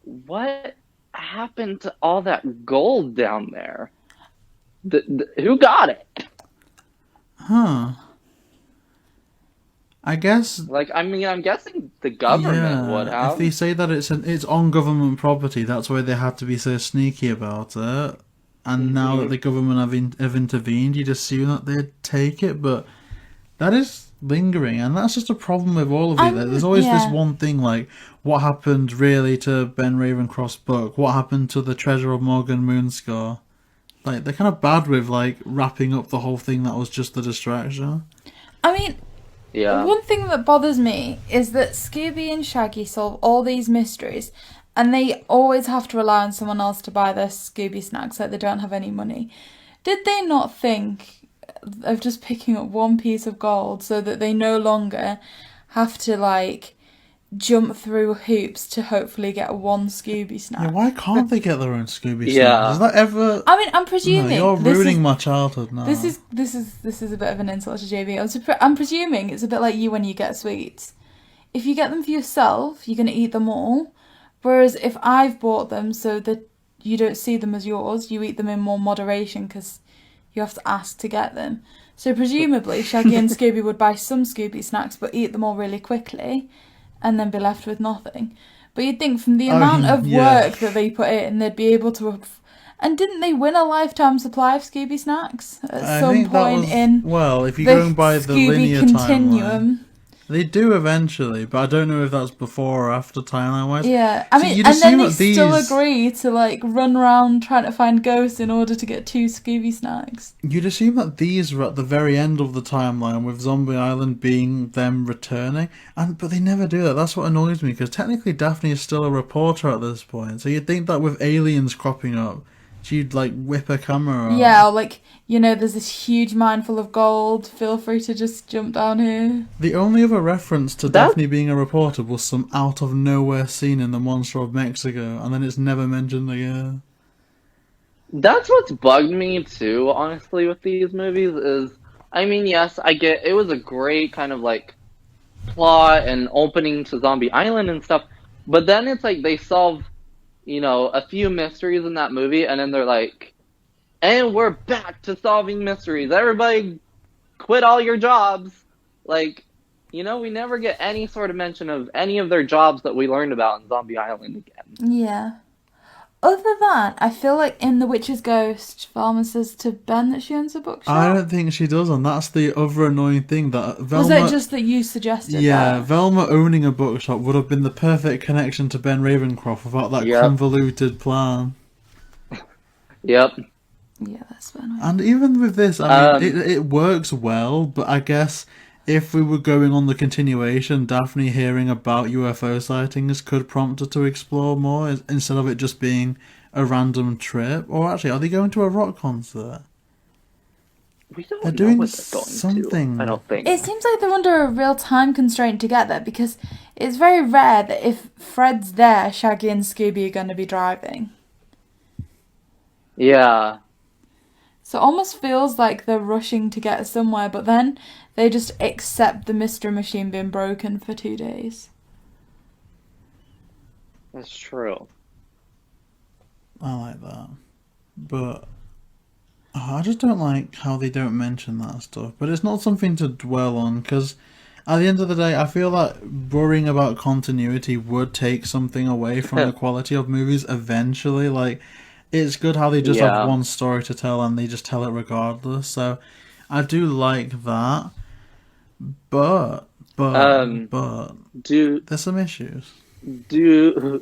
what happened to all that gold down there? Who got it? Huh. I guess. Like, I mean, I'm guessing the government would have. If they say that it's on government property, that's why they had to be so sneaky about it. And now that the government have intervened, you'd assume that they'd take it, but that is lingering, and that's just a problem with all of it. There's always this one thing, like, what happened really to Ben Ravencroft's book? What happened to the Treasure of Morgan Moonscore? Like, they're kind of bad with, like, wrapping up the whole thing that was just the distraction. I mean, one thing that bothers me is that Scooby and Shaggy solve all these mysteries, and they always have to rely on someone else to buy their Scooby snacks, like they don't have any money. Did they not think of just picking up one piece of gold so that they no longer have to, like, jump through hoops to hopefully get one Scooby snack? Yeah, why can't they get their own Scooby snack? Is that ever... I mean, I'm presuming... No, you're ruining my childhood now. This is a bit of an insult to JB. I'm presuming it's a bit like you when you get sweets. If you get them for yourself, you're going to eat them all. Whereas if I've bought them so that you don't see them as yours, you eat them in more moderation because you have to ask to get them. So presumably Shaggy and Scooby would buy some Scooby snacks but eat them all really quickly and then be left with nothing. But you'd think from the amount of work that they put in, they'd be able to... And didn't they win a lifetime supply of Scooby snacks at some point in... Well, if you're going by the linear continuum? Timeline, they do eventually, but I don't know if that's before or after timeline-wise. Yeah, I mean, and then they still agree to, like, run around trying to find ghosts in order to get 2 Scooby snacks. You'd assume that these were at the very end of the timeline, with Zombie Island being them returning, but they never do that. That's what annoys me, because technically Daphne is still a reporter at this point, so you'd think that with aliens cropping up, she'd, like, whip a camera out. Yeah, or, like, you know, there's this huge mine full of gold, feel free to just jump down here. The only other reference to Daphne being a reporter was some out-of-nowhere scene in The Monster of Mexico, and then it's never mentioned again. That's what's bugged me, too, honestly, with these movies, is, I mean, yes, I get, it was a great kind of, like, plot and opening to Zombie Island and stuff, but then it's like they solve, you know, a few mysteries in that movie, and then they're like, and we're back to solving mysteries. Everybody quit all your jobs. Like, you know, we never get any sort of mention of any of their jobs that we learned about in Zombie Island again. Yeah. Other than that, I feel like in The Witch's Ghost, Velma says to Ben that she owns a bookshop. I don't think she does, and that's the other annoying thing. That Velma... Was it just that you suggested that? Velma owning a bookshop would have been the perfect connection to Ben Ravencroft without that convoluted plan. Yep. Yeah, that's fine. And even with this, I mean, it works well, but I guess if we were going on the continuation, Daphne hearing about UFO sightings could prompt her to explore more instead of it just being a random trip. Or actually, are they going to a rock concert? We don't They're know doing what they're going something. to. I don't think. It seems like they're under a real time constraint to get there because it's very rare that if Fred's there, Shaggy and Scooby are going to be driving. Yeah. So it almost feels like they're rushing to get somewhere, but then they just accept the mystery machine being broken for 2 days. That's true. I like that. But I just don't like how they don't mention that stuff. But it's not something to dwell on, because at the end of the day, I feel like worrying about continuity would take something away from the quality of movies eventually. Like, it's good how they just have one story to tell and they just tell it regardless. So I do like that. But do there's some issues. do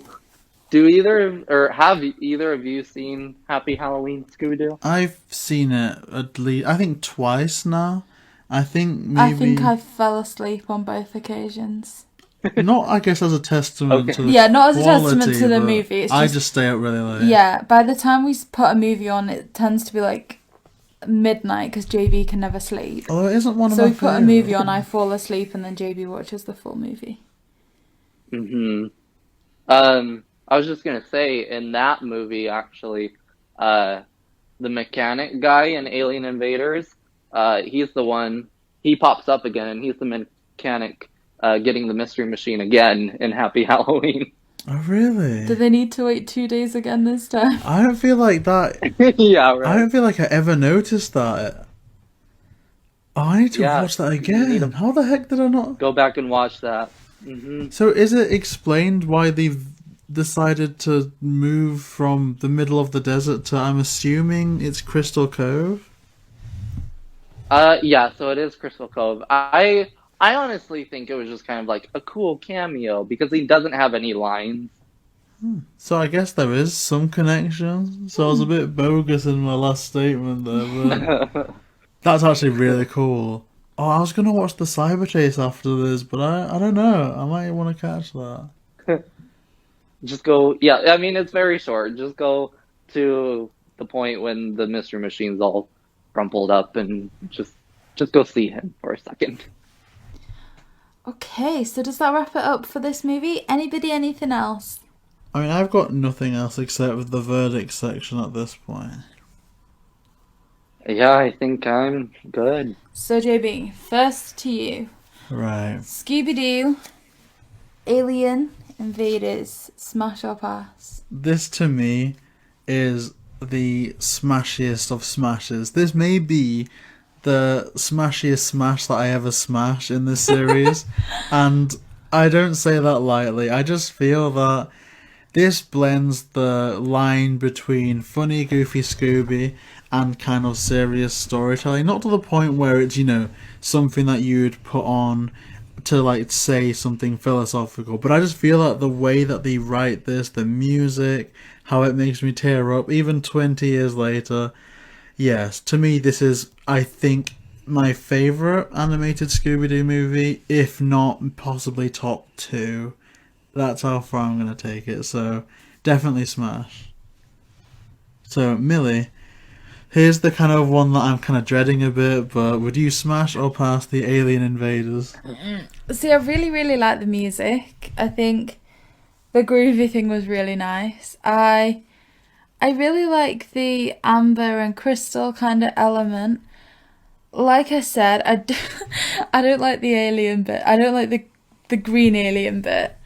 have either of you seen Happy Halloween, Scooby Doo? I've seen it at least, I think, twice now. I think I fell asleep on both occasions. not, I guess, as a testament to the not as a quality, testament to the but movie. It's I just stay up really late. Yeah, by the time we put a movie on, it tends to be like midnight because JB can never sleep. Although it isn't one of So my we put a favourites. movie on, I fall asleep, and then JB watches the full movie. I was just gonna say, in that movie, actually, the mechanic guy in Alien Invaders, he's the one. He pops up again, and he's the mechanic getting the mystery machine again in Happy Halloween. Oh, really? Do they need to wait 2 days again this time? I don't feel like that. Yeah, right. I don't feel like I ever noticed that. Oh, I need to watch that again. How the heck did I not? Go back and watch that. So is it explained why they've decided to move from the middle of the desert to, I'm assuming it's Crystal Cove? Yeah, so it is Crystal Cove. I honestly think it was just kind of like a cool cameo because he doesn't have any lines. So I guess there is some connection. So I was a bit bogus in my last statement there, but that's actually really cool. Oh, I was gonna watch the Cyber Chase after this, but I don't know. I might want to catch that. Just go, yeah, I mean, it's very short. Just go to the point when the mystery machine's all crumpled up and just go see him for a second. Okay, so does that wrap it up for this movie? Anybody, anything else? I mean, I've got nothing else except the verdict section at this point. Yeah, I think I'm good. So, JB, first to you. Right. Scooby Doo, Alien, Invaders, smash or pass? This, to me, is the smashiest of smashes. This may be the smashiest smash that I ever smash in this series. And I don't say that lightly. I just feel that this blends the line between funny, goofy Scooby and kind of serious storytelling. Not to the point where it's, something that you'd put on to, like, say something philosophical. But I just feel like the way that they write this, the music, how it makes me tear up, even 20 years later. Yes, to me, this is, I think, my favourite animated Scooby Doo movie, if not possibly top 2. That's how far I'm going to take it, so definitely smash. So, Millie, here's the kind of one that I'm kind of dreading a bit, but would you smash or pass the Alien Invaders? See, I really, really like the music. I think the groovy thing was really nice. I really like the amber and crystal kind of element. Like I said, I don't like the alien bit. I don't like the green alien bit.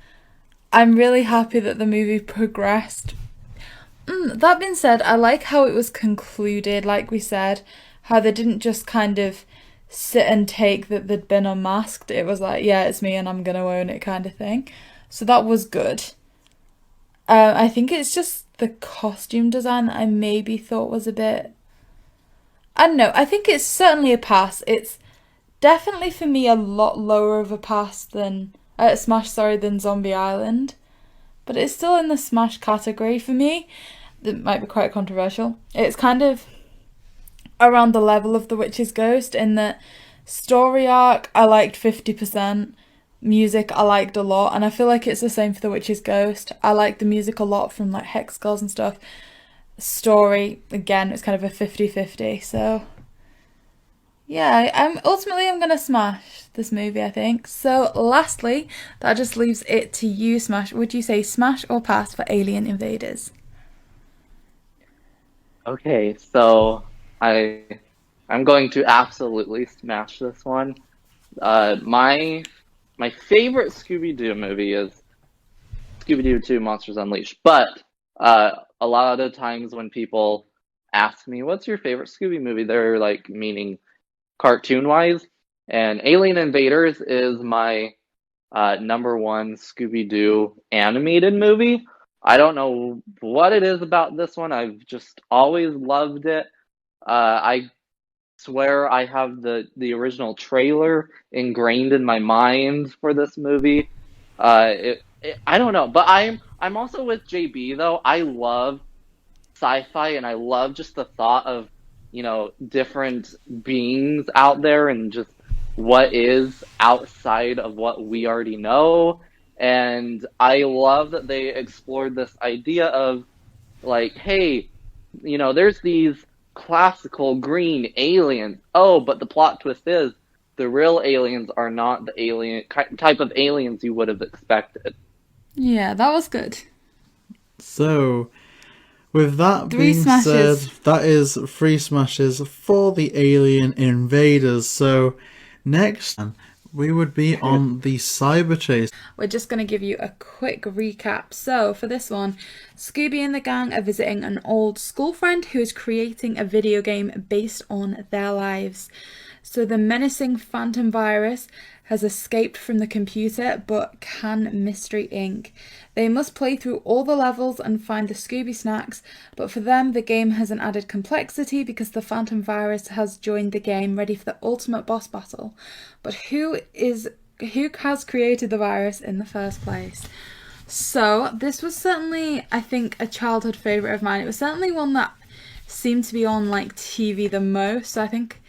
I'm really happy that the movie progressed. That being said, I like how it was concluded, like we said, how they didn't just kind of sit and take that they'd been unmasked. It was like, yeah, it's me and I'm going to own it kind of thing. So that was good. I think it's just the costume design that I maybe thought was a bit... I don't know, I think it's certainly a pass. It's definitely for me a lot lower of a pass than... smash, than Zombie Island. But it's still in the smash category for me. It might be quite controversial. It's kind of around the level of The Witch's Ghost in that Story arc, I liked 50%. Music, I liked a lot. And I feel like it's the same for The Witch's Ghost. I like the music a lot from like Hex Girls and stuff. Story, again, it's kind of a 50-50. So, yeah, I'm going to smash this movie, I think. So, lastly, that just leaves it to you, Smash. Would you say smash or pass for Alien Invaders? Okay, so I'm going to absolutely smash this one. My favorite Scooby Doo movie is Scooby Doo 2 Monsters Unleashed. But a lot of the times when people ask me, what's your favorite Scooby movie? They're like meaning cartoon wise. And Alien Invaders is my number one Scooby Doo animated movie. I don't know what it is about this one. I've just always loved it. I swear I have the original trailer ingrained in my mind for this movie. I don't know, but I'm also with JB though. I love sci-fi and I love just the thought of, different beings out there and just what is outside of what we already know. And I love that they explored this idea of like, hey, there's these classical green aliens. Oh, but the plot twist is the real aliens are not the alien type of aliens you would have expected. Yeah, that was good. So, with that Three being smashes. said, that is 3 smashes for the Alien Invaders. So, next we would be on the Cyber Chase. We're just going to give you a quick recap. So, for this one, Scooby and the gang are visiting an old school friend who is creating a video game based on their lives. So, the menacing phantom virus has escaped from the computer, but can Mystery Inc. They must play through all the levels and find the Scooby snacks, but for them the game has an added complexity because the phantom virus has joined the game ready for the ultimate boss battle. But who has created the virus in the first place? So this was certainly, I think, a childhood favourite of mine. It was certainly one that seemed to be on like TV the most, so I think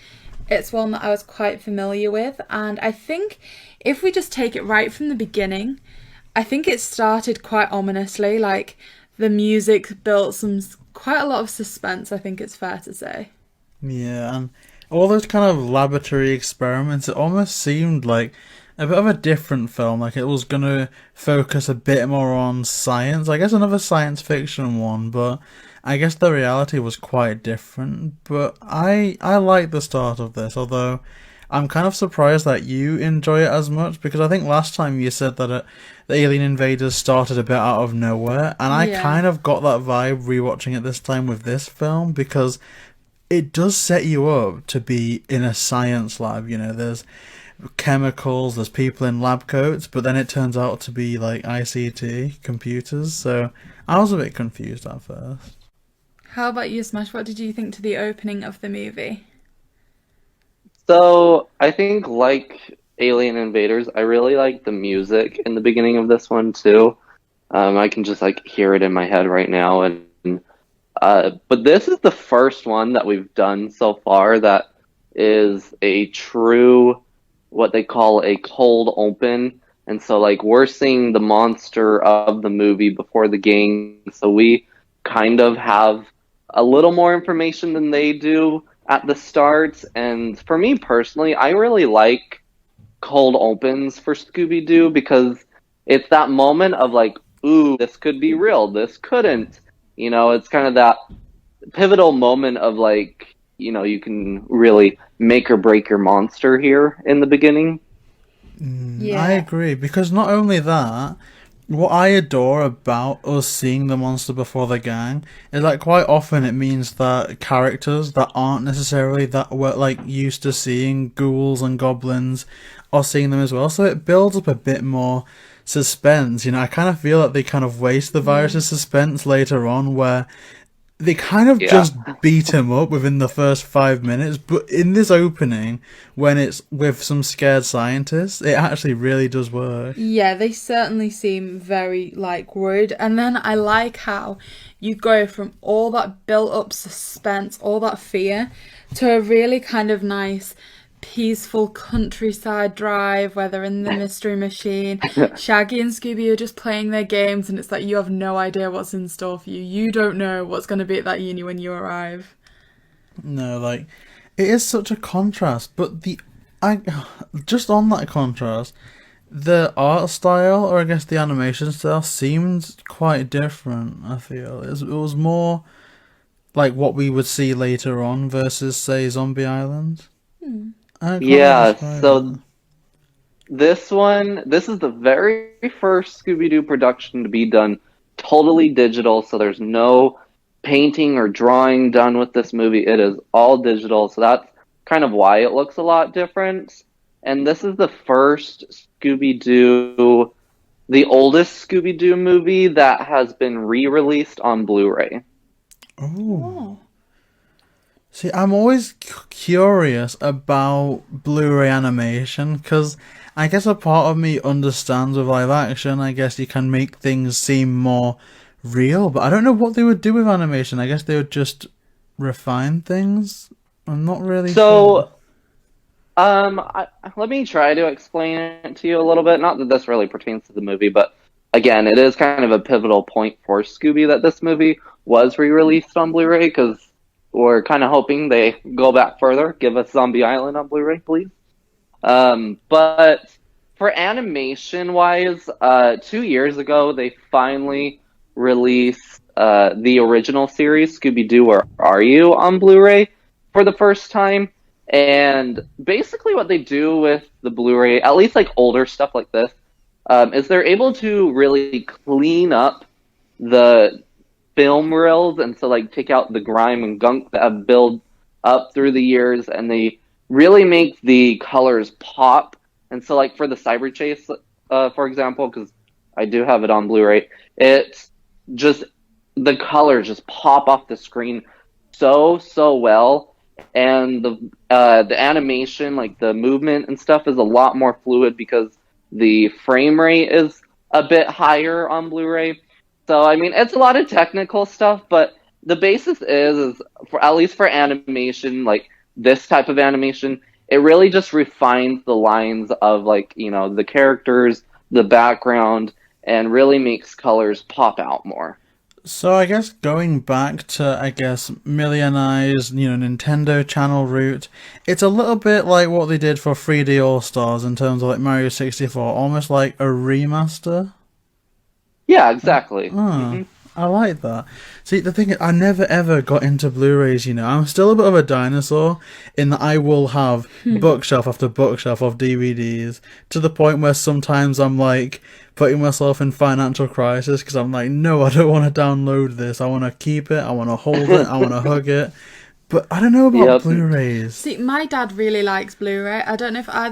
it's one that I was quite familiar with. And I think if we just take it right from the beginning, I think it started quite ominously. Like the music built quite a lot of suspense, I think it's fair to say. Yeah, and all those kind of laboratory experiments, it almost seemed like a bit of a different film. Like it was going to focus a bit more on science. I guess another science fiction one, but I guess the reality was quite different. But I like the start of this, although I'm kind of surprised that you enjoy it as much, because I think last time you said that the Alien Invaders started a bit out of nowhere, and I kind of got that vibe rewatching it this time with this film, because it does set you up to be in a science lab. There's chemicals, there's people in lab coats, but then it turns out to be like ICT computers, so I was a bit confused at first. How about you, Smash? What did you think to the opening of the movie? So I think like Alien Invaders, I really like the music in the beginning of this one too. I can just like hear it in my head right now, and but this is the first one that we've done so far that is a true, what they call a cold open. And so like we're seeing the monster of the movie before the gang, so we kind of have a little more information than they do at the start. And for me personally, I really like cold opens for Scooby Doo because it's that moment of like, ooh, this could be real, this couldn't. It's kind of that pivotal moment of like, you can really make or break your monster here in the beginning. I agree, because not only that, what I adore about us seeing the monster before the gang is like quite often it means that characters that aren't necessarily that we're like used to seeing ghouls and goblins are seeing them as well, so it builds up a bit more suspense. I kind of feel that they kind of waste the virus's suspense later on, where they kind of just beat him up within the first 5 minutes, but in this opening, when it's with some scared scientists, it actually really does work. Yeah, they certainly seem very, worried. And then I like how you go from all that built-up suspense, all that fear, to a really kind of nice peaceful countryside drive where they're in the mystery machine. Shaggy and Scooby are just playing their games, and it's like you have no idea what's in store for you. You don't know what's going to be at that uni when you arrive. No, like, it is such a contrast, but just on that contrast, the art style, or I guess the animation style, seemed quite different, I feel. It was more like what we would see later on versus, say, Zombie Island. I can't Yeah, describe so it. this is the very first Scooby Doo production to be done totally digital, so there's no painting or drawing done with this movie. It is all digital, so that's kind of why it looks a lot different. And this is the first Scooby Doo, the oldest Scooby Doo movie that has been re-released on Blu-ray. Oh. See, I'm always curious about Blu-ray animation, because I guess a part of me understands with live action, I guess you can make things seem more real, but I don't know what they would do with animation. I guess they would just refine things. I'm not really sure. So, let me try to explain it to you a little bit. Not that this really pertains to the movie, but again, it is kind of a pivotal point for Scooby that this movie was re-released on Blu-ray, because we're kind of hoping they go back further. Give us Zombie Island on Blu-ray, please. But for animation-wise, 2 years ago, they finally released the original series, Scooby Doo, Where Are You, on Blu-ray for the first time. And basically what they do with the Blu-ray, at least like older stuff like this, is they're able to really clean up the film reels, and so like take out the grime and gunk that have built up through the years, and they really make the colors pop. And so like for the Cyber Chase, for example, because I do have it on Blu-ray, it's just the colors just pop off the screen so well, and the animation, like the movement and stuff, is a lot more fluid because the frame rate is a bit higher on Blu-ray. So, I mean, it's a lot of technical stuff, but the basis is for, at least for animation, like this type of animation, it really just refines the lines of, like, you know, the characters, the background, and really makes colors pop out more. So I guess going back to, I guess, Million Eyes, Nintendo Channel route, it's a little bit like what they did for 3D All-Stars in terms of like Mario 64, almost like a remaster. Yeah, exactly. I like that. See, the thing is, I never ever got into Blu-rays, I'm still a bit of a dinosaur in that I will have bookshelf after bookshelf of DVDs, to the point where sometimes I'm like putting myself in financial crisis because I'm like, no, I don't want to download this. I want to keep it. I want to hold it. I want to hug it. But I don't know about Blu-rays. See, my dad really likes Blu-ray. I don't know if I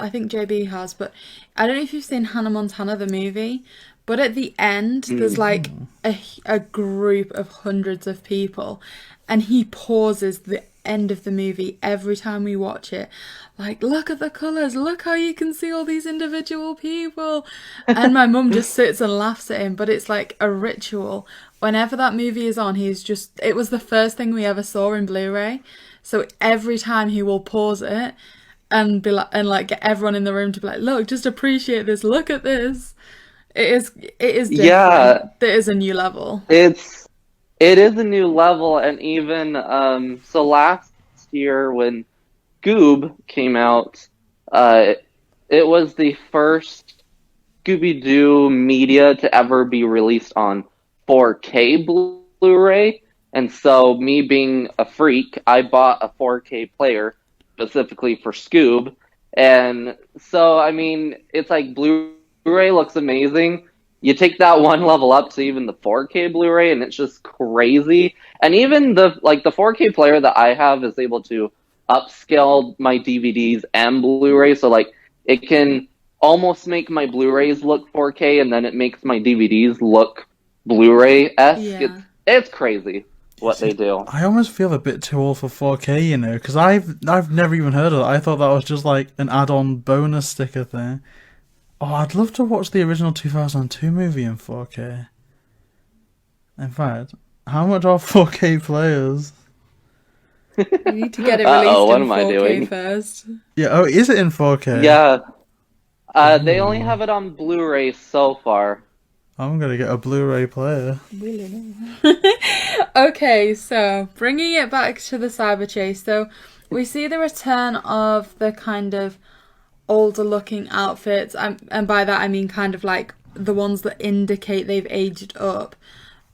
think JB has, but I don't know if you've seen Hannah Montana, the movie. But at the end, there's like a group of hundreds of people, and he pauses the end of the movie every time we watch it. Like, look at the colours, look how you can see all these individual people. And my mum just sits and laughs at him, but it's like a ritual. Whenever that movie is on, it was the first thing we ever saw in Blu-ray. So every time he will pause it and be like, and like get everyone in the room to be like, look, just appreciate this, look at this. It is different. Yeah, There is a new level. it is a new level, and even so last year when Scoob came out, it was the first Scooby Doo media to ever be released on 4K Blu-ray, and so me being a freak, I bought a 4K player specifically for Scoob, and so I mean it's like Blu-ray looks amazing. You take that one level up to even the 4K Blu-ray, and it's just crazy. And even the 4K player that I have is able to upscale my DVDs and Blu-ray, so like it can almost make my Blu-rays look 4K, and then it makes my DVDs look Blu-ray-esque. Yeah. It's crazy what they do. I almost feel a bit too old for 4K, because I've never even heard of it. I thought that was just like an add-on bonus sticker thing. Oh, I'd love to watch the original 2002 movie in 4K. In fact, how much are 4K players? We need to get it released what in am I 4K doing? first. Yeah. Oh, is it in 4K? Yeah, they only Ooh. have it on Blu-ray so far. I'm gonna get a Blu-ray player. Really? Okay, so bringing it back to the cyber chase. So we see the return of the kind of older looking outfits, and by that I mean kind of like the ones that indicate they've aged up.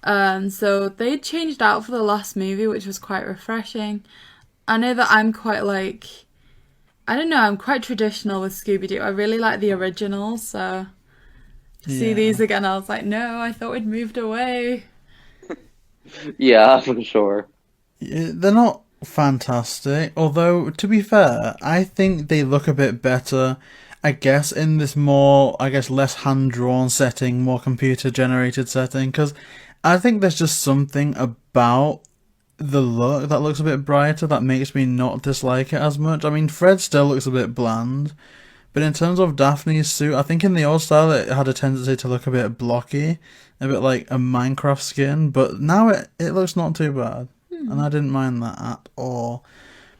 So they changed out for the last movie, which was quite refreshing. I know that I'm quite like, I don't know, I'm quite traditional with Scooby Doo. I really like the originals, so see Yeah. these again, I was like, no, I thought we'd moved away. Yeah, for sure. Yeah, they're not fantastic, although to be fair, I think they look a bit better. I guess in this more, I guess less hand-drawn setting, more computer-generated setting, because I think there's just something about the look that looks a bit brighter that makes me not dislike it as much. I mean, Fred still looks a bit bland, but in terms of Daphne's suit, I think in the old style it had a tendency to look a bit blocky, a bit like a Minecraft skin, but now it looks not too bad, and I didn't mind that at all.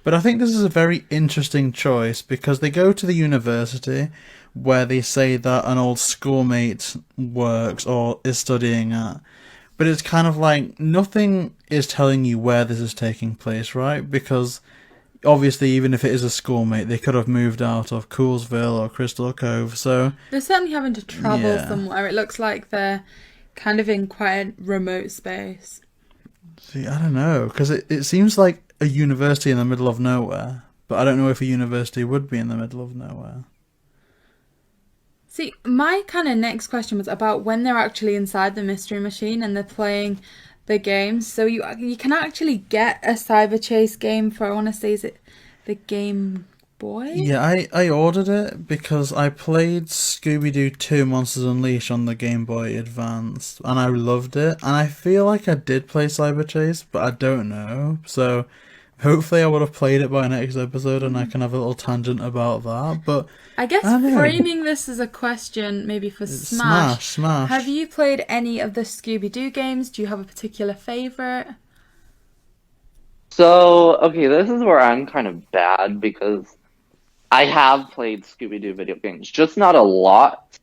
But I think this is a very interesting choice because they go to the university where they say that an old schoolmate works or is studying at. But it's kind of like nothing is telling you where this is taking place, right? Because obviously, even if it is a schoolmate, they could have moved out of Coolsville or Crystal Cove. So They're certainly having to travel Yeah. somewhere. It looks like they're kind of in quite a remote space. see, I don't know, because it seems like a university in the middle of nowhere, but I don't know if a university would be in the middle of nowhere. See, my kind of next question was about when they're actually inside the mystery machine and they're playing the games. So you can actually get a cyber chase game for, I want to say, is it the Game Boy? Yeah, I ordered it because I played Scooby Doo 2 Monsters Unleashed on the Game Boy Advance, and I loved it. And I feel like I did play Cyber Chase, but I don't know. So hopefully I would have played it by next episode and I can have a little tangent about that. But I guess I don't know. framing this as a question, maybe for Smash. Smash. Have you played any of the Scooby Doo games? Do you have a particular favourite? So, okay, this is where I'm kind of bad because I have played Scooby Doo video games, just not a lot.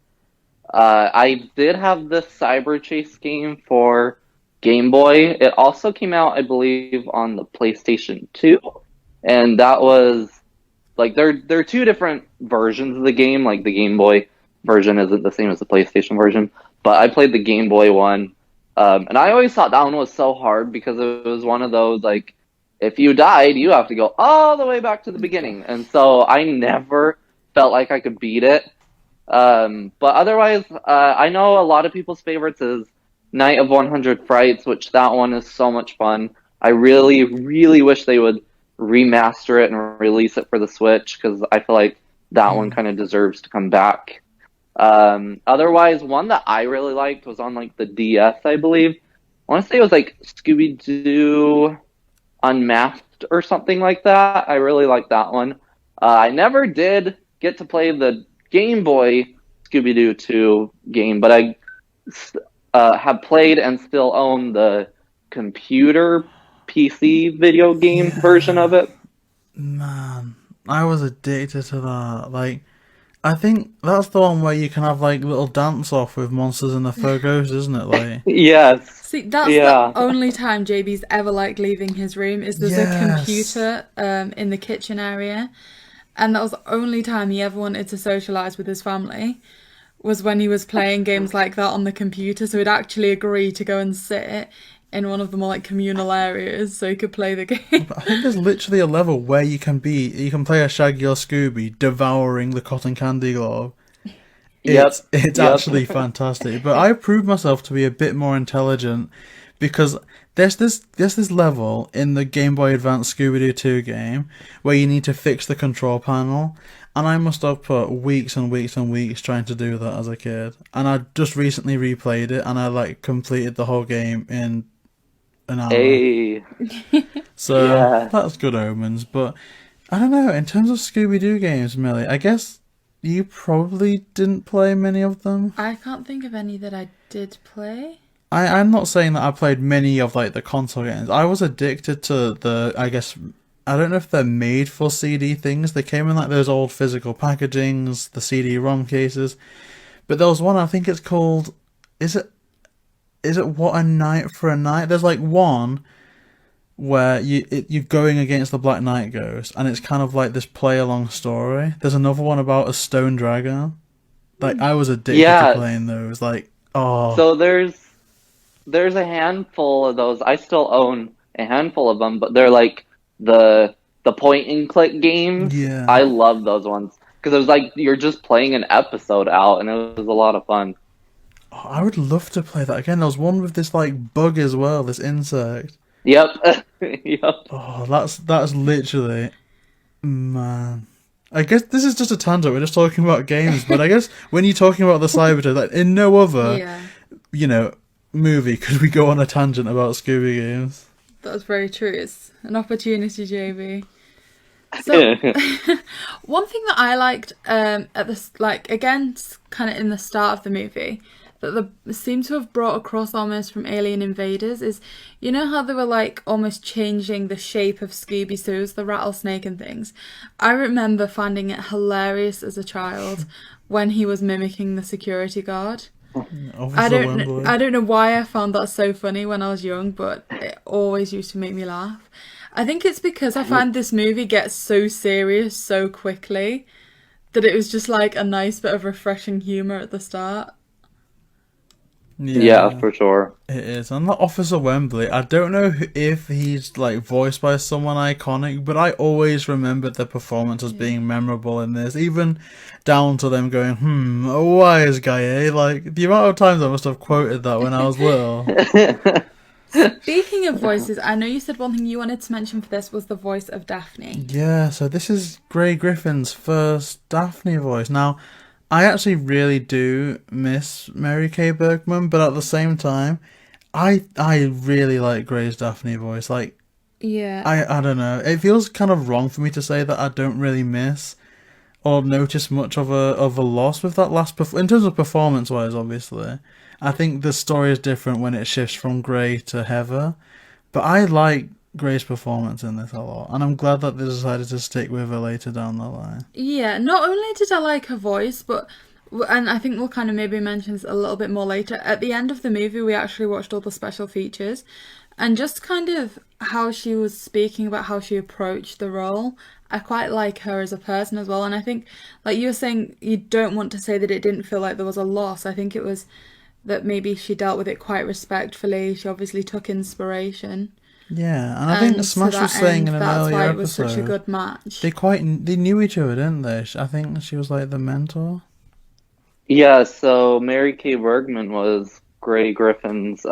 I did have the Cyber Chase game for Game Boy. It also came out, I believe, on the PlayStation 2, and that was like they're two different versions of the game. Like the Game Boy version isn't the same as the PlayStation version, but I played the Game Boy one, and I always thought that one was so hard because it was one of those like, if you died, you have to go all the way back to the beginning. And so I never felt like I could beat it. But otherwise, I know a lot of people's favorites is Night of 100 Frights, which that one is so much fun. I really, really wish they would remaster it and release it for the Switch because I feel like that one kind of deserves to come back. Otherwise, one that I really liked was on like the DS, I believe. I want to say it was like Scooby Doo Unmasked or something like that. I really like that one. I never did get to play the Game Boy Scooby Doo 2 game, but I have played and still own the computer PC video game version of it. Man, I was addicted to that. Like, I think that's the one where you can have like little dance off with monsters and the faux ghosts, isn't it? Like, Yes. See, that's Yeah. the only time JB's ever liked leaving his room is there's Yes. a computer in the kitchen area. And that was the only time he ever wanted to socialise with his family, was when he was playing games like that on the computer. So he'd actually agree to go and sit in one of the more like communal areas so he could play the game. I think there's literally a level where you can play a Shaggy or Scooby devouring the cotton candy glove. It's Yep. actually fantastic. But I proved myself to be a bit more intelligent because there's this level in the Game Boy Advance Scooby Doo 2 game where you need to fix the control panel, and I must have put weeks and weeks and weeks trying to do that as a kid. And I just recently replayed it and I like completed the whole game in an hour. Hey. So Yeah. that's good omens. But I don't know, in terms of Scooby Doo games, Millie, I guess you probably didn't play many of them. I can't think of any that I did play. I'm not saying that I played many of like the console games. I was addicted to the, I guess, I don't know if they're made for CD things. They came in like those old physical packagings, the CD-ROM cases. But there was one, I think it's called, is it What a Night for a Night? There's like one where you're going against the Black Knight Ghost, and it's kind of like this play-along story. There's another one about a stone dragon. Like, I was addicted to playing those. Like, oh. So there's a handful of those. I still own a handful of them, but they're like the point and click games. Yeah. I love those ones because it was like you're just playing an episode out, and it was a lot of fun. Oh, I would love to play that again. There was one with this like bug as well, this insect. Yep. Yep. Oh, that's literally, man. I guess this is just a tangent. We're just talking about games, but I guess when you're talking about the Cybertron, like in no other, movie could we go on a tangent about Scooby games. That's very true. It's an opportunity, JB. So, one thing that I liked at this, like again, kind of in the start of the movie, that they seem to have brought across almost from Alien Invaders is, you know how they were like almost changing the shape of Scooby Doo's, the rattlesnake and things. I remember finding it hilarious as a child when he was mimicking the security guard. I don't know why I found that so funny when I was young, but it always used to make me laugh. I think it's because I find this movie gets so serious so quickly that it was just like a nice bit of refreshing humour at the start. Yeah, for sure. It is. And that Officer Wembley, I don't know if he's like voiced by someone iconic, but I always remembered the performance as being memorable in this, even down to them going, a wise guy, eh? Like, the amount of times I must have quoted that when I was little. Speaking of voices, I know you said one thing you wanted to mention for this was the voice of Daphne. Yeah, so this is Grey Griffin's first Daphne voice. Now, I actually really do miss Mary Kay Bergman, but at the same time, I really like Grey's Daphne voice. Like, yeah, I don't know. It feels kind of wrong for me to say that I don't really miss or notice much of a loss with that last in terms of performance wise. Obviously, I think the story is different when it shifts from Grey to Heather, but I like Grey's performance in this a lot, and I'm glad that they decided to stick with her later down the line. Yeah, not only did I like her voice, but, and I think we'll kind of maybe mention this a little bit more later, at the end of the movie we actually watched all the special features, and just kind of how she was speaking about how she approached the role. I quite like her as a person as well, and I think, like you were saying, you don't want to say that it didn't feel like there was a loss. I think it was that maybe she dealt with it quite respectfully. She obviously took inspiration. Yeah, and I think Smash was saying in an earlier episode, it was such a good match. They knew each other, didn't they? I think she was like the mentor. Yeah, so Mary Kay Bergman was Grey Griffin's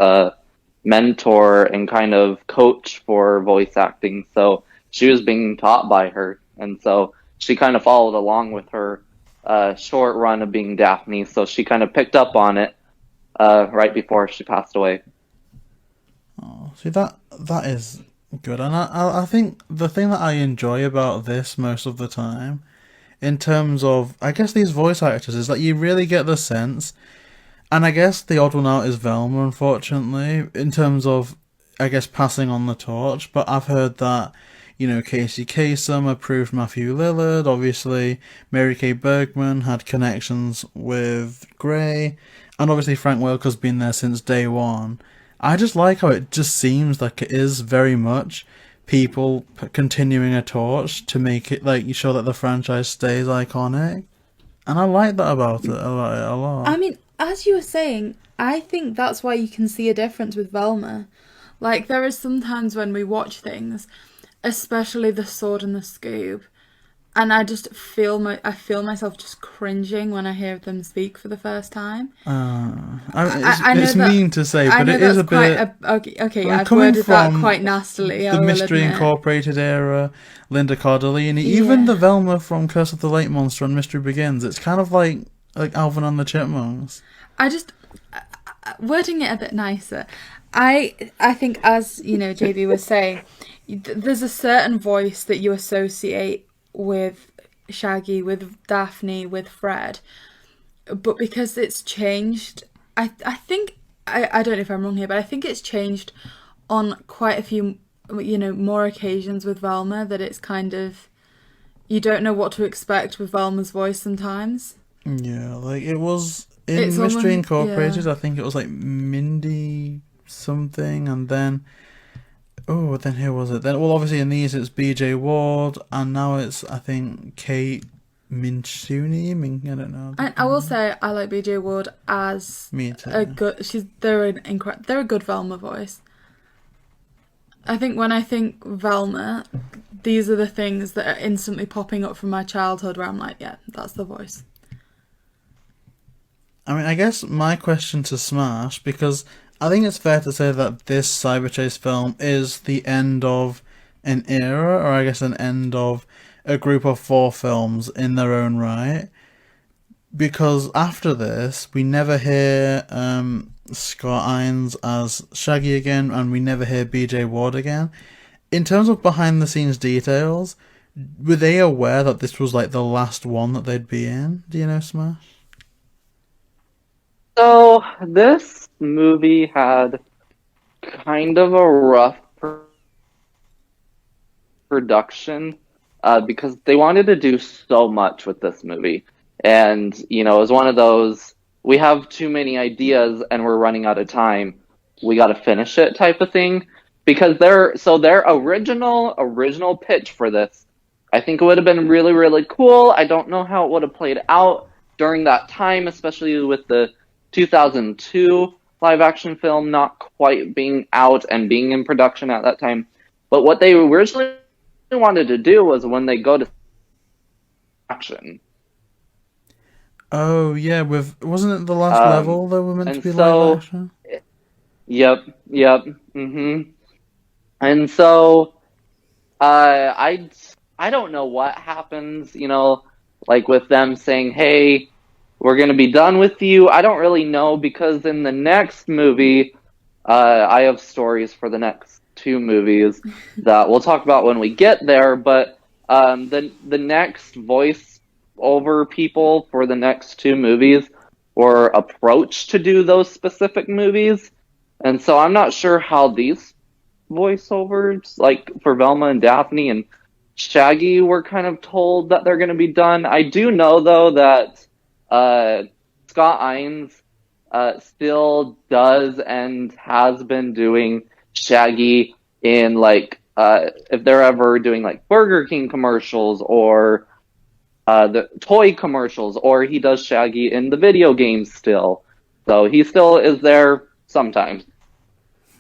mentor and kind of coach for voice acting. So she was being taught by her, and so she kind of followed along with her short run of being Daphne. So she kind of picked up on it right before she passed away. Oh, see, that is good, and I think the thing that I enjoy about this most of the time, in terms of, I guess, these voice actors, is that you really get the sense, and I guess the odd one out is Velma, unfortunately, in terms of, I guess, passing on the torch, but I've heard that, Casey Kasem approved Matthew Lillard, obviously Mary Kay Bergman had connections with Grey, and obviously Frank Welker's been there since day one. I just like how it just seems like it is very much people continuing a torch to make it, like, you show that the franchise stays iconic. And I like that about it a lot. I mean, as you were saying, I think that's why you can see a difference with Velma. Like, there is sometimes when we watch things, especially The Sword and the Scoob, and I just feel myself just cringing when I hear them speak for the first time. It's mean to say, but it is a bit. Okay, I've worded that quite nastily. The Mystery Incorporated era, Linda Cardellini, even the Velma from Curse of the Lake Monster and Mystery Begins. It's kind of like Alvin and the Chipmunks. I just wording it a bit nicer. I think, as JB was saying, there's a certain voice that you associate with Shaggy, with Daphne, with Fred, but because it's changed, I think I don't know if I'm wrong here, but I think it's changed on quite a few more occasions with Velma that it's kind of, you don't know what to expect with Velma's voice sometimes. Yeah, like it was in It's Mystery almost, Incorporated. yeah. I think it was like Mindy something, and then then who was it? Then obviously in these it's B.J. Ward, and now it's I think Kate Minsuni. I don't know. And I will say I like BJ Ward as Me too. a good. They're a good Velma voice. I think when I think Velma, these are the things that are instantly popping up from my childhood where I'm like, yeah, that's the voice. I mean, I guess my question to smASH, because I think it's fair to say that this Cyberchase film is the end of an era, or I guess an end of a group of 4 films in their own right. Because after this, we never hear Scott Ines as Shaggy again, and we never hear BJ Ward again. In terms of behind the scenes details, were they aware that this was like the last one that they'd be in? Do you know, smASH? So this movie had kind of a rough production because they wanted to do so much with this movie. And, it was one of those, we have too many ideas and we're running out of time. We got to finish it type of thing. Because their original pitch for this, I think it would have been really, really cool. I don't know how it would have played out during that time, especially with the 2002 live action film not quite being out and being in production at that time. But what they originally wanted to do was when they go to action. Oh yeah, wasn't it the last level that were meant to be so, live action? Yep. And so, I don't know what happens, like with them saying, "Hey, we're gonna be done with you." I don't really know because in the next movie, I have stories for the next 2 movies that we'll talk about when we get there. But the next voice over people for the next 2 movies were approached to do those specific movies, and so I'm not sure how these voiceovers, like for Velma and Daphne and Shaggy, were kind of told that they're going to be done. I do know though that Scott Ines still does and has been doing Shaggy in like if they're ever doing like Burger King commercials or the toy commercials, or he does Shaggy in the video games still. So he still is there sometimes.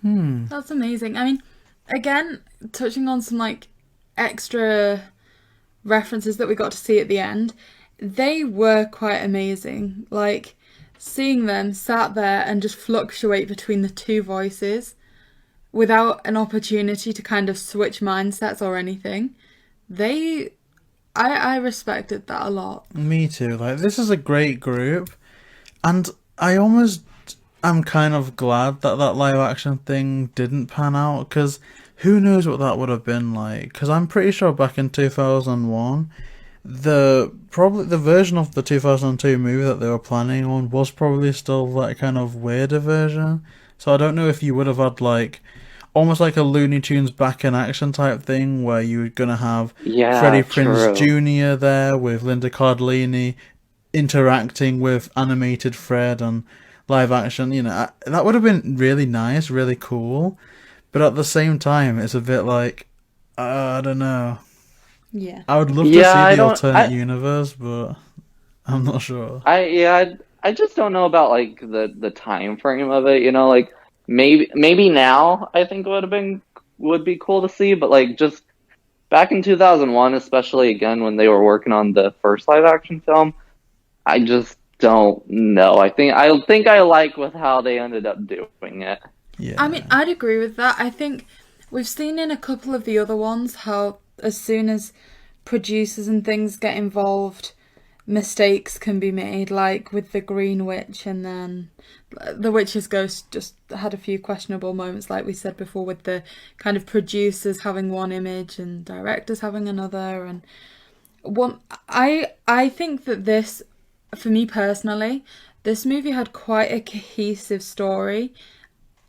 That's amazing. I mean, again, touching on some like extra references that we got to see at the end, they were quite amazing. Like seeing them sat there and just fluctuate between the 2 voices without an opportunity to kind of switch mindsets or anything. I respected that a lot. Me too. Like this is a great group, and I almost am kind of glad that that live action thing didn't pan out, because who knows what that would have been like. Because I'm pretty sure back in 2001, the version of the 2002 movie that they were planning on was probably still that kind of weirder version. So I don't know if you would have had like almost like a Looney Tunes back in action type thing where you were gonna have Freddie Prinze Jr. there with Linda Cardellini interacting with animated Fred and live action. That would have been really nice, really cool. But at the same time, it's a bit like I don't know. Yeah. I would love to see the alternate universe, but I'm not sure. I just don't know about like the time frame of it. Like maybe now I think would be cool to see, but like just back in 2001, especially again when they were working on the first live action film, I just don't know. I think I like with how they ended up doing it. Yeah. I mean, I'd agree with that. I think we've seen in a couple of the other ones how as soon as producers and things get involved, mistakes can be made, like with the Green Witch, and then the Witch's Ghost just had a few questionable moments, like we said before, with the kind of producers having one image and directors having another. And I think that this, for me personally, this movie had quite a cohesive story.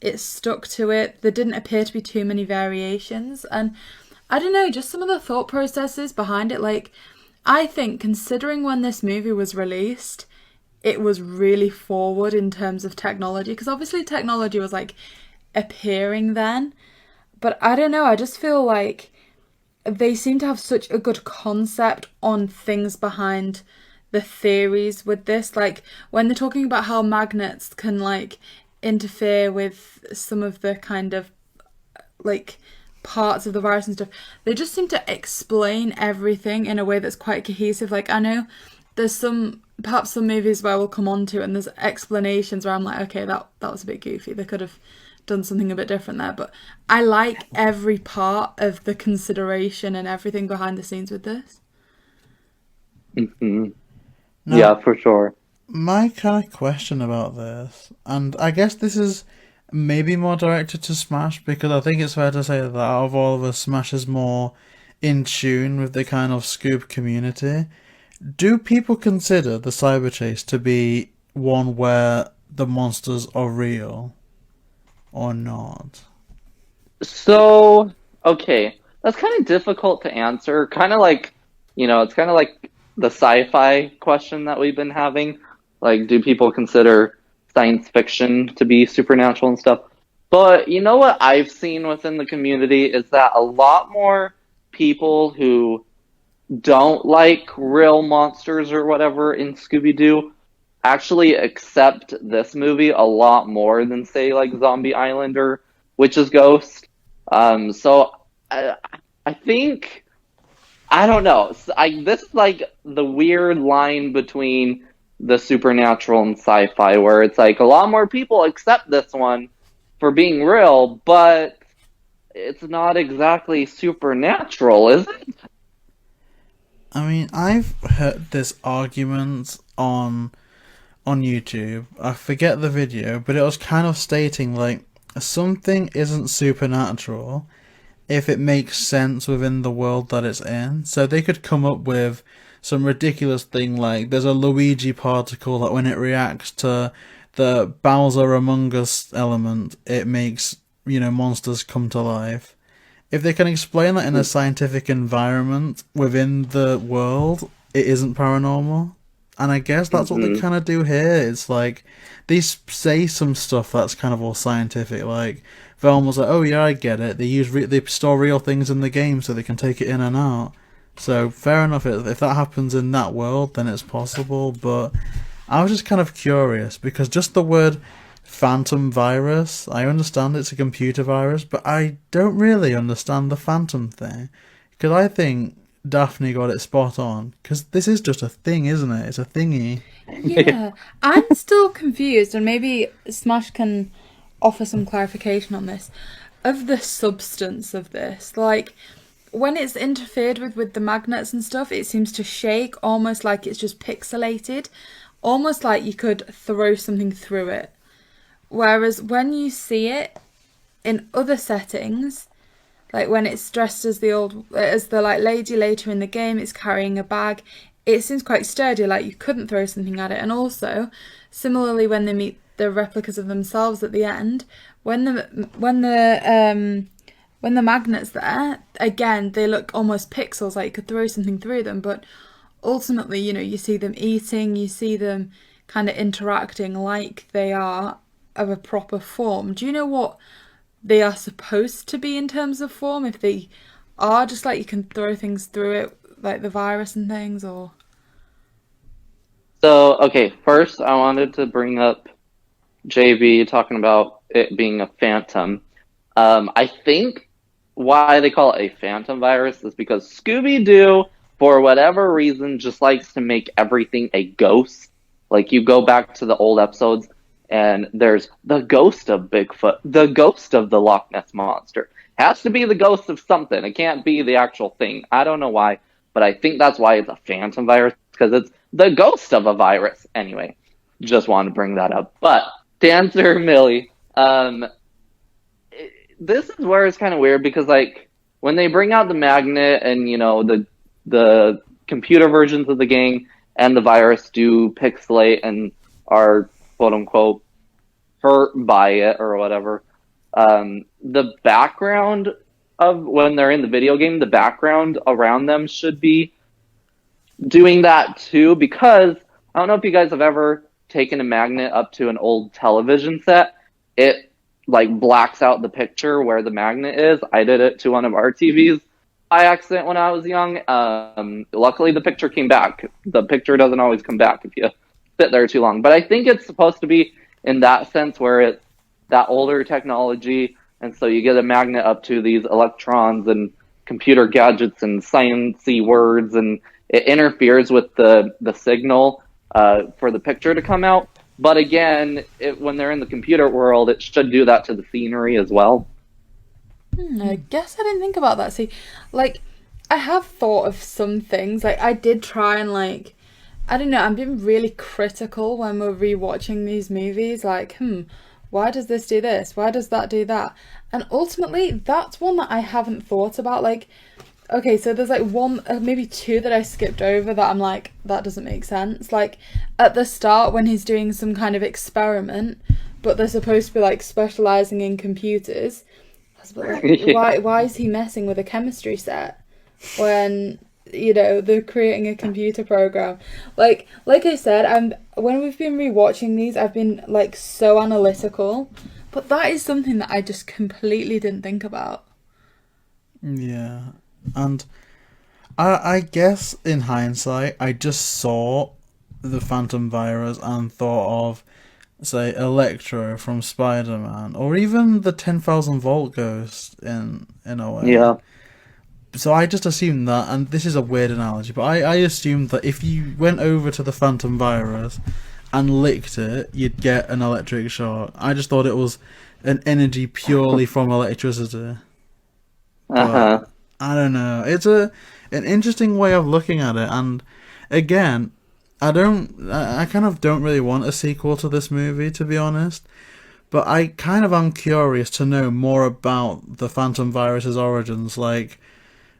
it stuck to it. There didn't appear to be too many variations. And I don't know, just some of the thought processes behind it. Like, I think considering when this movie was released, it was really forward in terms of technology. Because obviously technology was like appearing then. But I don't know, I just feel like they seem to have such a good concept on things behind the theories with this. Like, when they're talking about how magnets can, like, interfere with some of the kind of, like, parts of the virus and stuff, they just seem to explain everything in a way that's quite cohesive. Like, I know there's perhaps some movies where we'll come on to and there's explanations where I'm like, okay, that was a bit goofy. They could have done something a bit different there. But I like every part of the consideration and everything behind the scenes with this. Mm-hmm. No, Yeah, for sure. my kind of question about this, and I guess this is maybe more directed to Smash, because I think it's fair to say that out of all of us, Smash is more in tune with the kind of Scoob community. Do people consider the cyber chase to be one where the monsters are real or not? So, okay, that's kind of difficult to answer. Kind of like, it's kind of like the sci-fi question that we've been having. Like, do people consider science fiction to be supernatural and stuff? But you know what I've seen within the community is that a lot more people who don't like real monsters or whatever in Scooby Doo actually accept this movie a lot more than, say, like Zombie Island or Witch's Ghost. So I think, I don't know. This is like the weird line between the supernatural and sci-fi, where it's like a lot more people accept this one for being real, but it's not exactly supernatural, is it? I mean, I've heard this argument on YouTube. I forget the video, but it was kind of stating like something isn't supernatural if it makes sense within the world that it's in. So they could come up with some ridiculous thing like there's a Luigi particle that when it reacts to the Bowser Among Us element, it makes, monsters come to life. If they can explain that in a scientific environment within the world, it isn't paranormal. And I guess that's what they kind of do here. It's like, they say some stuff that's kind of all scientific. Like, Velma's like, oh yeah, I get it. They store real things in the game so they can take it in and out. So, fair enough, if that happens in that world, then it's possible. But I was just kind of curious, because just the word phantom virus, I understand it's a computer virus, but I don't really understand the phantom thing. Because I think Daphne got it spot on, because this is just a thing, isn't it? It's a thingy. Yeah, I'm still confused, and maybe Smash can offer some clarification on this, of the substance of this. Like, when it's interfered with the magnets and stuff, it seems to shake, almost like it's just pixelated, almost like you could throw something through it. Whereas when you see it in other settings, like when it's dressed as the like lady later in the game, it's carrying a bag, it seems quite sturdy, like you couldn't throw something at it. And also, similarly, when they meet the replicas of themselves at the end, when the magnet's there, again, they look almost pixels, like you could throw something through them. But ultimately, you see them eating, you see them kind of interacting like they are of a proper form. Do you know what they are supposed to be in terms of form? If they are just like you can throw things through it, like the virus and things, or... So, okay, first I wanted to bring up JB talking about it being a phantom. I think why they call it a phantom virus is because Scooby Doo, for whatever reason, just likes to make everything a ghost. Like, you go back to the old episodes, and there's the ghost of Bigfoot, the ghost of the Loch Ness Monster. Has to be the ghost of something. It can't be the actual thing. I don't know why, but I think that's why it's a phantom virus, because it's the ghost of a virus. Anyway, just wanted to bring that up. But to answer Millie, this is where it's kind of weird, because like when they bring out the magnet and the computer versions of the game and the virus do pixelate and are quote unquote hurt by it or whatever. The background of when they're in the video game, the background around them should be doing that too, because I don't know if you guys have ever taken a magnet up to an old television set. It like blacks out the picture where the magnet is. I did it to one of our TVs by accident when I was young. Luckily the picture came back. The picture doesn't always come back if you sit there too long. But I think it's supposed to be in that sense where it's that older technology, and so you get a magnet up to these electrons and computer gadgets and sciencey words, and it interferes with the signal for the picture to come out. But again, when they're in the computer world, it should do that to the scenery as well. I guess I didn't think about that. See, like, I have thought of some things. Like, I did try and, like, I don't know, I'm being really critical when we're rewatching these movies. Like, why does this do this? Why does that do that? And ultimately, that's one that I haven't thought about. Like, okay, so there's like one, maybe two that I skipped over that I'm like, that doesn't make sense. Like, at the start when he's doing some kind of experiment, but they're supposed to be like specialising in computers. I was like, why is he messing with a chemistry set when, you know, they're creating a computer program? Like I said, when we've been rewatching these, I've been like so analytical, but that is something that I just completely didn't think about. Yeah, and I guess in hindsight, I just saw the Phantom Virus and thought of, say, Electro from Spider-Man, or even the 10,000 Volt Ghost in a way. Yeah. So I just assumed that, and this is a weird analogy, but I assumed that if you went over to the Phantom Virus and licked it, you'd get an electric shock. I just thought it was an energy purely from electricity. But I don't know. It's an interesting way of looking at it, and again, I kind of don't really want a sequel to this movie, to be honest. But I kind of am curious to know more about the Phantom Virus's origins. Like,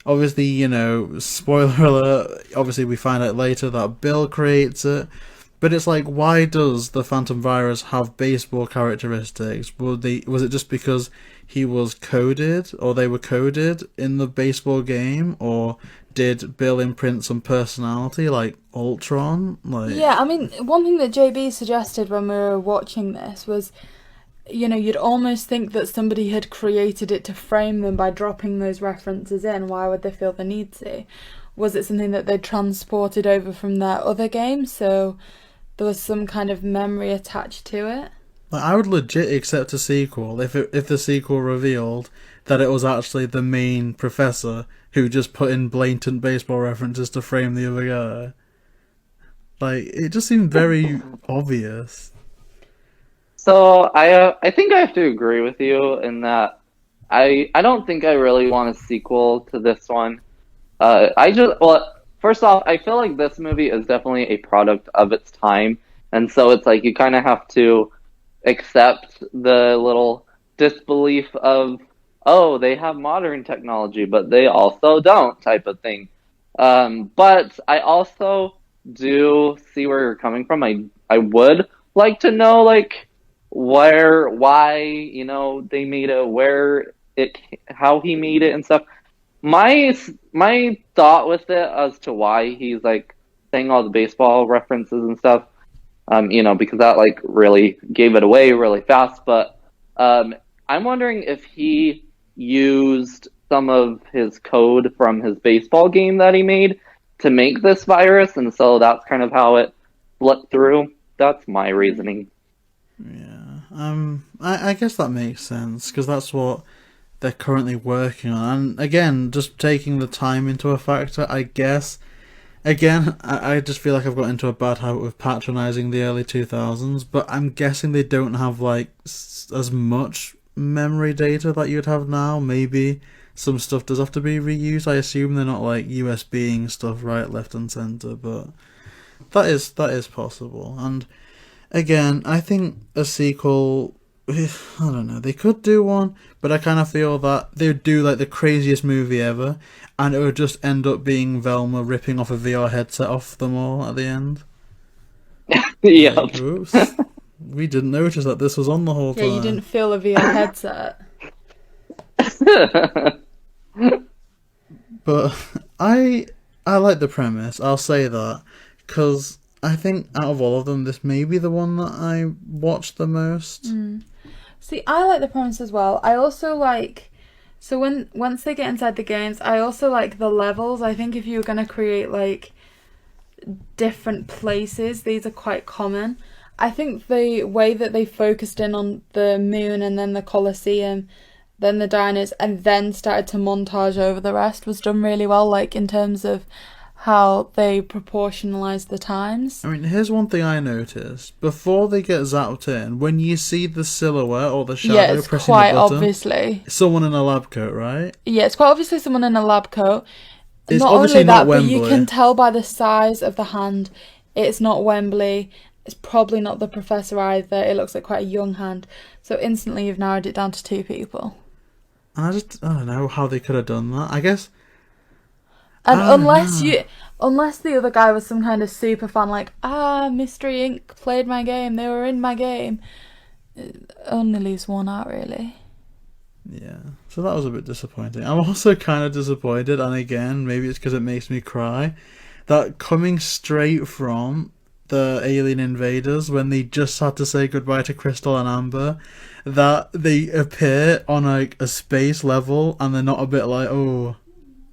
obviously, you know, spoiler alert, obviously we find out later that Bill creates it. But it's like, why does the Phantom Virus have baseball characteristics? Was it just because he was coded, or they were coded in the baseball game? Or did Bill imprint some personality, like Ultron? Yeah, I mean, one thing that JB suggested when we were watching this was, you know, you'd almost think that somebody had created it to frame them by dropping those references in. Why would they feel the need to? Was it something that they'd transported over from their other game, so there was some kind of memory attached to it? Like, I would legit accept a sequel if the sequel revealed that it was actually the main professor who just put in blatant baseball references to frame the other guy. Like, it just seemed very obvious. So I think I have to agree with you in that I don't think I really want a sequel to this one. First off, I feel like this movie is definitely a product of its time, and so it's like you kind of have to accept the little disbelief of, oh, they have modern technology, but they also don't, type of thing. But I also do see where you're coming from. I would like to know, like, why, you know, they made it, how he made it and stuff. My thought with it as to why he's like saying all the baseball references and stuff, you know, because that like really gave it away really fast. But I'm wondering if he used some of his code from his baseball game that he made to make this virus, and so that's kind of how it slipped through. That's my reasoning. Yeah. I guess that makes sense, because that's what they're currently working on. And again, just taking the time into a factor, I guess. Again, I just feel like I've got into a bad habit with patronising the early 2000s, but I'm guessing they don't have, like, as much memory data that you'd have now. Maybe some stuff does have to be reused. I assume they're not, like, USBing stuff right, left and centre, but that is possible. And again, I think a sequel, I don't know, they could do one, but I kind of feel that they would do like the craziest movie ever, and it would just end up being Velma ripping off a VR headset off them all at the end. Yeah. Like, oops. we didn't notice that this was on the whole time. Yeah, you didn't feel the VR headset. But I like the premise, I'll say that, because I think out of all of them, this may be the one that I watched the most. See, I like the premise as well. I also like... So once they get inside the games, I also like the levels. I think if you were going to create, like, different places, these are quite common. I think the way that they focused in on the moon and then the Colosseum, then the diners, and then started to montage over the rest was done really well, like, in terms of how they proportionalized the times. I mean, here's one thing I noticed. Before they get zapped in, when you see the silhouette or the shadow it's pressing quite the button, obviously someone in a lab coat, right? Yeah, it's quite obviously someone in a lab coat. It's Not obviously only that, not but you Wembley. can tell by the size of the hand, it's not Wembley. It's probably not the professor either. It looks like quite a young hand. So instantly you've narrowed it down to 2 people. And I don't know how they could have done that. I guess... And I don't unless the other guy was some kind of super fan, like, Mystery Inc. played my game, they were in my game, it only leaves one out, really. Yeah, so that was a bit disappointing. I'm also kind of disappointed, and again, maybe it's because it makes me cry, that coming straight from the Alien Invaders, when they just had to say goodbye to Crystal and Amber, that they appear on like a space level, and they're not a bit like, oh,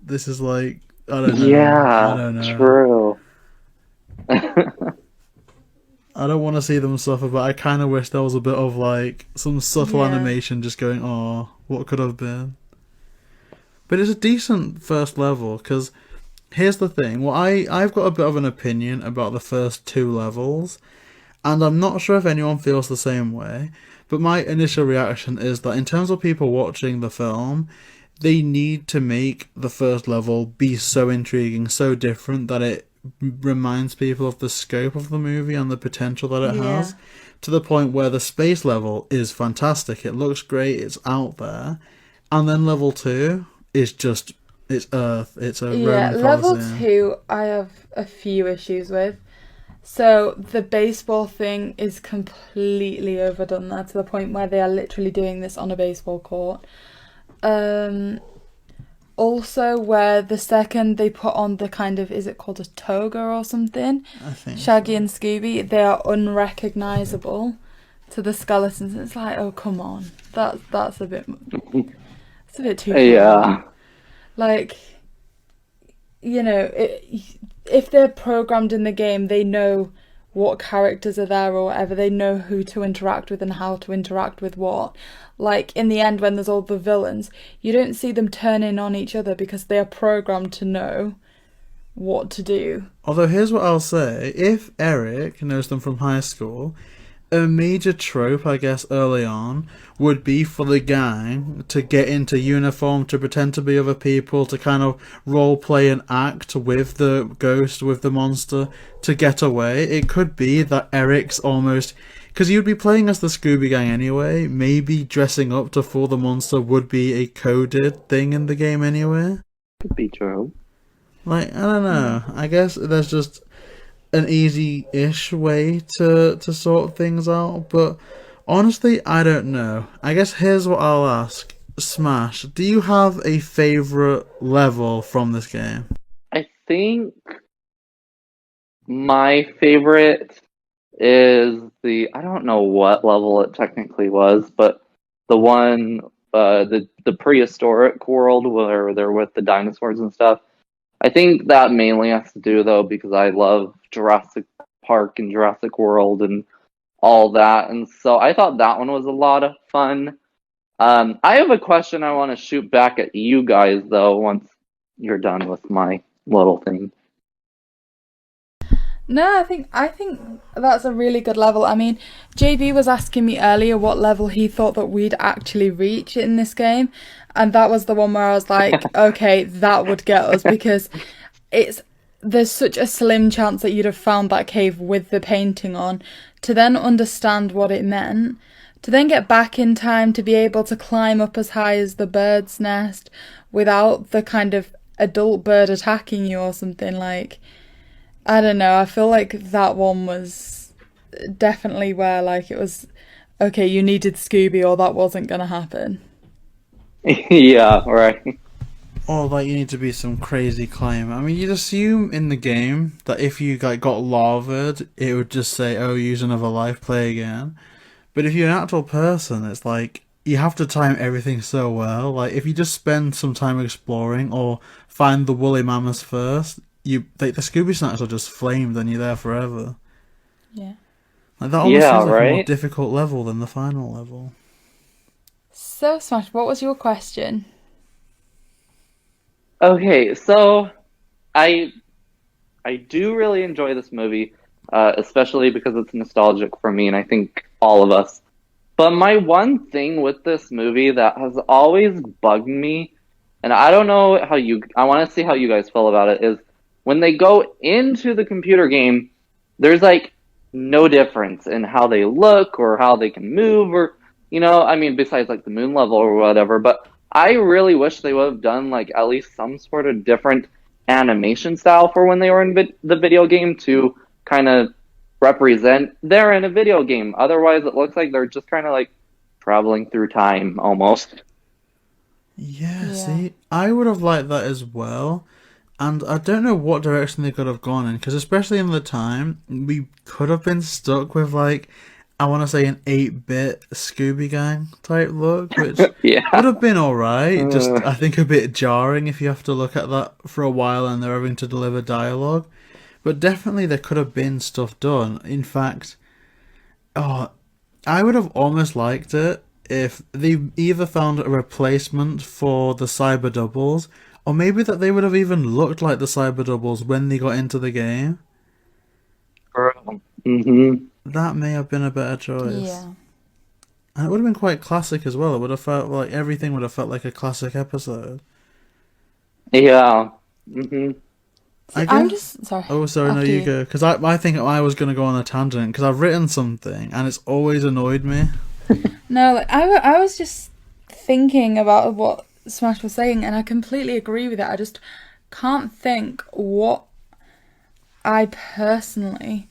this is like, I don't know. Yeah, I don't know. true. I don't want to see them suffer, but I kind of wish there was a bit of like some subtle animation just going, oh, what could have been. But it's a decent first level, because here's the thing. Well, I've got a bit of an opinion about the first 2 levels, and I'm not sure if anyone feels the same way, but my initial reaction is that in terms of people watching the film, they need to make the first level be so intriguing, so different, that it reminds people of the scope of the movie and the potential that it has, to the point where the space level is fantastic. It looks great, it's out there, and then level 2 is just, it's Earth, it's a Roman level Colosseum. 2 I have a few issues with. So the baseball thing is completely overdone there, to the point where they are literally doing this on a baseball court. Also, where the second they put on the kind of, is it called a toga or something? I think Shaggy so. and Scooby, they are unrecognisable to the skeletons. It's like, oh, come on. That's a bit... It's a bit too far. Yeah. Like, you know, if they're programmed in the game, they know what characters are there or whatever. They know who to interact with and how to interact with what. Like, in the end, when there's all the villains, you don't see them turning on each other because they are programmed to know what to do. Although, here's what I'll say. If Eric knows them from high school, a major trope, I guess, early on, would be for the gang to get into uniform, to pretend to be other people, to kind of role-play and act with the ghost, with the monster, to get away. It could be that Eric's almost... Because you'd be playing as the Scooby Gang anyway, maybe dressing up to fool the monster would be a coded thing in the game anyway. Could be true. Like, I don't know. I guess there's just an easy-ish way to sort things out, but honestly, I don't know. I guess here's what I'll ask. smASH, do you have a favourite level from this game? I think my favorite is I don't know what level it technically was, but the one, the prehistoric world where they're with the dinosaurs and stuff. I think that mainly has to do, though, because I love Jurassic Park and Jurassic World and all that, and so I thought that one was a lot of fun. I have a question I want to shoot back at you guys, though, once you're done with my little thing. No, I think that's a really good level. I mean, JB was asking me earlier what level he thought that we'd actually reach in this game, and that was the one where I was like, okay, that would get us, because there's such a slim chance that you'd have found that cave with the painting on, to then understand what it meant, to then get back in time to be able to climb up as high as the bird's nest without the kind of adult bird attacking you or something. Like, I don't know, I feel like that one was definitely where like it was okay, you needed Scooby or that wasn't gonna happen. Yeah, right. Or like you need to be some crazy climber. I mean, you'd assume in the game that if you like got lavaed, it would just say, "Oh, use another life, play again." But if you're an actual person, it's like you have to time everything so well. Like if you just spend some time exploring or find the woolly mammoths first, the Scooby snacks are just flamed and you're there forever. Yeah. Like that almost Yeah, seems like a more right. difficult level than the final level. So Smash, what was your question? Okay, so I I do really enjoy this movie, especially because it's nostalgic for me and I think all of us. But my one thing with this movie that has always bugged me, and I don't know how I want to see how you guys feel about it, is when they go into the computer game, there's like no difference in how they look or how they can move or, I mean, besides like the moon level or whatever. But I really wish they would have done like at least some sort of different animation style for when they were in the video game to kind of represent they're in a video game. Otherwise, it looks like they're just kind of like traveling through time almost. Yeah, Yeah. see, I would have liked that as well. And I don't know what direction they could have gone in, because especially in the time, we could have been stuck with, like, I want to say an 8-bit Scooby Gang type look, which would Yeah. have been alright. Just, Uh, I think, a bit jarring if you have to look at that for a while and they're having to deliver dialogue. But definitely there could have been stuff done. In fact, oh, I would have almost liked it if they either found a replacement for the cyber doubles, or maybe that they would have even looked like the cyber doubles when they got into the game. mm-hmm. That may have been a better choice. Yeah. And it would have been quite classic as well. It would have felt like everything would have felt like a classic episode. Yeah. Mm-hmm. I I'm guess. just sorry. Oh, sorry, no, After you you. go. Because I think I was going to go on a tangent because I've written something and it's always annoyed me. No, like I was just thinking about what Smash was saying, and I completely agree with it. I just can't think what I personally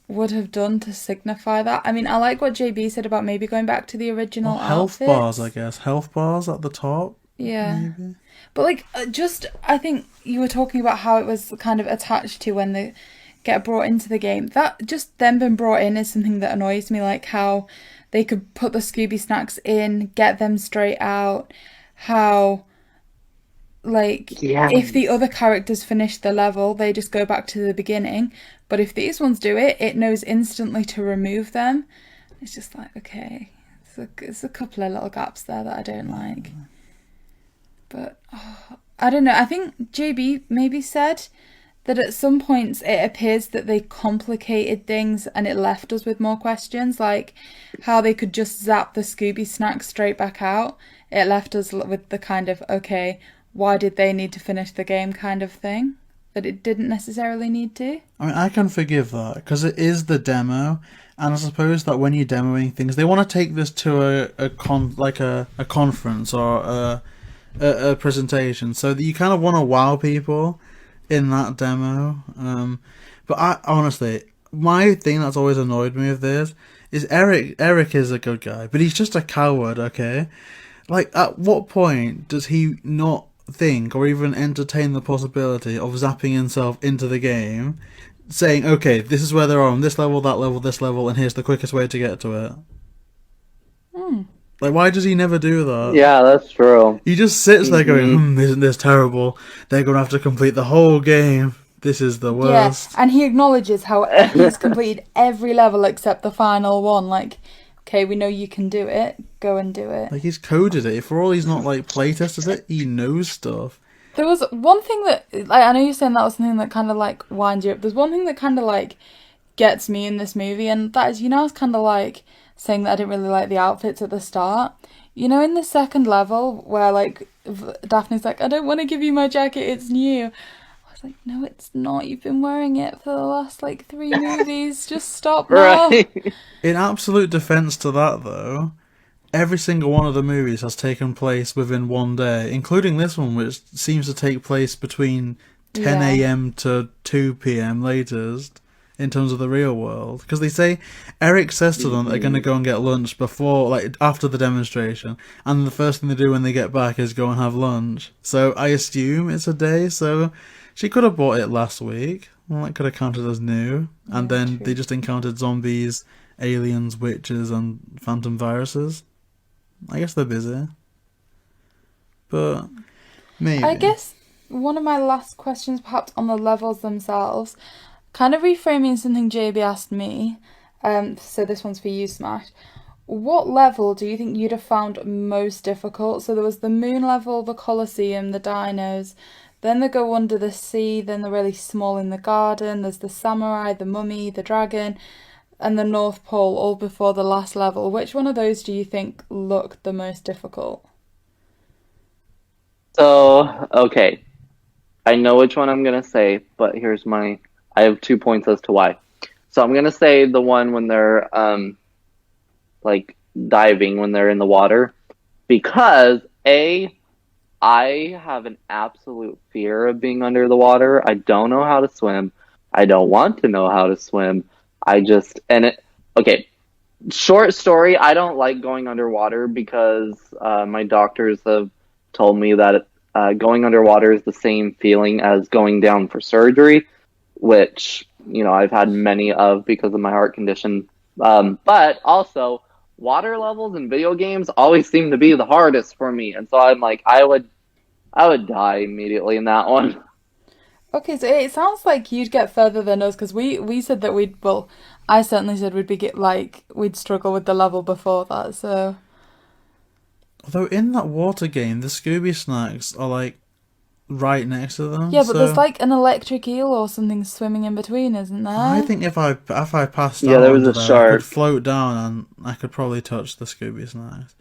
would have done to signify that. I mean, I like what JB said about maybe going back to the Or original health bars, I outfits. guess. Health bars at the top, Yeah. maybe. But like, just I think you were talking about how it was kind of attached to when they get brought into the game. That just them being brought in is something that annoys me. Like how they could put the Scooby snacks in, get them straight out. How like Yes. if the other characters finish the level, they just go back to the beginning. But if these ones do it, it knows instantly to remove them. It's just like okay, it's a couple of little gaps there that I don't like. But I don't know. I think JB maybe said that at some points it appears that they complicated things and it left us with more questions, like how they could just zap the Scooby snack straight back out. It left us with the kind of, okay, why did they need to finish the game kind of thing that it didn't necessarily need to. I mean, I can forgive that because it is the demo, and I suppose that when you're demoing things, they want to take this to a conference or a presentation, so that you kind of want to wow people in that demo. But I honestly, my thing that's always annoyed me with this is Eric. Eric is a good guy, but he's just a coward. Okay, like at what point does he not think or even entertain the possibility of zapping himself into the game, saying, "Okay, this is where they're on this level, that level, this level, and here's the quickest way to get to it." Like, why does he never do that? Yeah, that's true. He just sits there going, Mm-hmm. isn't this terrible? They're going to have to complete the whole game. This is the Yeah, worst. and he acknowledges how he's completed every level except the final one. Like, okay, we know you can do it. Go and do it. Like, he's coded it. For all he's not, like, playtested it, he knows stuff. There was one thing that, like, I know you're saying that was something that kind of, like, winds you up. There's one thing that kind of, like, gets me in this movie, and that is, I was kind of, like, saying that I didn't really like the outfits at the start. In the second level, where, like, Daphne's like, I don't want to give you my jacket, it's new. I was like, no, it's not. You've been wearing it for the last, like, 3 movies. Just stop now. Right. In absolute defense to that, though, every single one of the movies has taken place within one day, including this one, which seems to take place between 10 Yeah. a.m. to 2 p.m. latest in terms of the real world. Because they say, Eric says to them they're going to go and get lunch before, like, after the demonstration. And the first thing they do when they get back is go and have lunch. So I assume it's a day, so she could have bought it last week. Well, that could have counted as new. And then true. they just encountered zombies, aliens, witches, and phantom viruses. I guess they're busy. But maybe. I guess one of my last questions, perhaps on the levels themselves, kind of reframing something JB asked me. So this one's for you, smASH. What level do you think you'd have found most difficult? So there was the moon level, the Colosseum, the dinos. Then they go under the sea. Then they're really small in the garden. There's the samurai, the mummy, the dragon, and the North Pole, all before the last level. Which one of those do you think looked the most difficult? So, okay. I know which one I'm going to say, but I have 2 points as to why. So I'm going to say the one when they're, like, diving when they're in the water. Because, I have an absolute fear of being under the water. I don't know how to swim. I don't want to know how to swim. Okay, short story, I don't like going underwater because my doctors have told me that going underwater is the same feeling as going down for surgery, which, I've had many of because of my heart condition. But also, water levels in video games always seem to be the hardest for me. And so I'm like, I would die immediately in that one. Okay, so it sounds like you'd get further than us, because we said that I certainly said we'd struggle with the level before that, so... Although in that water game, the Scooby snacks are, like, right next to them. Yeah, but there's, like, an electric eel or something swimming in between, isn't there? I think if I passed Yeah, out there was under a there, I shark. could float down and I could probably touch the Scooby snacks.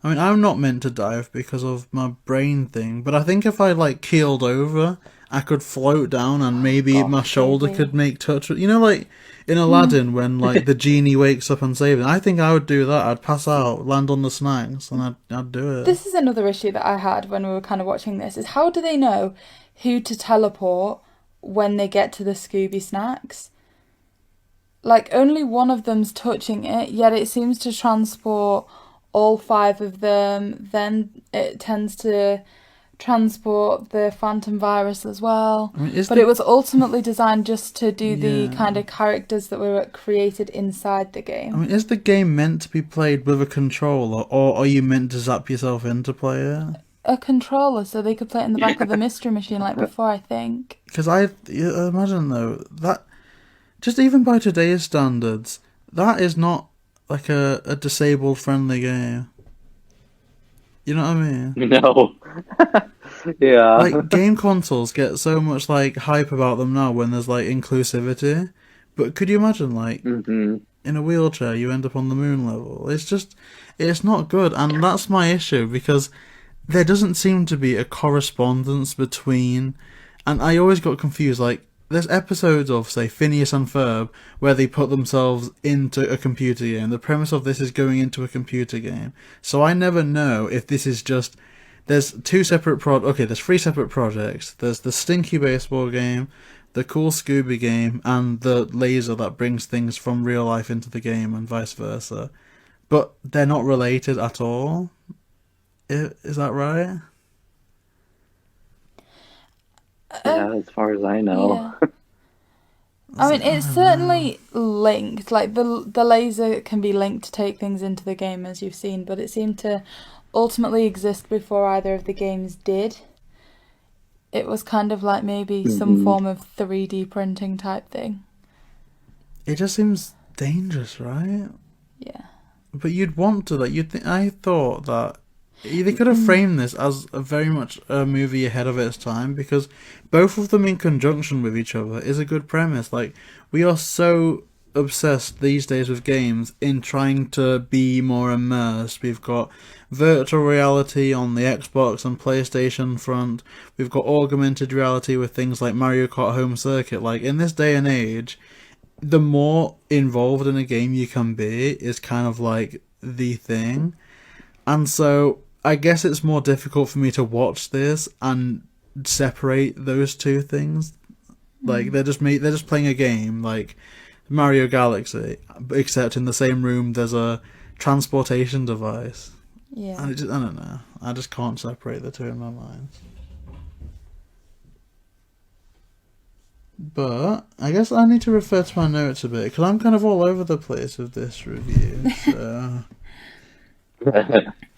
I mean, I'm not meant to dive because of my brain thing, but I think if I, like, keeled over, I could float down and maybe my shoulder could make touch with... like, in Aladdin when, like, the genie wakes up and saves him. I think I would do that. I'd pass out, land on the snacks, and I'd do it. This is another issue that I had when we were kind of watching this, is how do they know who to teleport when they get to the Scooby snacks? Like, only one of them's touching it, yet it seems to transport all 5 of them. Then it tends to transport the phantom virus as well. I mean, but it was ultimately designed just to do the kind of characters that were created inside the game. I mean, is the game meant to be played with a controller, or are you meant to zap yourself in to play it? A controller, so they could play it in the back of the mystery machine like before, I think. Because I imagine, though, that just even by today's standards, that is not like a disabled friendly game. You know what I mean? No. Yeah. Like, game consoles get so much, like, hype about them now when there's, like, inclusivity. But could you imagine, like, in a wheelchair, you end up on the moon level? It's not good. And that's my issue, because there doesn't seem to be a correspondence between... And I always got confused, like, there's episodes of, say, Phineas and Ferb, where they put themselves into a computer game. The premise of this is going into a computer game. So I never know if this is just... There's 3 separate projects. There's the stinky baseball game, the cool Scooby game, and the laser that brings things from real life into the game, and vice versa. But they're not related at all. Is that right? Yeah, as far as I know. Yeah. I mean, it's certainly linked. Like, the laser can be linked to take things into the game, as you've seen, but it seemed to ultimately exist before either of the games did. It was kind of like maybe some form of 3D printing type thing. It just seems dangerous, right? Yeah. But you'd want to, like, I thought that they could have framed this as a very much a movie ahead of its time, because both of them in conjunction with each other is a good premise. Like, we are so obsessed these days with games in trying to be more immersed. We've got virtual reality on the Xbox and PlayStation front. We've got augmented reality with things like Mario Kart Home Circuit. Like, in this day and age, the more involved in a game you can be is kind of like the thing. And so I guess it's more difficult for me to watch this and separate those two things. Like, they're just playing a game. Like, Mario Galaxy, except in the same room there's a transportation device. Yeah. And I don't know. I just can't separate the two in my mind. But I guess I need to refer to my notes a bit because I'm kind of all over the place with this review. So,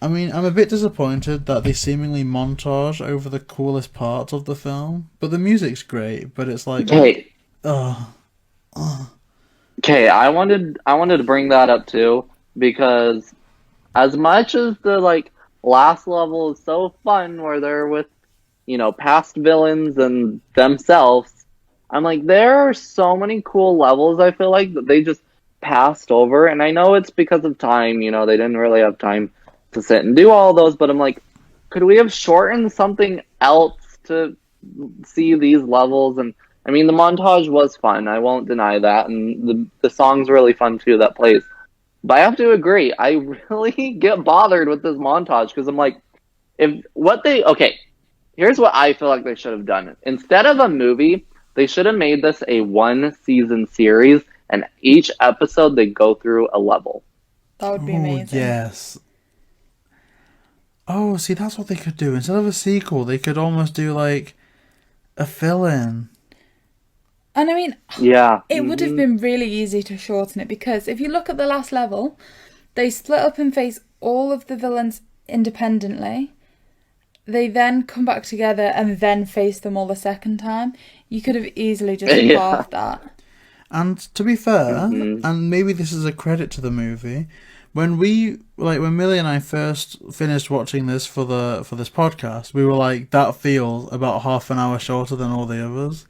I mean, I'm a bit disappointed that they seemingly montage over the coolest parts of the film, but the music's great. But it's like, Okay, oh, okay, I wanted to bring that up too because as much as the like last level is so fun where they're with, past villains and themselves, I'm like, there are so many cool levels I feel like that they just passed over. And I know it's because of time, they didn't really have time to sit and do all those, but I'm like, could we have shortened something else to see these levels? And I mean, the montage was fun, I won't deny that, and the song's really fun too that plays. But I have to agree, I really get bothered with this montage because I'm like, okay, here's what I feel like they should have done. Instead of a movie, they should have made this a one-season series, and each episode they go through a level. That would be amazing. Yes. Oh, see, that's what they could do. Instead of a sequel, they could almost do, like, a fill-in. And I mean, Yeah. it would have been really easy to shorten it because if you look at the last level, they split up and face all of the villains independently. They then come back together and then face them all the second time. You could have easily just halved that. And to be fair, and maybe this is a credit to the movie, when Millie and I first finished watching this for this podcast, we were like, that feels about half an hour shorter than all the others.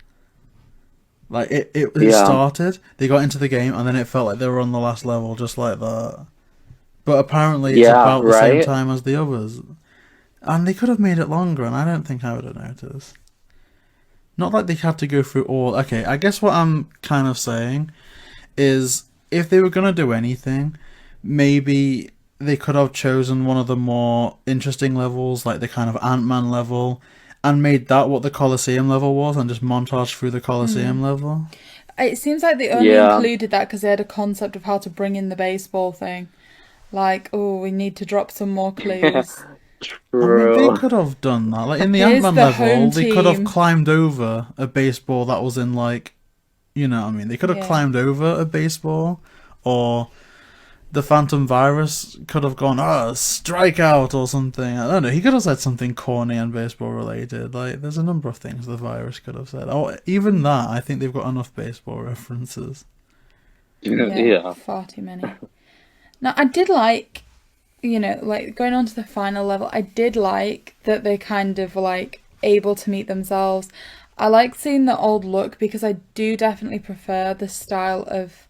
Like it started, they got into the game, and then it felt like they were on the last level, just like that. But apparently, it's about the same time as the others. And they could have made it longer, and I don't think I would have noticed. Not like they had to go through all... Okay, I guess what I'm kind of saying is if they were going to do anything, maybe they could have chosen one of the more interesting levels, like the kind of Ant-Man level, and made that what the Colosseum level was, and just montage through the Colosseum level. It seems like they only included that because they had a concept of how to bring in the baseball thing. Like, oh, we need to drop some more clues. True. I mean, they could have done that. Like in the Ant-Man level, they could have climbed over a baseball that was in like, you know what I mean? They could have climbed over a baseball, or the Phantom Virus could have gone, strike out or something. I don't know. He could have said something corny and baseball related. Like, there's a number of things the virus could have said. Oh, even that, I think they've got enough baseball references. Yeah. Far too many. Now, I did like, like going on to the final level, I did like that they kind of were like able to meet themselves. I like seeing the old look because I do definitely prefer the style of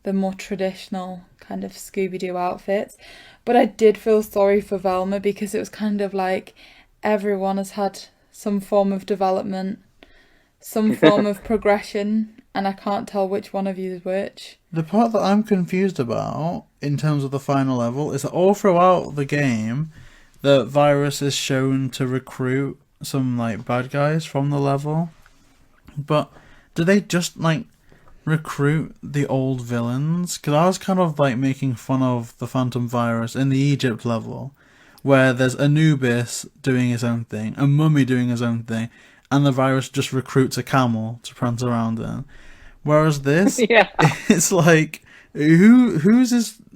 the more traditional kind of Scooby Doo outfits. But I did feel sorry for Velma because it was kind of like everyone has had some form of development, some form of progression, and I can't tell which one of you is which. The part that I'm confused about in terms of the final level is that all throughout the game, the virus is shown to recruit some like bad guys from the level. But do they just like recruit the old villains? Because I was kind of like making fun of the Phantom Virus in the Egypt level, where there's Anubis doing his own thing, a mummy doing his own thing, and the virus just recruits a camel to prance around in. Whereas this, it's like, who's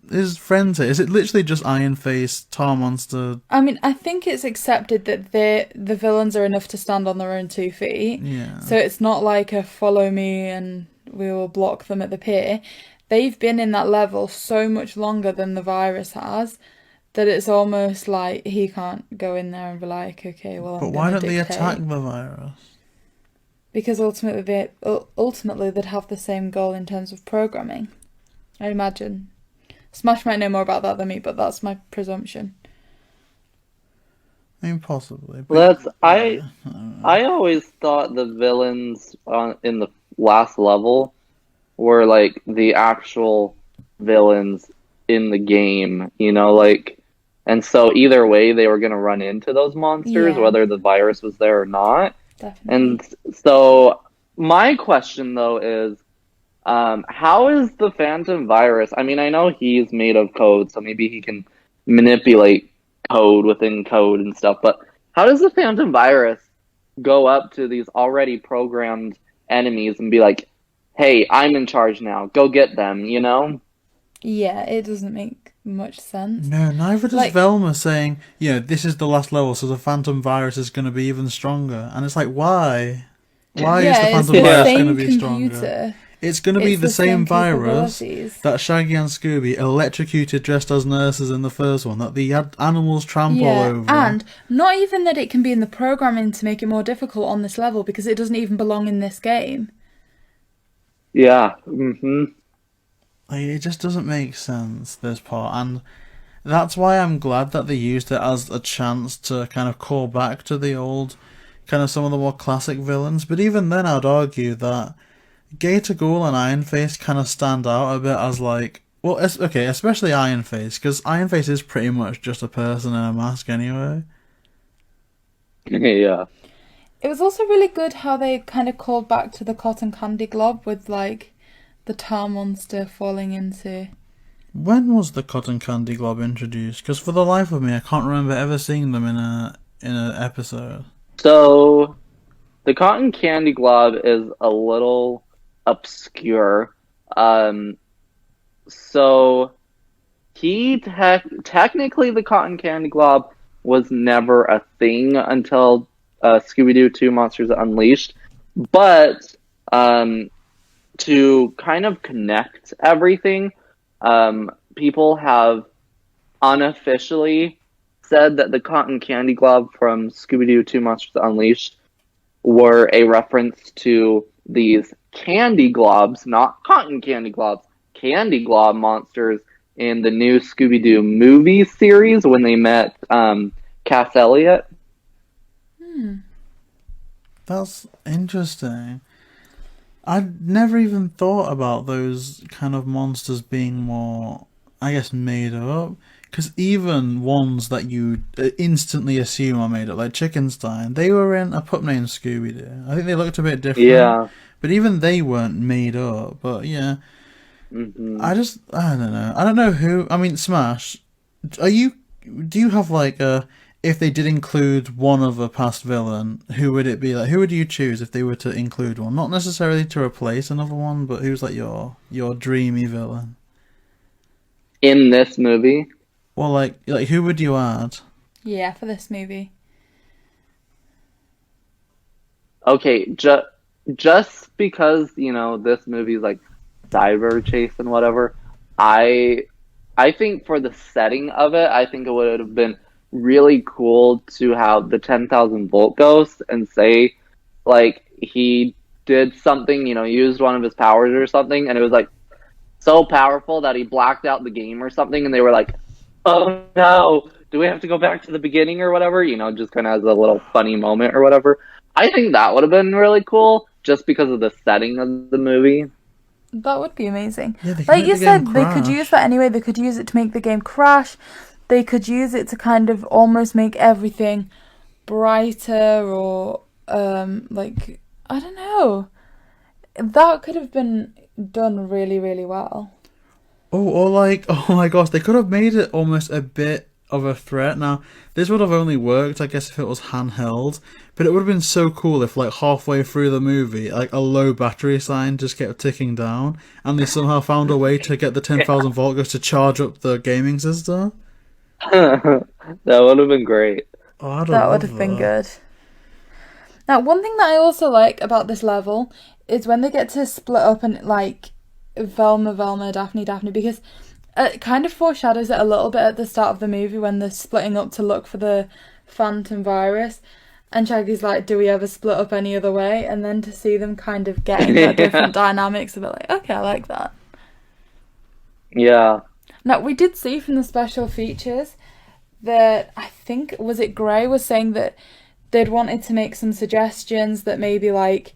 his friends here? Is it literally just Iron Face, Tar Monster? I mean, I think it's accepted that the villains are enough to stand on their own 2 feet. Yeah. So it's not like a follow me and we will block them at the pier. They've been in that level so much longer than the virus has that it's almost like he can't go in there and be like, okay, well, But why don't they attack the virus? Because ultimately they'd have the same goal in terms of programming, I imagine. Smash might know more about that than me, but that's my presumption. I mean, possibly. But I always thought the villains in the last level were like the actual villains in the game, and so either way they were going to run into those monsters, whether the virus was there or not. Definitely. And so my question though is, How is the Phantom virus? I mean, I know he's made of code, so maybe he can manipulate code within code and stuff, but how does the Phantom virus go up to these already programmed enemies and be like, hey, I'm in charge now, go get them, you know? Yeah, it doesn't make much sense. No, neither does Like- Velma saying, this is the last level, so the Phantom virus is going to be even stronger. And it's like, why? Why is the Phantom it's virus the going to same be stronger? computer. It's going to be It's the same virus capabilities. that Shaggy and Scooby electrocuted dressed as nurses in the first one, that the animals trample over. And not even that it can be in the programming to make it more difficult on this level, because it doesn't even belong in this game. Yeah. Mm-hmm. It just doesn't make sense, this part, and that's why I'm glad that they used it as a chance to kind of call back to the old, kind of some of the more classic villains. But even then, I'd argue that Gator Ghoul and Iron Face kind of stand out a bit as like, well, especially Iron Face, because Iron Face is pretty much just a person in a mask anyway. Yeah. It was also really good how they kind of called back to the cotton candy glob with like the tar monster falling into. When was the cotton candy glob introduced? Because for the life of me, I can't remember ever seeing them in an episode. So, the cotton candy glob is a little obscure. So he technically the cotton candy glob was never a thing until Scooby Doo 2 Monsters Unleashed, but to kind of connect everything, people have unofficially said that the cotton candy glob from Scooby Doo 2 Monsters Unleashed were a reference to these candy globs, not cotton candy globs, candy glob monsters in the new Scooby Doo movie series when they met Cass Elliot. That's interesting. I'd never even thought about those kind of monsters being more, I guess, made up. Because even ones that you instantly assume are made up, like Chickenstein, they were in a pup named Scooby Doo. I think they looked a bit different. Yeah. But even they weren't made up. But yeah. Mm-hmm. I don't know. I don't know who. I mean, smASH. Do you have like a? If they did include one of a past villain, who would it be? Like, who would you choose if they were to include one? Not necessarily to replace another one, but who's like your dreamy villain? In this movie? Well, like who would you add? Yeah, for this movie. Okay, just because, this movie's like cyber chase and whatever, I think for the setting of it, I think it would have been really cool to have the 10,000 volt ghost and say, like, he did something, used one of his powers or something, and it was like so powerful that he blacked out the game or something, and they were like, oh no, do we have to go back to the beginning or whatever? Just kind of as a little funny moment or whatever. I think that would have been really cool just because of the setting of the movie. That would be amazing. Yeah, they could Like make you the game said, they could crash. use that anyway. They could use it to make the game crash. They could use it to kind of almost make everything brighter or, like, I don't know. That could have been done really, really well. Oh, or like, oh my gosh, they could have made it almost a bit of a threat. Now, this would have only worked, I guess, if it was handheld, but it would have been so cool if, like, halfway through the movie, like, a low battery sign just kept ticking down, and they somehow found a way to get the 10,000 volt ghost to charge up the gaming system. That would have been great. Oh, I'd That love would have been that. good. Now, one thing that I also like about this level is when they get to split up and, like, Velma, Daphne, because it kind of foreshadows it a little bit at the start of the movie when they're splitting up to look for the Phantom virus. And Shaggy's like, do we ever split up any other way? And then to see them kind of getting their different dynamics, a bit like, okay, I like that. Yeah. Now, we did see from the special features that, I think, was it Gray was saying that they'd wanted to make some suggestions that maybe, like,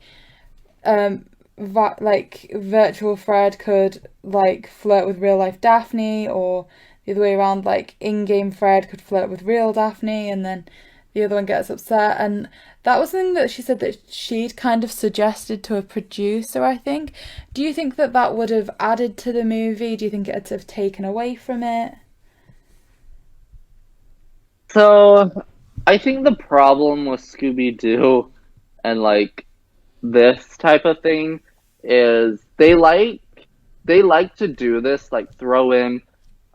Virtual Fred could, like, flirt with real-life Daphne, or the other way around, like, in-game Fred could flirt with real Daphne, and then the other one gets upset, and that was something that she said that she'd kind of suggested to a producer, I think. Do you think that that would have added to the movie? Do you think it'd have taken away from it? So, I think the problem with Scooby Doo and like this type of thing is they like to do this, like throw in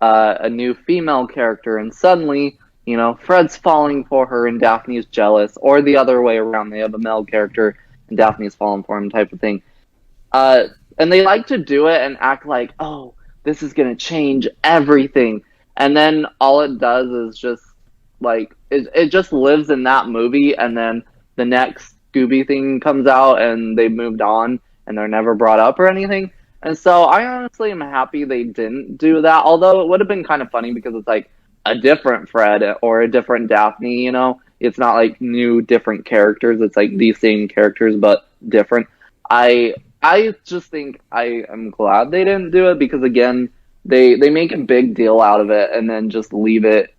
a new female character, and suddenly, Fred's falling for her and Daphne's jealous, or the other way around. They have a male character and Daphne's falling for him, type of thing. And they like to do it and act like, oh, this is gonna change everything, and then all it does is just like it just lives in that movie, and then the next Scooby thing comes out and they've moved on and they're never brought up or anything. And so I honestly am happy they didn't do that. Although it would have been kind of funny because it's like a different Fred or a different Daphne. It's not like new different characters. It's like these same characters but different. I just think I am glad they didn't do it because again, they make a big deal out of it and then just leave it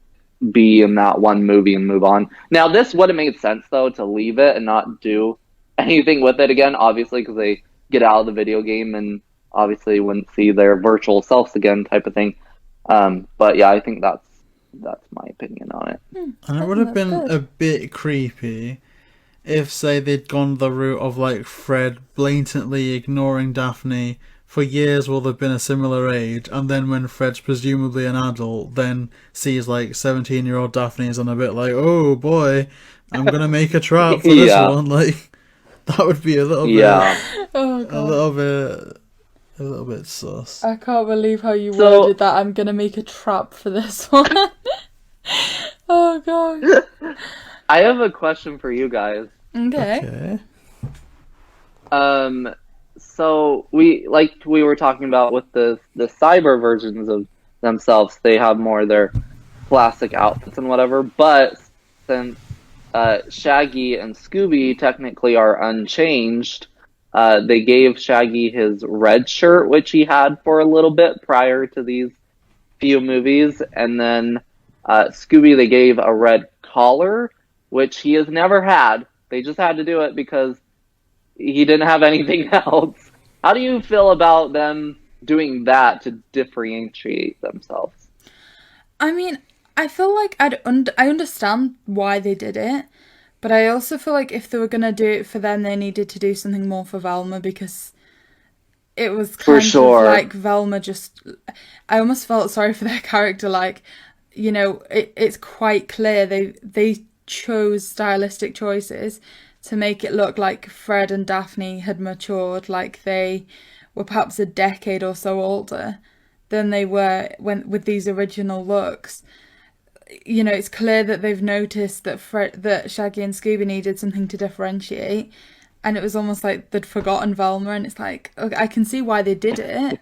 be in that one movie and move on. Now, this would have made sense, though, to leave it and not do anything with it again, obviously, because they get out of the video game and obviously wouldn't see their virtual selves again type of thing. But yeah, I think that's my opinion on it. And it would have been a bit creepy if, say, they'd gone the route of, like, Fred blatantly ignoring Daphne for years while they've been a similar age, and then when Fred's presumably an adult, then sees, like, 17-year-old Daphne's and a bit like, oh boy, I'm gonna make a trap for this one. Like, that would be a little bit... Oh, God. A little bit sus. I can't believe how you worded that. I'm gonna make a trap for this one. Oh, God. I have a question for you guys. Okay. So we were talking about with the cyber versions of themselves, they have more of their classic outfits and whatever. But since Shaggy and Scooby technically are unchanged, they gave Shaggy his red shirt, which he had for a little bit prior to these few movies, and then Scooby they gave a red collar, which he has never had. They just had to do it because he didn't have anything else. How do you feel about them doing that to differentiate themselves? I mean, I feel like I understand why they did it, but I also feel like if they were going to do it for them, they needed to do something more for Velma because it was kind of like Velma just... I almost felt sorry for their character, like, it's quite clear they chose stylistic choices to make it look like Fred and Daphne had matured, like they were perhaps a decade or so older than they were with these original looks. It's clear that they've noticed that Shaggy and Scooby needed something to differentiate, and it was almost like they'd forgotten Velma, and it's like, okay, I can see why they did it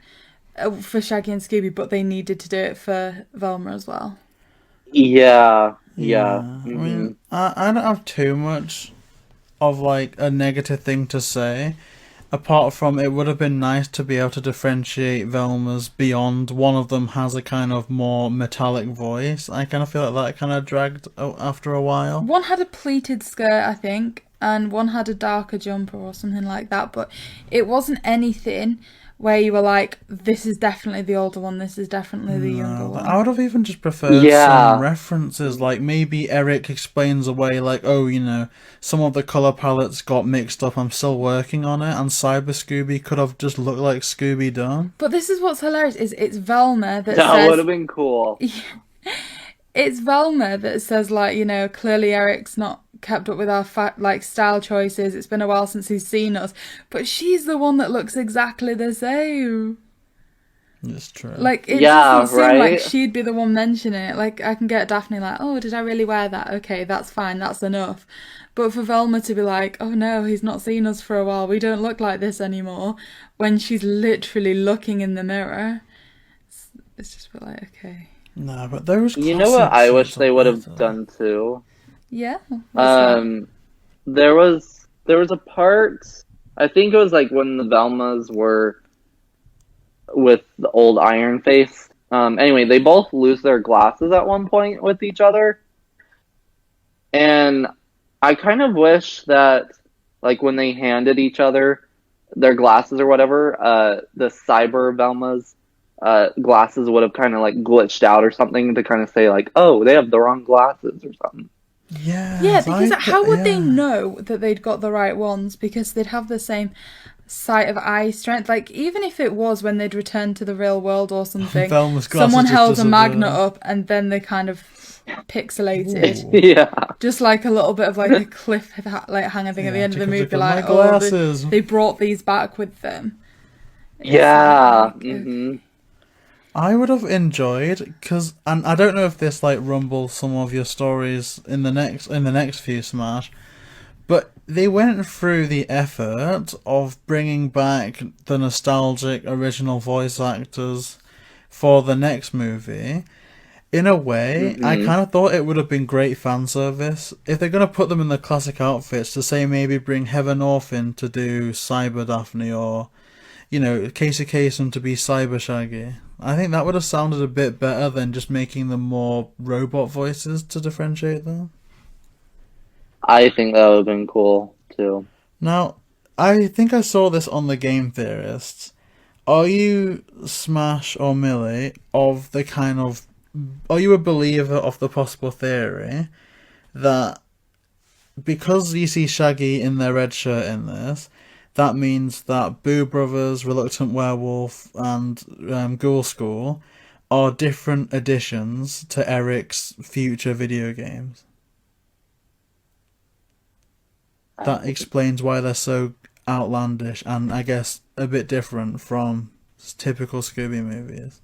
for Shaggy and Scooby, but they needed to do it for Velma as well. Yeah. I mean, I don't have too much of like a negative thing to say, apart from it would have been nice to be able to differentiate Velma's beyond one of them has a kind of more metallic voice. I kind of feel like that kind of dragged after a while. One had a pleated skirt, I think, and one had a darker jumper or something like that, but it wasn't anything where you were like, this is definitely the older one, this is definitely the younger one. I would have even just preferred some references, like maybe Eric explains away, like, oh, some of the colour palettes got mixed up, I'm still working on it, and Cyber Scooby could have just looked like Scooby Doo. But this is what's hilarious, is it's Velma that says... That would have been cool. It's Velma that says, like, clearly Eric's not kept up with our style choices. It's been a while since he's seen us, but she's the one that looks exactly the same. It's true. Like, it doesn't seem like she'd be the one mentioning it. Like, I can get Daphne like, oh, did I really wear that? Okay, that's fine, that's enough. But for Velma to be like, oh no, he's not seen us for a while, we don't look like this anymore, when she's literally looking in the mirror, it's just like, okay. No, but those. You know what I wish they would have done too? Yeah. There was a part, I think it was like when the Velmas were with the old Iron Face. Anyway, they both lose their glasses at one point with each other. And And I kind of wish that, like, when they handed each other their glasses or whatever, the cyber Velma's glasses would have kind of like glitched out or something to kind of say like, oh, they have the wrong glasses or something. Yeah, because how would they know that they'd got the right ones? Because they'd have the same sight of eye strength. Like, even if it was when they'd returned to the real world or something, someone held a magnet up and then they kind of pixelated. Ooh. Yeah. Just like a little bit of like a cliff like hanger thing at the end of the movie, like, glasses. they brought these back with them. Yeah. Like, Mm-hmm. I would have enjoyed, and I don't know if this like rumbles some of your stories in the next few Smash, but they went through the effort of bringing back the nostalgic original voice actors for the next movie. In a way, I kind of thought it would have been great fan service if they're going to put them in the classic outfits to say maybe bring Heather North in to do Cyber Daphne or, you know, Casey Kasem to be Cyber Shaggy. I think that would have sounded a bit better than just making them more robot voices to differentiate them. I think that would have been cool too. Now, I think I saw this on the Game Theorists. Are you Smash or Millie of the kind of... Are you a believer of the possible theory that because you see Shaggy in their red shirt in this, that means that Boo Brothers, Reluctant Werewolf, and Ghoul School are different additions to Eric's future video games? That explains why they're so outlandish and, I guess, a bit different from typical Scooby movies.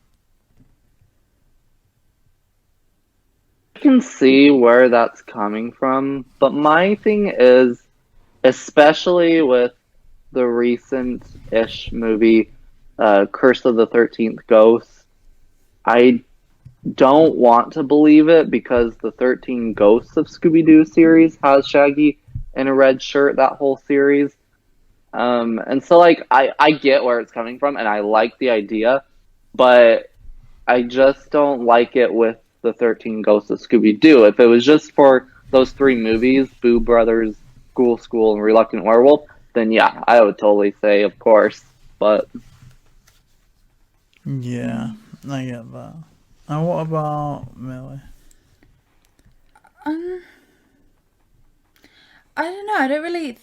I can see where that's coming from, but my thing is, especially with the recent-ish movie, Curse of the 13th Ghost, I don't want to believe it because the 13 Ghosts of Scooby Doo series has Shaggy in a red shirt, that whole series. And so, like, I get where it's coming from, and I like the idea, but I just don't like it with the 13 Ghosts of Scooby Doo. If it was just for those three movies, Boo Brothers, Ghoul School, and Reluctant Werewolf, then yeah, I would totally say, of course, but... Yeah, I get that. And what about Millie? I don't know, I don't really...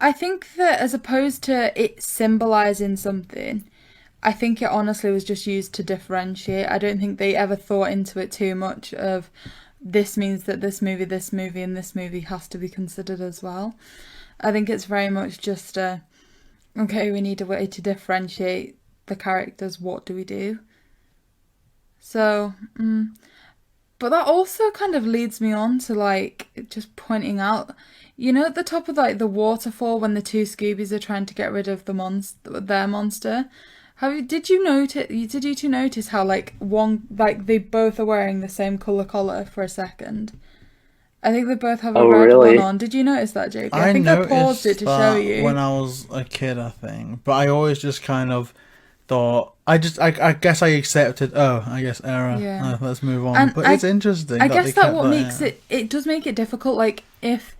I think that as opposed to it symbolising something, I think it honestly was just used to differentiate. I don't think they ever thought into it too much of this means that this movie, and this movie has to be considered as well. I think it's very much just okay, we need a way to differentiate the characters, what do we do? So, but that also kind of leads me on to, like, just pointing out, you know, at the top of, like, the waterfall when the two Scoobies are trying to get rid of their monster, did you two notice how, like, they both are wearing the same colour collar for a second? I think they both have a red one on. Did you notice that, JP? I think I paused it to show you. When I was a kid, I think. But I always just kind of thought... I guess I accepted, error. Yeah. Let's move on. But it's interesting. I guess that what makes it does make it difficult. Like, if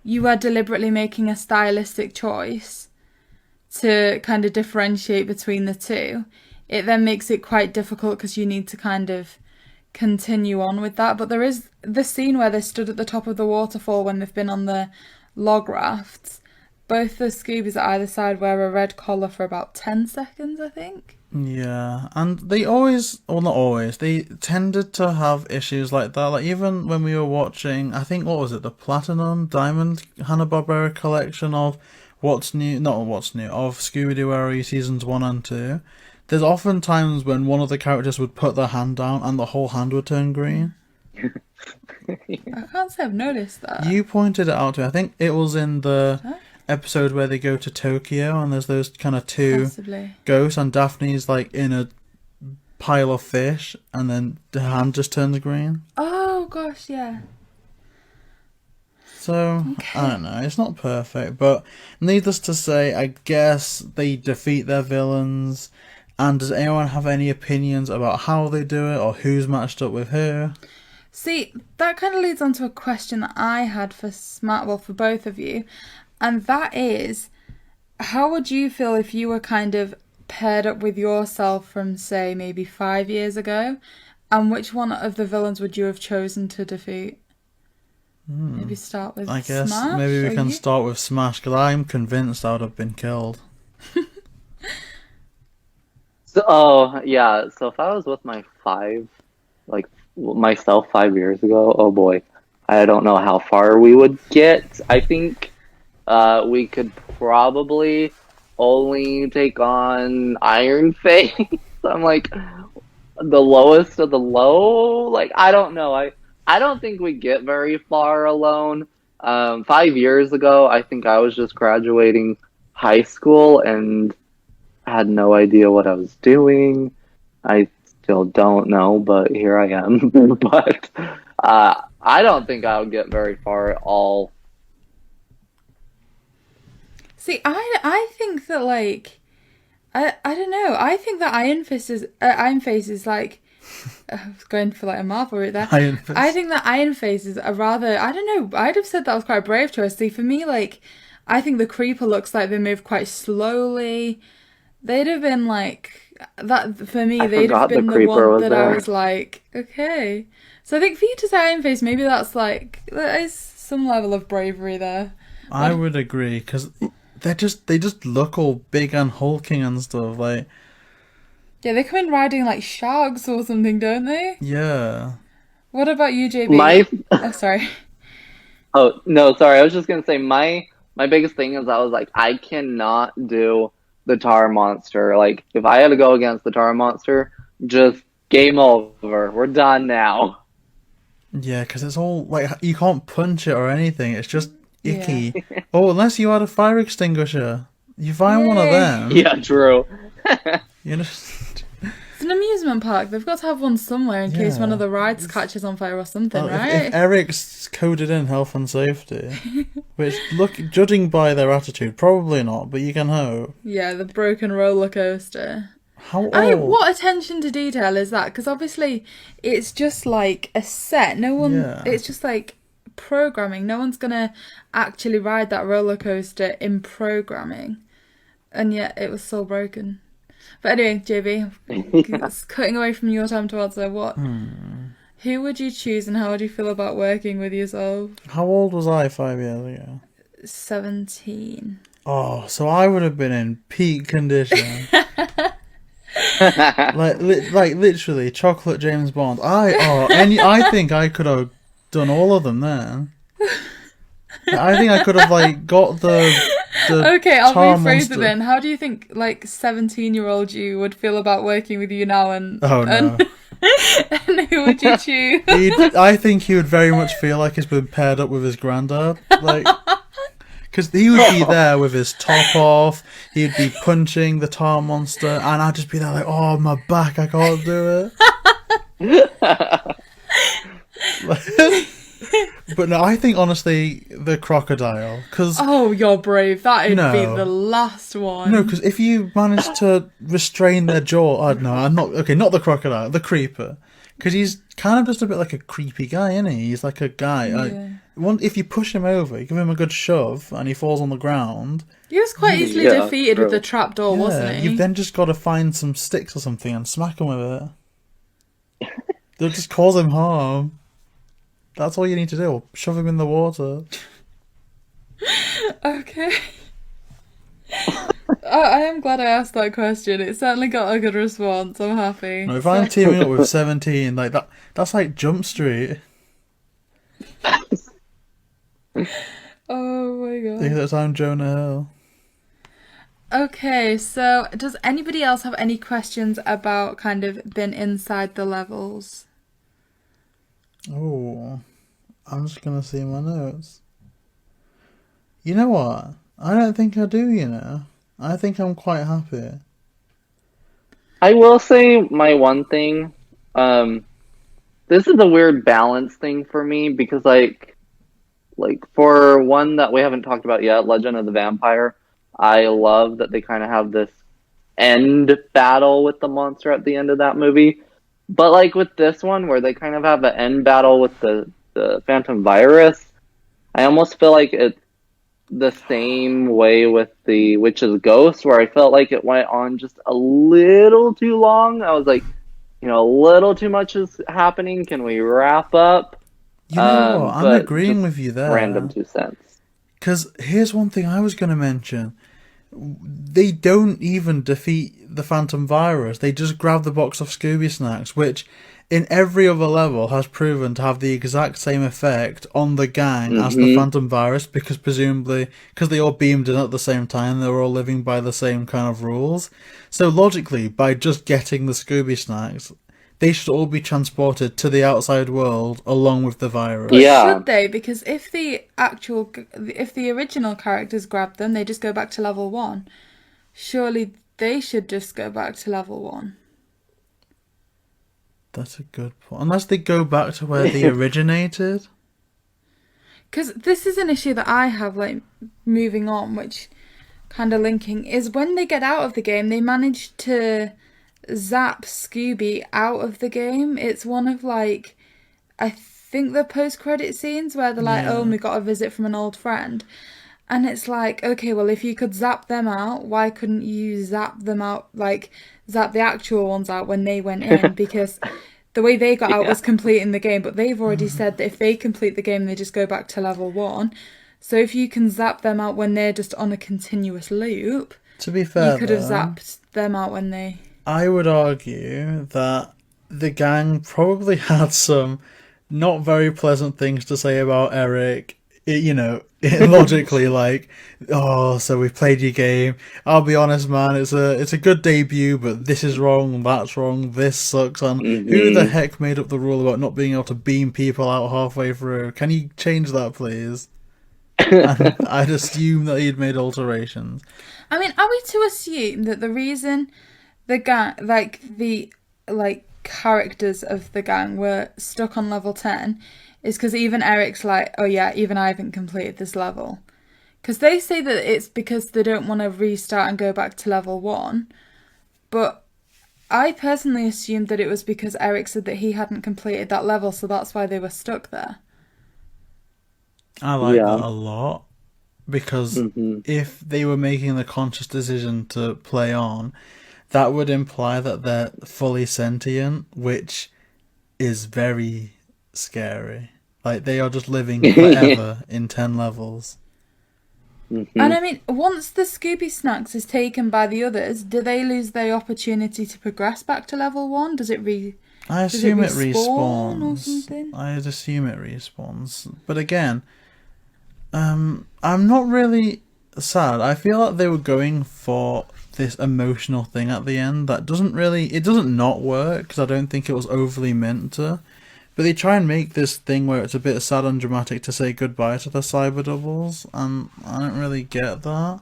you are deliberately making a stylistic choice to kind of differentiate between the two, it then makes it quite difficult because you need to kind of continue on with that. But there is the scene where they stood at the top of the waterfall when they've been on the log rafts. Both the Scoobies at either side wear a red collar for about 10 seconds, I think. Yeah, and they they tended to have issues like that. Like, even when we were watching, I think, what was it, the Platinum Diamond Hanna-Barbera collection of of Scooby-Doo Area Seasons 1 and 2, there's often times when one of the characters would put their hand down and the whole hand would turn green. I can't say I've noticed that. You pointed it out to me. I think it was in the episode where they go to Tokyo and there's those kind of two ghosts and Daphne's like in a pile of fish and then the hand just turns green. Oh gosh, yeah. So, okay. I don't know, it's not perfect, but needless to say, I guess they defeat their villains. And does anyone have any opinions about how they do it or who's matched up with who? See, that kind of leads on to a question that I had for for both of you, and that is, how would you feel if you were kind of paired up with yourself from, say, maybe 5 years ago, and which one of the villains would you have chosen to defeat? Maybe start with I guess smASH, maybe we or can you? start with smASH, because I'm convinced I would have been killed. So if I was with myself 5 years ago, oh boy, I don't know how far we would get. I think we could probably only take on Iron Face. I'm like the lowest of the low. Like, I don't know. I don't think we get very far alone. 5 years ago, I think I was just graduating high school and had no idea what I was doing. I still don't know, but here I am. But I don't think I would get very far at all. See, I think that, like, I don't know. I think that Iron Face is like, I was going for like a Marvel route there. Iron Fist. I think that Iron Face is a rather, I don't know, I'd have said that was quite a brave choice. See, for me, like, I think the Creeper looks like they move quite slowly. They'd have been like, that, for me, I they'd have forgot the been the Creeper one was that I there. was like, okay. So I think for you to say Iron Face, maybe that's like, there is some level of bravery there. I would agree, because they just look all big and hulking and stuff. Like, Yeah, they come in riding like sharks or something, don't they? yeah. What about you, JB? My Oh, sorry. Oh, no, sorry. I was just gonna say my biggest thing is I was like, I cannot do the tar monster. Like, if I had to go against the tar monster, just game over. We're done now. Yeah, because it's all, like, you can't punch it or anything. It's just icky. Yeah. Oh, unless you had a fire extinguisher. You find one of Yay. them. Yeah, true. You know, It's an amusement park. They've got to have one somewhere in case one of the rides catches on fire or something, well, right? if Eric's coded in health and safety, which, judging by their attitude, probably not, but you can hope. Yeah, the broken roller coaster. How old? I mean, what attention to detail is that? Because obviously, it's just like a set. No one. Yeah. It's just like programming. No one's gonna actually ride that roller coaster in programming, and yet it was still broken. But anyway, JB, it's cutting away from your time to answer. Who would you choose, and how would you feel about working with yourself? How old was I 5 years ago? 17. Oh, so I would have been in peak condition. like literally, chocolate James Bond. I think I could have done all of them then. I think I could have like got the Okay, I'll tar rephrase monster. it then. How do you think, like, 17-year-old you would feel about working with you now? And Oh no. and who would you choose? I think he would very much feel like he's been paired up with his granddad, like, because he would be there with his top off. He'd be punching the tar monster, and I'd just be there like, "Oh, my back, I can't do it." But no, I think honestly the crocodile, because Oh, you're brave. That would No. be the last one. no, because if you manage to restrain their jaw, I don't know. I'm not okay. Not the crocodile, the creeper, because he's kind of just a bit like a creepy guy, isn't he? He's like a guy. If you push him over, you give him a good shove, and he falls on the ground. He was quite easily Yeah, defeated true. with the trapdoor, wasn't he? You've then just got to find some sticks or something and smack him with it. They'll just cause him harm. That's all you need to do. Or shove him in the water. Okay. I am glad I asked that question. It certainly got a good response. I'm happy. No, if I'm teaming up with 17, like that's like Jump Street. Oh my god. Think that I'm Jonah Hill. Okay, so does anybody else have any questions about kind of being inside the levels? Oh, I'm just gonna see my notes. You know what? I don't think I do, you know. I think I'm quite happy. I will say my one thing. This is a weird balance thing for me because, like for one that we haven't talked about yet, Legend of the Vampire. I love that they kind of have this end battle with the monster at the end of that movie. But like with this one, where they kind of have an end battle with the Phantom Virus, I almost feel like it's the same way with the Witch's Ghost, where I felt like it went on just a little too long. I was like, a little too much is happening. Can we wrap up? You know what? I'm But agreeing just with you random there. 2 cents. Because here's one thing I was going to mention. They don't even defeat the Phantom Virus. They just grab the box of Scooby Snacks, which in every other level has proven to have the exact same effect on the gang as the Mm-hmm. Phantom Virus, because presumably, because they all beamed in at the same time, they were all living by the same kind of rules. So logically, by just getting the Scooby Snacks, they should all be transported to the outside world along with the But virus. Yeah. should they? Because if the original characters grab them, they just go back to level 1. Surely they should just go back to level 1. That's a good point. Unless they go back to where they originated. Because this is an issue that I have, like, moving on, which kind of linking, is when they get out of the game, they manage to zap Scooby out of the game. It's one of, like, I think the post-credit scenes where they're like, oh, Yeah. we got a visit from an old friend. And it's like, okay, well, if you could zap them out, why couldn't you zap them out, like, zap the actual ones out when they went in? Because the way they got out Yeah. was completing the game, but they've already said that if they complete the game, they just go back to level 1. So if you can zap them out when they're just on a continuous loop, To be fair, you could have though, zapped them out when they... I would argue that the gang probably had some not very pleasant things to say about Eric. Logically, like, oh, so we played your game. I'll be honest, man, it's a good debut, but this is wrong, that's wrong, this sucks. And who the Mm-hmm. heck made up the rule about not being able to beam people out halfway through? Can you change that, please? And I'd assume that he'd made alterations. I mean, are we to assume that the reason the gang, like characters of the gang were stuck on level 10 is because even Eric's like, oh yeah, even I haven't completed this level. Because they say that it's because they don't want to restart and go back to level 1. But I personally assumed that it was because Eric said that he hadn't completed that level, so that's why they were stuck there. I like Yeah. that a lot, because Mm-hmm. if they were making the conscious decision to play on, that would imply that they're fully sentient, which is very scary. Like, they are just living forever in 10 levels. Mm-hmm. And I mean, once the Scooby Snacks is taken by the others, do they lose their opportunity to progress back to level 1? Does it I Does it assume it respawn or respawns. something? I'd assume it respawns. But again, I'm not really sad. I feel like they were going for this emotional thing at the end that it doesn't not work, because I don't think it was overly meant to. But they try and make this thing where it's a bit sad and dramatic to say goodbye to the cyber doubles, and I don't really get that.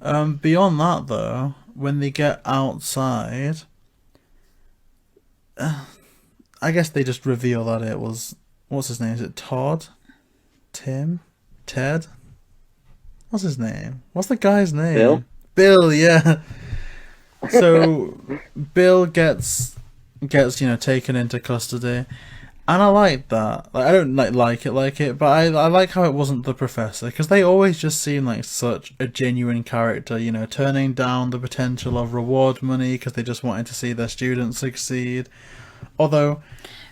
Beyond that, though, when they get outside, I guess they just reveal that it was, what's his name? Is it Todd? Tim? Ted? What's his name? What's the guy's name? Bill? Bill, yeah. So Bill gets taken into custody, and I like that. Like, I don't like it, but I like how it wasn't the professor, because they always just seem like such a genuine character. Turning down the potential of reward money because they just wanted to see their students succeed. Although,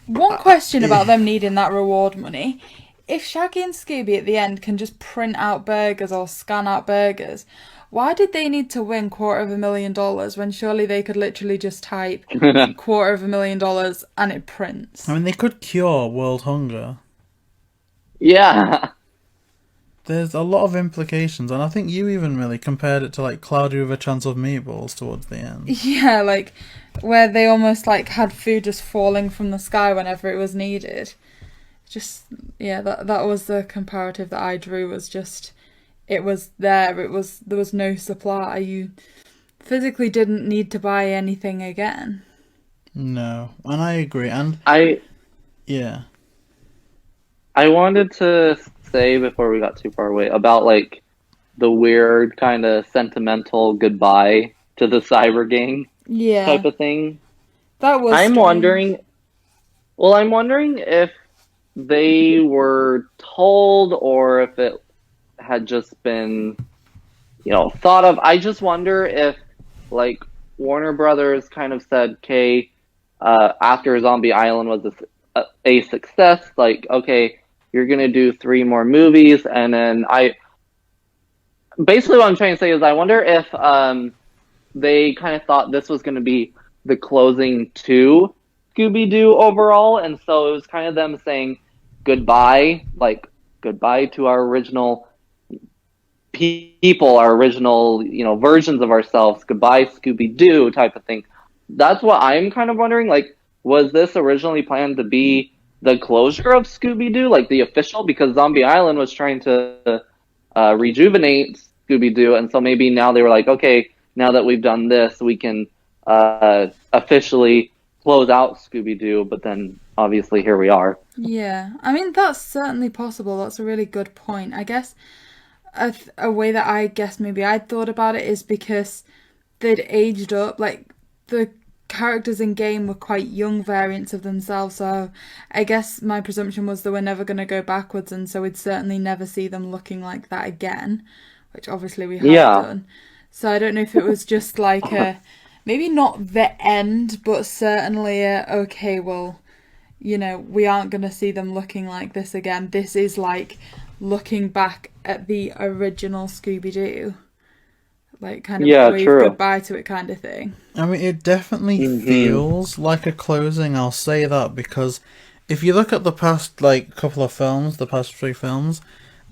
One question about them needing that reward money. If Shaggy and Scooby at the end can just print out burgers or scan out burgers, why did they need to win $250,000 when surely they could literally just type $250,000 and it prints? I mean, they could cure world hunger. Yeah. There's a lot of implications, and I think you even really compared it to like Cloudy with a Chance of Meatballs towards the end. Yeah, like where they almost like had food just falling from the sky whenever it was needed. Just yeah, that was the comparative that I drew, was just it was there was no supply. You physically didn't need to buy anything again. No, and I agree, and I yeah, wanted to say before we got too far away about like the weird kind of sentimental goodbye to the cyber gang Yeah. type of thing. That was I'm strange. wondering. Well, I'm wondering if they were told or if it had just been, thought of. I just wonder if, like, Warner Brothers kind of said, okay, after Zombie Island was a success, like, okay, you're gonna do 3 more movies, and then basically what I'm trying to say is I wonder if they kind of thought this was gonna be the closing to Scooby Doo overall, and so it was kind of them saying goodbye, like goodbye to our original people, our original, versions of ourselves, goodbye Scooby Doo type of thing. That's what I'm kind of wondering. Like, was this originally planned to be the closure of Scooby Doo, like the official? Because Zombie Island was trying to rejuvenate Scooby Doo, and so maybe now they were like, okay, now that we've done this, we can officially close out Scooby Doo. But then obviously here we are. Yeah, I mean, that's certainly possible. That's a really good point. I guess a way that I guess maybe I'd thought about it is because they'd aged up. Like, the characters in game were quite young variants of themselves, so I guess my presumption was they were never going to go backwards, and so we'd certainly never see them looking like that again, which obviously we have done. So I don't know if it was just like maybe not the end, but certainly okay, well, we aren't going to see them looking like this again. This is like looking back at the original Scooby-Doo. Like, kind of wave goodbye to it kind of thing. I mean, it definitely feels like a closing, I'll say that, because if you look at the past, couple of films, the past 3 films,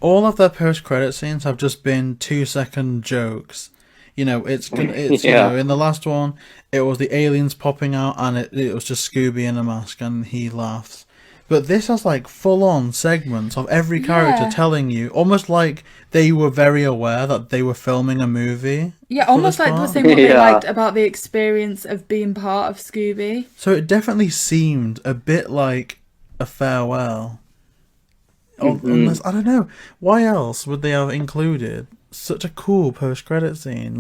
all of their post-credit scenes have just been 2-second jokes. It's in the last one, it was the aliens popping out, and it was just Scooby in a mask, and he laughs. But this has full-on segments of every character telling you, almost like they were very aware that they were filming a movie. Yeah, almost like the same what they liked about the experience of being part of Scooby. So it definitely seemed a bit like a farewell. Unless, I don't know, why else would they have included such a cool post-credit scene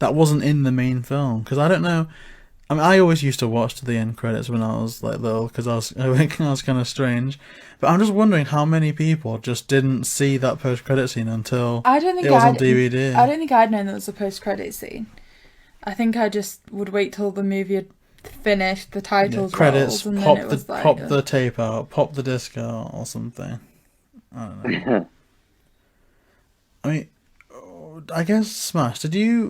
that wasn't in the main film? Because I don't know. I mean, I always used to watch to the end credits when I was little because I was kind of strange. But I'm just wondering how many people just didn't see that post-credit scene until it was on DVD. I don't think I'd known there was a post-credit scene. I think I just would wait till the movie had finished, the titles credits, rolled, and pop then it was pop the tape out, pop the disc out, or something. I don't know. I mean, I guess SMASH.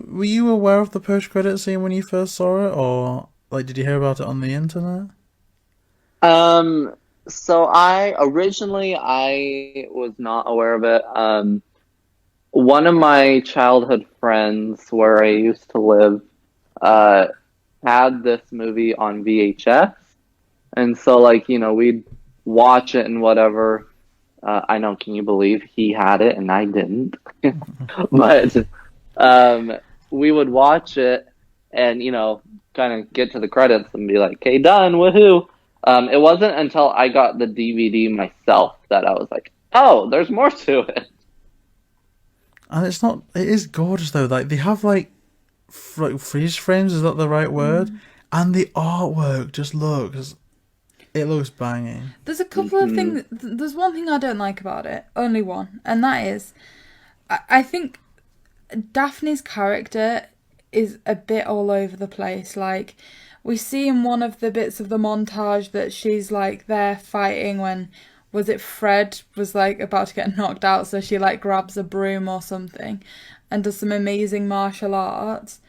Were you aware of the post-credit scene when you first saw it, or did you hear about it on the internet? So I was not aware of it. One of my childhood friends, where I used to live, had this movie on VHS, and so we'd watch it and whatever. I know, can you believe he had it and I didn't? But we would watch it and, kind of get to the credits and be like, okay, done, woohoo. It wasn't until I got the DVD myself that I was like, oh, there's more to it. And it is gorgeous though. They have freeze frames, is that the right word? And the artwork just looks... It looks banging. There's a couple of things... There's one thing I don't like about it. Only one. And that is... I think Daphne's character is a bit all over the place. We see in one of the bits of the montage that she's, there fighting when... Was it Fred was, about to get knocked out, so she, grabs a broom or something and does some amazing martial arts.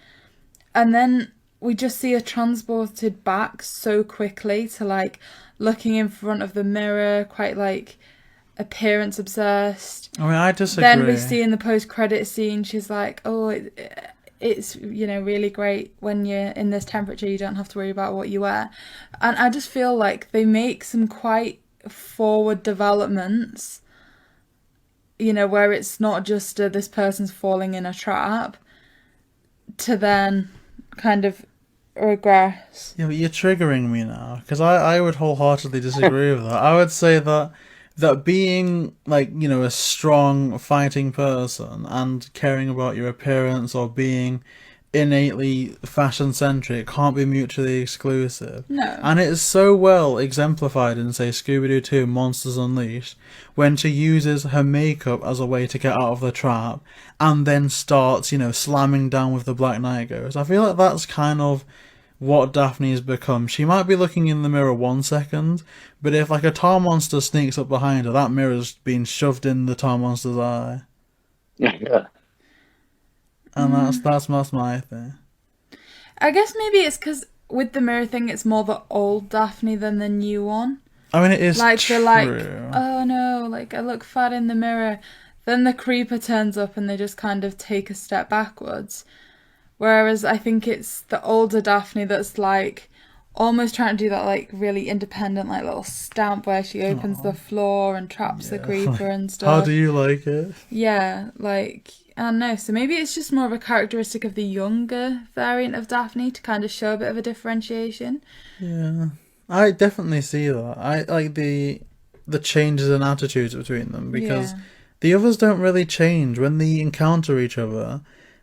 And then... we just see her transported back so quickly to looking in front of the mirror, quite appearance obsessed. I mean, I disagree. Then we see in the post-credit scene, she's like, oh, it's really great when you're in this temperature, you don't have to worry about what you wear. And I just feel like they make some quite forward developments, where it's not just this person's falling in a trap, to then kind of regress. Yeah, but you're triggering me now, because I would wholeheartedly disagree with that. I would say that being a strong fighting person and caring about your appearance or being innately fashion-centric can't be mutually exclusive. No. And it is so well exemplified in, say, Scooby Doo 2 Monsters Unleashed, when she uses her makeup as a way to get out of the trap, and then starts, slamming down with the Black Knight Ghost. I feel like that's kind of what Daphne has become. She might be looking in the mirror 1 second, but if like a tar monster sneaks up behind her, that mirror's been shoved in the tar monster's eye. Yeah. And that's my thing. I guess maybe it's because with the mirror thing, it's more the old Daphne than the new one. I mean, it is like true. They're like, oh no, like I look fat in the mirror. Then the creeper turns up and they just kind of take a step backwards. Whereas I think it's the older Daphne that's like almost trying to do that like really independent like little stamp where she opens the floor and traps the creeper and stuff. How do you like it? Yeah, like I don't know. So maybe it's just more of a characteristic of the younger variant of Daphne to kind of show a bit of a differentiation. Yeah, I definitely see that. I like the changes in attitudes between them because the others don't really change when they encounter each other.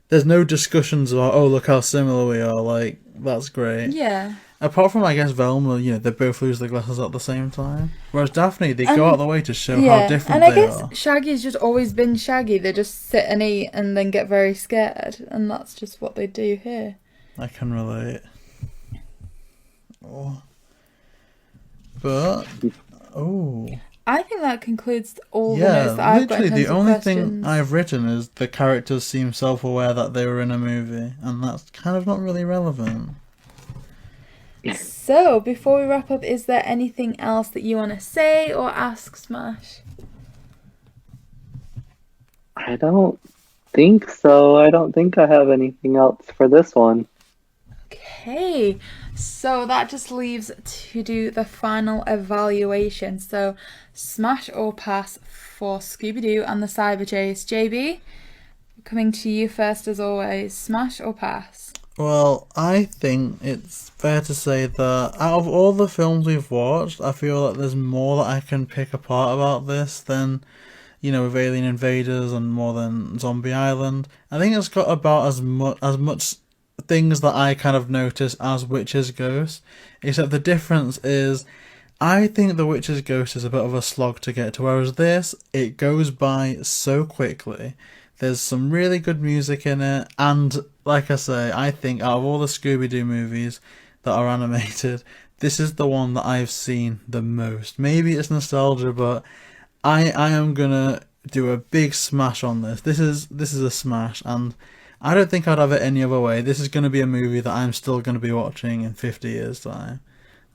There's no discussions about, oh, look how similar we are, like, that's great. Yeah. Apart from, I guess, Velma, they both lose their glasses at the same time. Whereas Daphne, they go out of the way to show how different they are. And I guess Shaggy's just always been Shaggy. They just sit and eat and then get very scared. And that's just what they do here. I can relate. Oh. But, I think that concludes all the notes that I've got in terms the of only questions. thing I've written is the characters seem self-aware that they were in a movie, and that's kind of not really relevant. So, before we wrap up, is there anything else that you want to say or ask Smash? I don't think so. I don't think I have anything else for this one. Okay, so that just leaves to do the final evaluation. So, smash or pass for Scooby Doo and the Cyber Chase. JB, coming to you first as always. Smash or pass? Well, I think it's fair to say that out of all the films we've watched, I feel like there's more that I can pick apart about this than, with Alien Invaders and more than Zombie Island. I think it's got about as much things that I kind of notice as Witch's Ghost, except the difference is I think the Witch's Ghost is a bit of a slog to get to, whereas this, it goes by so quickly. There's some really good music in it, and like I say, I think out of all the Scooby Doo movies that are animated, this is the one that I've seen the most. Maybe it's nostalgia, but I am gonna do a big smash on this. This is a smash, and I don't think I'd have it any other way. This is going to be a movie that I'm still going to be watching in 50 years' time.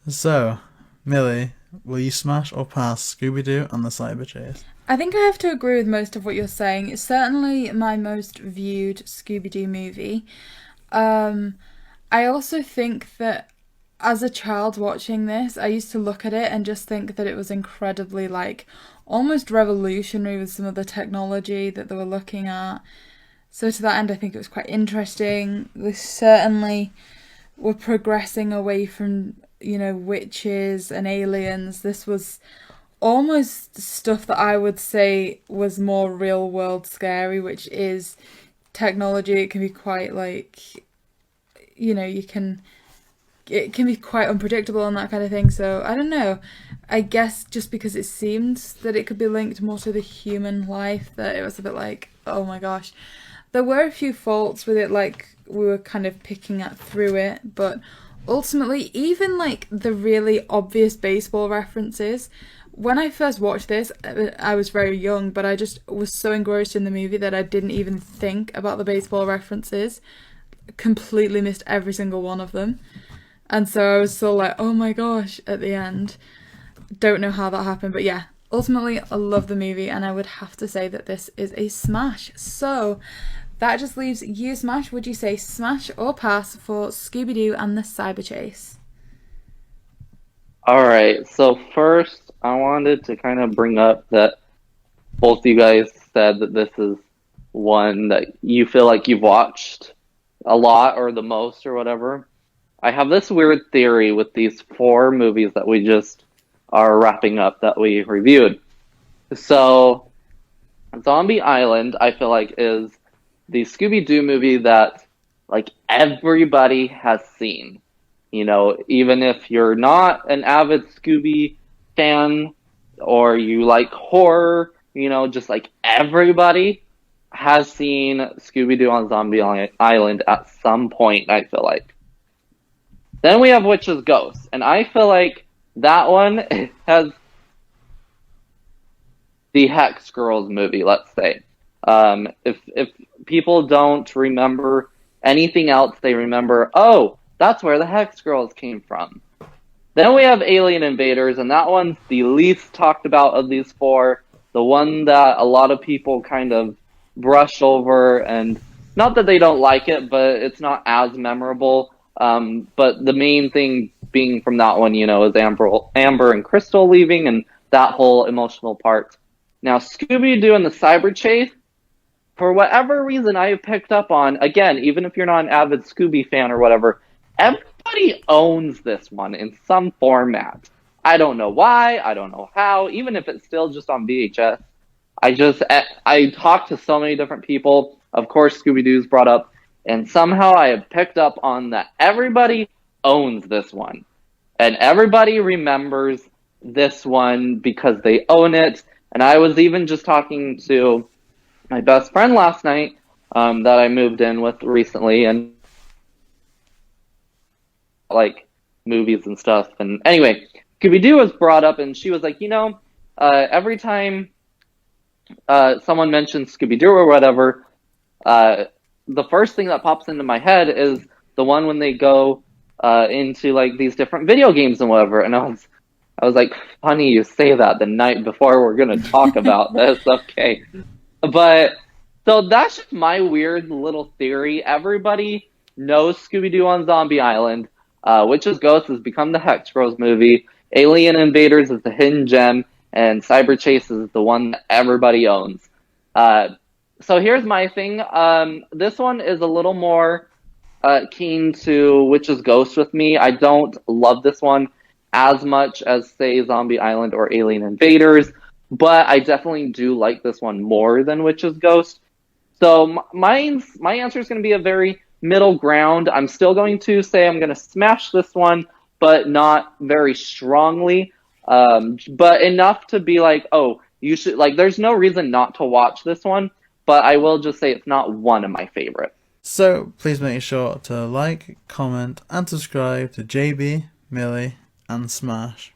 So, Millie, will you smash or pass Scooby-Doo and the Cyber Chase? I think I have to agree with most of what you're saying. It's certainly my most viewed Scooby-Doo movie. I also think that as a child watching this, I used to look at it and just think that it was incredibly, almost revolutionary with some of the technology that they were looking at. So to that end, I think it was quite interesting. We certainly were progressing away from, witches and aliens. This was almost stuff that I would say was more real world scary, which is technology. It can be quite it can be quite unpredictable and that kind of thing. So I don't know. I guess just because it seemed that it could be linked more to the human life, that it was a bit like, oh my gosh. There were a few faults with it, we were kind of picking at through it, but ultimately, even the really obvious baseball references, when I first watched this, I was very young, but I just was so engrossed in the movie that I didn't even think about the baseball references. Completely missed every single one of them. And so I was so oh my gosh, at the end. Don't know how that happened, but yeah. Ultimately, I love the movie, and I would have to say that this is a smash. So, that just leaves you, Smash. Would you say smash or pass for Scooby-Doo and the Cyber Chase? Alright, so first, I wanted to kind of bring up that both you guys said that this is one that you feel like you've watched a lot or the most or whatever. I have this weird theory with these 4 movies that we just are wrapping up that we reviewed. So, Zombie Island, I feel like, is the Scooby Doo movie that like everybody has seen. You know, even if you're not an avid Scooby fan or you like horror, you know, just like everybody has seen Scooby Doo on Zombie Island at some point, I feel like. Then we have Witch's Ghost, and I feel like that one has the Hex Girls movie, let's say. If people don't remember anything else, they remember, oh, that's where the Hex Girls came from. Then we have Alien Invaders, and that one's the least talked about of these four. The one that a lot of people kind of brush over, and not that they don't like it, but it's not as memorable. But the main thing being from that one, you know, is Amber and Crystal leaving, and that whole emotional part. Now, Scooby-Doo and the Cyber Chase, for whatever reason I have picked up on, again, even if you're not an avid Scooby fan or whatever, everybody owns this one in some format. I don't know why, I don't know how, even if it's still just on VHS. I talked to so many different people, of course Scooby-Doo's brought up, and somehow I have picked up on that everybody owns this one. And everybody remembers this one because they own it. And I was even just talking to my best friend last night that I moved in with recently, and like movies and stuff. And anyway, Scooby-Doo was brought up, and she was like, you know, every time someone mentions Scooby-Doo or whatever, the first thing that pops into my head is the one when they go into like these different video games and whatever. And I was like, funny you say that the night before we're gonna talk about this. Okay, but so that's just my weird little theory. Everybody knows Scooby-Doo on Zombie Island. Witch's Ghost has become the Hex Girls movie. Alien Invaders is the hidden gem, and Cyber Chase is the one that everybody owns. So here's my thing. This one is a little more keen to Witch's Ghost with me. I don't love this one as much as, say, Zombie Island or Alien Invaders, but I definitely do like this one more than Witch's Ghost. So my answer is going to be a very middle ground. I'm still going to say I'm going to smash this one, but not very strongly. But enough to be like, oh, you should, like, there's no reason not to watch this one, but I will just say it's not one of my favorites. So please make sure to like, comment, and subscribe to JB, Millie, and smASH.